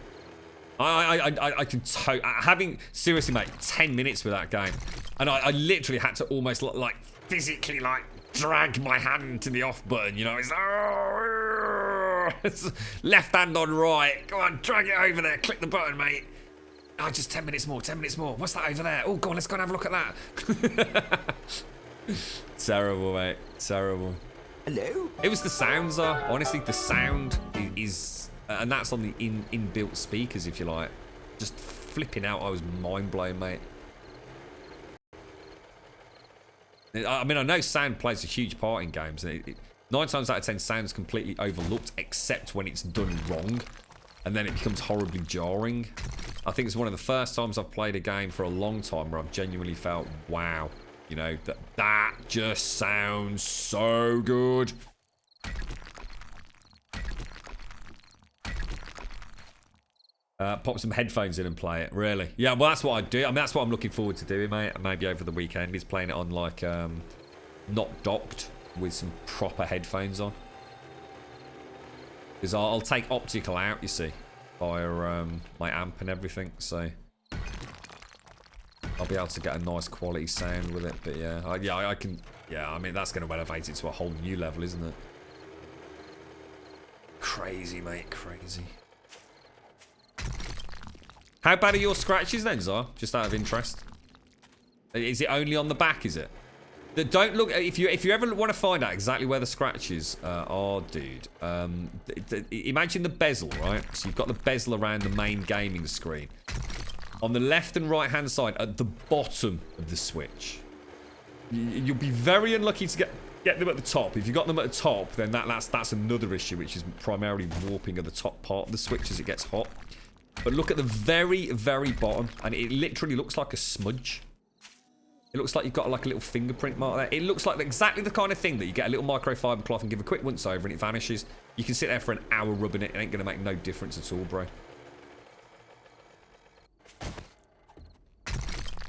S1: I can having seriously, mate, 10 minutes with that game, and I literally had to almost like physically like drag my hand to the off button. You know, it's left hand on right. Go on, drag it over there. Click the button, mate. Oh, just 10 minutes more, 10 minutes more. What's that over there? Oh, go on, let's go and have a look at that. Terrible, mate. Terrible.
S2: Hello?
S1: It was the sounds, though. Honestly, the sound is... and that's on the inbuilt speakers, if you like. Just flipping out, I was mind-blown, mate. I mean, I know sound plays a huge part in games. And 9 times out of 10, sound's completely overlooked, except when it's done wrong. And then it becomes horribly jarring. I think it's one of the first times I've played a game for a long time where I've genuinely felt, wow, you know, that just sounds so good. Pop some headphones in and play it, really. Yeah, well, that's what I'd do. I mean, that's what I'm looking forward to doing, mate. Maybe over the weekend is playing it on, like, not docked with some proper headphones on. Because I'll take optical out, you see, via my amp and everything, so I'll be able to get a nice quality sound with it. But yeah, I can. Yeah, I mean, that's going to elevate it to a whole new level, isn't it? Crazy, mate, crazy. How bad are your scratches then, Zar? Just out of interest. Is it only on the back, is it? Don't look, if you ever want to find out exactly where the scratches are, dude, imagine the bezel, right? So you've got the bezel around the main gaming screen. On the left and right hand side, at the bottom of the Switch. You'll be very unlucky to get them at the top. If you got them at the top, then that's another issue, which is primarily warping of the top part of the Switch as it gets hot. But look at the very, very bottom, and it literally looks like a smudge. It looks like you've got like a little fingerprint mark there. It looks like exactly the kind of thing that you get a little microfiber cloth and give a quick once over and it vanishes. You can sit there for an hour rubbing it. It ain't going to make no difference at all, bro.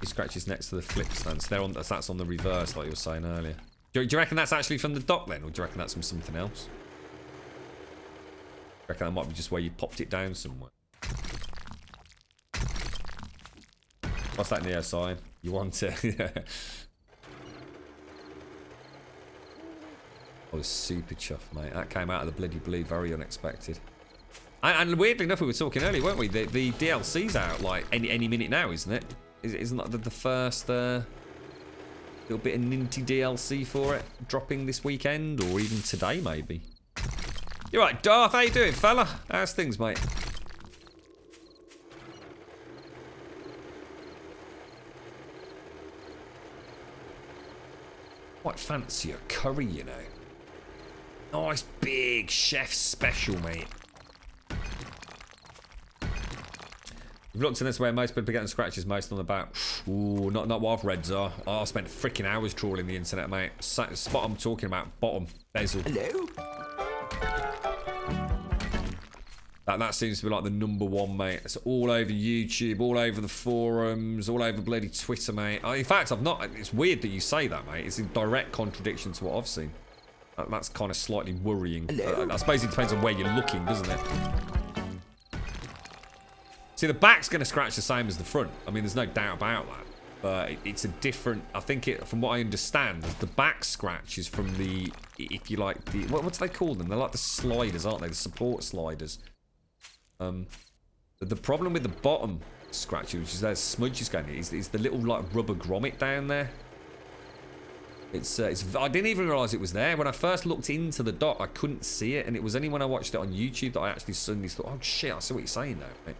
S1: He scratches next to the flip stands. That's on the reverse, like you were saying earlier. Do you reckon that's actually from the dock then? Or do you reckon that's from something else? Do you reckon that might be just where you popped it down somewhere? What's that Neo sign? You want it? Yeah. I was super chuffed, mate. That came out of the bloody blue, very unexpected. And weirdly enough, we were talking earlier, weren't we? The DLC's out like any minute now, isn't it? Isn't that the first little bit of Ninty DLC for it dropping this weekend or even today, maybe? You're right, Darth. How you doing, fella? How's things, mate? Quite fancy a curry, you know. Nice big chef's special, mate. We've looked in this way, most people are getting scratches most on the back. Ooh, not what I've read, Zar. Oh, I spent freaking hours trawling the internet, mate. Spot I'm talking about, bottom, bezel.
S2: Hello?
S1: That seems to be like the #1, mate. It's all over YouTube, all over the forums, all over bloody Twitter, mate. In fact, it's weird that you say that, mate. It's in direct contradiction to what I've seen. That's kind of slightly worrying. I suppose it depends on where you're looking, doesn't it? See, the back's going to scratch the same as the front. I mean, there's no doubt about that. But it's a different... I think, from what I understand, the back scratch is from the... If you like, the... What do they call them? They're like the sliders, aren't they? The support sliders. The problem with the bottom scratch, which is there's smudges going in, is the little like rubber grommet down there. It's I didn't even realise it was there when I first looked into the dot. I couldn't see it, and it was only when I watched it on YouTube that I actually suddenly thought, "Oh shit, I see what you're saying now." Mate.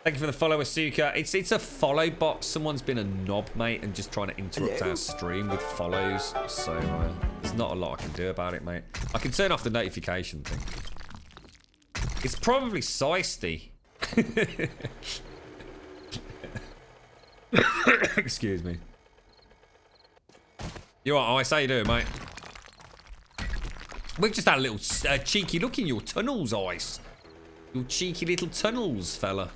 S1: Thank you for the follow, Asuka. It's a follow bot. Someone's been a knob, mate, and just trying to interrupt our stream with follows. So there's not a lot I can do about it, mate. I can turn off the notification thing. It's probably Seisty. Excuse me. You alright, Ice? How you doing, mate? We've just had a little cheeky look in your tunnels, Ice. Your cheeky little tunnels, fella.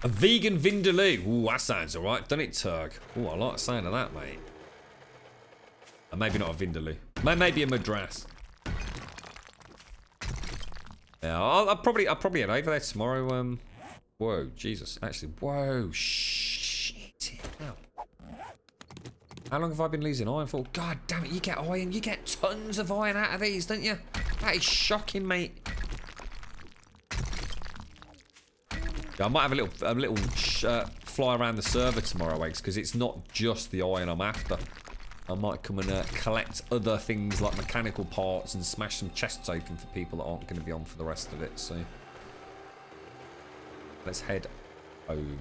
S1: A vegan vindaloo. Ooh, that sounds alright, doesn't it, Turg? Ooh, I like the sound of that, mate. Maybe not a vindaloo. Maybe a madras. Yeah, I'll probably head over there tomorrow. Whoa, Jesus. Actually, whoa, shit. How long have I been losing iron for? God damn it, you get iron. You get tons of iron out of these, don't you? That is shocking, mate. I might have a little fly around the server tomorrow, Eggs, because it's not just the iron I'm after. I might come and collect other things like mechanical parts and smash some chests open for people that aren't going to be on for the rest of it. So let's head home.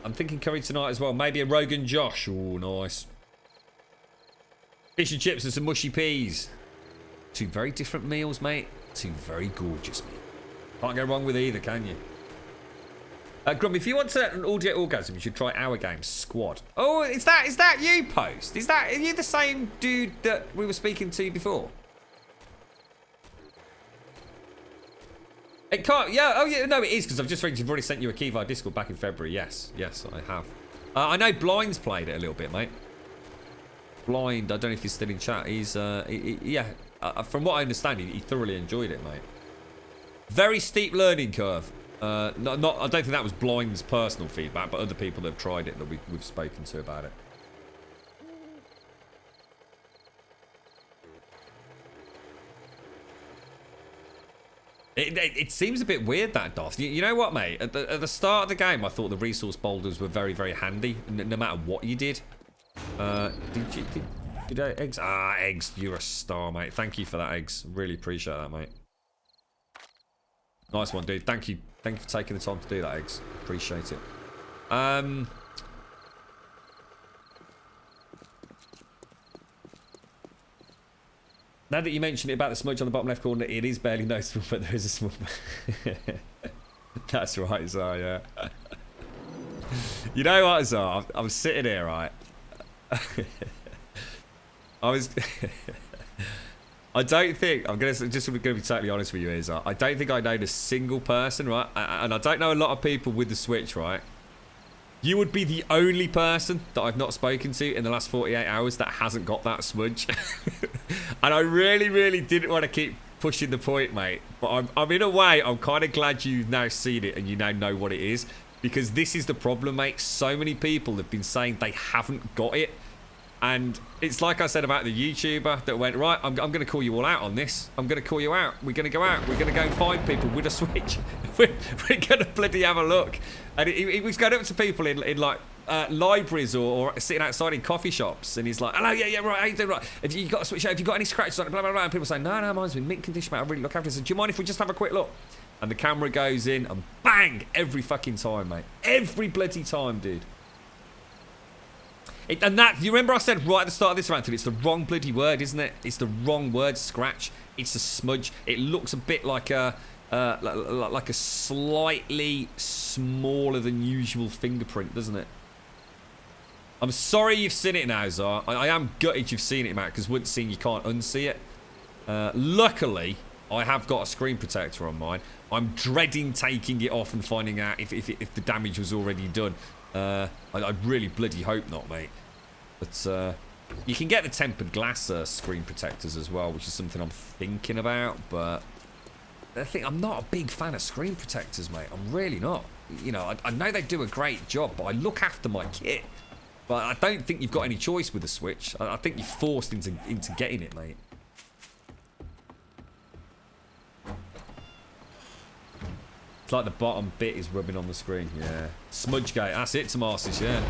S1: I'm thinking curry tonight as well. Maybe a Rogan Josh. Oh, nice. Fish and chips and some mushy peas. Two very different meals, mate. Two very gorgeous meals. Can't go wrong with either, can you? Grumby, if you want an audio orgasm, you should try our game, Squad. Oh, is that you, Post? Are you the same dude that we were speaking to before? It can't, yeah, oh yeah, no, it is, because I've just you've already sent you a key via Discord back in February. Yes, I have. I know Blind's played it a little bit, mate. Blind, I don't know if he's still in chat. He's, yeah, from what I understand, he thoroughly enjoyed it, mate. Very steep learning curve. I don't think that was Blind's personal feedback, but other people that have tried it that we've spoken to about it. It seems a bit weird, that, Doth. You know what, mate? At the start of the game, I thought the resource boulders were very, very handy, no matter what you did. Did Eggs? Ah, Eggs, you're a star, mate. Thank you for that, Eggs. Really appreciate that, mate. Nice one, dude. Thank you for taking the time to do that, Eggs. Appreciate it. Now that you mentioned it about the smudge on the bottom left corner, it is barely noticeable, but there is a small... That's right, Zar, yeah. You know what, Zar? I was sitting here, right? I don't think... I'm going to be totally honest with you here, Zar. I don't think I know a single person, right? And I don't know a lot of people with the Switch, right? You would be the only person that I've not spoken to in the last 48 hours that hasn't got that smudge. And I really, really didn't want to keep pushing the point, mate. But I'm in a way, I'm kind of glad you've now seen it and you now know what it is. Because this is the problem, mate. So many people have been saying they haven't got it. And it's like I said about the YouTuber that went, right, I'm going to call you all out on this. I'm going to call you out. We're going to go out. We're going to go and find people with a Switch. We're going to bloody have a look. And he was going up to people in like libraries or sitting outside in coffee shops. And he's like, hello, yeah, right, how you doing? Right. Have you got a Switch? Have you got any scratches on it? Blah, blah, blah. And people say, no, mine's been mint condition, mate. I really look after it. So do you mind if we just have a quick look? And the camera goes in and bang, every fucking time, mate. Every bloody time, dude. And that, you remember I said right at the start of this rant, it's the wrong bloody word, isn't it? It's the wrong word, scratch. It's a smudge. It looks a bit like a slightly smaller than usual fingerprint, doesn't it? I'm sorry you've seen it now, Zar. I am gutted you've seen it, Matt, because once seen you can't unsee it. Luckily, I have got a screen protector on mine. I'm dreading taking it off and finding out if the damage was already done. I really bloody hope not, mate. But you can get the tempered glass screen protectors as well, which is something I'm thinking about. But I'm not a big fan of screen protectors, mate. I'm really not. You know, I know they do a great job, but I look after my kit. But I don't think you've got any choice with the Switch. I think you're forced into getting it, mate. It's like the bottom bit is rubbing on the screen. Yeah. Smudgegate. That's it, Tomasis, yeah.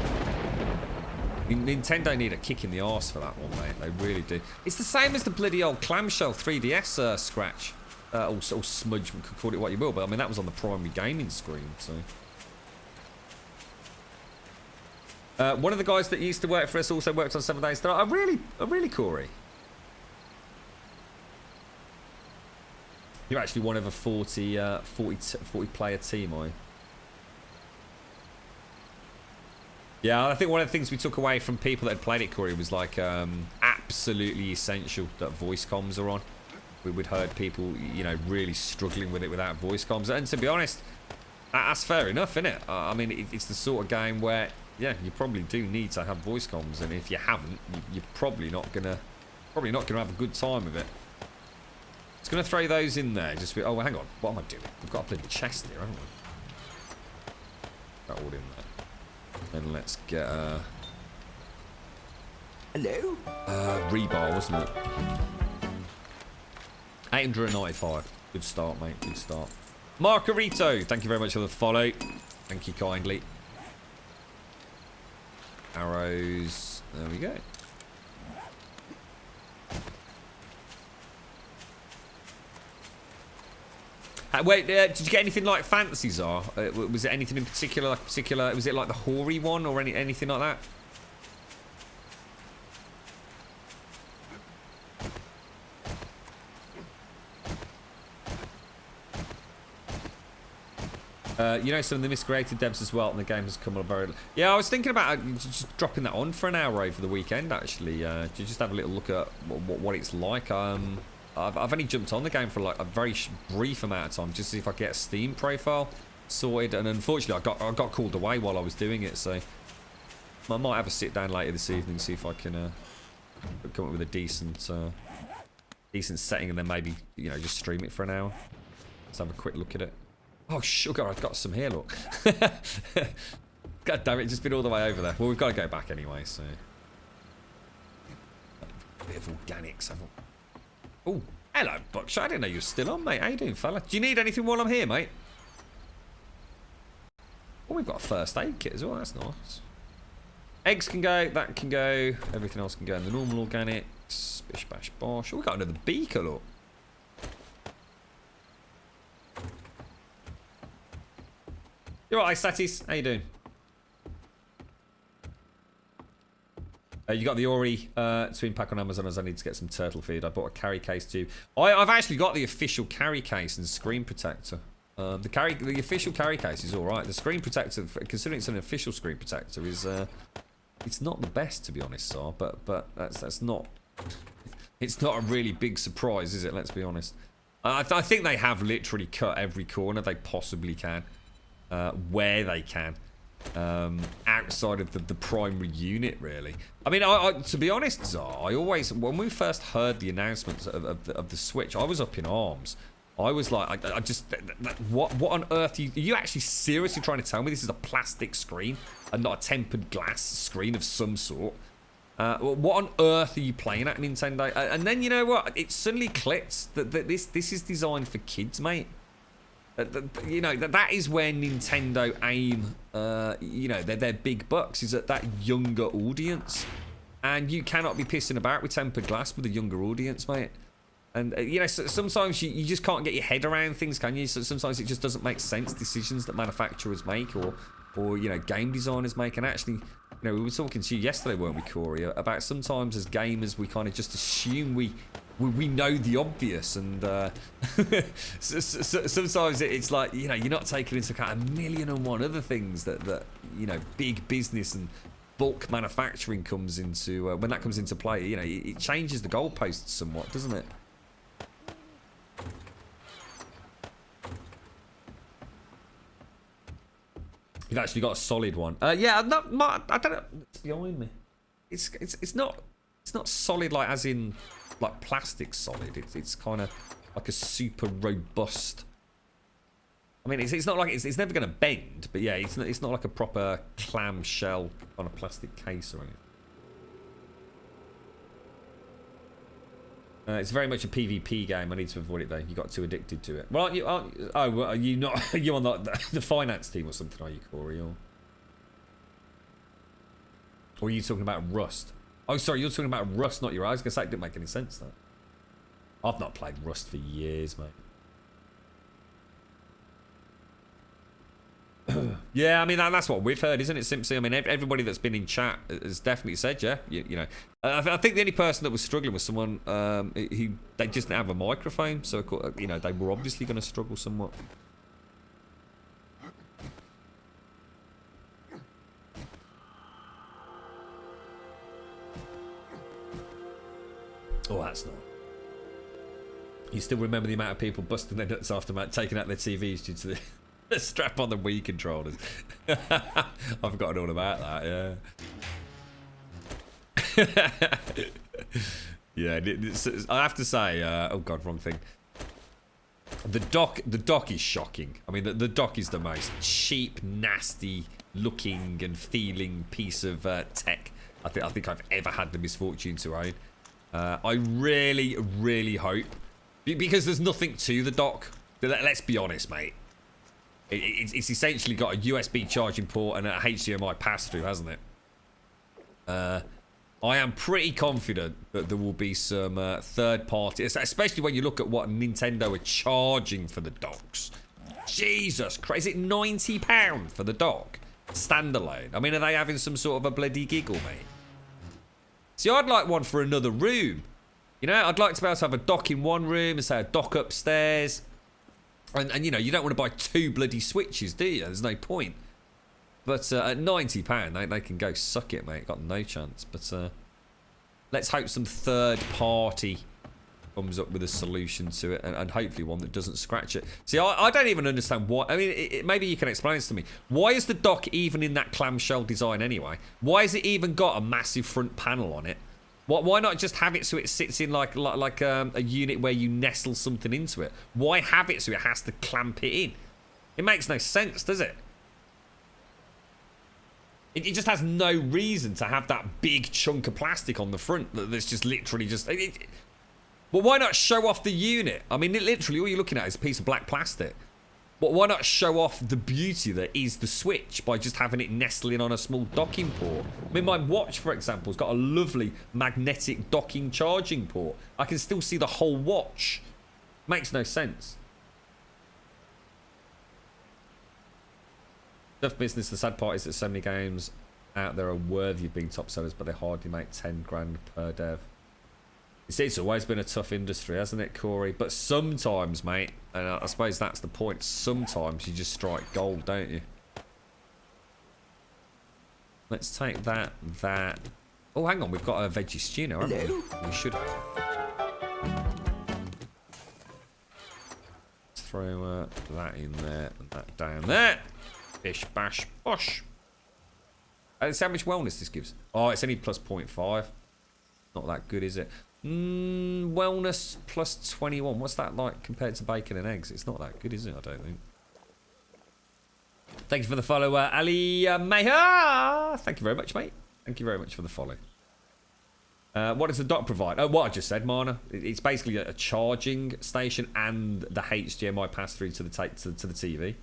S1: Nintendo need a kick in the arse for that one, mate. They really do. It's the same as the bloody old clamshell 3DS scratch. Or smudge, you could call it what you will, but I mean, that was on the primary gaming screen, so... one of the guys that used to work for us also worked on 7 Days Start. Oh, really, Corey? You're actually one of a 40 player team, are you? Yeah, I think one of the things we took away from people that had played it, Corey, was like absolutely essential that voice comms are on. We'd heard people, you know, really struggling with it without voice comms. And to be honest, that's fair enough, isn't it? I mean, it's the sort of game where, yeah, you probably do need to have voice comms, and if you haven't, you're probably not gonna have a good time with it. It's gonna throw those in there. Just oh, hang on, what am I doing? We've got a bloody chest here, haven't we? That all in there. Then let's get
S2: Hello?
S1: Rebar, wasn't it? 895. Good start, mate. Good start. Margarito, thank you very much for the follow. Thank you kindly. Arrows. There we go. Wait, did you get anything like fancy, Czar? Was it anything in particular, was it like the hoary one or anything like that? You know, some of the miscreated devs as well, and the game has come on very... Yeah, I was thinking about just dropping that on for an hour over the weekend, actually. To just have a little look at what it's like. I've only jumped on the game for like a very brief amount of time, just to see if I get a Steam profile sorted. And unfortunately, I got called away while I was doing it, so... I might have a sit down later this evening, see if I can come up with a decent setting, and then maybe, you know, just stream it for an hour. Let's have a quick look at it. Oh, sugar, I've got some here, look. God damn it, just been all the way over there. Well, we've got to go back anyway, so... A bit of organics, haven't we? Oh, hello, Buckshot. I didn't know you were still on, mate. How you doing, fella? Do you need anything while I'm here, mate? Oh, we've got a first aid kit as well. That's nice. Eggs can go, that can go. Everything else can go in the normal organics. Bish, bash, bosh. Oh, we've got another beaker, look. You're right, Satis. How you doing? You got the Ori twin pack on Amazon, as I need to get some turtle feed. I bought a carry case too. I've actually got the official carry case and screen protector. The official carry case is all right. The screen protector, considering it's an official screen protector, is it's not the best, to be honest, Sar. But that's not. It's not a really big surprise, is it? Let's be honest. I think they have literally cut every corner they possibly can. Where they can, outside of the primary unit, really. I mean, to be honest, Czar, I always, when we first heard the announcements of the Switch, I was up in arms. I was like, I just, what on earth are you actually seriously trying to tell me this is a plastic screen and not a tempered glass screen of some sort? What on earth are you playing at, Nintendo? And then, you know what, it suddenly clicked that this is designed for kids, mate. You know, that is where Nintendo aim, you know, their big bucks is at that younger audience. And you cannot be pissing about with tempered glass with a younger audience, mate. And, you know, sometimes you just can't get your head around things, can you? So sometimes it just doesn't make sense, decisions that manufacturers make or you know, game designers make. And actually, you know, we were talking to you yesterday, weren't we, Corey, about sometimes as gamers we kind of just assume we know the obvious, and sometimes it's like, you know, you're not taking into account a million and one other things that you know, big business and bulk manufacturing comes into when that comes into play. You know, it changes the goalposts somewhat, doesn't it? You've actually got a solid one. Yeah, I don't know. It's behind me. It's not solid like as in like plastic solid. It's kind of like a super robust. I mean, it's not like it's never going to bend, but yeah, it's not like a proper clamshell on a plastic case or anything. It's very much a PvP game. I need to avoid it though. You got too addicted to it. Well, aren't you? Are you not? Are you on the finance team or something? Are you, Corey? Or are you talking about Rust? Oh, sorry, you're talking about Rust, not your eyes. I was gonna say it didn't make any sense. That I've not played Rust for years, mate. Yeah, I mean that's what we've heard, isn't it, Simpsy? I mean, everybody that's been in chat has definitely said, yeah, you know. I think the only person that was struggling was someone who they just didn't have a microphone, so you know they were obviously going to struggle somewhat. Oh, that's not. You still remember the amount of people busting their nuts after taking out their TVs due to the strap on the Wii controllers. I've forgotten all about that, yeah. Yeah, I have to say, oh god, wrong thing. The dock is shocking. I mean, the dock is the most cheap, nasty looking and feeling piece of tech I think I've ever had the misfortune to own. I really, really hope, because there's nothing to the dock. Let's be honest, mate. It's essentially got a USB charging port and a HDMI pass-through, hasn't it? I am pretty confident that there will be some third party, especially when you look at what Nintendo are charging for the docks. Jesus Christ, is it £90 for the dock? Standalone. I mean, are they having some sort of a bloody giggle, mate? See, I'd like one for another room. You know, I'd like to be able to have a dock in one room and say a dock upstairs. And you know, you don't want to buy 2 bloody switches, do you? There's no point. But at £90, they can go suck it, mate. Got no chance. But let's hope some third party comes up with a solution to it, and hopefully one that doesn't scratch it. See, I don't even understand why. I mean, maybe you can explain this to me. Why is the dock even in that clamshell design anyway? Why has it even got a massive front panel on it? Why not just have it so it sits in like a unit where you nestle something into it? Why have it so it has to clamp it in? It makes no sense, does it? It just has no reason to have that big chunk of plastic on the front that's just literally just... But why not show off the unit? I mean, literally all you're looking at is a piece of black plastic. But why not show off the beauty that is the Switch by just having it nestling on a small docking port? I mean, my watch, for example, has got a lovely magnetic docking charging port. I can still see the whole watch. Makes no sense. Tough business. The sad part is that so many games out there are worthy of being top sellers, but they hardly make 10 grand per dev. It's always been a tough industry, hasn't it, Corey? But sometimes, mate, and I suppose that's the point, sometimes you just strike gold, don't you? Let's take that. Oh, hang on, we've got a veggie stew now, haven't we? We should have. Let's throw that in there and that down there. Bish, bash, bosh. Let's see how much wellness this gives. Oh, it's only plus 0.5. Not that good, is it? Wellness plus 21. What's that like compared to bacon and eggs? It's not that good, is it? I don't think. Thank you for the follow, Ali Meha. Thank you very much, mate. Thank you very much for the follow. What does the dock provide? Oh, what I just said, Mana. It's basically a charging station and the HDMI pass through to the TV.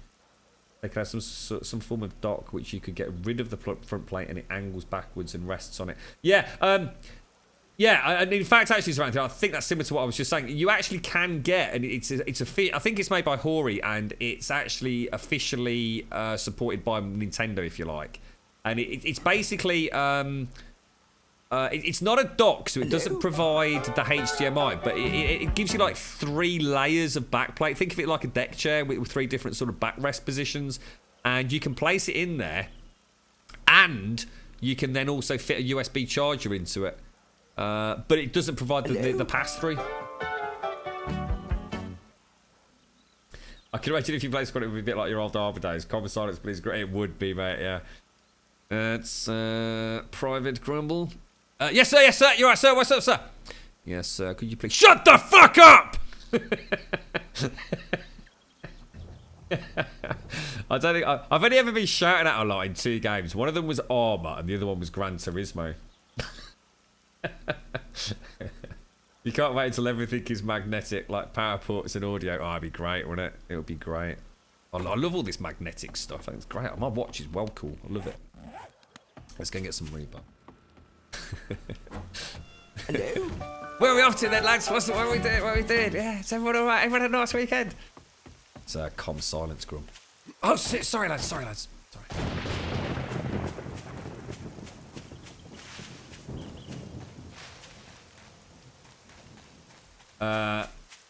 S1: They could have some form of dock which you could get rid of the front plate and it angles backwards and rests on it. Yeah. Yeah, and in fact, actually, Samantha, I think that's similar to what I was just saying. You actually can get, and I think it's made by Hori, and it's actually officially supported by Nintendo, if you like. And it's basically, it's not a dock, so it doesn't provide the HDMI, but it gives you like 3 layers of backplate. Think of it like a deck chair with 3 different sort of backrest positions, and you can place it in there, and you can then also fit a USB charger into it. But it doesn't provide the pass-through. I can imagine if you play Squad, it would be a bit like your old Arbor days. Common silence, please. Great, it would be, mate, yeah. It's Private Grumbul. Yes, sir, yes, sir. You're right, sir. What's up, sir? Yes, sir. Could you please shut the fuck up? I don't think I've only ever been shouting at a lot in 2 games. One of them was Armour, and the other one was Gran Turismo. You can't wait until everything is magnetic, like power ports and audio. Oh, it'd be great, wouldn't it? It would be great. I love all this magnetic stuff. I think it's great. My watch is well cool. I love it. Let's go and get some Reaper.
S2: Hello?
S1: Where are we off to then, lads? What are we doing? What are we doing? Yeah, is everyone alright? Everyone had a nice weekend? It's calm silence, Grum. Oh, sorry, lads. Sorry.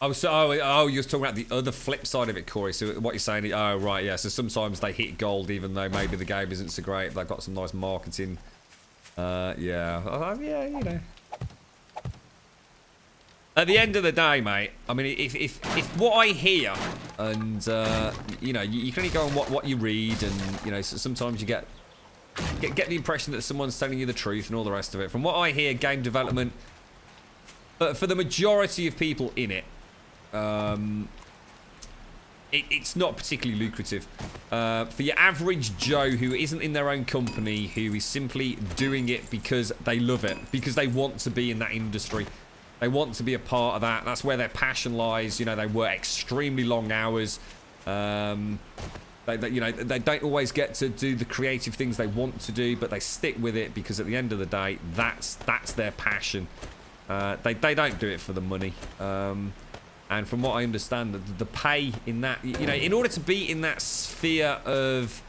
S1: You're talking about the other flip side of it, Corey. So what you're saying, oh right, yeah. So sometimes they hit gold, even though maybe the game isn't so great. They've got some nice marketing. Yeah, you know. At the end of the day, mate. I mean, if what I hear, and you know, you can only go on what you read, and you know, so sometimes you get the impression that someone's telling you the truth and all the rest of it. From what I hear, game development. But for the majority of people in it, it's not particularly lucrative. For your average Joe who isn't in their own company, who is simply doing it because they love it, because they want to be in that industry. They want to be a part of that. That's where their passion lies. You know, they work extremely long hours. You know, they don't always get to do the creative things they want to do, but they stick with it because at the end of the day, that's their passion. They don't do it for the money. And from what I understand, the pay in that, you know, in order to be in that sphere of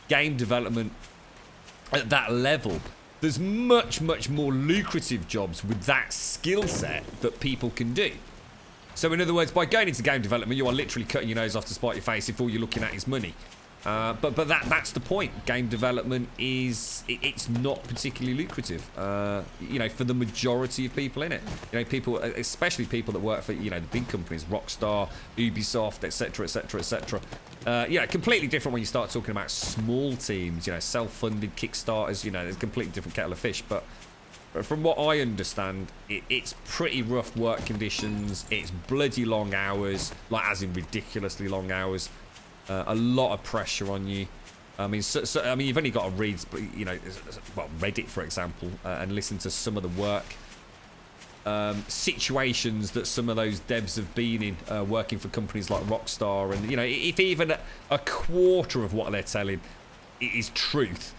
S1: game development at that level, there's much, much more lucrative jobs with that skill set that people can do. So in other words, by going into game development, you are literally cutting your nose off to spite your face if all you're looking at is money. But that's the point. Game development it's not particularly lucrative, you know, for the majority of people in it. You know, people, especially people that work for, you know, the big companies, Rockstar, Ubisoft, etc., etc., etc. Yeah, completely different when you start talking about small teams, you know, self-funded Kickstarters. You know, there's a completely different kettle of fish. But from what I understand, it's pretty rough work conditions. It's bloody long hours, like as in ridiculously long hours. A lot of pressure on you. I mean, I mean, you've only got to read, you know, well, Reddit, for example, and listen to some of the work situations that some of those devs have been in, working for companies like Rockstar. And, you know, if even a quarter of what they're telling is truth,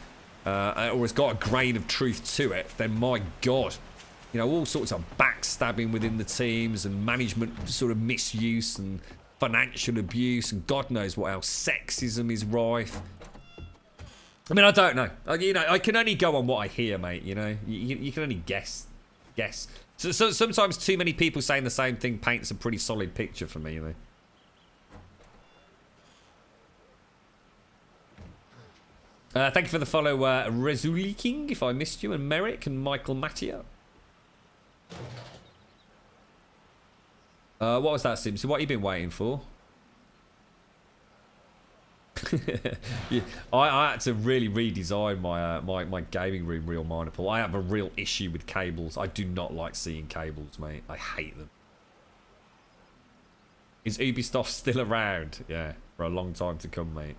S1: or has got a grain of truth to it, then my God, you know, all sorts of backstabbing within the teams and management sort of misuse and financial abuse and God knows what else. Sexism is rife. I mean, I don't know. You know, I can only go on what I hear, mate. You know, you can only guess. So sometimes too many people saying the same thing paints a pretty solid picture for me. You know. Thank you for the follow, Rezuli King, if I missed you, and Merrick and Michael Mattia. What was that, Simpson? What have you been waiting for? Yeah, I had to really redesign my my gaming room real mindful. I have a real issue with cables. I do not like seeing cables, mate. I hate them. Is Ubisoft still around? Yeah, for a long time to come, mate.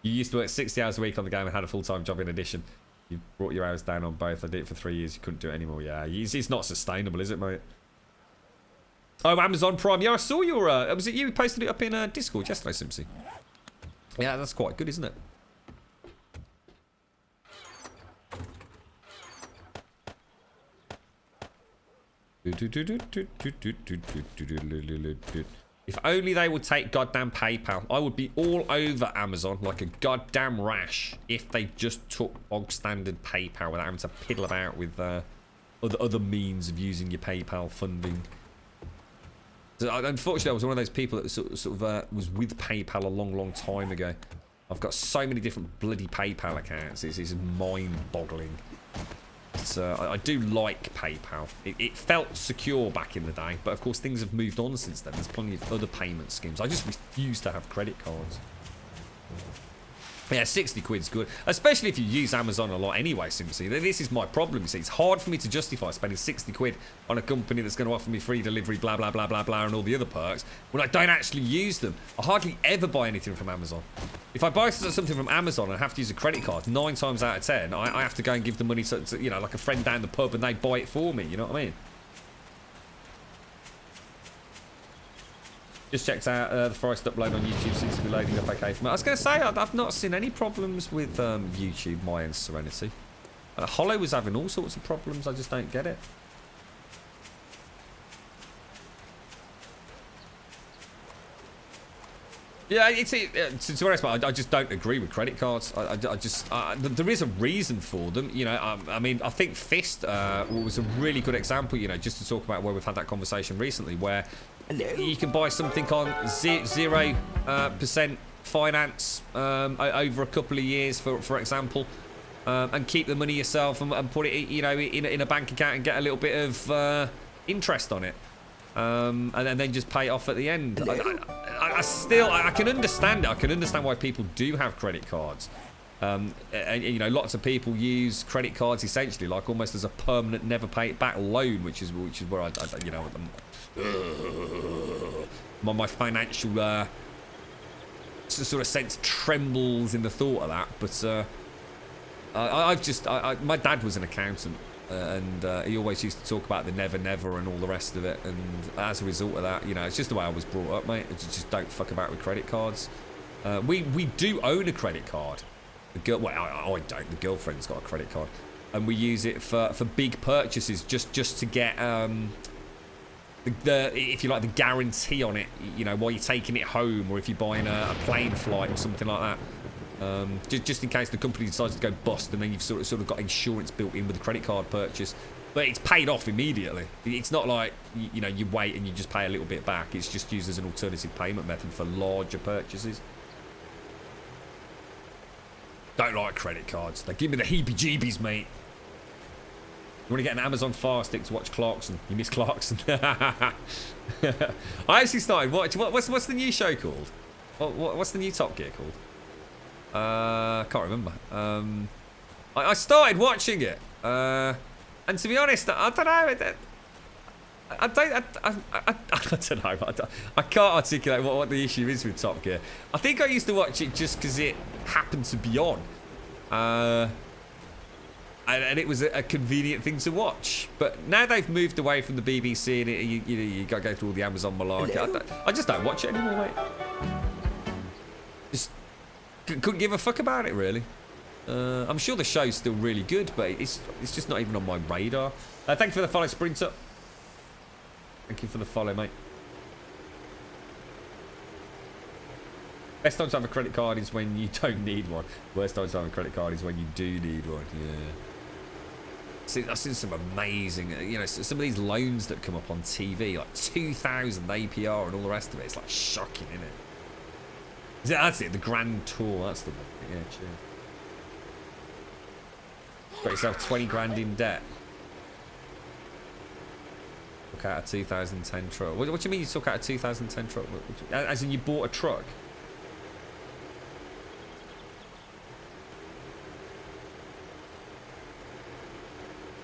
S1: You used to work 60 hours a week on the game and had a full-time job in addition. You brought your hours down on both. I did it for 3 years. You couldn't do it anymore. Yeah, it's not sustainable, is it, mate? Oh, Amazon Prime. Yeah, I saw your... was it you who posted it up in Discord yesterday, Simpsy? Yeah, that's quite good, isn't it? If only they would take goddamn PayPal. I would be all over Amazon like a goddamn rash if they just took bog standard PayPal without having to piddle about with other means of using your PayPal funding. So, unfortunately, I was one of those people that sort of was with PayPal a long time ago. I've got so many different bloody PayPal accounts. It's mind-boggling. I do like PayPal. It felt secure back in the day, but of course things have moved on since then. There's plenty of other payment schemes. I just refuse to have credit cards. Yeah, 60 quid's good, especially if you use Amazon a lot anyway, Simpsy. This is my problem, you see. It's hard for me to justify spending 60 quid on a company that's going to offer me free delivery, blah, blah, blah, blah, blah, and all the other perks, when I don't actually use them. I hardly ever buy anything from Amazon. If I buy something from Amazon and have to use a credit card, 9 times out of 10, I have to go and give the money to, you know, like a friend down the pub, and they buy it for me, you know what I mean? Just checked out the forest upload on YouTube seems to be loading up okay for me. I was going to say, I've not seen any problems with YouTube, my end Serenity. Hollow was having all sorts of problems, I just don't get it. Yeah, to be honest, I just don't agree with credit cards. I just there is a reason for them, you know. I mean, I think Fist was a really good example, you know, just to talk about where we've had that conversation recently, where you can buy something on 0% finance over a couple of years, for example, and keep the money yourself and put it, you know, in a bank account and get a little bit of interest on it. And then just pay it off at the end. I can understand it. I can understand why people do have credit cards. And you know, lots of people use credit cards essentially like almost as a permanent never pay it back loan, which is where I you know, my financial sort of sense trembles in the thought of that. But my dad was an accountant, and he always used to talk about the never never and all the rest of it, and as a result of that, you know, it's just the way I was brought up, mate. Just don't fuck about with credit cards. We do own a credit card. The girl, well, I don't. The girlfriend's got a credit card, and we use it for big purchases, just to get the if you like the guarantee on it, you know, while you're taking it home, or if you're buying a plane flight or something like that. Just in case the company decides to go bust, and then you've sort of got insurance built in with the credit card purchase. But it's paid off immediately. It's not like, you know, you wait and you just pay a little bit back. It's just used as an alternative payment method for larger purchases. Don't like credit cards. They give me the heebie-jeebies, mate. You want to get an Amazon Fire Stick to watch Clarkson? You miss Clarkson. I actually started watching... What's the new show called? What's the new Top Gear called? Can't remember. I started watching it. And to be honest, I don't know. I don't know. I can't articulate what the issue is with Top Gear. I think I used to watch it just because it happened to be on. And it was a convenient thing to watch. But now they've moved away from the BBC, and you got to go through all the Amazon malarkey. I just don't watch it anymore, mate. Just couldn't give a fuck about it, really. I'm sure the show's still really good, but it's just not even on my radar. Thank you for the follow, Sprinter. Thank you for the follow, mate. Best time to have a credit card is when you don't need one. Worst time to have a credit card is when you do need one. Yeah. I've seen some amazing, you know, some of these loans that come up on TV, like 2,000 APR and all the rest of it. It's like shocking, isn't it? That's it, the Grand Tour. That's the one. Yeah, cheers. Got yourself 20 grand in debt. Took out a 2010 truck. What do you mean you took out a 2010 truck? As in you bought a truck?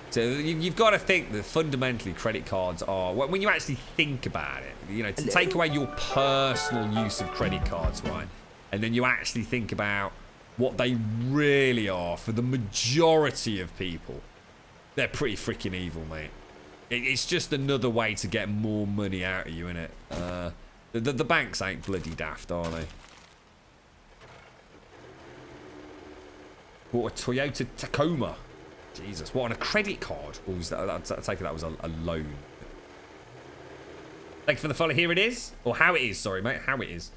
S1: So you've got to think that fundamentally credit cards are, when you actually think about it, you know, to take away your personal use of credit cards, right? And then you actually think about what they really are for the majority of people. They're pretty freaking evil, mate. It's just another way to get more money out of you, innit? The banks ain't bloody daft, are they? Bought a Toyota Tacoma. Jesus, what, on a credit card? Oh, I take it that was a loan. Thank you for the follow. Here it is. Or how it is, sorry, mate. How it is.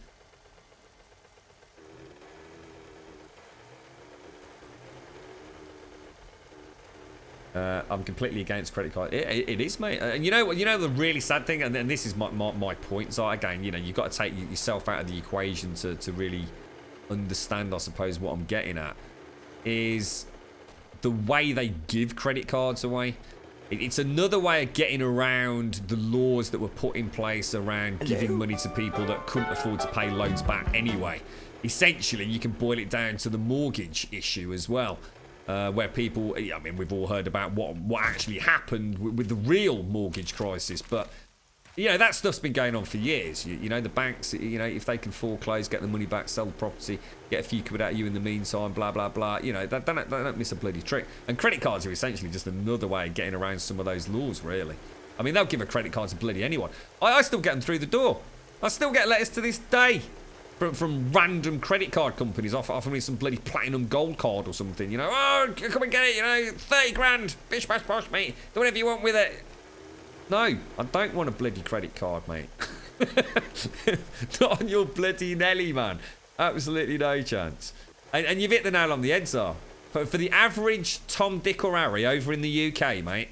S1: I'm completely against credit card. It is, mate. And you know the really sad thing, and this is my point. So again, you know, you've got to take yourself out of the equation to really understand, I suppose, what I'm getting at is the way they give credit cards away. It's another way of getting around the laws that were put in place around giving money to people that couldn't afford to pay loans back anyway. Essentially, you can boil it down to the mortgage issue as well. Where people, I mean, we've all heard about what actually happened with the real mortgage crisis, but you know, that stuff's been going on for years. You know, the banks, you know, if they can foreclose, get the money back, sell the property, get a few quid out of you in the meantime, blah blah blah. You know, they don't miss a bloody trick. And credit cards are essentially just another way of getting around some of those laws, really. I mean, they'll give a credit card to bloody anyone. I still get them through the door. I still get letters to this day from random credit card companies offering me some bloody platinum gold card or something, you know. Oh, come and get it, you know, 30 grand, bish bash bosh, mate, do whatever you want with it. No, I don't want a bloody credit card, mate. Not on your bloody Nelly, man. Absolutely no chance. And you've hit the nail on the head, Zar. For the average Tom, Dick or Harry over in the UK, mate,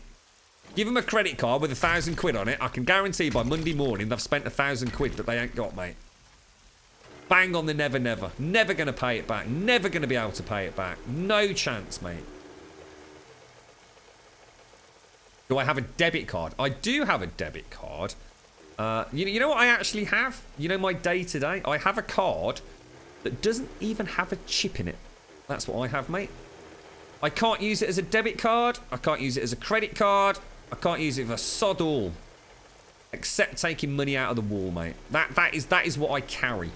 S1: give them a credit card with 1,000 quid on it. I can guarantee by Monday morning they've spent 1,000 quid that they ain't got, mate. Bang on the never, never. Never going to pay it back. Never going to be able to pay it back. No chance, mate. Do I have a debit card? I do have a debit card. You know what I actually have? You know my day-to-day? I have a card that doesn't even have a chip in it. That's what I have, mate. I can't use it as a debit card. I can't use it as a credit card. I can't use it for sod all. Except taking money out of the wall, mate. That is what I carry.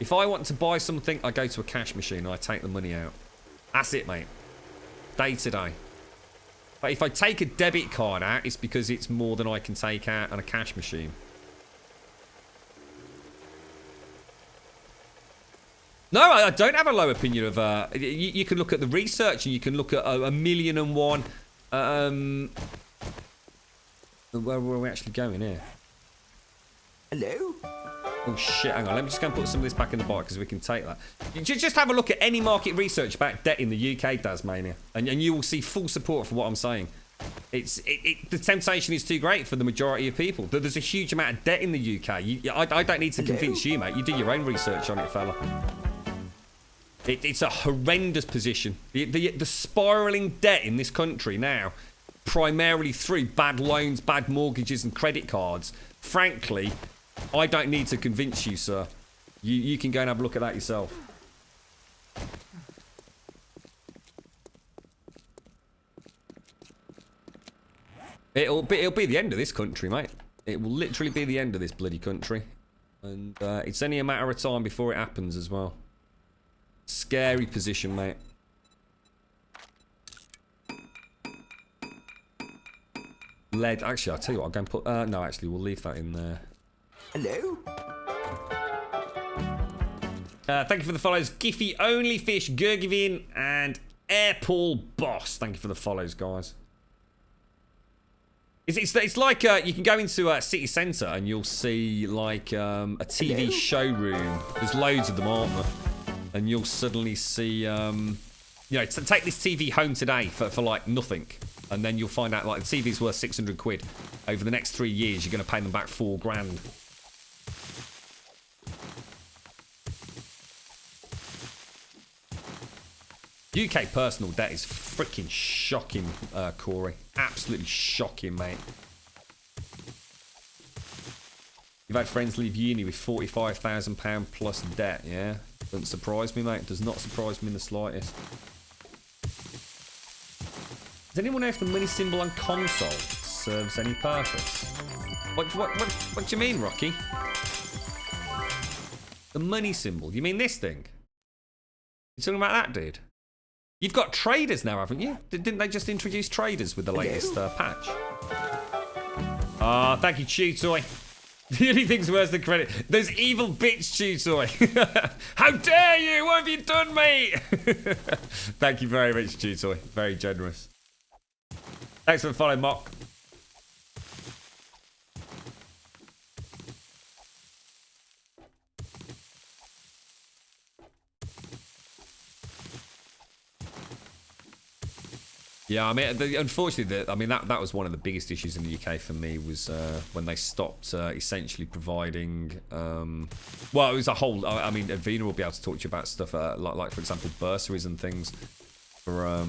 S1: If I want to buy something, I go to a cash machine and I take the money out. That's it, mate. Day to day. But if I take a debit card out, it's because it's more than I can take out on a cash machine. No, I don't have a low opinion of... you can look at the research and you can look at a million and one... where are we actually going here?
S2: Hello?
S1: Oh, shit. Hang on. Let me just go and put some of this back in the bike because we can take that. Just have a look at any market research about debt in the UK, Tasmania. And you will see full support for what I'm saying. The temptation is too great for the majority of people. There's a huge amount of debt in the UK. I don't need to convince you, mate. You do your own research on it, fella. It's a horrendous position. The spiralling debt in this country now, primarily through bad loans, bad mortgages and credit cards. Frankly, I don't need to convince you, sir. You can go and have a look at that yourself. It'll be the end of this country, mate. It will literally be the end of this bloody country. And it's only a matter of time before it happens as well. Scary position, mate. Lead. Actually, I'll tell you what. I'll go and put... no, actually, we'll leave that in there.
S2: Hello?
S1: Thank you for the follows. Giffy, Only Fish, Gurgivin, and Airpool Boss. Thank you for the follows, guys. It's like you can go into a city centre and you'll see like a TV showroom. There's loads of them, aren't there? And you'll suddenly see, you know, take this TV home today for like nothing. And then you'll find out like the TV's worth 600 quid. Over the next 3 years, you're going to pay them back 4 grand. UK personal debt is freaking shocking, Corey. Absolutely shocking, mate. You've had friends leave uni with £45,000 plus debt, yeah? Doesn't surprise me, mate. Does not surprise me in the slightest. Does anyone know if the money symbol on console serves any purpose? What do you mean, Rocky? The money symbol? You mean this thing? You talking about that, dude? You've got traders now, haven't you? Didn't they just introduce traders with the latest patch? Ah, thank you, Chew Toy. The only thing's worse than credit. Those evil bitch, Chew Toy. How dare you? What have you done, mate? Thank you very much, Chew Toy. Very generous. Thanks for the follow, Mock. Yeah, I mean, unfortunately, that was one of the biggest issues in the UK for me was when they stopped essentially providing. Well, it was a whole. I mean, Avina will be able to talk to you about stuff like for example, bursaries and things for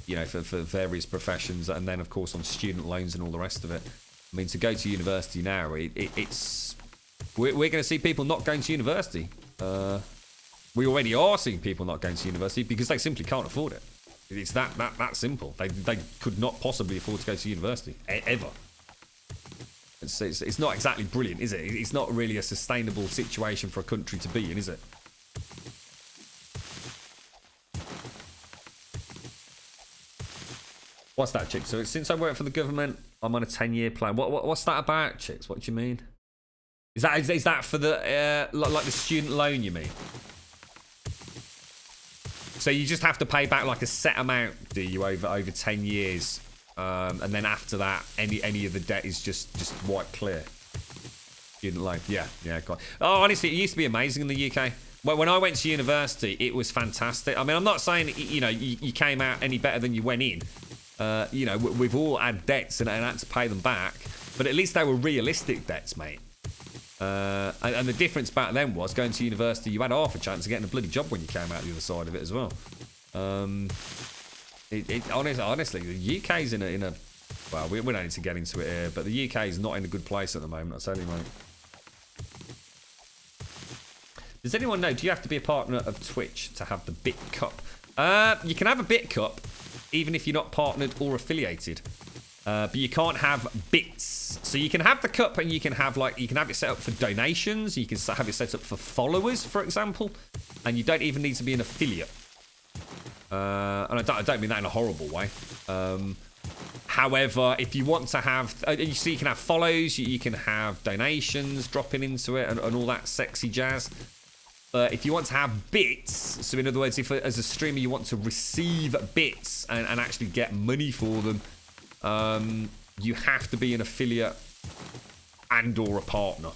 S1: you know, for various professions, and then of course on student loans and all the rest of it. I mean, to go to university now, it's we're going to see people not going to university. We already are seeing people not going to university because they simply can't afford it. It's that simple. They could not possibly afford to go to university ever. It's not exactly brilliant, is it? It's not really a sustainable situation for a country to be in, is it? What's that, Chick? So since I work for the government, I'm on a 10-year plan. What's that about, Chicks? What do you mean? Is that for the like the student loan? You mean? So you just have to pay back like a set amount, do you, over 10 years, and then after that, any of the debt is just wiped clear. Student loan, yeah, quite. Oh, honestly, it used to be amazing in the UK. When I went to university, it was fantastic. I mean, I'm not saying you came out any better than you went in. You know, we've all had debts and had to pay them back, but at least they were realistic debts, mate. And the difference back then was going to university, you had half a chance of getting a bloody job when you came out the other side of it as well. Honestly, the UK's in a well, we don't need to get into it here, but the UK is not in a good place at the moment, I'll tell you, mate. Does anyone know, do you have to be a partner of Twitch to have the Bit Cup? You can have a Bit Cup even if you're not partnered or affiliated. But you can't have bits. So you can have the cup and you can have it set up for donations. You can have it set up for followers, for example. And you don't even need to be an affiliate. And I don't mean that in a horrible way. However, if you want to have, so you can have follows, you can have donations dropping into it and all that sexy jazz. If you want to have bits, so in other words, if as a streamer you want to receive bits and actually get money for them, you have to be an affiliate and or a partner.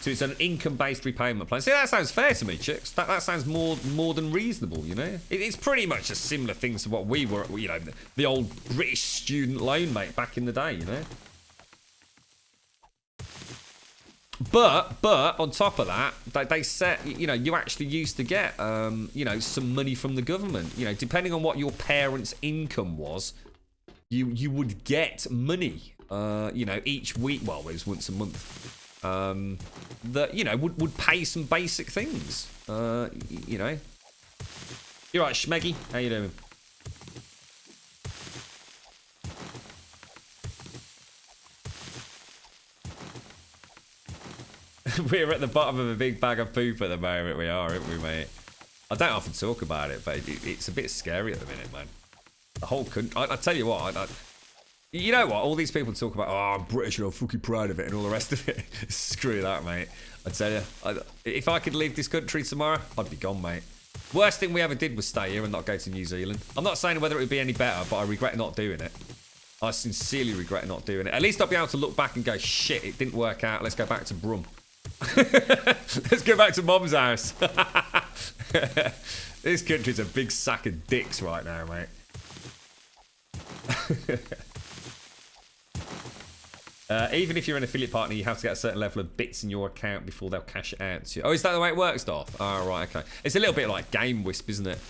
S1: So it's an income-based repayment plan. See, that sounds fair to me, chicks. That sounds more than reasonable, you know? It's pretty much a similar thing to what we were, you know, the old British student loan, mate, back in the day, you know? But on top of that, they set, you know, you actually used to get, you know, some money from the government. You know, depending on what your parents' income was, you would get money, you know, each week. Well, it was once a month. That, you know, would pay some basic things. You know. You're right, Schmeggy. How you doing? We're at the bottom of a big bag of poop at the moment. We are, aren't we, mate? I don't often talk about it, but it's a bit scary at the minute, man. The whole country. I tell you what, you know what? All these people talk about, oh, I'm British and I'm fucking proud of it and all the rest of it. Screw that, mate. I tell you, if I could leave this country tomorrow, I'd be gone, mate. Worst thing we ever did was stay here and not go to New Zealand. I'm not saying whether it would be any better, but I regret not doing it. I sincerely regret not doing it. At least I'll be able to look back and go, shit, it didn't work out. Let's go back to Brum. Let's go back to Mom's house. This country's a big sack of dicks right now, mate. Even if you're an affiliate partner, you have to get a certain level of bits in your account before they'll cash it out to you. Oh, is that the way it works, Darth? Oh, right, okay. It's a little bit like Game Wisp, isn't it?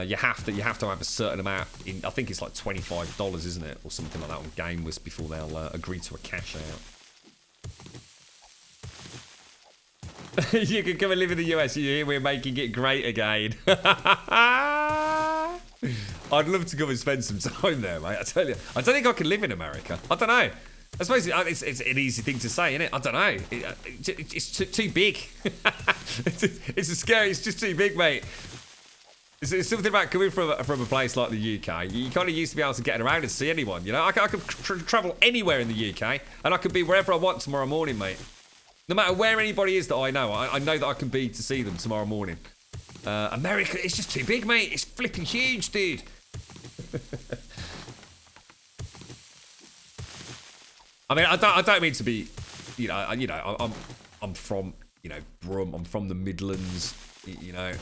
S1: You have to have a certain amount. I think it's like $25, isn't it, or something like that on Game Wisp before they'll agree to a cash out. You can come and live in the US. You hear we're making it great again. I'd love to come and spend some time there, mate. I tell you, I don't think I can live in America. I don't know. I suppose it's an easy thing to say, isn't it? I don't know. It's too big. It's a scary. It's just too big, mate. It's something about coming from a place like the UK. You kind of used to be able to get around and see anyone. You know, I could travel anywhere in the UK, and I could be wherever I want tomorrow morning, mate. No matter where anybody is that I know that I can be to see them tomorrow morning. America, it's just too big, mate. It's flipping huge, dude. I mean, I don't mean to be, you know, I'm from, you know, Brum. I'm from the Midlands. You know,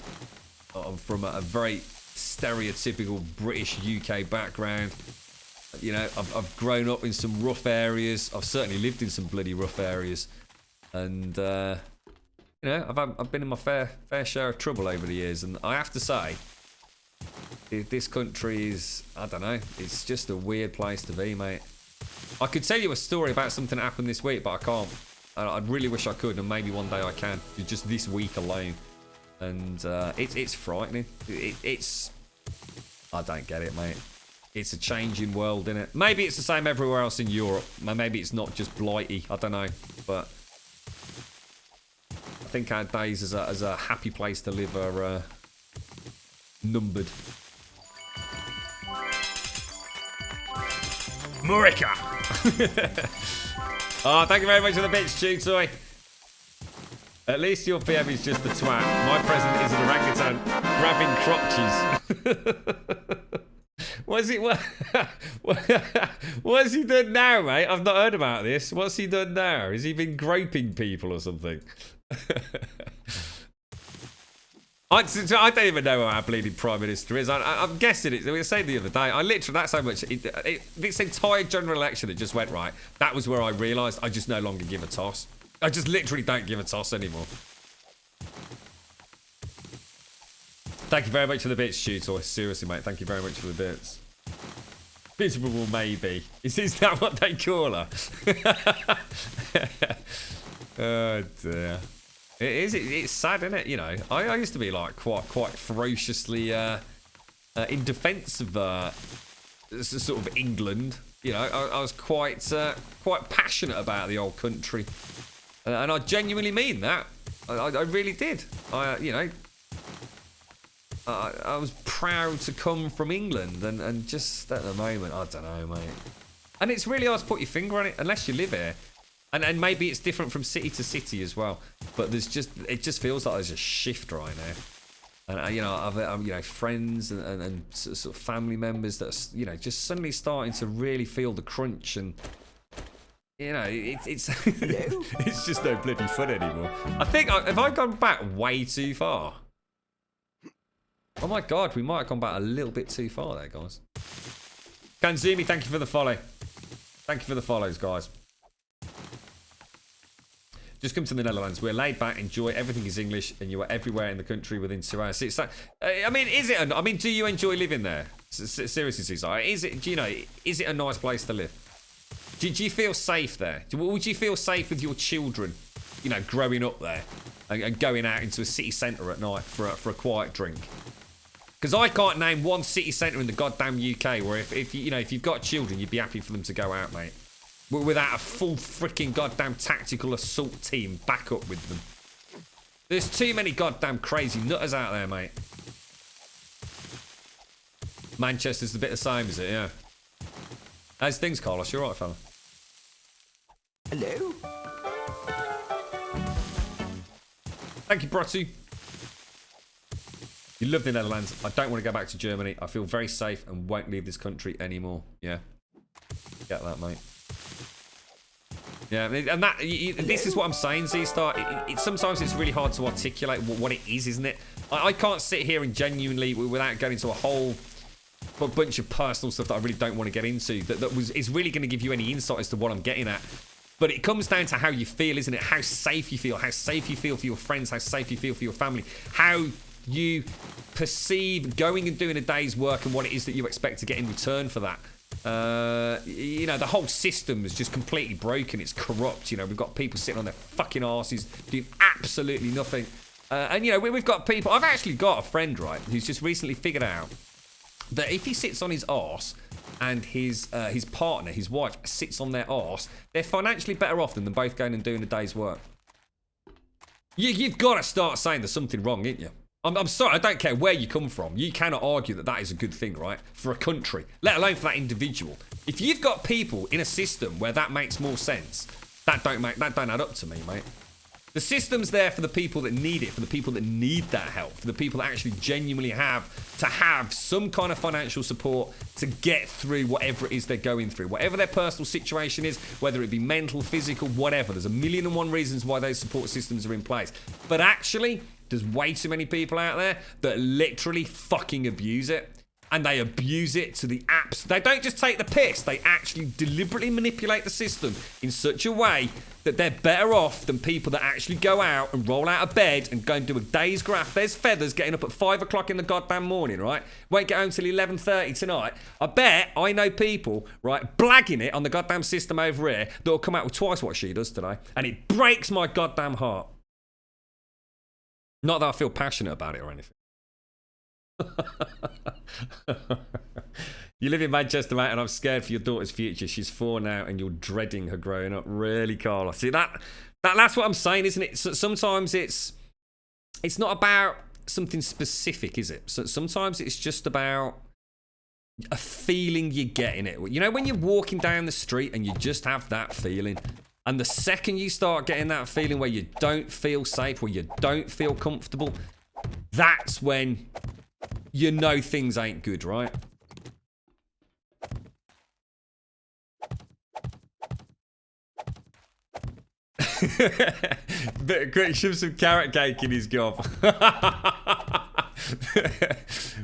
S1: I'm from a very stereotypical British UK background. You know, I've grown up in some rough areas. I've certainly lived in some bloody rough areas. And, you know, I've been in my fair share of trouble over the years. And I have to say, this country is, I don't know, it's just a weird place to be, mate. I could tell you a story about something that happened this week, but I can't. I really wish I could, and maybe one day I can. Just this week alone. And it's frightening. It's... I don't get it, mate. It's a changing world, innit? Maybe it's the same everywhere else in Europe. Maybe it's not just blighty. I don't know. But... I think our days as a happy place to live are numbered. Murica! Oh, thank you very much for the bits, Chew-Toy. At least your PM is just a twat. My president is an orangutan grabbing crotches. What's he done now, mate? I've not heard about this. What's he done now? Has he been groping people or something? I don't even know who our bleeding Prime Minister is. I'm guessing it. We were saying the other day, that's how much... this entire general election that just went right, that was where I realised I just no longer give a toss. I just literally don't give a toss anymore. Thank you very much for the bits, Shooter. Seriously, mate, thank you very much for the bits. Miserable maybe. Is that what they call her? Oh dear. It is. It's sad, isn't it? You know, I used to be like quite ferociously in defence of sort of England. You know, I was quite passionate about the old country, and I genuinely mean that. I really did. You know, I was proud to come from England, and just at the moment, I don't know, mate. And it's really hard to put your finger on it unless you live here. And maybe it's different from city to city as well. But it just feels like there's a shift right now. And you know, I've you know, friends and sort of family members that are, you know, just suddenly starting to really feel the crunch, and you know, it's it's just no bloody fun anymore. I think have I gone back way too far? Oh my god, we might have gone back a little bit too far there, guys. Kanzumi, thank you for the follow. Thank you for the follows, guys. Just come to the Netherlands. We're laid back, enjoy, everything is English, and you are everywhere in the country within 2 hours. It's like, I mean, is it? I mean, do you enjoy living there? Seriously, Cesar, is it? Do you know? Is it a nice place to live? Do you feel safe there? Would you feel safe with your children? You know, growing up there and going out into a city centre at night for a quiet drink. Because I can't name one city centre in the goddamn UK where if you know, if you've got children, you'd be happy for them to go out, mate. Without a full freaking goddamn tactical assault team back up with them. There's too many goddamn crazy nutters out there, mate. Manchester's a bit the same, is it? Yeah. How's things, Carlos? You alright, fella?
S2: Hello?
S1: Thank you, Brotu. You love the Netherlands. I don't want to go back to Germany. I feel very safe and won't leave this country anymore. Yeah. Get that, mate. Yeah, and that this is what I'm saying, Z-Star. Sometimes it's really hard to articulate what it is, isn't it? I can't sit here and genuinely, without going into a whole bunch of personal stuff that I really don't want to get into, is really going to give you any insight as to what I'm getting at. But it comes down to how you feel, isn't it? How safe you feel for your friends, how safe you feel for your family, how you perceive going and doing a day's work and what it is that you expect to get in return for that. You know, the whole system is just completely broken. It's corrupt. You know, we've got people sitting on their fucking arses doing absolutely nothing. And you know, we've got people. I've actually got a friend, right, who's just recently figured out that if he sits on his arse and his partner, his wife, sits on their arse, they're financially better off than them both going and doing a day's work. You've got to start saying there's something wrong, ain't you? I'm sorry, I don't care where you come from. You cannot argue that that is a good thing, right? For a country, let alone for that individual. If you've got people in a system where that makes more sense, that don't add up to me, mate. The system's there for the people that need it, for the people that need that help, for the people that actually genuinely have to have some kind of financial support to get through whatever it is they're going through. Whatever their personal situation is, whether it be mental, physical, whatever. There's a million and one reasons why those support systems are in place. But actually, there's way too many people out there that literally fucking abuse it. And they abuse it to the apps. They don't just take the piss. They actually deliberately manipulate the system in such a way that they're better off than people that actually go out and roll out of bed and go and do a day's graft. There's feathers getting up at 5 o'clock in the goddamn morning, right? Won't get home till 11:30 tonight. I bet I know people, right, blagging it on the goddamn system over here that'll come out with twice what she does today. And it breaks my goddamn heart. Not that I feel passionate about it or anything. You live in Manchester, mate, and I'm scared for your daughter's future. She's 4 now, and you're dreading her growing up. Really, Carlos? See that's what I'm saying, isn't it? So sometimes it's not about something specific, is it? So sometimes it's just about a feeling you get in it. You know, when you're walking down the street and you just have that feeling, and the second you start getting that feeling where you don't feel safe, where you don't feel comfortable, that's when you know things ain't good, right? Bit of quick, shove some carrot cake in his gob.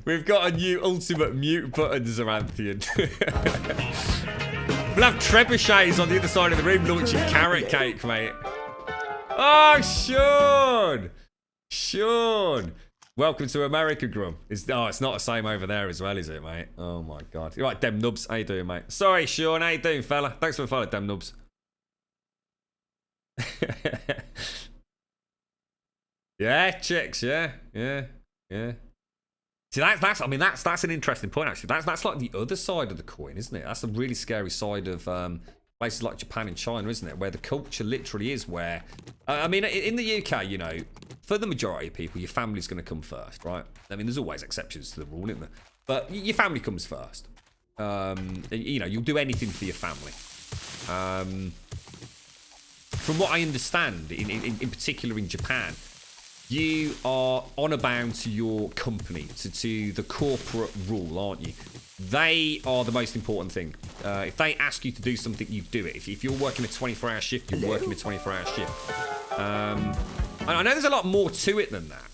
S1: We've got a new ultimate mute button, Zaranthian. We'll have trebuchets on the other side of the room launching carrot cake, mate. Oh, Sean! Welcome to America, Grum. It's not the same over there as well, is it, mate? Oh my god. You're right, Dem Nubs. How you doing, mate? Sorry, Sean. How you doing, fella? Thanks for the follow, Dem Nubs. Yeah, chicks. Yeah. See, that's an interesting point, actually. That's like the other side of the coin, isn't it? That's the really scary side of places like Japan and China, isn't it? Where the culture literally is where... I mean, in the UK, you know, for the majority of people, your family's going to come first, right? I mean, there's always exceptions to the rule, isn't there? But your family comes first. You know, you'll do anything for your family. From what I understand, in particular in Japan, you are honour bound to your company, to the corporate rule, aren't you? They are the most important thing. If they ask you to do something, you do it. If you're working a 24-hour shift, you're working a 24-hour shift. I know there's a lot more to it than that.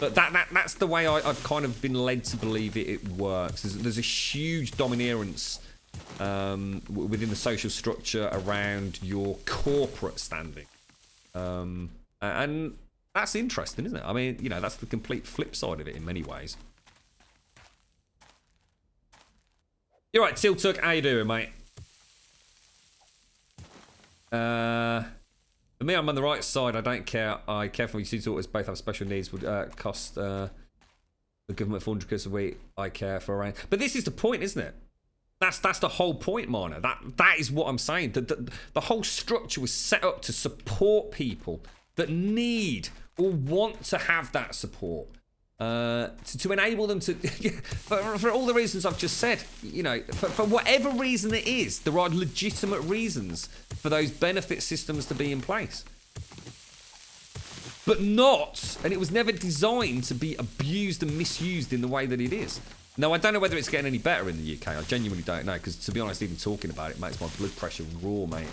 S1: But that's the way I've kind of been led to believe it works. There's a huge dominance within the social structure around your corporate standing. And that's interesting, isn't it? I mean, you know, that's the complete flip side of it in many ways. You're right, Tiltuk, how you doing, mate? For me, I'm on the right side. I don't care. I care for my two daughters. Both have special needs. Would cost the government 400 quid a week. I care for around. But this is the point, isn't it? That's the whole point, Mana. That is what I'm saying. The whole structure was set up to support people that need or want to have that support. To enable them to, for all the reasons I've just said, you know, for whatever reason it is, there are legitimate reasons for those benefit systems to be in place. But not, and it was never designed to be abused and misused in the way that it is. Now, I don't know whether it's getting any better in the UK. I genuinely don't know, because to be honest, even talking about it makes my blood pressure raw, mate.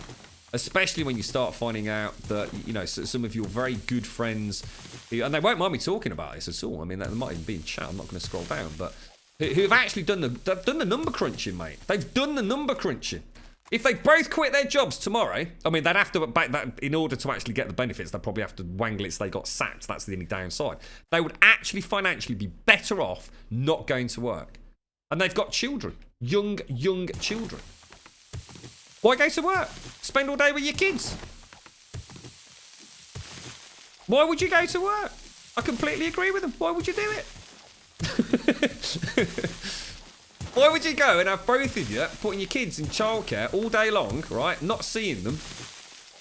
S1: Especially when you start finding out that, you know, some of your very good friends, and they won't mind me talking about this at all. I mean, they might even be in chat. I'm not going to scroll down, but who have actually done the number crunching, mate. They've done the number crunching. If they both quit their jobs tomorrow, I mean, they'd have to back that in order to actually get the benefits. They'd probably have to wangle it so they got sacked. That's the only downside. They would actually financially be better off not going to work, and they've got children, young children. Why go to work? Spend all day with your kids. Why would you go to work? I completely agree with them. Why would you do it? Why would you go and have both of you putting your kids in childcare all day long, right? Not seeing them,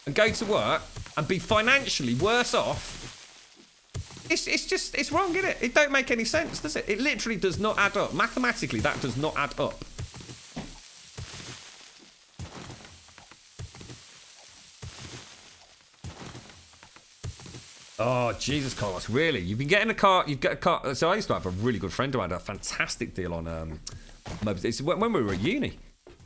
S1: and go to work and be financially worse off? It's wrong, isn't it? It don't make any sense, does it? It literally does not add up. Mathematically, that does not add up. Oh, Jesus, Carlos, really? You've been getting a car, you've got a car. So I used to have a really good friend who had a fantastic deal on it's when we were at uni.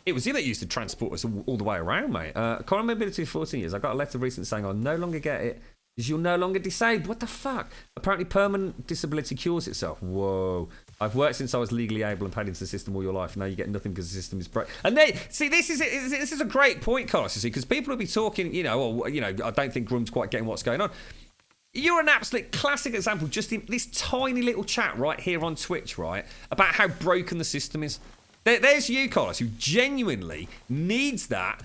S1: It was him that used to transport us all the way around, mate. Car mobility for 14 years. I got a letter recently saying I'll no longer get it because you're no longer disabled. What the fuck? Apparently permanent disability cures itself. Whoa. I've worked since I was legally able and paid into the system all your life. Now you get nothing because the system is broke. And they see this is a great point, Carlos. You see, because people will be talking, you know, I don't think Grum's quite getting what's going on. You're an absolute classic example, just in this tiny little chat right here on Twitch, right, about how broken the system is. There's you, Carlos, who genuinely needs that,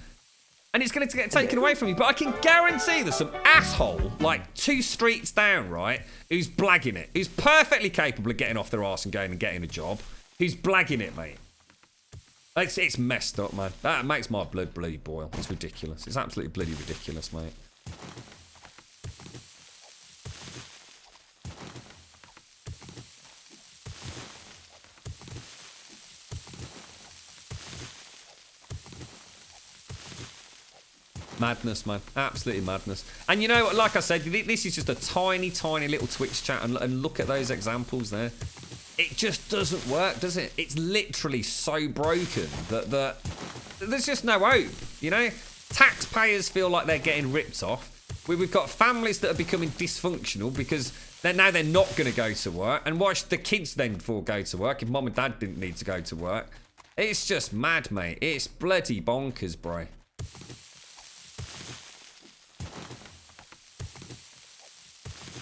S1: and it's going to get taken away from you. But I can guarantee there's some asshole, like 2 streets down, right, who's blagging it, who's perfectly capable of getting off their arse and going and getting a job, who's blagging it, mate. It's messed up, man. That makes my blood bloody boil. It's ridiculous. It's absolutely bloody ridiculous, mate. Madness, man. Absolutely madness. And you know, like I said, this is just a tiny little Twitch chat, and look at those examples there. It just doesn't work, does it? It's literally so broken that there's just no hope, you know? Taxpayers feel like they're getting ripped off. We've got families that are becoming dysfunctional because they're not going to go to work. And why should the kids then go to work if mum and dad didn't need to go to work? It's just mad, mate. It's bloody bonkers, bro.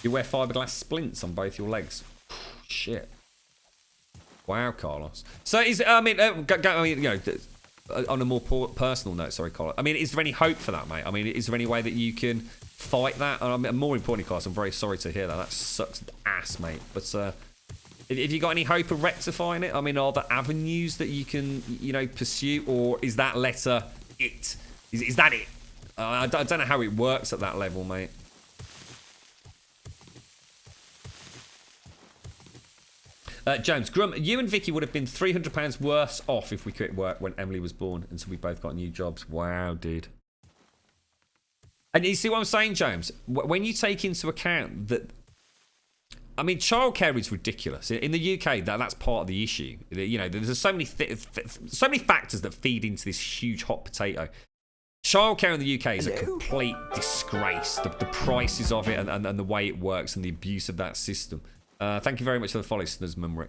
S1: You wear fiberglass splints on both your legs. Shit. Wow, Carlos. So you know, on a more personal note, sorry, Colin. I mean, is there any hope for that, mate? I mean, is there any way that you can fight that? I mean, more importantly, Carlos, I'm very sorry to hear that. That sucks ass, mate. But have you got any hope of rectifying it? I mean, are there avenues that you can, pursue, or is that letter it? Is that it? I don't know how it works at that level, mate. James, Grum, you and Vicky would have been £300 worse off if we quit work when Emily was born, and so we both got new jobs. Wow, dude. And you see what I'm saying, James? When you take into account that, I mean, childcare is ridiculous. In the UK, that's part of the issue. There's so many factors that feed into this huge hot potato. Childcare in the UK is a complete disgrace. The prices of it and the way it works and the abuse of that system. Thank you very much for the follow, Snuz Mumrick.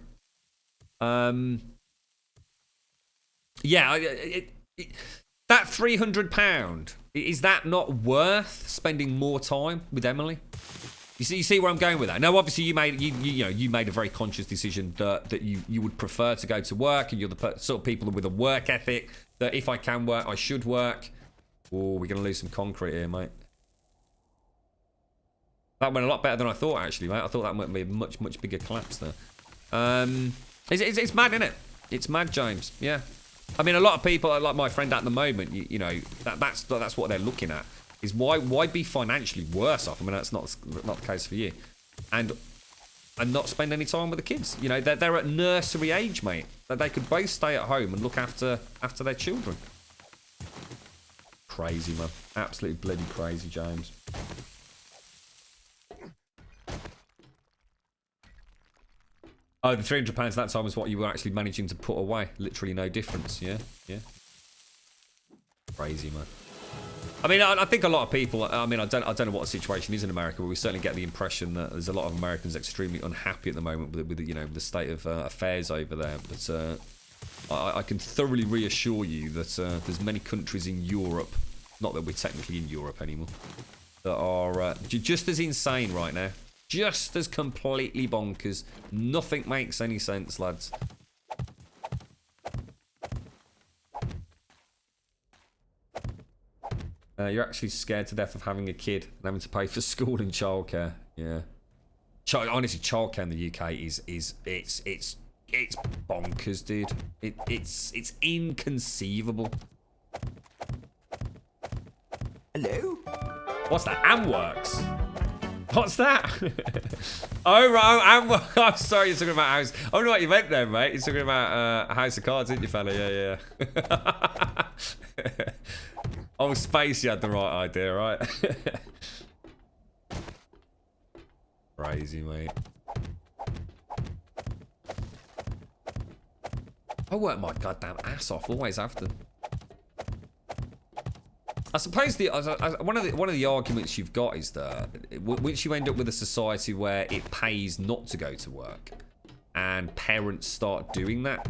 S1: That £300, is that not worth spending more time with Emily? You see where I'm going with that? Now, obviously, you made a very conscious decision that you would prefer to go to work, and you're the sort of people with a work ethic that if I can work, I should work. Oh, we're going to lose some concrete here, mate. That went a lot better than I thought, actually, mate. I thought that might be a much, much bigger collapse there. It's mad, isn't it? It's mad, James. Yeah. I mean, a lot of people, like my friend at the moment, that's what they're looking at. Is why be financially worse off? I mean, that's not the case for you. And not spend any time with the kids. They're at nursery age, mate. That they could both stay at home and look after their children. Crazy, man. Absolutely bloody crazy, James. Oh, the £300 that time was what you were actually managing to put away. Literally no difference, yeah? Yeah. Crazy, man. I mean, I think a lot of people, I mean, I don't know what the situation is in America, but we certainly get the impression that there's a lot of Americans extremely unhappy at the moment with the state of affairs over there. But I can thoroughly reassure you that there's many countries in Europe, not that we're technically in Europe anymore, that are just as insane right now. Just as completely bonkers. Nothing makes any sense, lads. You're actually scared to death of having a kid and having to pay for school and childcare. Yeah. Honestly, childcare in the UK it's bonkers, dude. It's inconceivable.
S2: Hello?
S1: What's that? Amworks? What's that? Oh, right. I'm sorry, you're talking about house. I don't know what you meant there, mate. You're talking about House of Cards, didn't you, fella? Yeah. Oh, Space, you had the right idea, right? Crazy, mate. I work my goddamn ass off, always have to. I suppose one of the arguments you've got is that once you end up with a society where it pays not to go to work, and parents start doing that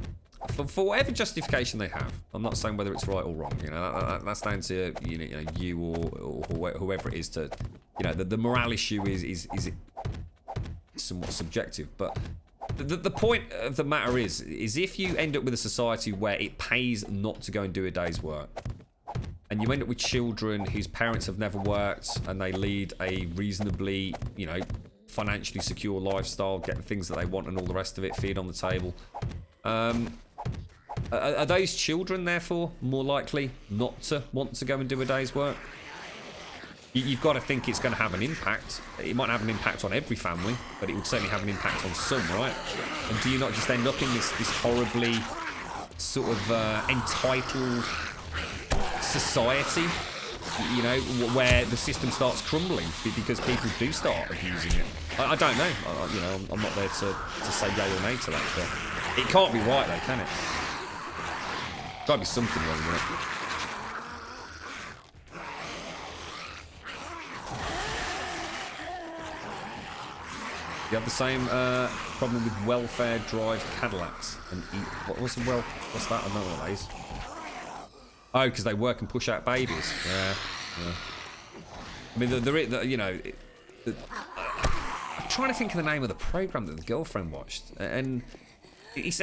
S1: for whatever justification they have. I'm not saying whether it's right or wrong. That's down to you or whoever it is to the morale issue is somewhat subjective, but. The point of the matter is if you end up with a society where it pays not to go and do a day's work, and you end up with children whose parents have never worked and they lead a reasonably, financially secure lifestyle, get the things that they want and all the rest of it, feed on the table. Are those children, therefore, more likely not to want to go and do a day's work? You've got to think it's going to have an impact. It might have an impact on every family, but it would certainly have an impact on some, right? And do you not just end up in this horribly sort of entitled society, where the system starts crumbling because people do start abusing it? I don't know. I'm not there to say yay or nay to that, but it can't be right, though, can it? Got to be something wrong with it. You have the same problem with welfare drive Cadillacs and what's that? I don't know what that is. Oh, because they work and push out babies. Yeah. I mean, I'm trying to think of the name of the program that the girlfriend watched, and It's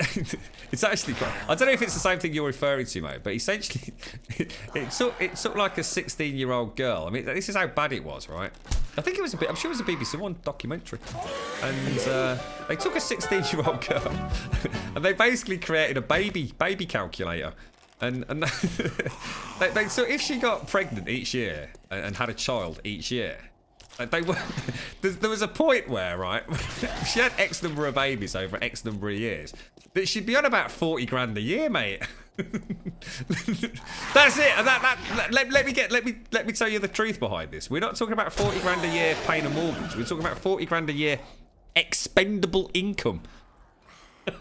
S1: actually quite, I don't know if it's the same thing you're referring to, mate, but essentially it took like a 16-year-old girl. I mean, this is how bad it was, right? I think it was I'm sure it was a BBC One documentary, and they took a 16-year-old girl and they basically created a baby calculator, and so if she got pregnant each year and had a child each year, they were there was a point where, right, she had X number of babies over X number of years, that she'd be on about 40 grand a year, mate. That's it. And let me tell you the truth behind this. We're not talking about 40 grand a year paying a mortgage. We're talking about 40 grand a year expendable income. And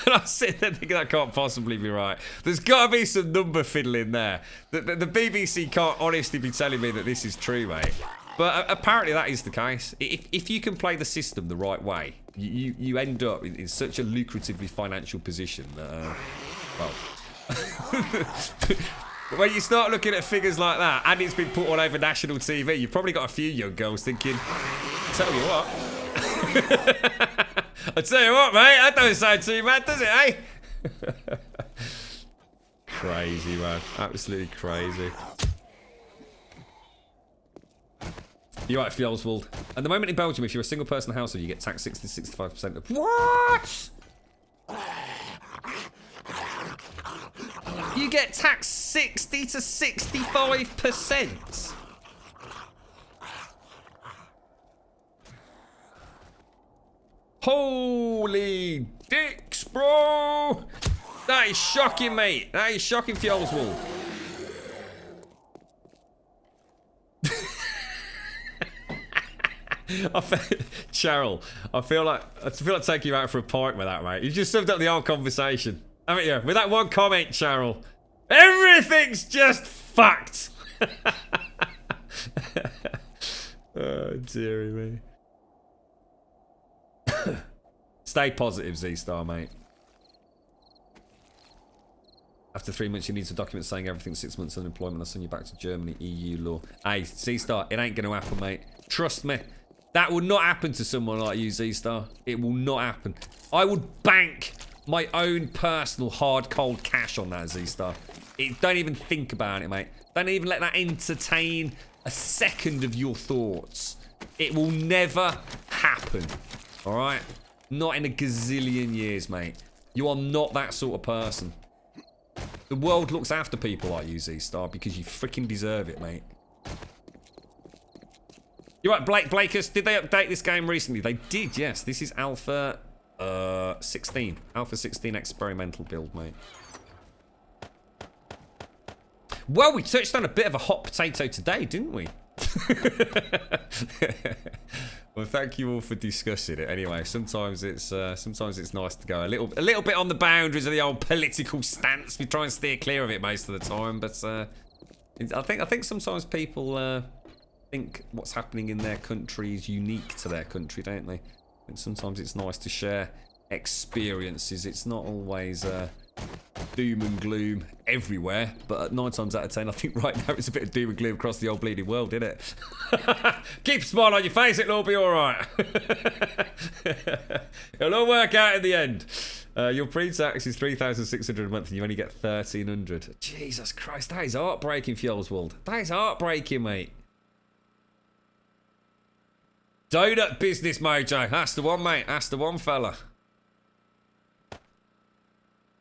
S1: I sit there thinking that can't possibly be right. There's got to be some number fiddling there. The BBC can't honestly be telling me that this is true, mate. But apparently that is the case. If you can play the system the right way, you end up in such a lucratively financial position that, well, when you start looking at figures like that, and it's been put all over national TV, you've probably got a few young girls thinking, tell you what, I tell you what, mate, that don't sound too bad, does it, eh? Crazy, man. Absolutely crazy. You're right, Fjolswald. At the moment in Belgium, if you're a single person household, you get taxed 60 to 65% of... What? You get taxed 60 to 65%? Holy dicks, bro! That is shocking, mate. That is shocking, Fjolswald. Cheryl, I feel like taking you out for a pint with that, mate. You just summed up the whole conversation, haven't you? With that one comment, Cheryl. Everything's just fucked. Oh, dearie me. Stay positive, Z-Star, mate. After 3 months, you need to document saying everything. 6 months unemployment. I'll send you back to Germany. EU law. Hey, Z-Star, it ain't going to happen, mate. Trust me. That will not happen to someone like you, Z-Star. It will not happen. I would bank my own personal hard, cold cash on that, Z-Star. Don't even think about it, mate. Don't even let that entertain a second of your thoughts. It will never happen. All right? Not in a gazillion years, mate. You are not that sort of person. The world looks after people like you, Z-Star, because you freaking deserve it, mate. You're right, Blakers, did they update this game recently? They did, yes. This is Alpha 16. Alpha 16 experimental build, mate. Well, we touched on a bit of a hot potato today, didn't we? Well, thank you all for discussing it. Anyway, sometimes it's nice to go a little bit on the boundaries of the old political stance. We try and steer clear of it most of the time, but I think sometimes people think what's happening in their country is unique to their country, don't they? And sometimes it's nice to share experiences. It's not always doom and gloom everywhere, but at 9 times out of 10, I think right now it's a bit of doom and gloom across the old bleeding world, isn't it? Keep a smile on your face, it'll all be alright. It'll all work out in the end. Your pre-tax is 3,600 a month and you only get 1,300. Jesus Christ, that is heartbreaking, Fjolswald. That is heartbreaking, mate. Donut business mojo. That's the one, mate. That's the one, fella.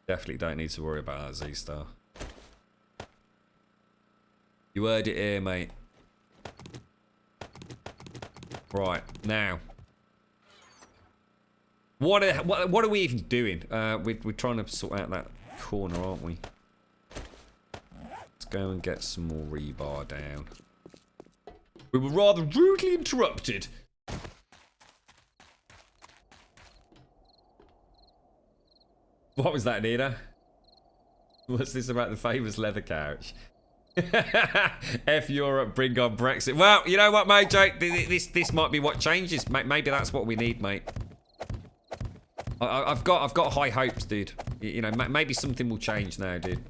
S1: Definitely don't need to worry about that, Z-Star. You heard it here, mate. Right, now. What are we even doing? We're trying to sort out that corner, aren't we? Let's go and get some more rebar down. We were rather rudely interrupted. What was that, Nina? What's this about the famous leather couch? F Europe, bring on Brexit. Well, you know what, mate, Jake? This might be what changes. Maybe that's what we need, mate. I've got high hopes, dude. You know, maybe something will change now, dude.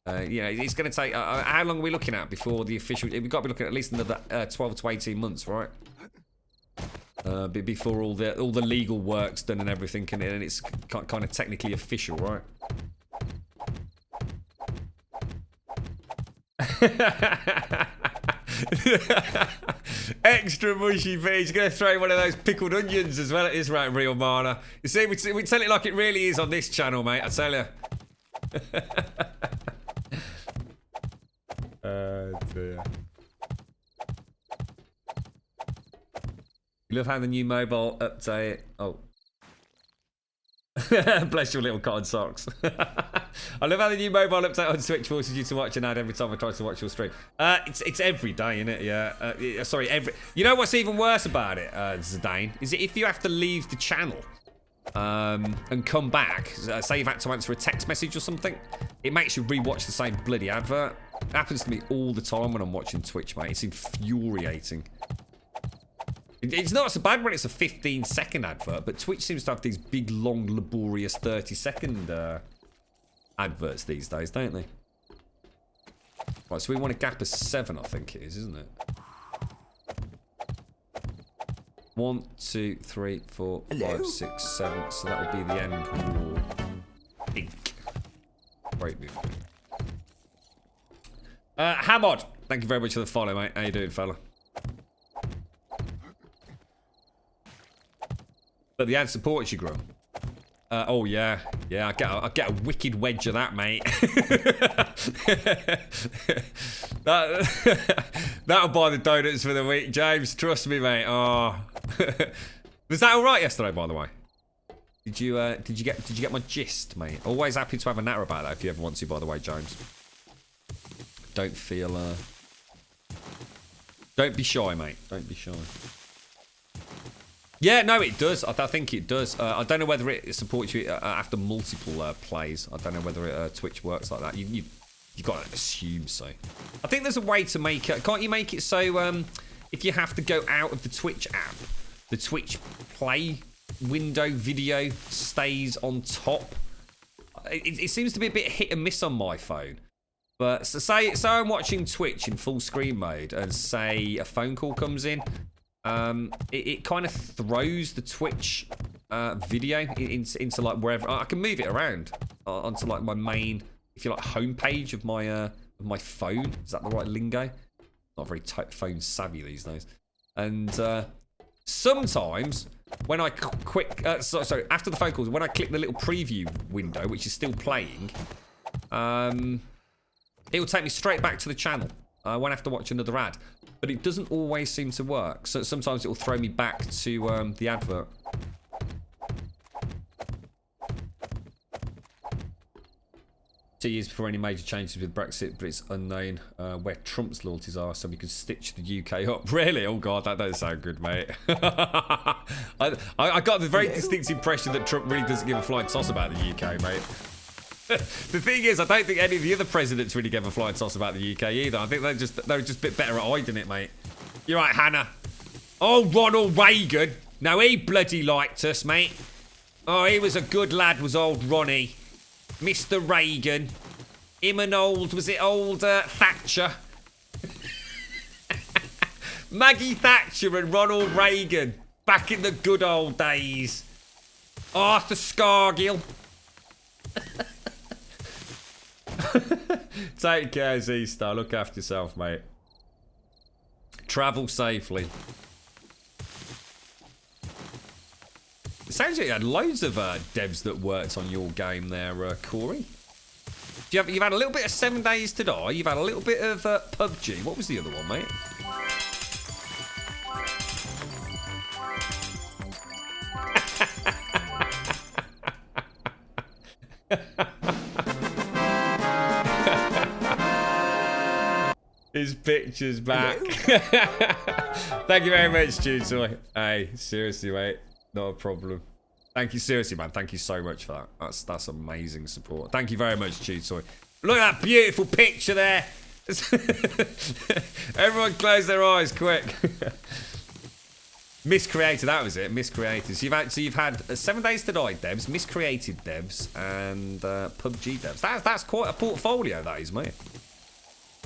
S1: You know, it's going to take... how long are we looking at before the official... We've got to be looking at least another 12 to 18 months, right? before all the legal work's done and everything, and it's kind of technically official, right? Extra mushy bit. He's gonna throw one of those pickled onions as well at this right, real mana. You see, we tell it like it really is on this channel, mate. I tell you. Dear. You love how the new mobile update. Oh. Bless your little cotton socks. I love how the new mobile update on Switch forces you to watch an ad every time I try to watch your stream. It's every day, isn't it? Yeah. Sorry, every. You know what's even worse about it, Zidane? Is if you have to leave the channel and come back, say you've had to answer a text message or something, it makes you rewatch the same bloody advert. It happens to me all the time when I'm watching Twitch, mate. It's infuriating. It's not so bad when it's a 15-second advert, but Twitch seems to have these big, long, laborious 30-second adverts these days, don't they? Right, so we want a gap of 7, I think it is, isn't it? 1, 2, 3, 4, 5, 6, 7. So that will be the end wall. Pink. Great move. Hamod, thank you very much for the follow, mate. How you doing, fella? But the ad supports you, Grum. Oh yeah, I get a wicked wedge of that, mate. That'll buy the donuts for the week, James. Trust me, mate. Oh, was that all right yesterday, by the way? Did you get my gist, mate? Always happy to have a natter about that if you ever want to, by the way, James. Don't feel don't be shy, mate. Don't be shy. Yeah, no, it does. I think it does. I don't know whether it supports you after multiple plays. I don't know whether Twitch works like that. You've got to assume so. I think there's a way to make it. Can't you make it so if you have to go out of the Twitch app, the Twitch play window video stays on top? It seems to be a bit hit and miss on my phone. But so say I'm watching Twitch in full screen mode and say a phone call comes in. It kind of throws the Twitch video into like wherever. I can move it around onto like my main, if you like, homepage of my phone. Is that the right lingo? Not very phone savvy these days. And sometimes when I sorry, after the phone calls, when I click the little preview window, which is still playing, it will take me straight back to the channel. I won't have to watch another ad. But it doesn't always seem to work. So sometimes it will throw me back to the advert. 2 years before any major changes with Brexit, but it's unknown where Trump's loyalties are, so we can stitch the UK up. Really? Oh God, that doesn't sound good, mate. I got the very distinct impression that Trump really doesn't give a flying toss about the UK, mate. The thing is, I don't think any of the other presidents really gave a flying toss about the UK either. I think they were just a bit better at hiding it, mate. You're right, Hannah. Oh, Ronald Reagan. No, he bloody liked us, mate. Oh, he was a good lad, was old Ronnie. Mr. Reagan. Him and old, was it old Thatcher? Maggie Thatcher and Ronald Reagan. Back in the good old days. Arthur Scargill. Take care, Z-Star. Look after yourself, mate. Travel safely. It sounds like you had loads of devs that worked on your game there, Corey. You've had a little bit of 7 Days to Die. You've had a little bit of PUBG. What was the other one, mate? His picture's back. Thank you very much, Tutoy. Hey, seriously, mate. Not a problem. Thank you, seriously, man. Thank you so much for that. That's amazing support. Thank you very much, Tutoy. Look at that beautiful picture there. Everyone close their eyes, quick. Miscreated, that was it. Miscreated. So you've had 7 Days to Die devs, miscreated devs, and PUBG devs. That's quite a portfolio, that is, mate.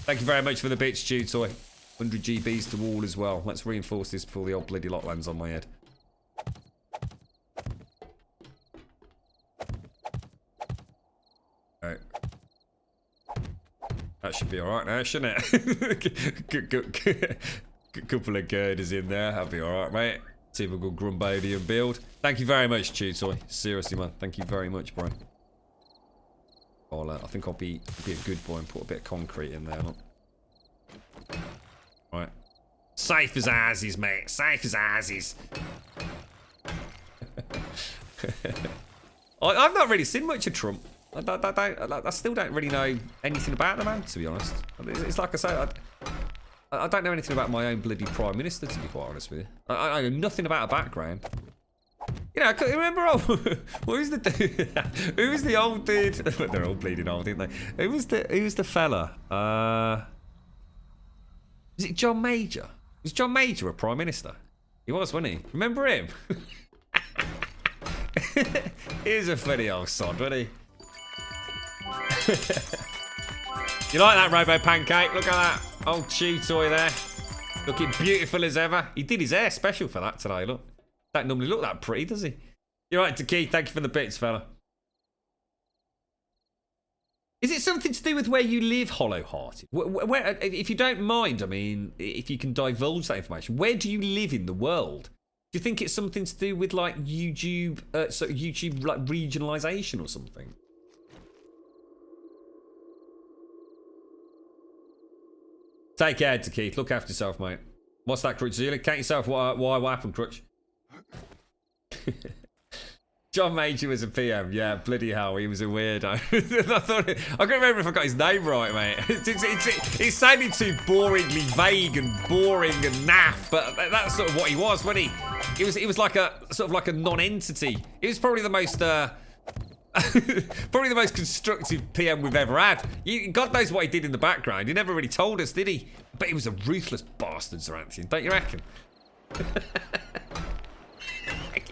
S1: Thank you very much for the bits, Tutoy. 100 GBs to all as well. Let's reinforce this before the old bloody lot lands on my head. Right. That should be alright now, shouldn't it? Couple of girders in there. That'll be alright, mate. Typical Grumbodian build. Thank you very much, Chutoy. Seriously, man. Thank you very much, bro. I think I'll be a good boy and put a bit of concrete in there. Look. Right. Safe as asses, mate. Safe as asses. I've not really seen much of Trump. I still don't really know anything about the man, to be honest. It's like I say, I don't know anything about my own bloody Prime Minister, to be quite honest with you. I know nothing about a background. You know, remember, who's the old dude? They're all bleeding old, aren't they? Who was the fella? Was it John Major? Was John Major a Prime Minister? He was, wasn't he? Remember him? He was a funny old sod, wasn't he? You like that, Robo Pancake? Look at that old chew toy there. Looking beautiful as ever. He did his hair special for that today, look. Don't normally look that pretty, does he? You're right, Taki. Thank you for the bits, fella. Is it something to do with where you live, Hollow-Hearted? Where, if you don't mind, I mean, if you can divulge that information, where do you live in the world? Do you think it's something to do with like YouTube, YouTube like regionalisation or something? Take care, Keith. Look after yourself, mate. What's that, Crutch? You count yourself. Why happened, Crutch? John Major was a PM. Yeah, bloody hell, he was a weirdo. I can't remember if I got his name right, mate. It sounded too boringly vague and boring and naff, but that's sort of what he was, wasn't he? It was like a sort of like a non-entity. It was probably the most probably the most constructive PM we've ever had. God knows what he did in the background. He never really told us, did he? But he was a ruthless bastard, Sir Anthony, don't you reckon? Can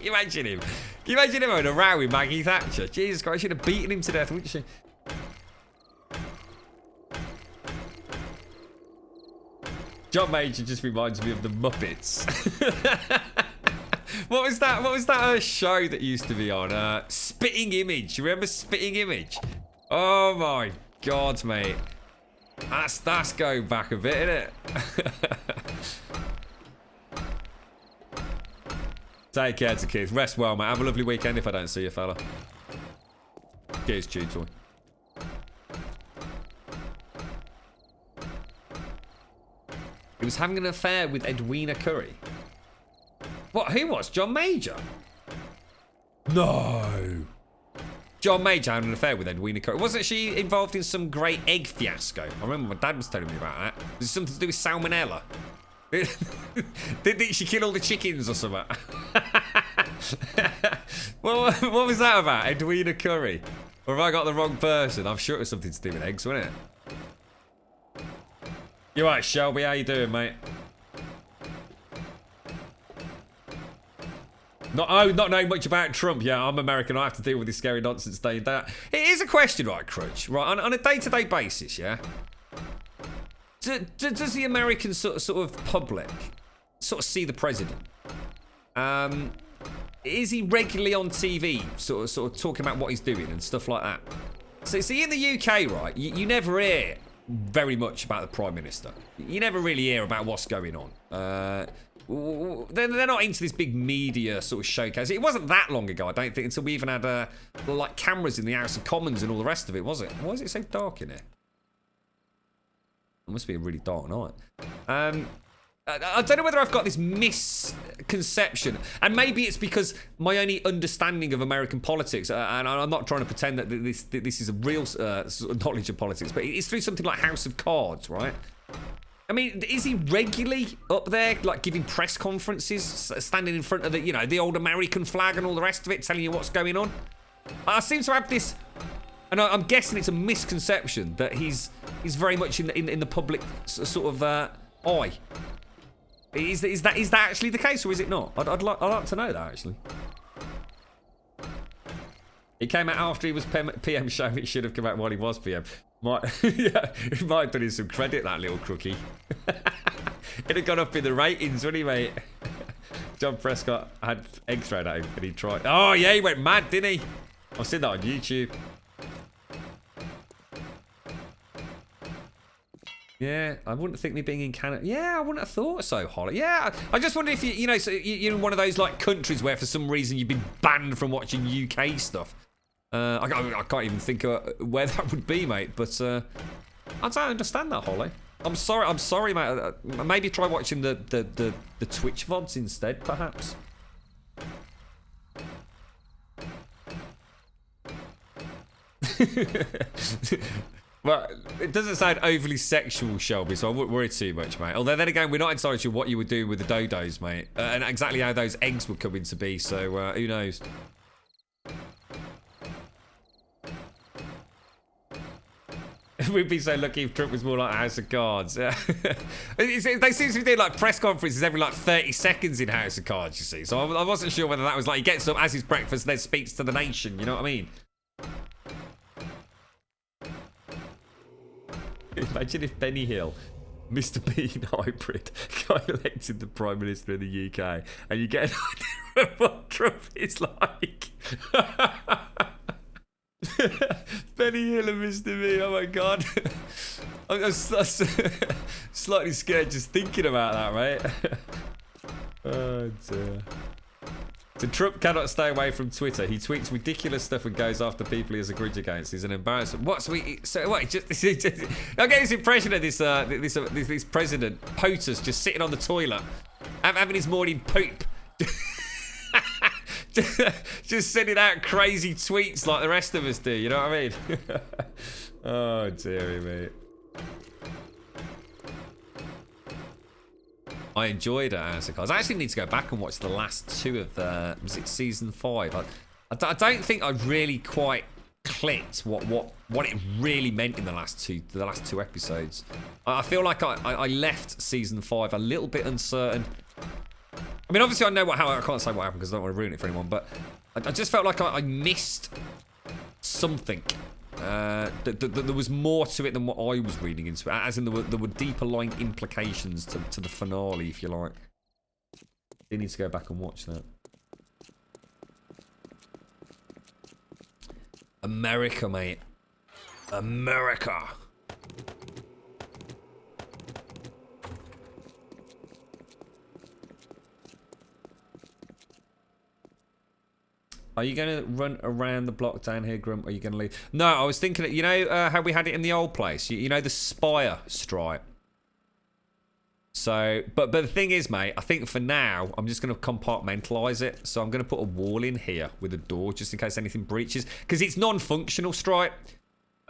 S1: you imagine him? Can you imagine him having a row with Maggie Thatcher? Jesus Christ, she'd have beaten him to death, wouldn't she? John Major just reminds me of the Muppets. What was that show that used to be on? Spitting Image. You remember Spitting Image? Oh my God, mate. That's going back a bit, isn't it? Take care to kids. Rest well, mate. Have a lovely weekend if I don't see you, fella. Cheers, Tutor. He was having an affair with Edwina Curry. What? Who was? John Major? No. John Major having an affair with Edwina Curry. Wasn't she involved in some great egg fiasco? I remember my dad was telling me about that. Was it something to do with salmonella? Didn't she kill all the chickens or something? What was that about? Edwina Curry? Or have I got the wrong person? I'm sure it was something to do with eggs, wasn't it? You right, Shelby? How you doing, mate? Not knowing much about Trump. Yeah, I'm American. I have to deal with this scary nonsense day and day. It is a question, right, Crutch? Right, on a day-to-day basis, yeah? Does the American sort of public sort of see the president? Is he regularly on TV, sort of talking about what he's doing and stuff like that? So see, in the UK, right, you never hear very much about the Prime Minister. You never really hear about what's going on. They're not into this big media sort of showcase. It wasn't that long ago, I don't think, until we even had like cameras in the House of Commons and all the rest of it, was it? Why is it so dark in here? It must be a really dark night. I don't know whether I've got this misconception, and maybe it's because my only understanding of American politics, and I'm not trying to pretend that this is a real sort of knowledge of politics, but it's through something like House of Cards, right? I mean, is he regularly up there, like giving press conferences, standing in front of the old American flag and all the rest of it, telling you what's going on? I seem to have this, and I'm guessing it's a misconception that he's very much in the public sort of eye. Is that actually the case, or is it not? I'd like to know that, actually. It came out after he was PM show. It should have come out while he was PM. Yeah, he might have done him some credit, that little crookie. It'd have gone up in the ratings, wouldn't he, mate? John Prescott had egg thrown at him, and he tried. Oh, yeah, he went mad, didn't he? I've seen that on YouTube. Yeah, I wouldn't think me being in Canada. Yeah, I wouldn't have thought so, Holly. Yeah, I just wonder if you know, so you're in one of those like countries where for some reason you've been banned from watching UK stuff. I can't even think of where that would be, mate. But I don't understand that, Holly. I'm sorry, mate. Maybe try watching the Twitch VODs instead, perhaps. Well, it doesn't sound overly sexual, Shelby, so I wouldn't worry too much, mate. Although then again, we're not entirely sure what you would do with the dodos, mate, and exactly how those eggs would come into be. So who knows? We'd be so lucky if Trump was more like a House of Cards. They seem to be doing like press conferences every like 30 seconds in House of Cards, you see. So I wasn't sure whether that was like he gets up, has his breakfast, then speaks to the nation. You know what I mean? Imagine if Benny Hill, Mr. Bean hybrid, got elected the Prime Minister of the UK, and you get an idea of what Trump is like. Benny Hill and Mr. Bean, oh my god. I'm slightly scared just thinking about that, mate. Oh dear. So Trump cannot stay away from Twitter. He tweets ridiculous stuff and goes after people he has a grudge against. He's an embarrassment. So what? I get this impression of this president, POTUS, just sitting on the toilet, having his morning poop, just sending out crazy tweets like the rest of us do. You know what I mean? Oh dearie mate. I enjoyed it, House of Cards. I actually need to go back and watch the last two of the... Was it season 5? I don't think I really quite clicked what it really meant in the last two episodes. I feel like I left season 5 a little bit uncertain. I mean, obviously I know how I can't say what happened because I don't want to ruin it for anyone, but I just felt like I missed something. There was more to it than what I was reading into it, as in there were deeper lying implications to the finale, if you like. You need to go back and watch that. America, mate. America. Are you going to run around the block down here, Grump? Are you going to leave? No, I was thinking, you know how we had it in the old place? You know the spire stripe? So, but the thing is, mate, I think for now, I'm just going to compartmentalise it. So I'm going to put a wall in here with a door, just in case anything breaches. Because it's non-functional stripe.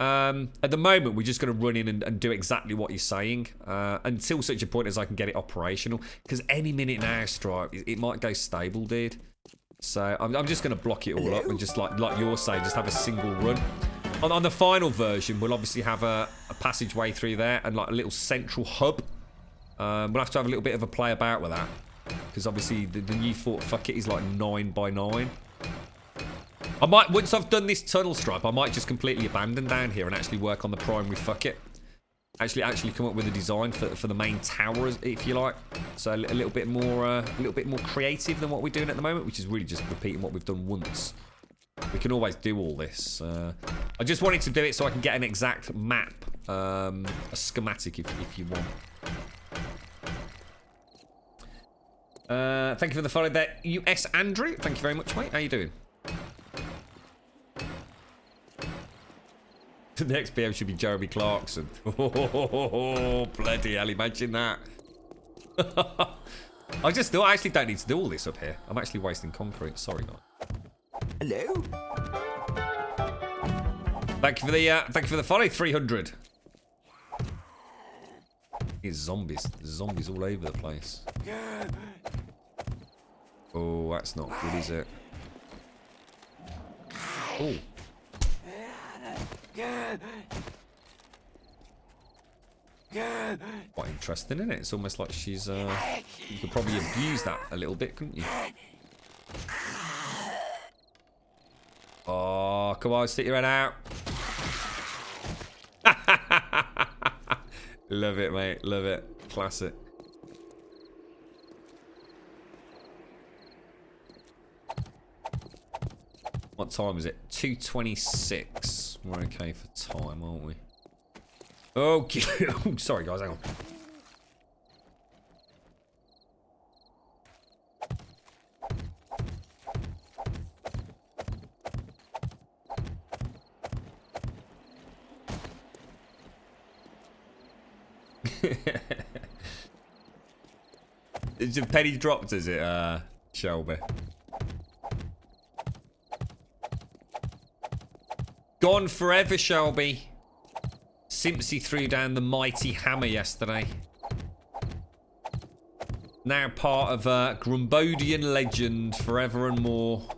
S1: At the moment, we're just going to run in and do exactly what you're saying. Until such a point as I can get it operational. Because any minute now, stripe, it might go stable, dude. So I'm just going to block it all up and just like you're saying, just have a single run. On the final version, we'll obviously have a passageway through there and like a little central hub. We'll have to have a little bit of a play about with that. Because obviously the new Fort Fuck It is like 9 by 9. I might, once I've done this tunnel stripe, I might just completely abandon down here and actually work on the primary Fuck It. Actually come up with a design for the main tower, if you like. So a little bit more creative than what we're doing at the moment, which is really just repeating what we've done once. We can always do all this. I just wanted to do it so I can get an exact map, a schematic if you want. Thank you for the follow there, US Andrew. Thank you very much, mate. How you doing? The next PM should be Jeremy Clarkson. Oh, bloody hell, imagine that. I just thought I actually don't need to do all this up here. I'm actually wasting concrete. Sorry, not.
S2: Hello?
S1: Thank you for the follow, 300. It's zombies. There's zombies all over the place. Oh, that's not good, is it? Oh. Quite interesting, isn't it? It's almost like she's you could probably abuse that a little bit, couldn't you? Oh, come on, stick your head out. Love it, mate. Love it. Classic. What time is it? 2:26. We're okay for time, aren't we? Okay. Oh, sorry, guys. Hang on. Is your penny dropped, is it, Shelby? Gone forever, Shelby. Simpsy threw down the mighty hammer yesterday. Now part of Grumbodian legend forever and more.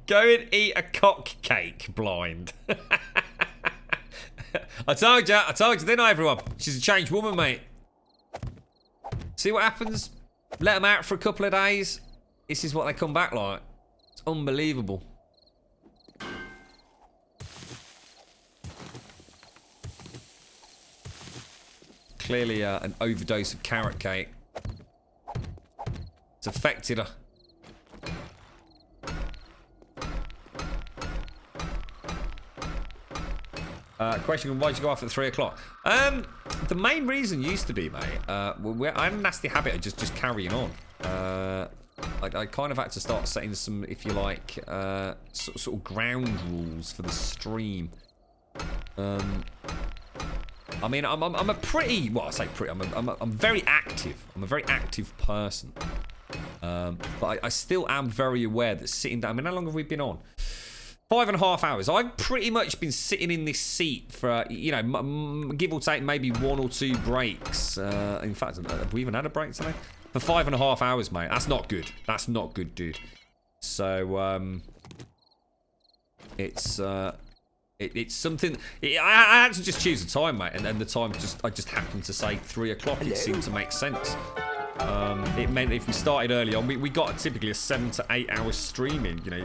S1: Go and eat a cock cake, blind. I told you, didn't I, everyone? She's a changed woman, mate. See what happens? Let them out for a couple of days. This is what they come back like. It's unbelievable. Clearly an overdose of carrot cake. It's affected her. Question: why'd you go off at 3 o'clock? The main reason used to be, mate. I had a nasty habit of just carrying on. I kind of had to start setting some, if you like, sort of ground rules for the stream. I mean, I'm a pretty, well, I say pretty. I'm very active. I'm a very active person. But I still am very aware that sitting down. I mean, how long have we been on? 5.5 hours. I've pretty much been sitting in this seat for, you know, give or take maybe 1 or 2 breaks. In fact, have we even had a break today? For 5.5 hours, mate. That's not good. That's not good, dude. So, it's something. I had to just choose a time, mate, and then the time I just happened to say 3 o'clock. It seemed to make sense. It meant if we started early on, we got typically a 7 to 8 hour streaming, you know.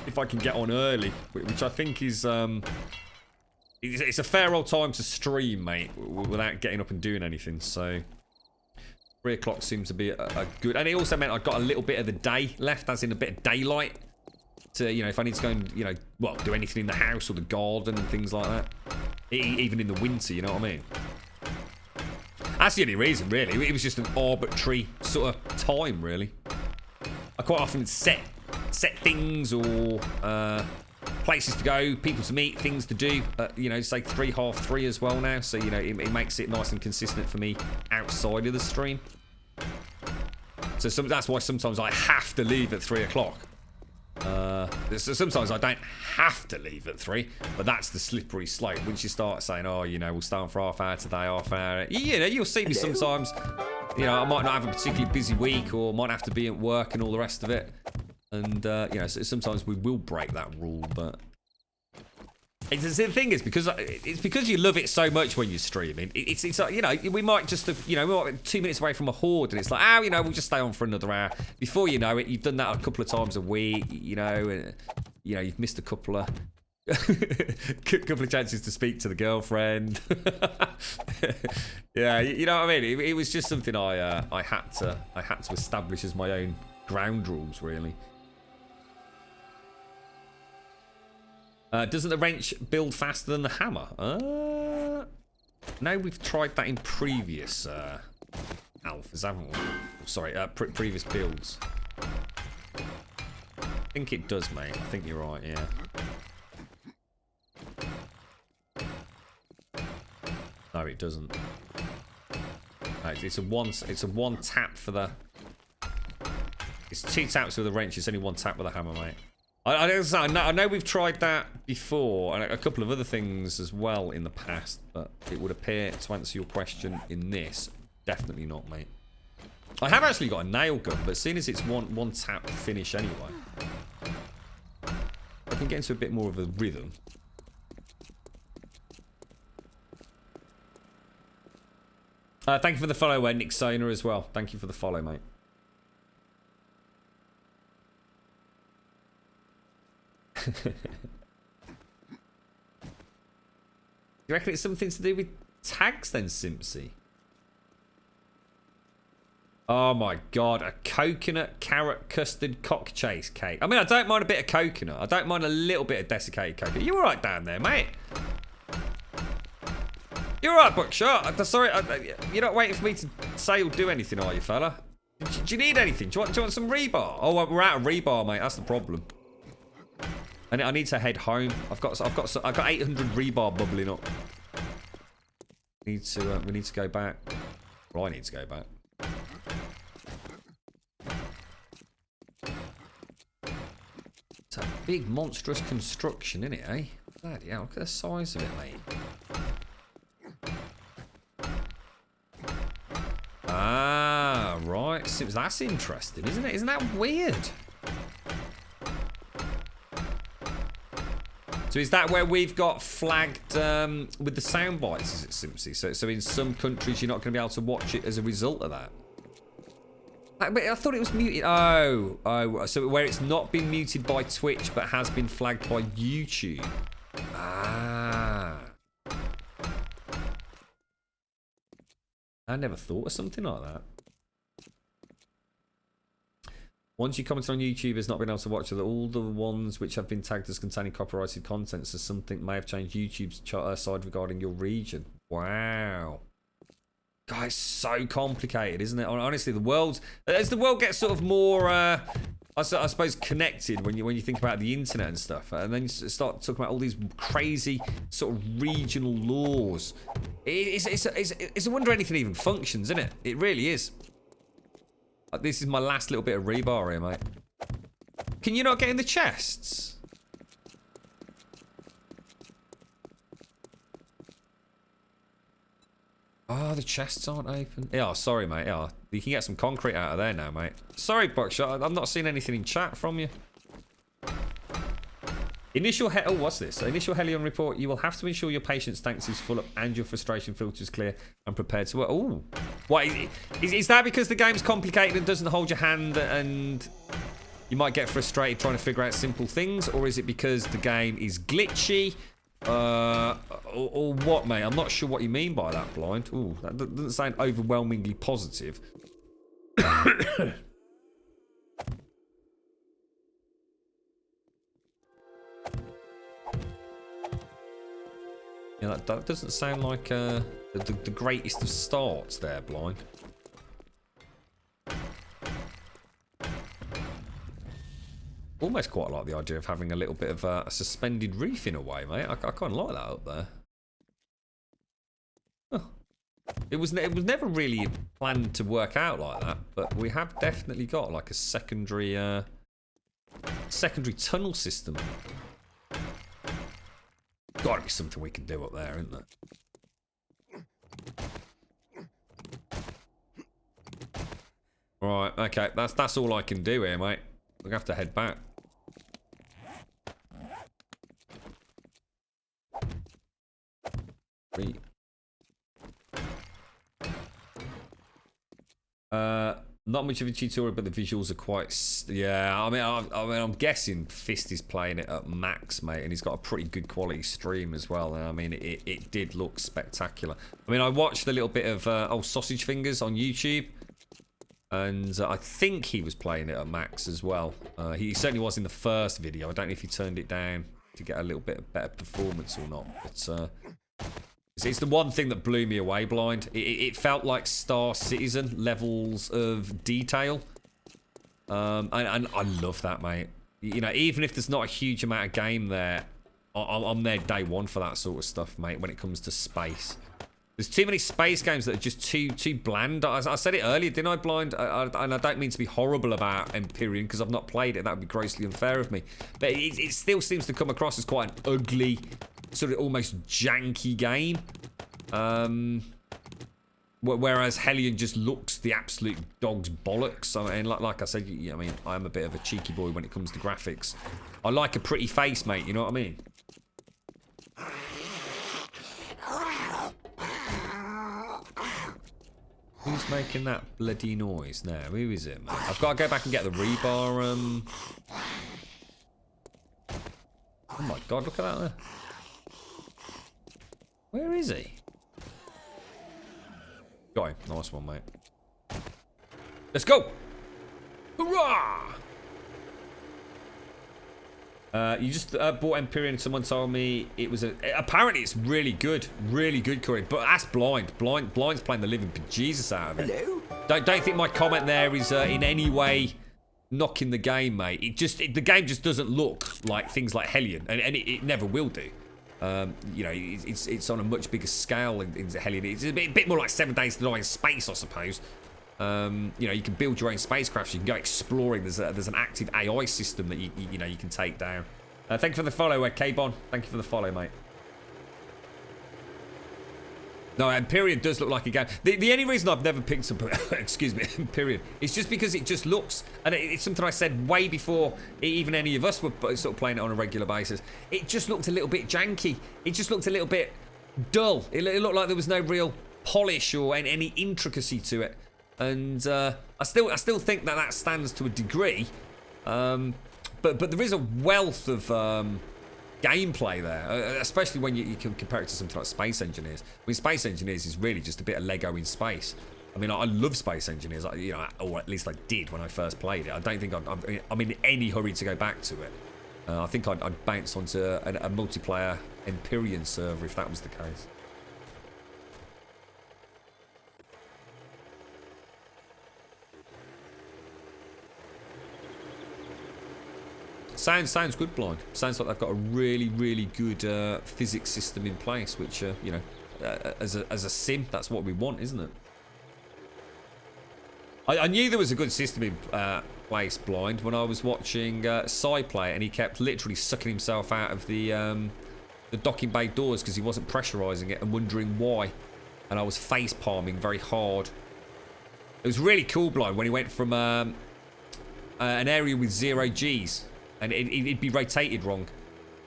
S1: If I can get on early, which I think is, it's a fair old time to stream, mate, without getting up and doing anything. So 3 o'clock seems to be a good, and it also meant I got a little bit of the day left, as in a bit of daylight to, you know, if I need to go and, you know, well, do anything in the house or the garden and things like that. Even in the winter, you know what I mean? That's the only reason, really. It was just an arbitrary sort of time, really. I quite often set things or places to go, people to meet, things to do. You know, say 3, half 3 as well now. So, you know, it makes it nice and consistent for me outside of the stream. So that's why sometimes I have to leave at 3 o'clock. So sometimes I don't have to leave at 3, but that's the slippery slope. Once you start saying, oh, you know, we'll start for half hour today, half hour. You know, you'll see me sometimes. You know, I might not have a particularly busy week, or might have to be at work and all the rest of it. And, you know, so sometimes we will break that rule, but the thing is, it's because you love it so much when you're streaming. It's like, you know, we might just, you know, we might be 2 minutes away from a horde, and it's like, oh, you know, we'll just stay on for another hour. Before you know it, you've done that a couple of times a week, you know, and, you know, you've missed a couple of chances to speak to the girlfriend. Yeah, you know what I mean? It was just something I had to establish as my own ground rules, really. Doesn't the wrench build faster than the hammer? No, we've tried that in previous alphas, haven't we? Sorry, previous builds. I think it does, mate. I think you're right, yeah. No, it doesn't. No, it's a one tap for the. It's 2 taps with a wrench. It's only 1 tap with a hammer, mate. I know we've tried that before, and a couple of other things as well in the past, but it would appear, to answer your question in this, definitely not, mate. I have actually got a nail gun, but seeing as it's one tap finish anyway, I can get into a bit more of a rhythm. Thank you for the follow, Nick Sona, as well. Thank you for the follow, mate. You reckon it's something to do with tags then, Simpsy? Oh my god, a coconut carrot custard cockchase cake. I mean, I don't mind a bit of coconut. I don't mind a little bit of desiccated coconut. You all right down there, mate? You all right, Buckshot? Sorry, you're not waiting for me to say or do anything, are you, fella? Do you need anything? Do you want some rebar? Oh, we're out of rebar, mate. That's the problem. And I need to head home. I've got 800 rebar bubbling up. We need to go back. Well, I need to go back. It's a big monstrous construction, isn't it, eh? Bloody hell, look at the size of it, mate. Ah, right. So that's interesting, isn't it? Isn't that weird? So is that where we've got flagged with the sound bites, is it, Simpsy? So in some countries you're not going to be able to watch it as a result of that? I thought it was muted. Oh, so where it's not been muted by Twitch but has been flagged by YouTube. Ah. I never thought of something like that. Once you commented on YouTube has not been able to watch all the ones which have been tagged as containing copyrighted content, so something may have changed YouTube's side regarding your region. Wow. Guys, so complicated, isn't it? Honestly, as the world gets sort of more, I suppose, connected when you think about the internet and stuff, and then you start talking about all these crazy sort of regional laws. It's a wonder anything even functions, isn't it? It really is. This is my last little bit of rebar here, mate. Can you not get in the chests? Oh, the chests aren't open. Yeah, sorry, mate. Yeah, you can get some concrete out of there now, mate. Sorry, Buckshot. I'm not seeing anything in chat from you. Oh, what's this? Initial Helion report. You will have to ensure your patience tanks is full up and your frustration filters clear and prepared to work. Oh, what is that? Because the game's complicated and doesn't hold your hand, and you might get frustrated trying to figure out simple things, or is it because the game is glitchy? Or what, mate? I'm not sure what you mean by that, Blind. Ooh, that doesn't sound overwhelmingly positive. Yeah, that doesn't sound like the greatest of starts there, Blind. Almost quite like the idea of having a little bit of a suspended roof in a way, mate. I kind of like that up there. Huh. It was never really planned to work out like that, but we have definitely got like a secondary tunnel system. Gotta be something we can do up there, isn't there? Right, okay, that's all I can do here, mate. We're gonna have to head back. Not much of a tutorial, but the visuals are quite. Yeah, I mean, I'm guessing Fist is playing it at max, mate, and he's got a pretty good quality stream as well. And I mean, it did look spectacular. I mean, I watched a little bit of Sausage Fingers on YouTube, and I think he was playing it at max as well. He certainly was in the first video. I don't know if he turned it down to get a little bit of better performance or not, but. It's the one thing that blew me away, Blind. It felt like Star Citizen levels of detail. And I love that, mate. You know, even if there's not a huge amount of game there, I'm there day one for that sort of stuff, mate, when it comes to space. There's too many space games that are just too bland. I said it earlier, didn't I, Blind? And I don't mean to be horrible about Empyrean, because I've not played it. That would be grossly unfair of me. But it still seems to come across as quite an ugly, sort of almost janky game. Whereas Hellion just looks the absolute dog's bollocks. I mean, like I said, I mean, I'm a bit of a cheeky boy when it comes to graphics. I like a pretty face, mate, you know what I mean? Who's making that bloody noise now? Who is it, man? I've got to go back and get the rebar, Oh my god, look at that there. Where is he? Got him. Nice one, mate. Let's go. Hurrah! You just bought Empyrean. Someone told me it was apparently it's really good, Corey. But that's blind. Blind's playing the living bejesus out of it.
S2: Hello?
S1: Don't think my comment there is in any way knocking the game, mate. The game just doesn't look like things like Hellion, and it never will do. You know, it's on a much bigger scale into Hellion. It's a bit more like 7 Days to Die in space, I suppose. You know, you can build your own spacecrafts. You can go exploring. There's an active AI system that you know you can take down. Thank you for the follow, K-Bon. Thank you for the follow, mate. No, Empyrean does look like a game. The only reason I've never picked up, excuse me, Empyrean, is just because it just looks, and it's something I said way before even any of us were sort of playing it on a regular basis. It just looked a little bit janky. It just looked a little bit dull. It looked like there was no real polish or any intricacy to it. And I still think that stands to a degree, but there is a wealth of gameplay there, especially when you can compare it to something like Space Engineers. I mean, Space Engineers is really just a bit of Lego in space. I mean, I love Space Engineers, you know, or at least I did when I first played it. I don't think I'm in any hurry to go back to it. I think I'd bounce onto a multiplayer Empyrean server if that was the case. Sounds good, Blind. Sounds like they've got a really good physics system in place, which you know, as a sim, that's what we want, isn't it? I knew there was a good system in place, Blind, when I was watching Psy play, and he kept literally sucking himself out of the docking bay doors because he wasn't pressurising it and wondering why. And I was face palming very hard. It was really cool, Blind, when he went from an area with 0 Gs. And it'd be rotated wrong,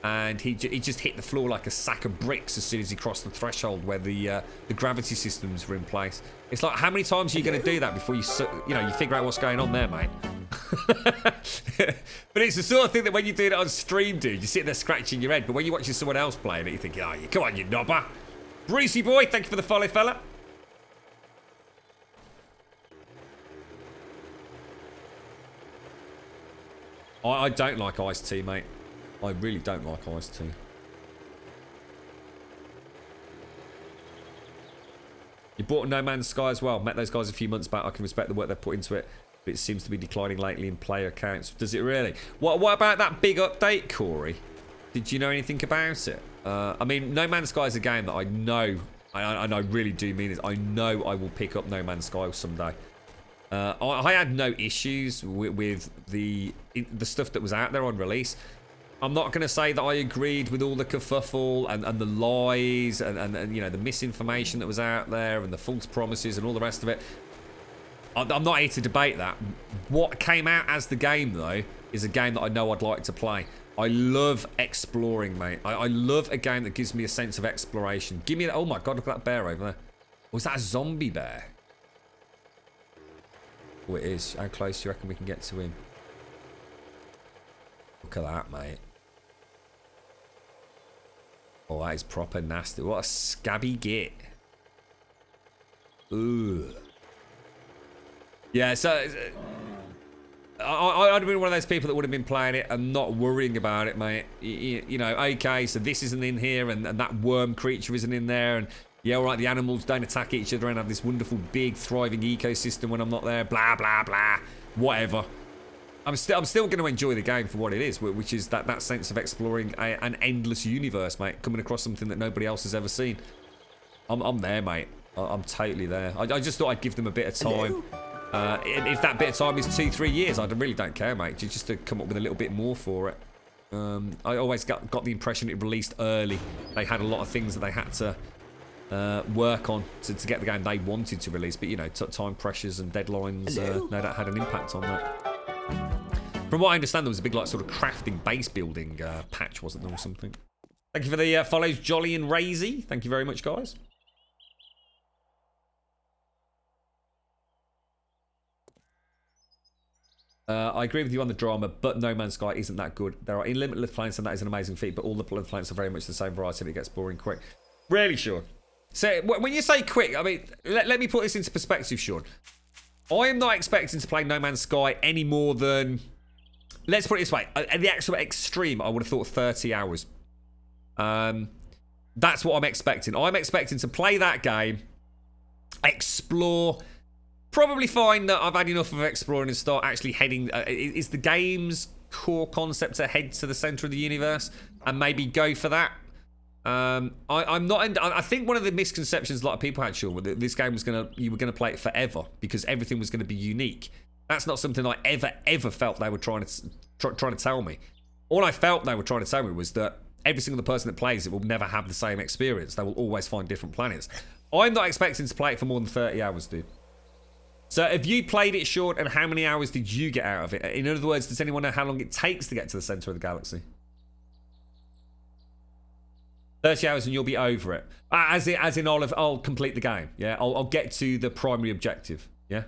S1: and he just hit the floor like a sack of bricks as soon as he crossed the threshold where the gravity systems were in place. It's like, how many times are you going to do that before you figure out what's going on there, mate? But it's the sort of thing that when you do it on stream, dude, you're sitting there scratching your head. But when you're watching someone else playing it, you think, oh, come on, you knobber. Breezy boy, thank you for the follow, fella. I don't like iced tea, mate. I really don't like iced tea. You bought No Man's Sky as well. Met those guys a few months back. I can respect the work they've put into it, but it seems to be declining lately in player counts. Does it really? What about that big update, Corey? Did you know anything about it? I mean, No Man's Sky is a game that I know, and I really do mean this, I know I will pick up No Man's Sky someday. I had no issues with the stuff that was out there on release. I'm not going to say that I agreed with all the kerfuffle and the lies and you know, the misinformation that was out there and the false promises and all the rest of it. I'm not here to debate that. What came out as the game, though, is a game that I know I'd like to play. I love exploring, mate. I love a game that gives me a sense of exploration. Give me that. Oh my god, look at that bear over there. Was that a zombie bear? Oh, it is. How close do you reckon we can get to him? Look at that, mate. Oh, that is proper nasty. What a scabby git. Ooh. Yeah, so I'd have been one of those people that would have been playing it and not worrying about it, mate. You know, okay, so this isn't in here and that worm creature isn't in there, and yeah, all right, the animals don't attack each other and have this wonderful, big, thriving ecosystem when I'm not there. Blah, blah, blah. Whatever. I'm still going to enjoy the game for what it is, which is that sense of exploring an endless universe, mate. Coming across something that nobody else has ever seen. I'm there, mate. I'm totally there. I just thought I'd give them a bit of time. If that bit of time is 2-3 years, I really don't care, mate. Just to come up with a little bit more for it. I always got the impression it released early. They had a lot of things that they had to work on to get the game they wanted to release, but you know, time pressures and deadlines no doubt had an impact on that. From what I understand, there was a big, like, sort of crafting base building patch, wasn't there, or something? Thank you for the follows, Jolly and Razy. Thank you very much, guys. I agree with you on the drama, but No Man's Sky isn't that good. There are limitless planets, and that is an amazing feat, but all the planets are very much the same variety, and it gets boring quick. Really, Sean? So, when you say quick, I mean, let me put this into perspective, Sean. I am not expecting to play No Man's Sky any more than, let's put it this way, at the actual extreme, I would have thought 30 hours. That's what I'm expecting. I'm expecting to play that game, explore, probably find that I've had enough of exploring and start actually heading. Is the game's core concept to head to the center of the universe and maybe go for that? I'm not. I think one of the misconceptions a lot of people had, Sean, that this game was you were gonna play it forever because everything was gonna be unique. That's not something I ever felt they were trying to tell me. All I felt they were trying to tell me was that every single person that plays it will never have the same experience. They will always find different planets. I'm not expecting to play it for more than 30 hours, dude. So have you played it, Sean, and how many hours did you get out of it? In other words, does anyone know how long it takes to get to the center of the galaxy? 30 hours and you'll be over it. As in I'll complete the game. Yeah, I'll get to the primary objective. Yeah.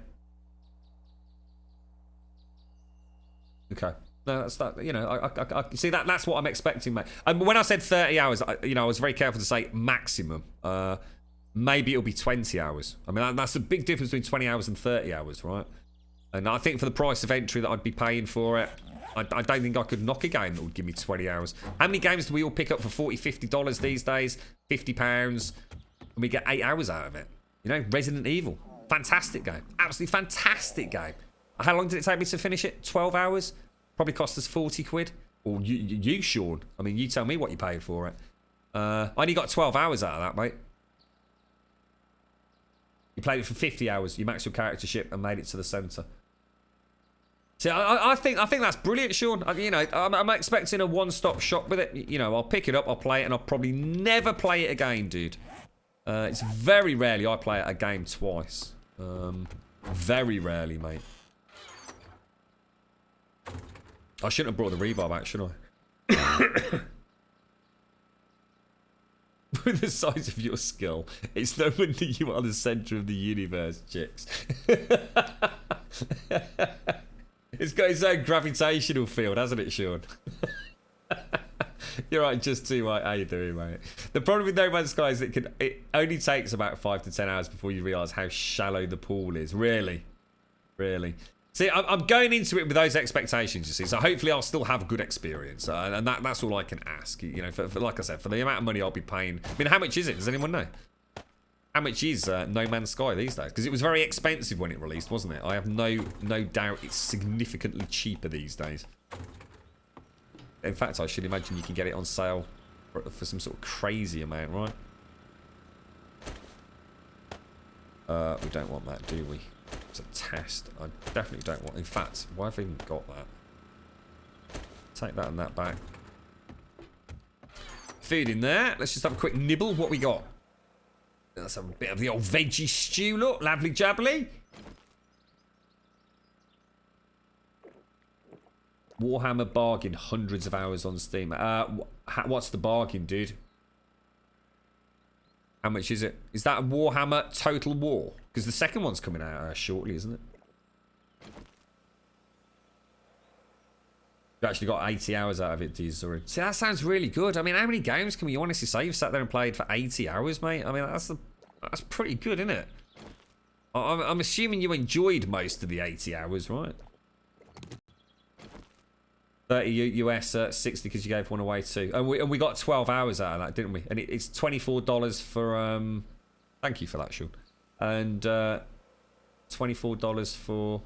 S1: Okay. No, that's that. You know, I see that. That's what I'm expecting, mate. And when I said 30 hours, I was very careful to say maximum. Maybe it'll be 20 hours. I mean, that's a big difference between 20 hours and 30 hours, right? And I think for the price of entry that I'd be paying for it, I don't think I could knock a game that would give me 20 hours. How many games do we all pick up for $40, $50 these days? £50, and we get 8 hours out of it. You know, Resident Evil. Fantastic game. Absolutely fantastic game. How long did it take me to finish it? 12 hours? Probably cost us 40 quid. Or you, Sean. I mean, you tell me what you paid for it. I only got 12 hours out of that, mate. You played it for 50 hours. You maxed your character ship and made it to the centre. See, I think that's brilliant, Sean. I'm expecting a one-stop shop with it. You know, I'll pick it up, I'll play it, and I'll probably never play it again, dude. It's very rarely I play a game twice. Very rarely, mate. I shouldn't have brought the rebar back, should I? With the size of your skull, it's no wonder you are the centre of the universe, chicks. It's got its own gravitational field, hasn't it, Sean? You're right, just too right. How you doing, mate? The problem with No Man's Sky is it only takes about 5 to 10 hours before you realise how shallow the pool is. Really. See, I'm going into it with those expectations, you see. So hopefully I'll still have a good experience. And that's all I can ask. You know, for like I said, for the amount of money I'll be paying. I mean, how much is it? Does anyone know? How much is No Man's Sky these days? Because it was very expensive when it released, wasn't it? I have no doubt it's significantly cheaper these days. In fact, I should imagine you can get it on sale for some sort of crazy amount, right? We don't want that, do we? It's a test. I definitely don't want... In fact, why have I even got that? Take that and that back. Food in there. Let's just have a quick nibble. What we got? That's a bit of the old veggie stew, look. Lovely jubbly. Warhammer bargain. Hundreds of hours on Steam. What's the bargain, dude? How much is it? Is that a Warhammer Total War? Because the second one's coming out shortly, isn't it? You actually got 80 hours out of it, dude. Sorry. See, that sounds really good. I mean, how many games can we honestly say you've sat there and played for 80 hours, mate? I mean, that's pretty good, isn't it? I'm assuming you enjoyed most of the 80 hours, right? 30 US, 60 because you gave one away too. And we got 12 hours out of that, didn't we? And it's $24 for... Thank you for that, Sean. And $24 for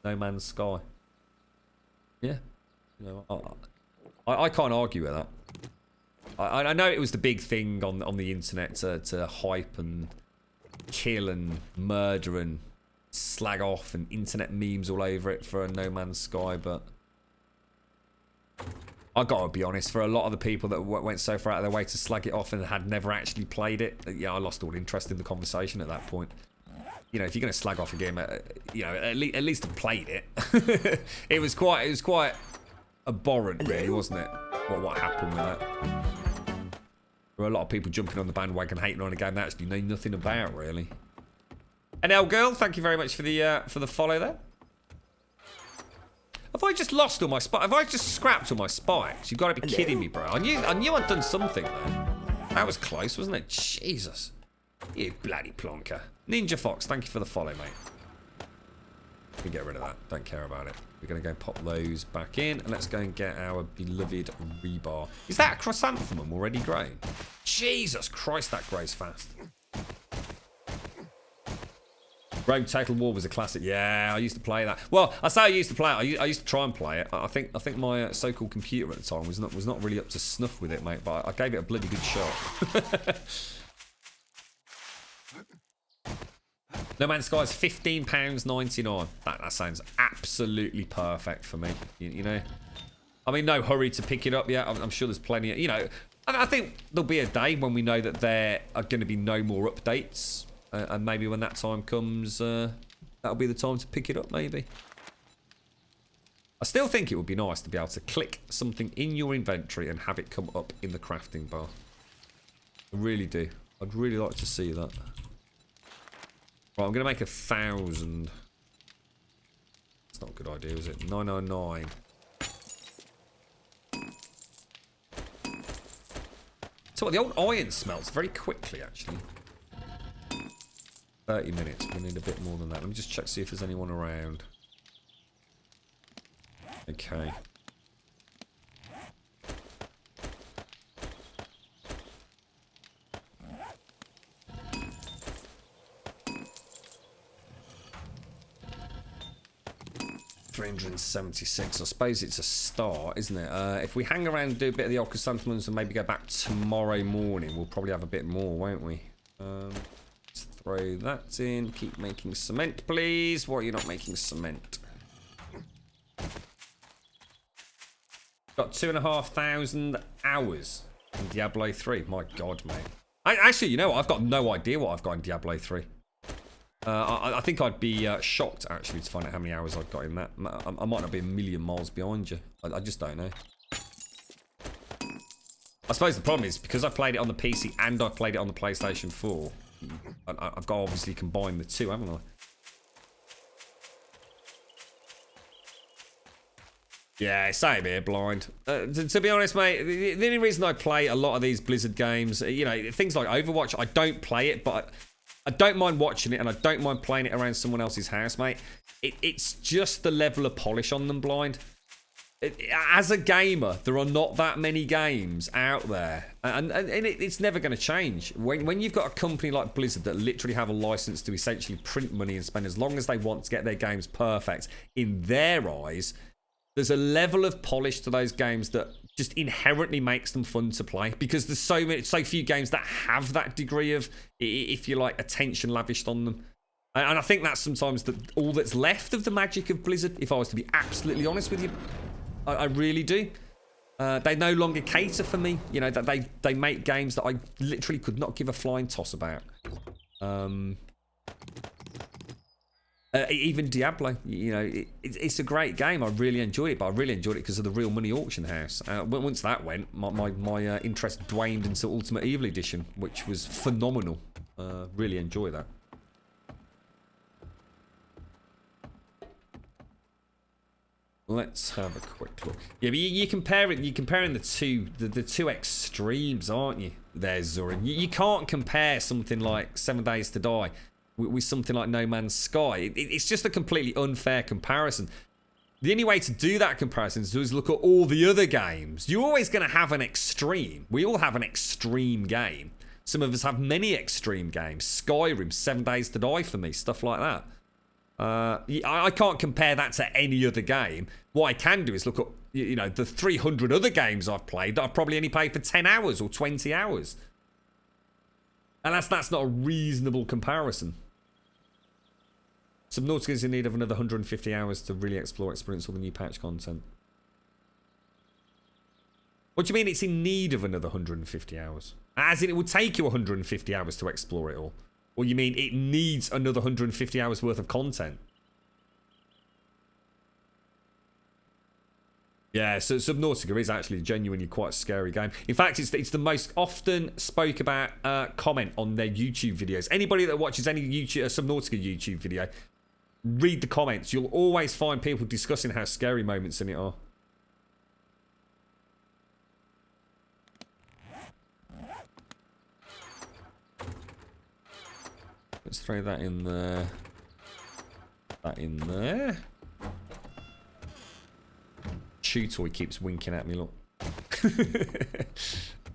S1: No Man's Sky. Yeah. You know, I can't argue with that. I know it was the big thing on the internet to hype and kill and murder and slag off and internet memes all over it for a No Man's Sky, but I gotta be honest, for a lot of the people that went so far out of their way to slag it off and had never actually played it, yeah, I lost all interest in the conversation at that point. You know, if you're going to slag off a game, you know, at least have played it. It was quite abhorrent, really, wasn't it? What happened with that? There were a lot of people jumping on the bandwagon, hating on a game they actually know nothing about, really. And L Girl, thank you very much for the follow there. Have I just lost all my spikes? Have I just scrapped all my spikes? You've got to be kidding me, bro. I knew I'd done something, though. That was close, wasn't it? Jesus. You bloody plonker. Ninja Fox, thank you for the follow, mate. We get rid of that. Don't care about it. We're going to go pop those back in. And let's go and get our beloved rebar. Is that a chrysanthemum already grown? Jesus Christ, that grows fast. Rogue Total War was a classic. Yeah, I used to play that. Well, I say I used to play it. I used to try and play it. I think my so-called computer at the time was not really up to snuff with it, mate. But I gave it a bloody good shot. No Man's Sky is £15.99. That sounds absolutely perfect for me. You know, I mean, no hurry to pick it up yet. I'm sure there's plenty of, you know. I think there'll be a day when we know that there are going to be no more updates. And maybe when that time comes, that'll be the time to pick it up, maybe. I still think it would be nice to be able to click something in your inventory and have it come up in the crafting bar. I really do. I'd really like to see that. Right, I'm going to make 1,000. It's not a good idea, is it? 999. So what, the old iron smelts very quickly, actually. 30 minutes. We need a bit more than that. Let me just check, see if there's anyone around. Okay. $376. I suppose it's a start, isn't it? If we hang around and do a bit of the old chrysanthemums and maybe go back tomorrow morning, we'll probably have a bit more, won't we? Let's throw that in. Keep making cement, please. Why are you not making cement? Got 2,500 hours in Diablo 3. My God, mate. Actually, you know what? I've got no idea what I've got in Diablo 3. I think I'd be shocked, actually, to find out how many hours I've got in that. I might not be a million miles behind you. I just don't know. I suppose the problem is, because I played it on the PC and I played it on the PlayStation 4, I've got to obviously combine the two, haven't I? Yeah, same here, blind. To be honest, mate, the only reason I play a lot of these Blizzard games, you know, things like Overwatch, I don't play it, but I don't mind watching it and I don't mind playing it around someone else's house, mate. It's just the level of polish on them, blind. As a gamer, there are not that many games out there, and it's never going to change. When you've got a company like Blizzard that literally have a license to essentially print money and spend as long as they want to get their games perfect, in their eyes, there's a level of polish to those games that just inherently makes them fun to play, because there's so few games that have that degree of, if you like, attention lavished on them. And I think that's sometimes all that's left of the magic of Blizzard, if I was to be absolutely honest with you. I really do. They no longer cater for me. You know, that they make games that I literally could not give a flying toss about. Even Diablo, you know, it's a great game. I really enjoyed it, but I really enjoyed it because of the Real Money Auction House. Once that went, my interest waned into Ultimate Evil Edition, which was phenomenal. Really enjoy that. Let's have a quick look. Yeah, but you're comparing the two extremes, aren't you? There, Zorin. You can't compare something like 7 Days to Die with something like No Man's Sky. It's just a completely unfair comparison. The only way to do that comparison is to look at all the other games. You're always going to have an extreme. We all have an extreme game. Some of us have many extreme games. Skyrim, 7 Days to Die for me, stuff like that. I can't compare that to any other game. What I can do is look at, you know, the 300 other games I've played that I've probably only played for 10 hours or 20 hours. And that's not a reasonable comparison. Subnautica is in need of another 150 hours to really experience all the new patch content. What do you mean it's in need of another 150 hours? As in it would take you 150 hours to explore it all? Or you mean it needs another 150 hours worth of content? Yeah, so Subnautica is actually genuinely quite a scary game. In fact, it's the most often spoke about comment on their YouTube videos. Anybody that watches any Subnautica YouTube video, read the comments. You'll always find people discussing how scary moments in it are. Let's throw that in there. That in there. Chew toy keeps winking at me, look.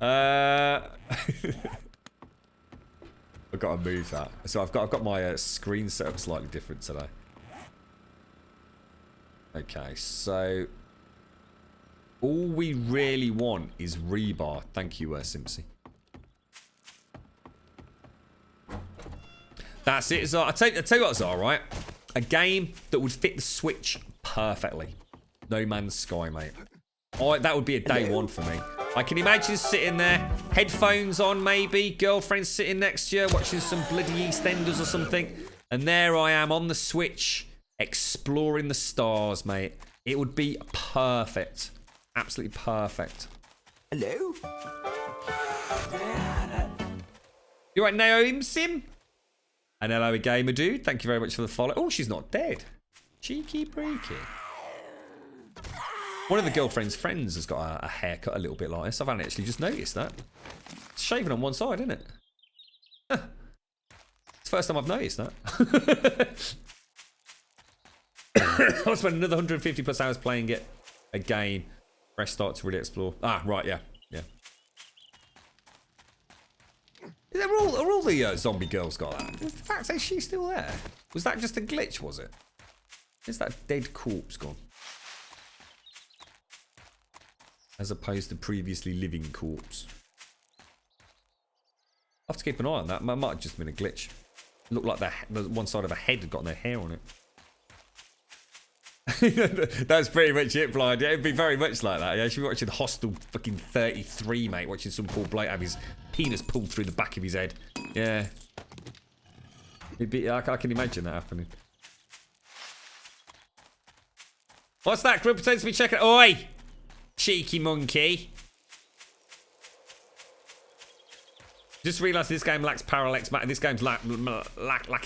S1: I've got to move that. So I've got my screen set up slightly different today. Okay, so all we really want is rebar. Thank you, Simpsy. That's it, Zara. I'll tell you what, Zara, right? A game that would fit the Switch perfectly. No Man's Sky, mate. That would be a day one for me. I can imagine sitting there, headphones on maybe, girlfriend sitting next to you, watching some bloody EastEnders or something. And there I am on the Switch, exploring the stars, mate. It would be perfect. Absolutely perfect.
S2: Hello?
S1: You right, Naomi Sim? And hello, gamer dude. Thank you very much for the follow. Oh, she's not dead. Cheeky breaky. One of the girlfriend's friends has got a haircut a little bit like this. I've only actually just noticed that. It's shaven on one side, isn't it? Huh. It's the first time I've noticed that. I'll spend another 150 plus hours playing it again. Fresh start to really explore. Ah, right, yeah. Yeah. Are all the zombie girls got that? In fact, is she still there? Was that just a glitch, was it? Is that dead corpse gone? As opposed to previously living corpse. I'll have to keep an eye on that. Might have just been a glitch. It looked like the one side of her head had got no hair on it. That's pretty much it, Blind. Yeah, it'd be very much like that. Yeah, she'd be watching Hostel fucking 33, mate. Watching some poor bloke have his penis pulled through the back of his head. Yeah. I can imagine that happening. What's that? Group pretends to be checking. Oi! Cheeky monkey. Just realised this game lacks parallax. This game's lacking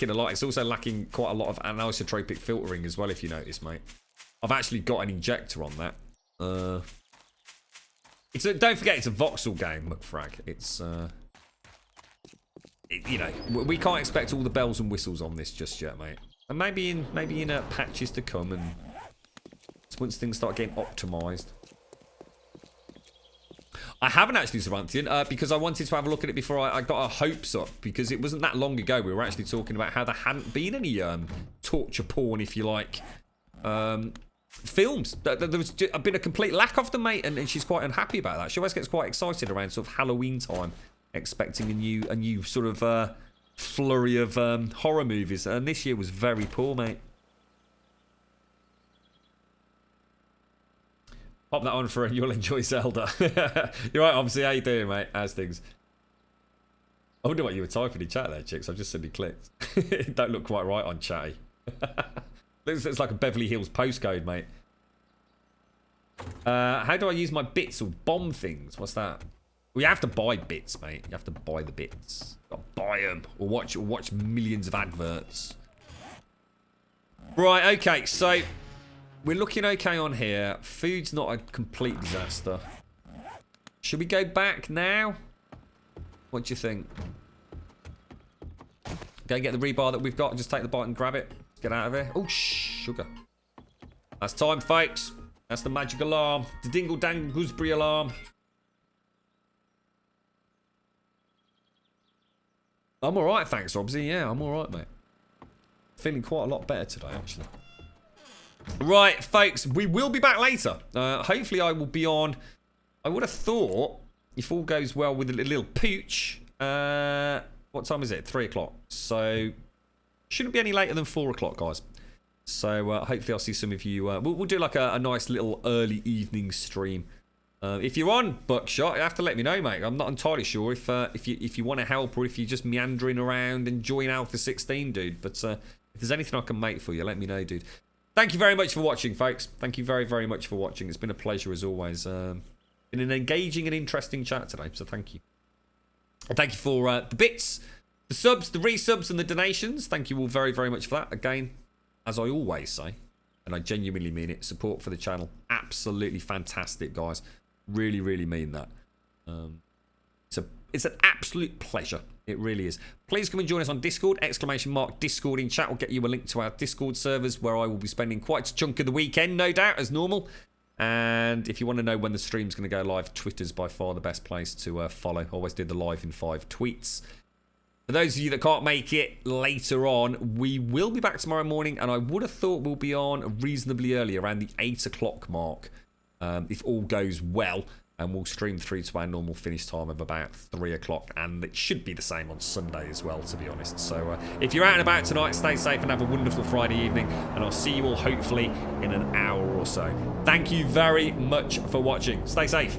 S1: a lot. It's also lacking quite a lot of anisotropic filtering as well, if you notice, mate. I've actually got an injector on that. Don't forget, it's a voxel game, McFrag. It's you know, we can't expect all the bells and whistles on this just yet, mate. And maybe in patches to come, and once things start getting optimised. I haven't actually, Savanthian, because I wanted to have a look at it before I got our hopes up, because it wasn't that long ago we were actually talking about how there hadn't been any torture porn, if you like, films. There's been a complete lack of them, mate, and she's quite unhappy about that. She always gets quite excited around sort of Halloween time, expecting a new sort of flurry of horror movies, and this year was very poor, mate. Pop that on for and you'll enjoy Zelda. You're right, obviously. How you doing, mate? How's things? I wonder what you were typing in chat there, chicks. I've just suddenly clicked. It don't look quite right on chatty. Looks like a Beverly Hills postcode, mate. How do I use my bits or bomb things? What's that? Well, you have to buy bits, mate. You have to buy the bits. Gotta buy them. Or watch millions of adverts. Right, okay, so we're looking okay on here. Food's not a complete disaster. Should we go back now? What do you think? Go and get the rebar that we've got and just take the bite and grab it. Let's get out of here. Oh, sugar. That's time, folks. That's the magic alarm. The dingle-dangle gooseberry alarm. I'm alright, thanks, Robsy. Yeah, I'm alright, mate. Feeling quite a lot better today, actually. Right, folks, we will be back later. Hopefully I will be on, I would have thought, if all goes well with a little pooch, what time is it? 3 o'clock. So, shouldn't be any later than 4 o'clock, guys. So, hopefully I'll see some of you. We'll do like a nice little early evening stream. If you're on Buckshot, you have to let me know, mate. I'm not entirely sure if you want to help or if you're just meandering around enjoying Alpha 16, dude. But if there's anything I can make for you, let me know, dude. Thank you very much for watching, folks. Thank you very, very much for watching. It's been a pleasure as always. Been an engaging and interesting chat today, so thank you. And thank you for the bits, the subs, the resubs, and the donations. Thank you all very, very much for that. Again, as I always say, and I genuinely mean it, support for the channel. Absolutely fantastic, guys. Really, really mean that. It's an absolute pleasure It really is. Please come and join us on Discord. !Discord in chat will get you a link to our Discord servers where I will be spending quite a chunk of the weekend, no doubt, as normal. And if you want to know when the stream's going to go live, Twitter's by far the best place to follow. Always do the live in 5 tweets. For those of you that can't make it later on, we will be back tomorrow morning, and I would have thought we'll be on reasonably early, around the 8 o'clock mark, if all goes well. And we'll stream through to our normal finish time of about 3 o'clock. And it should be the same on Sunday as well, to be honest. So if you're out and about tonight, stay safe and have a wonderful Friday evening. And I'll see you all hopefully in an hour or so. Thank you very much for watching. Stay safe.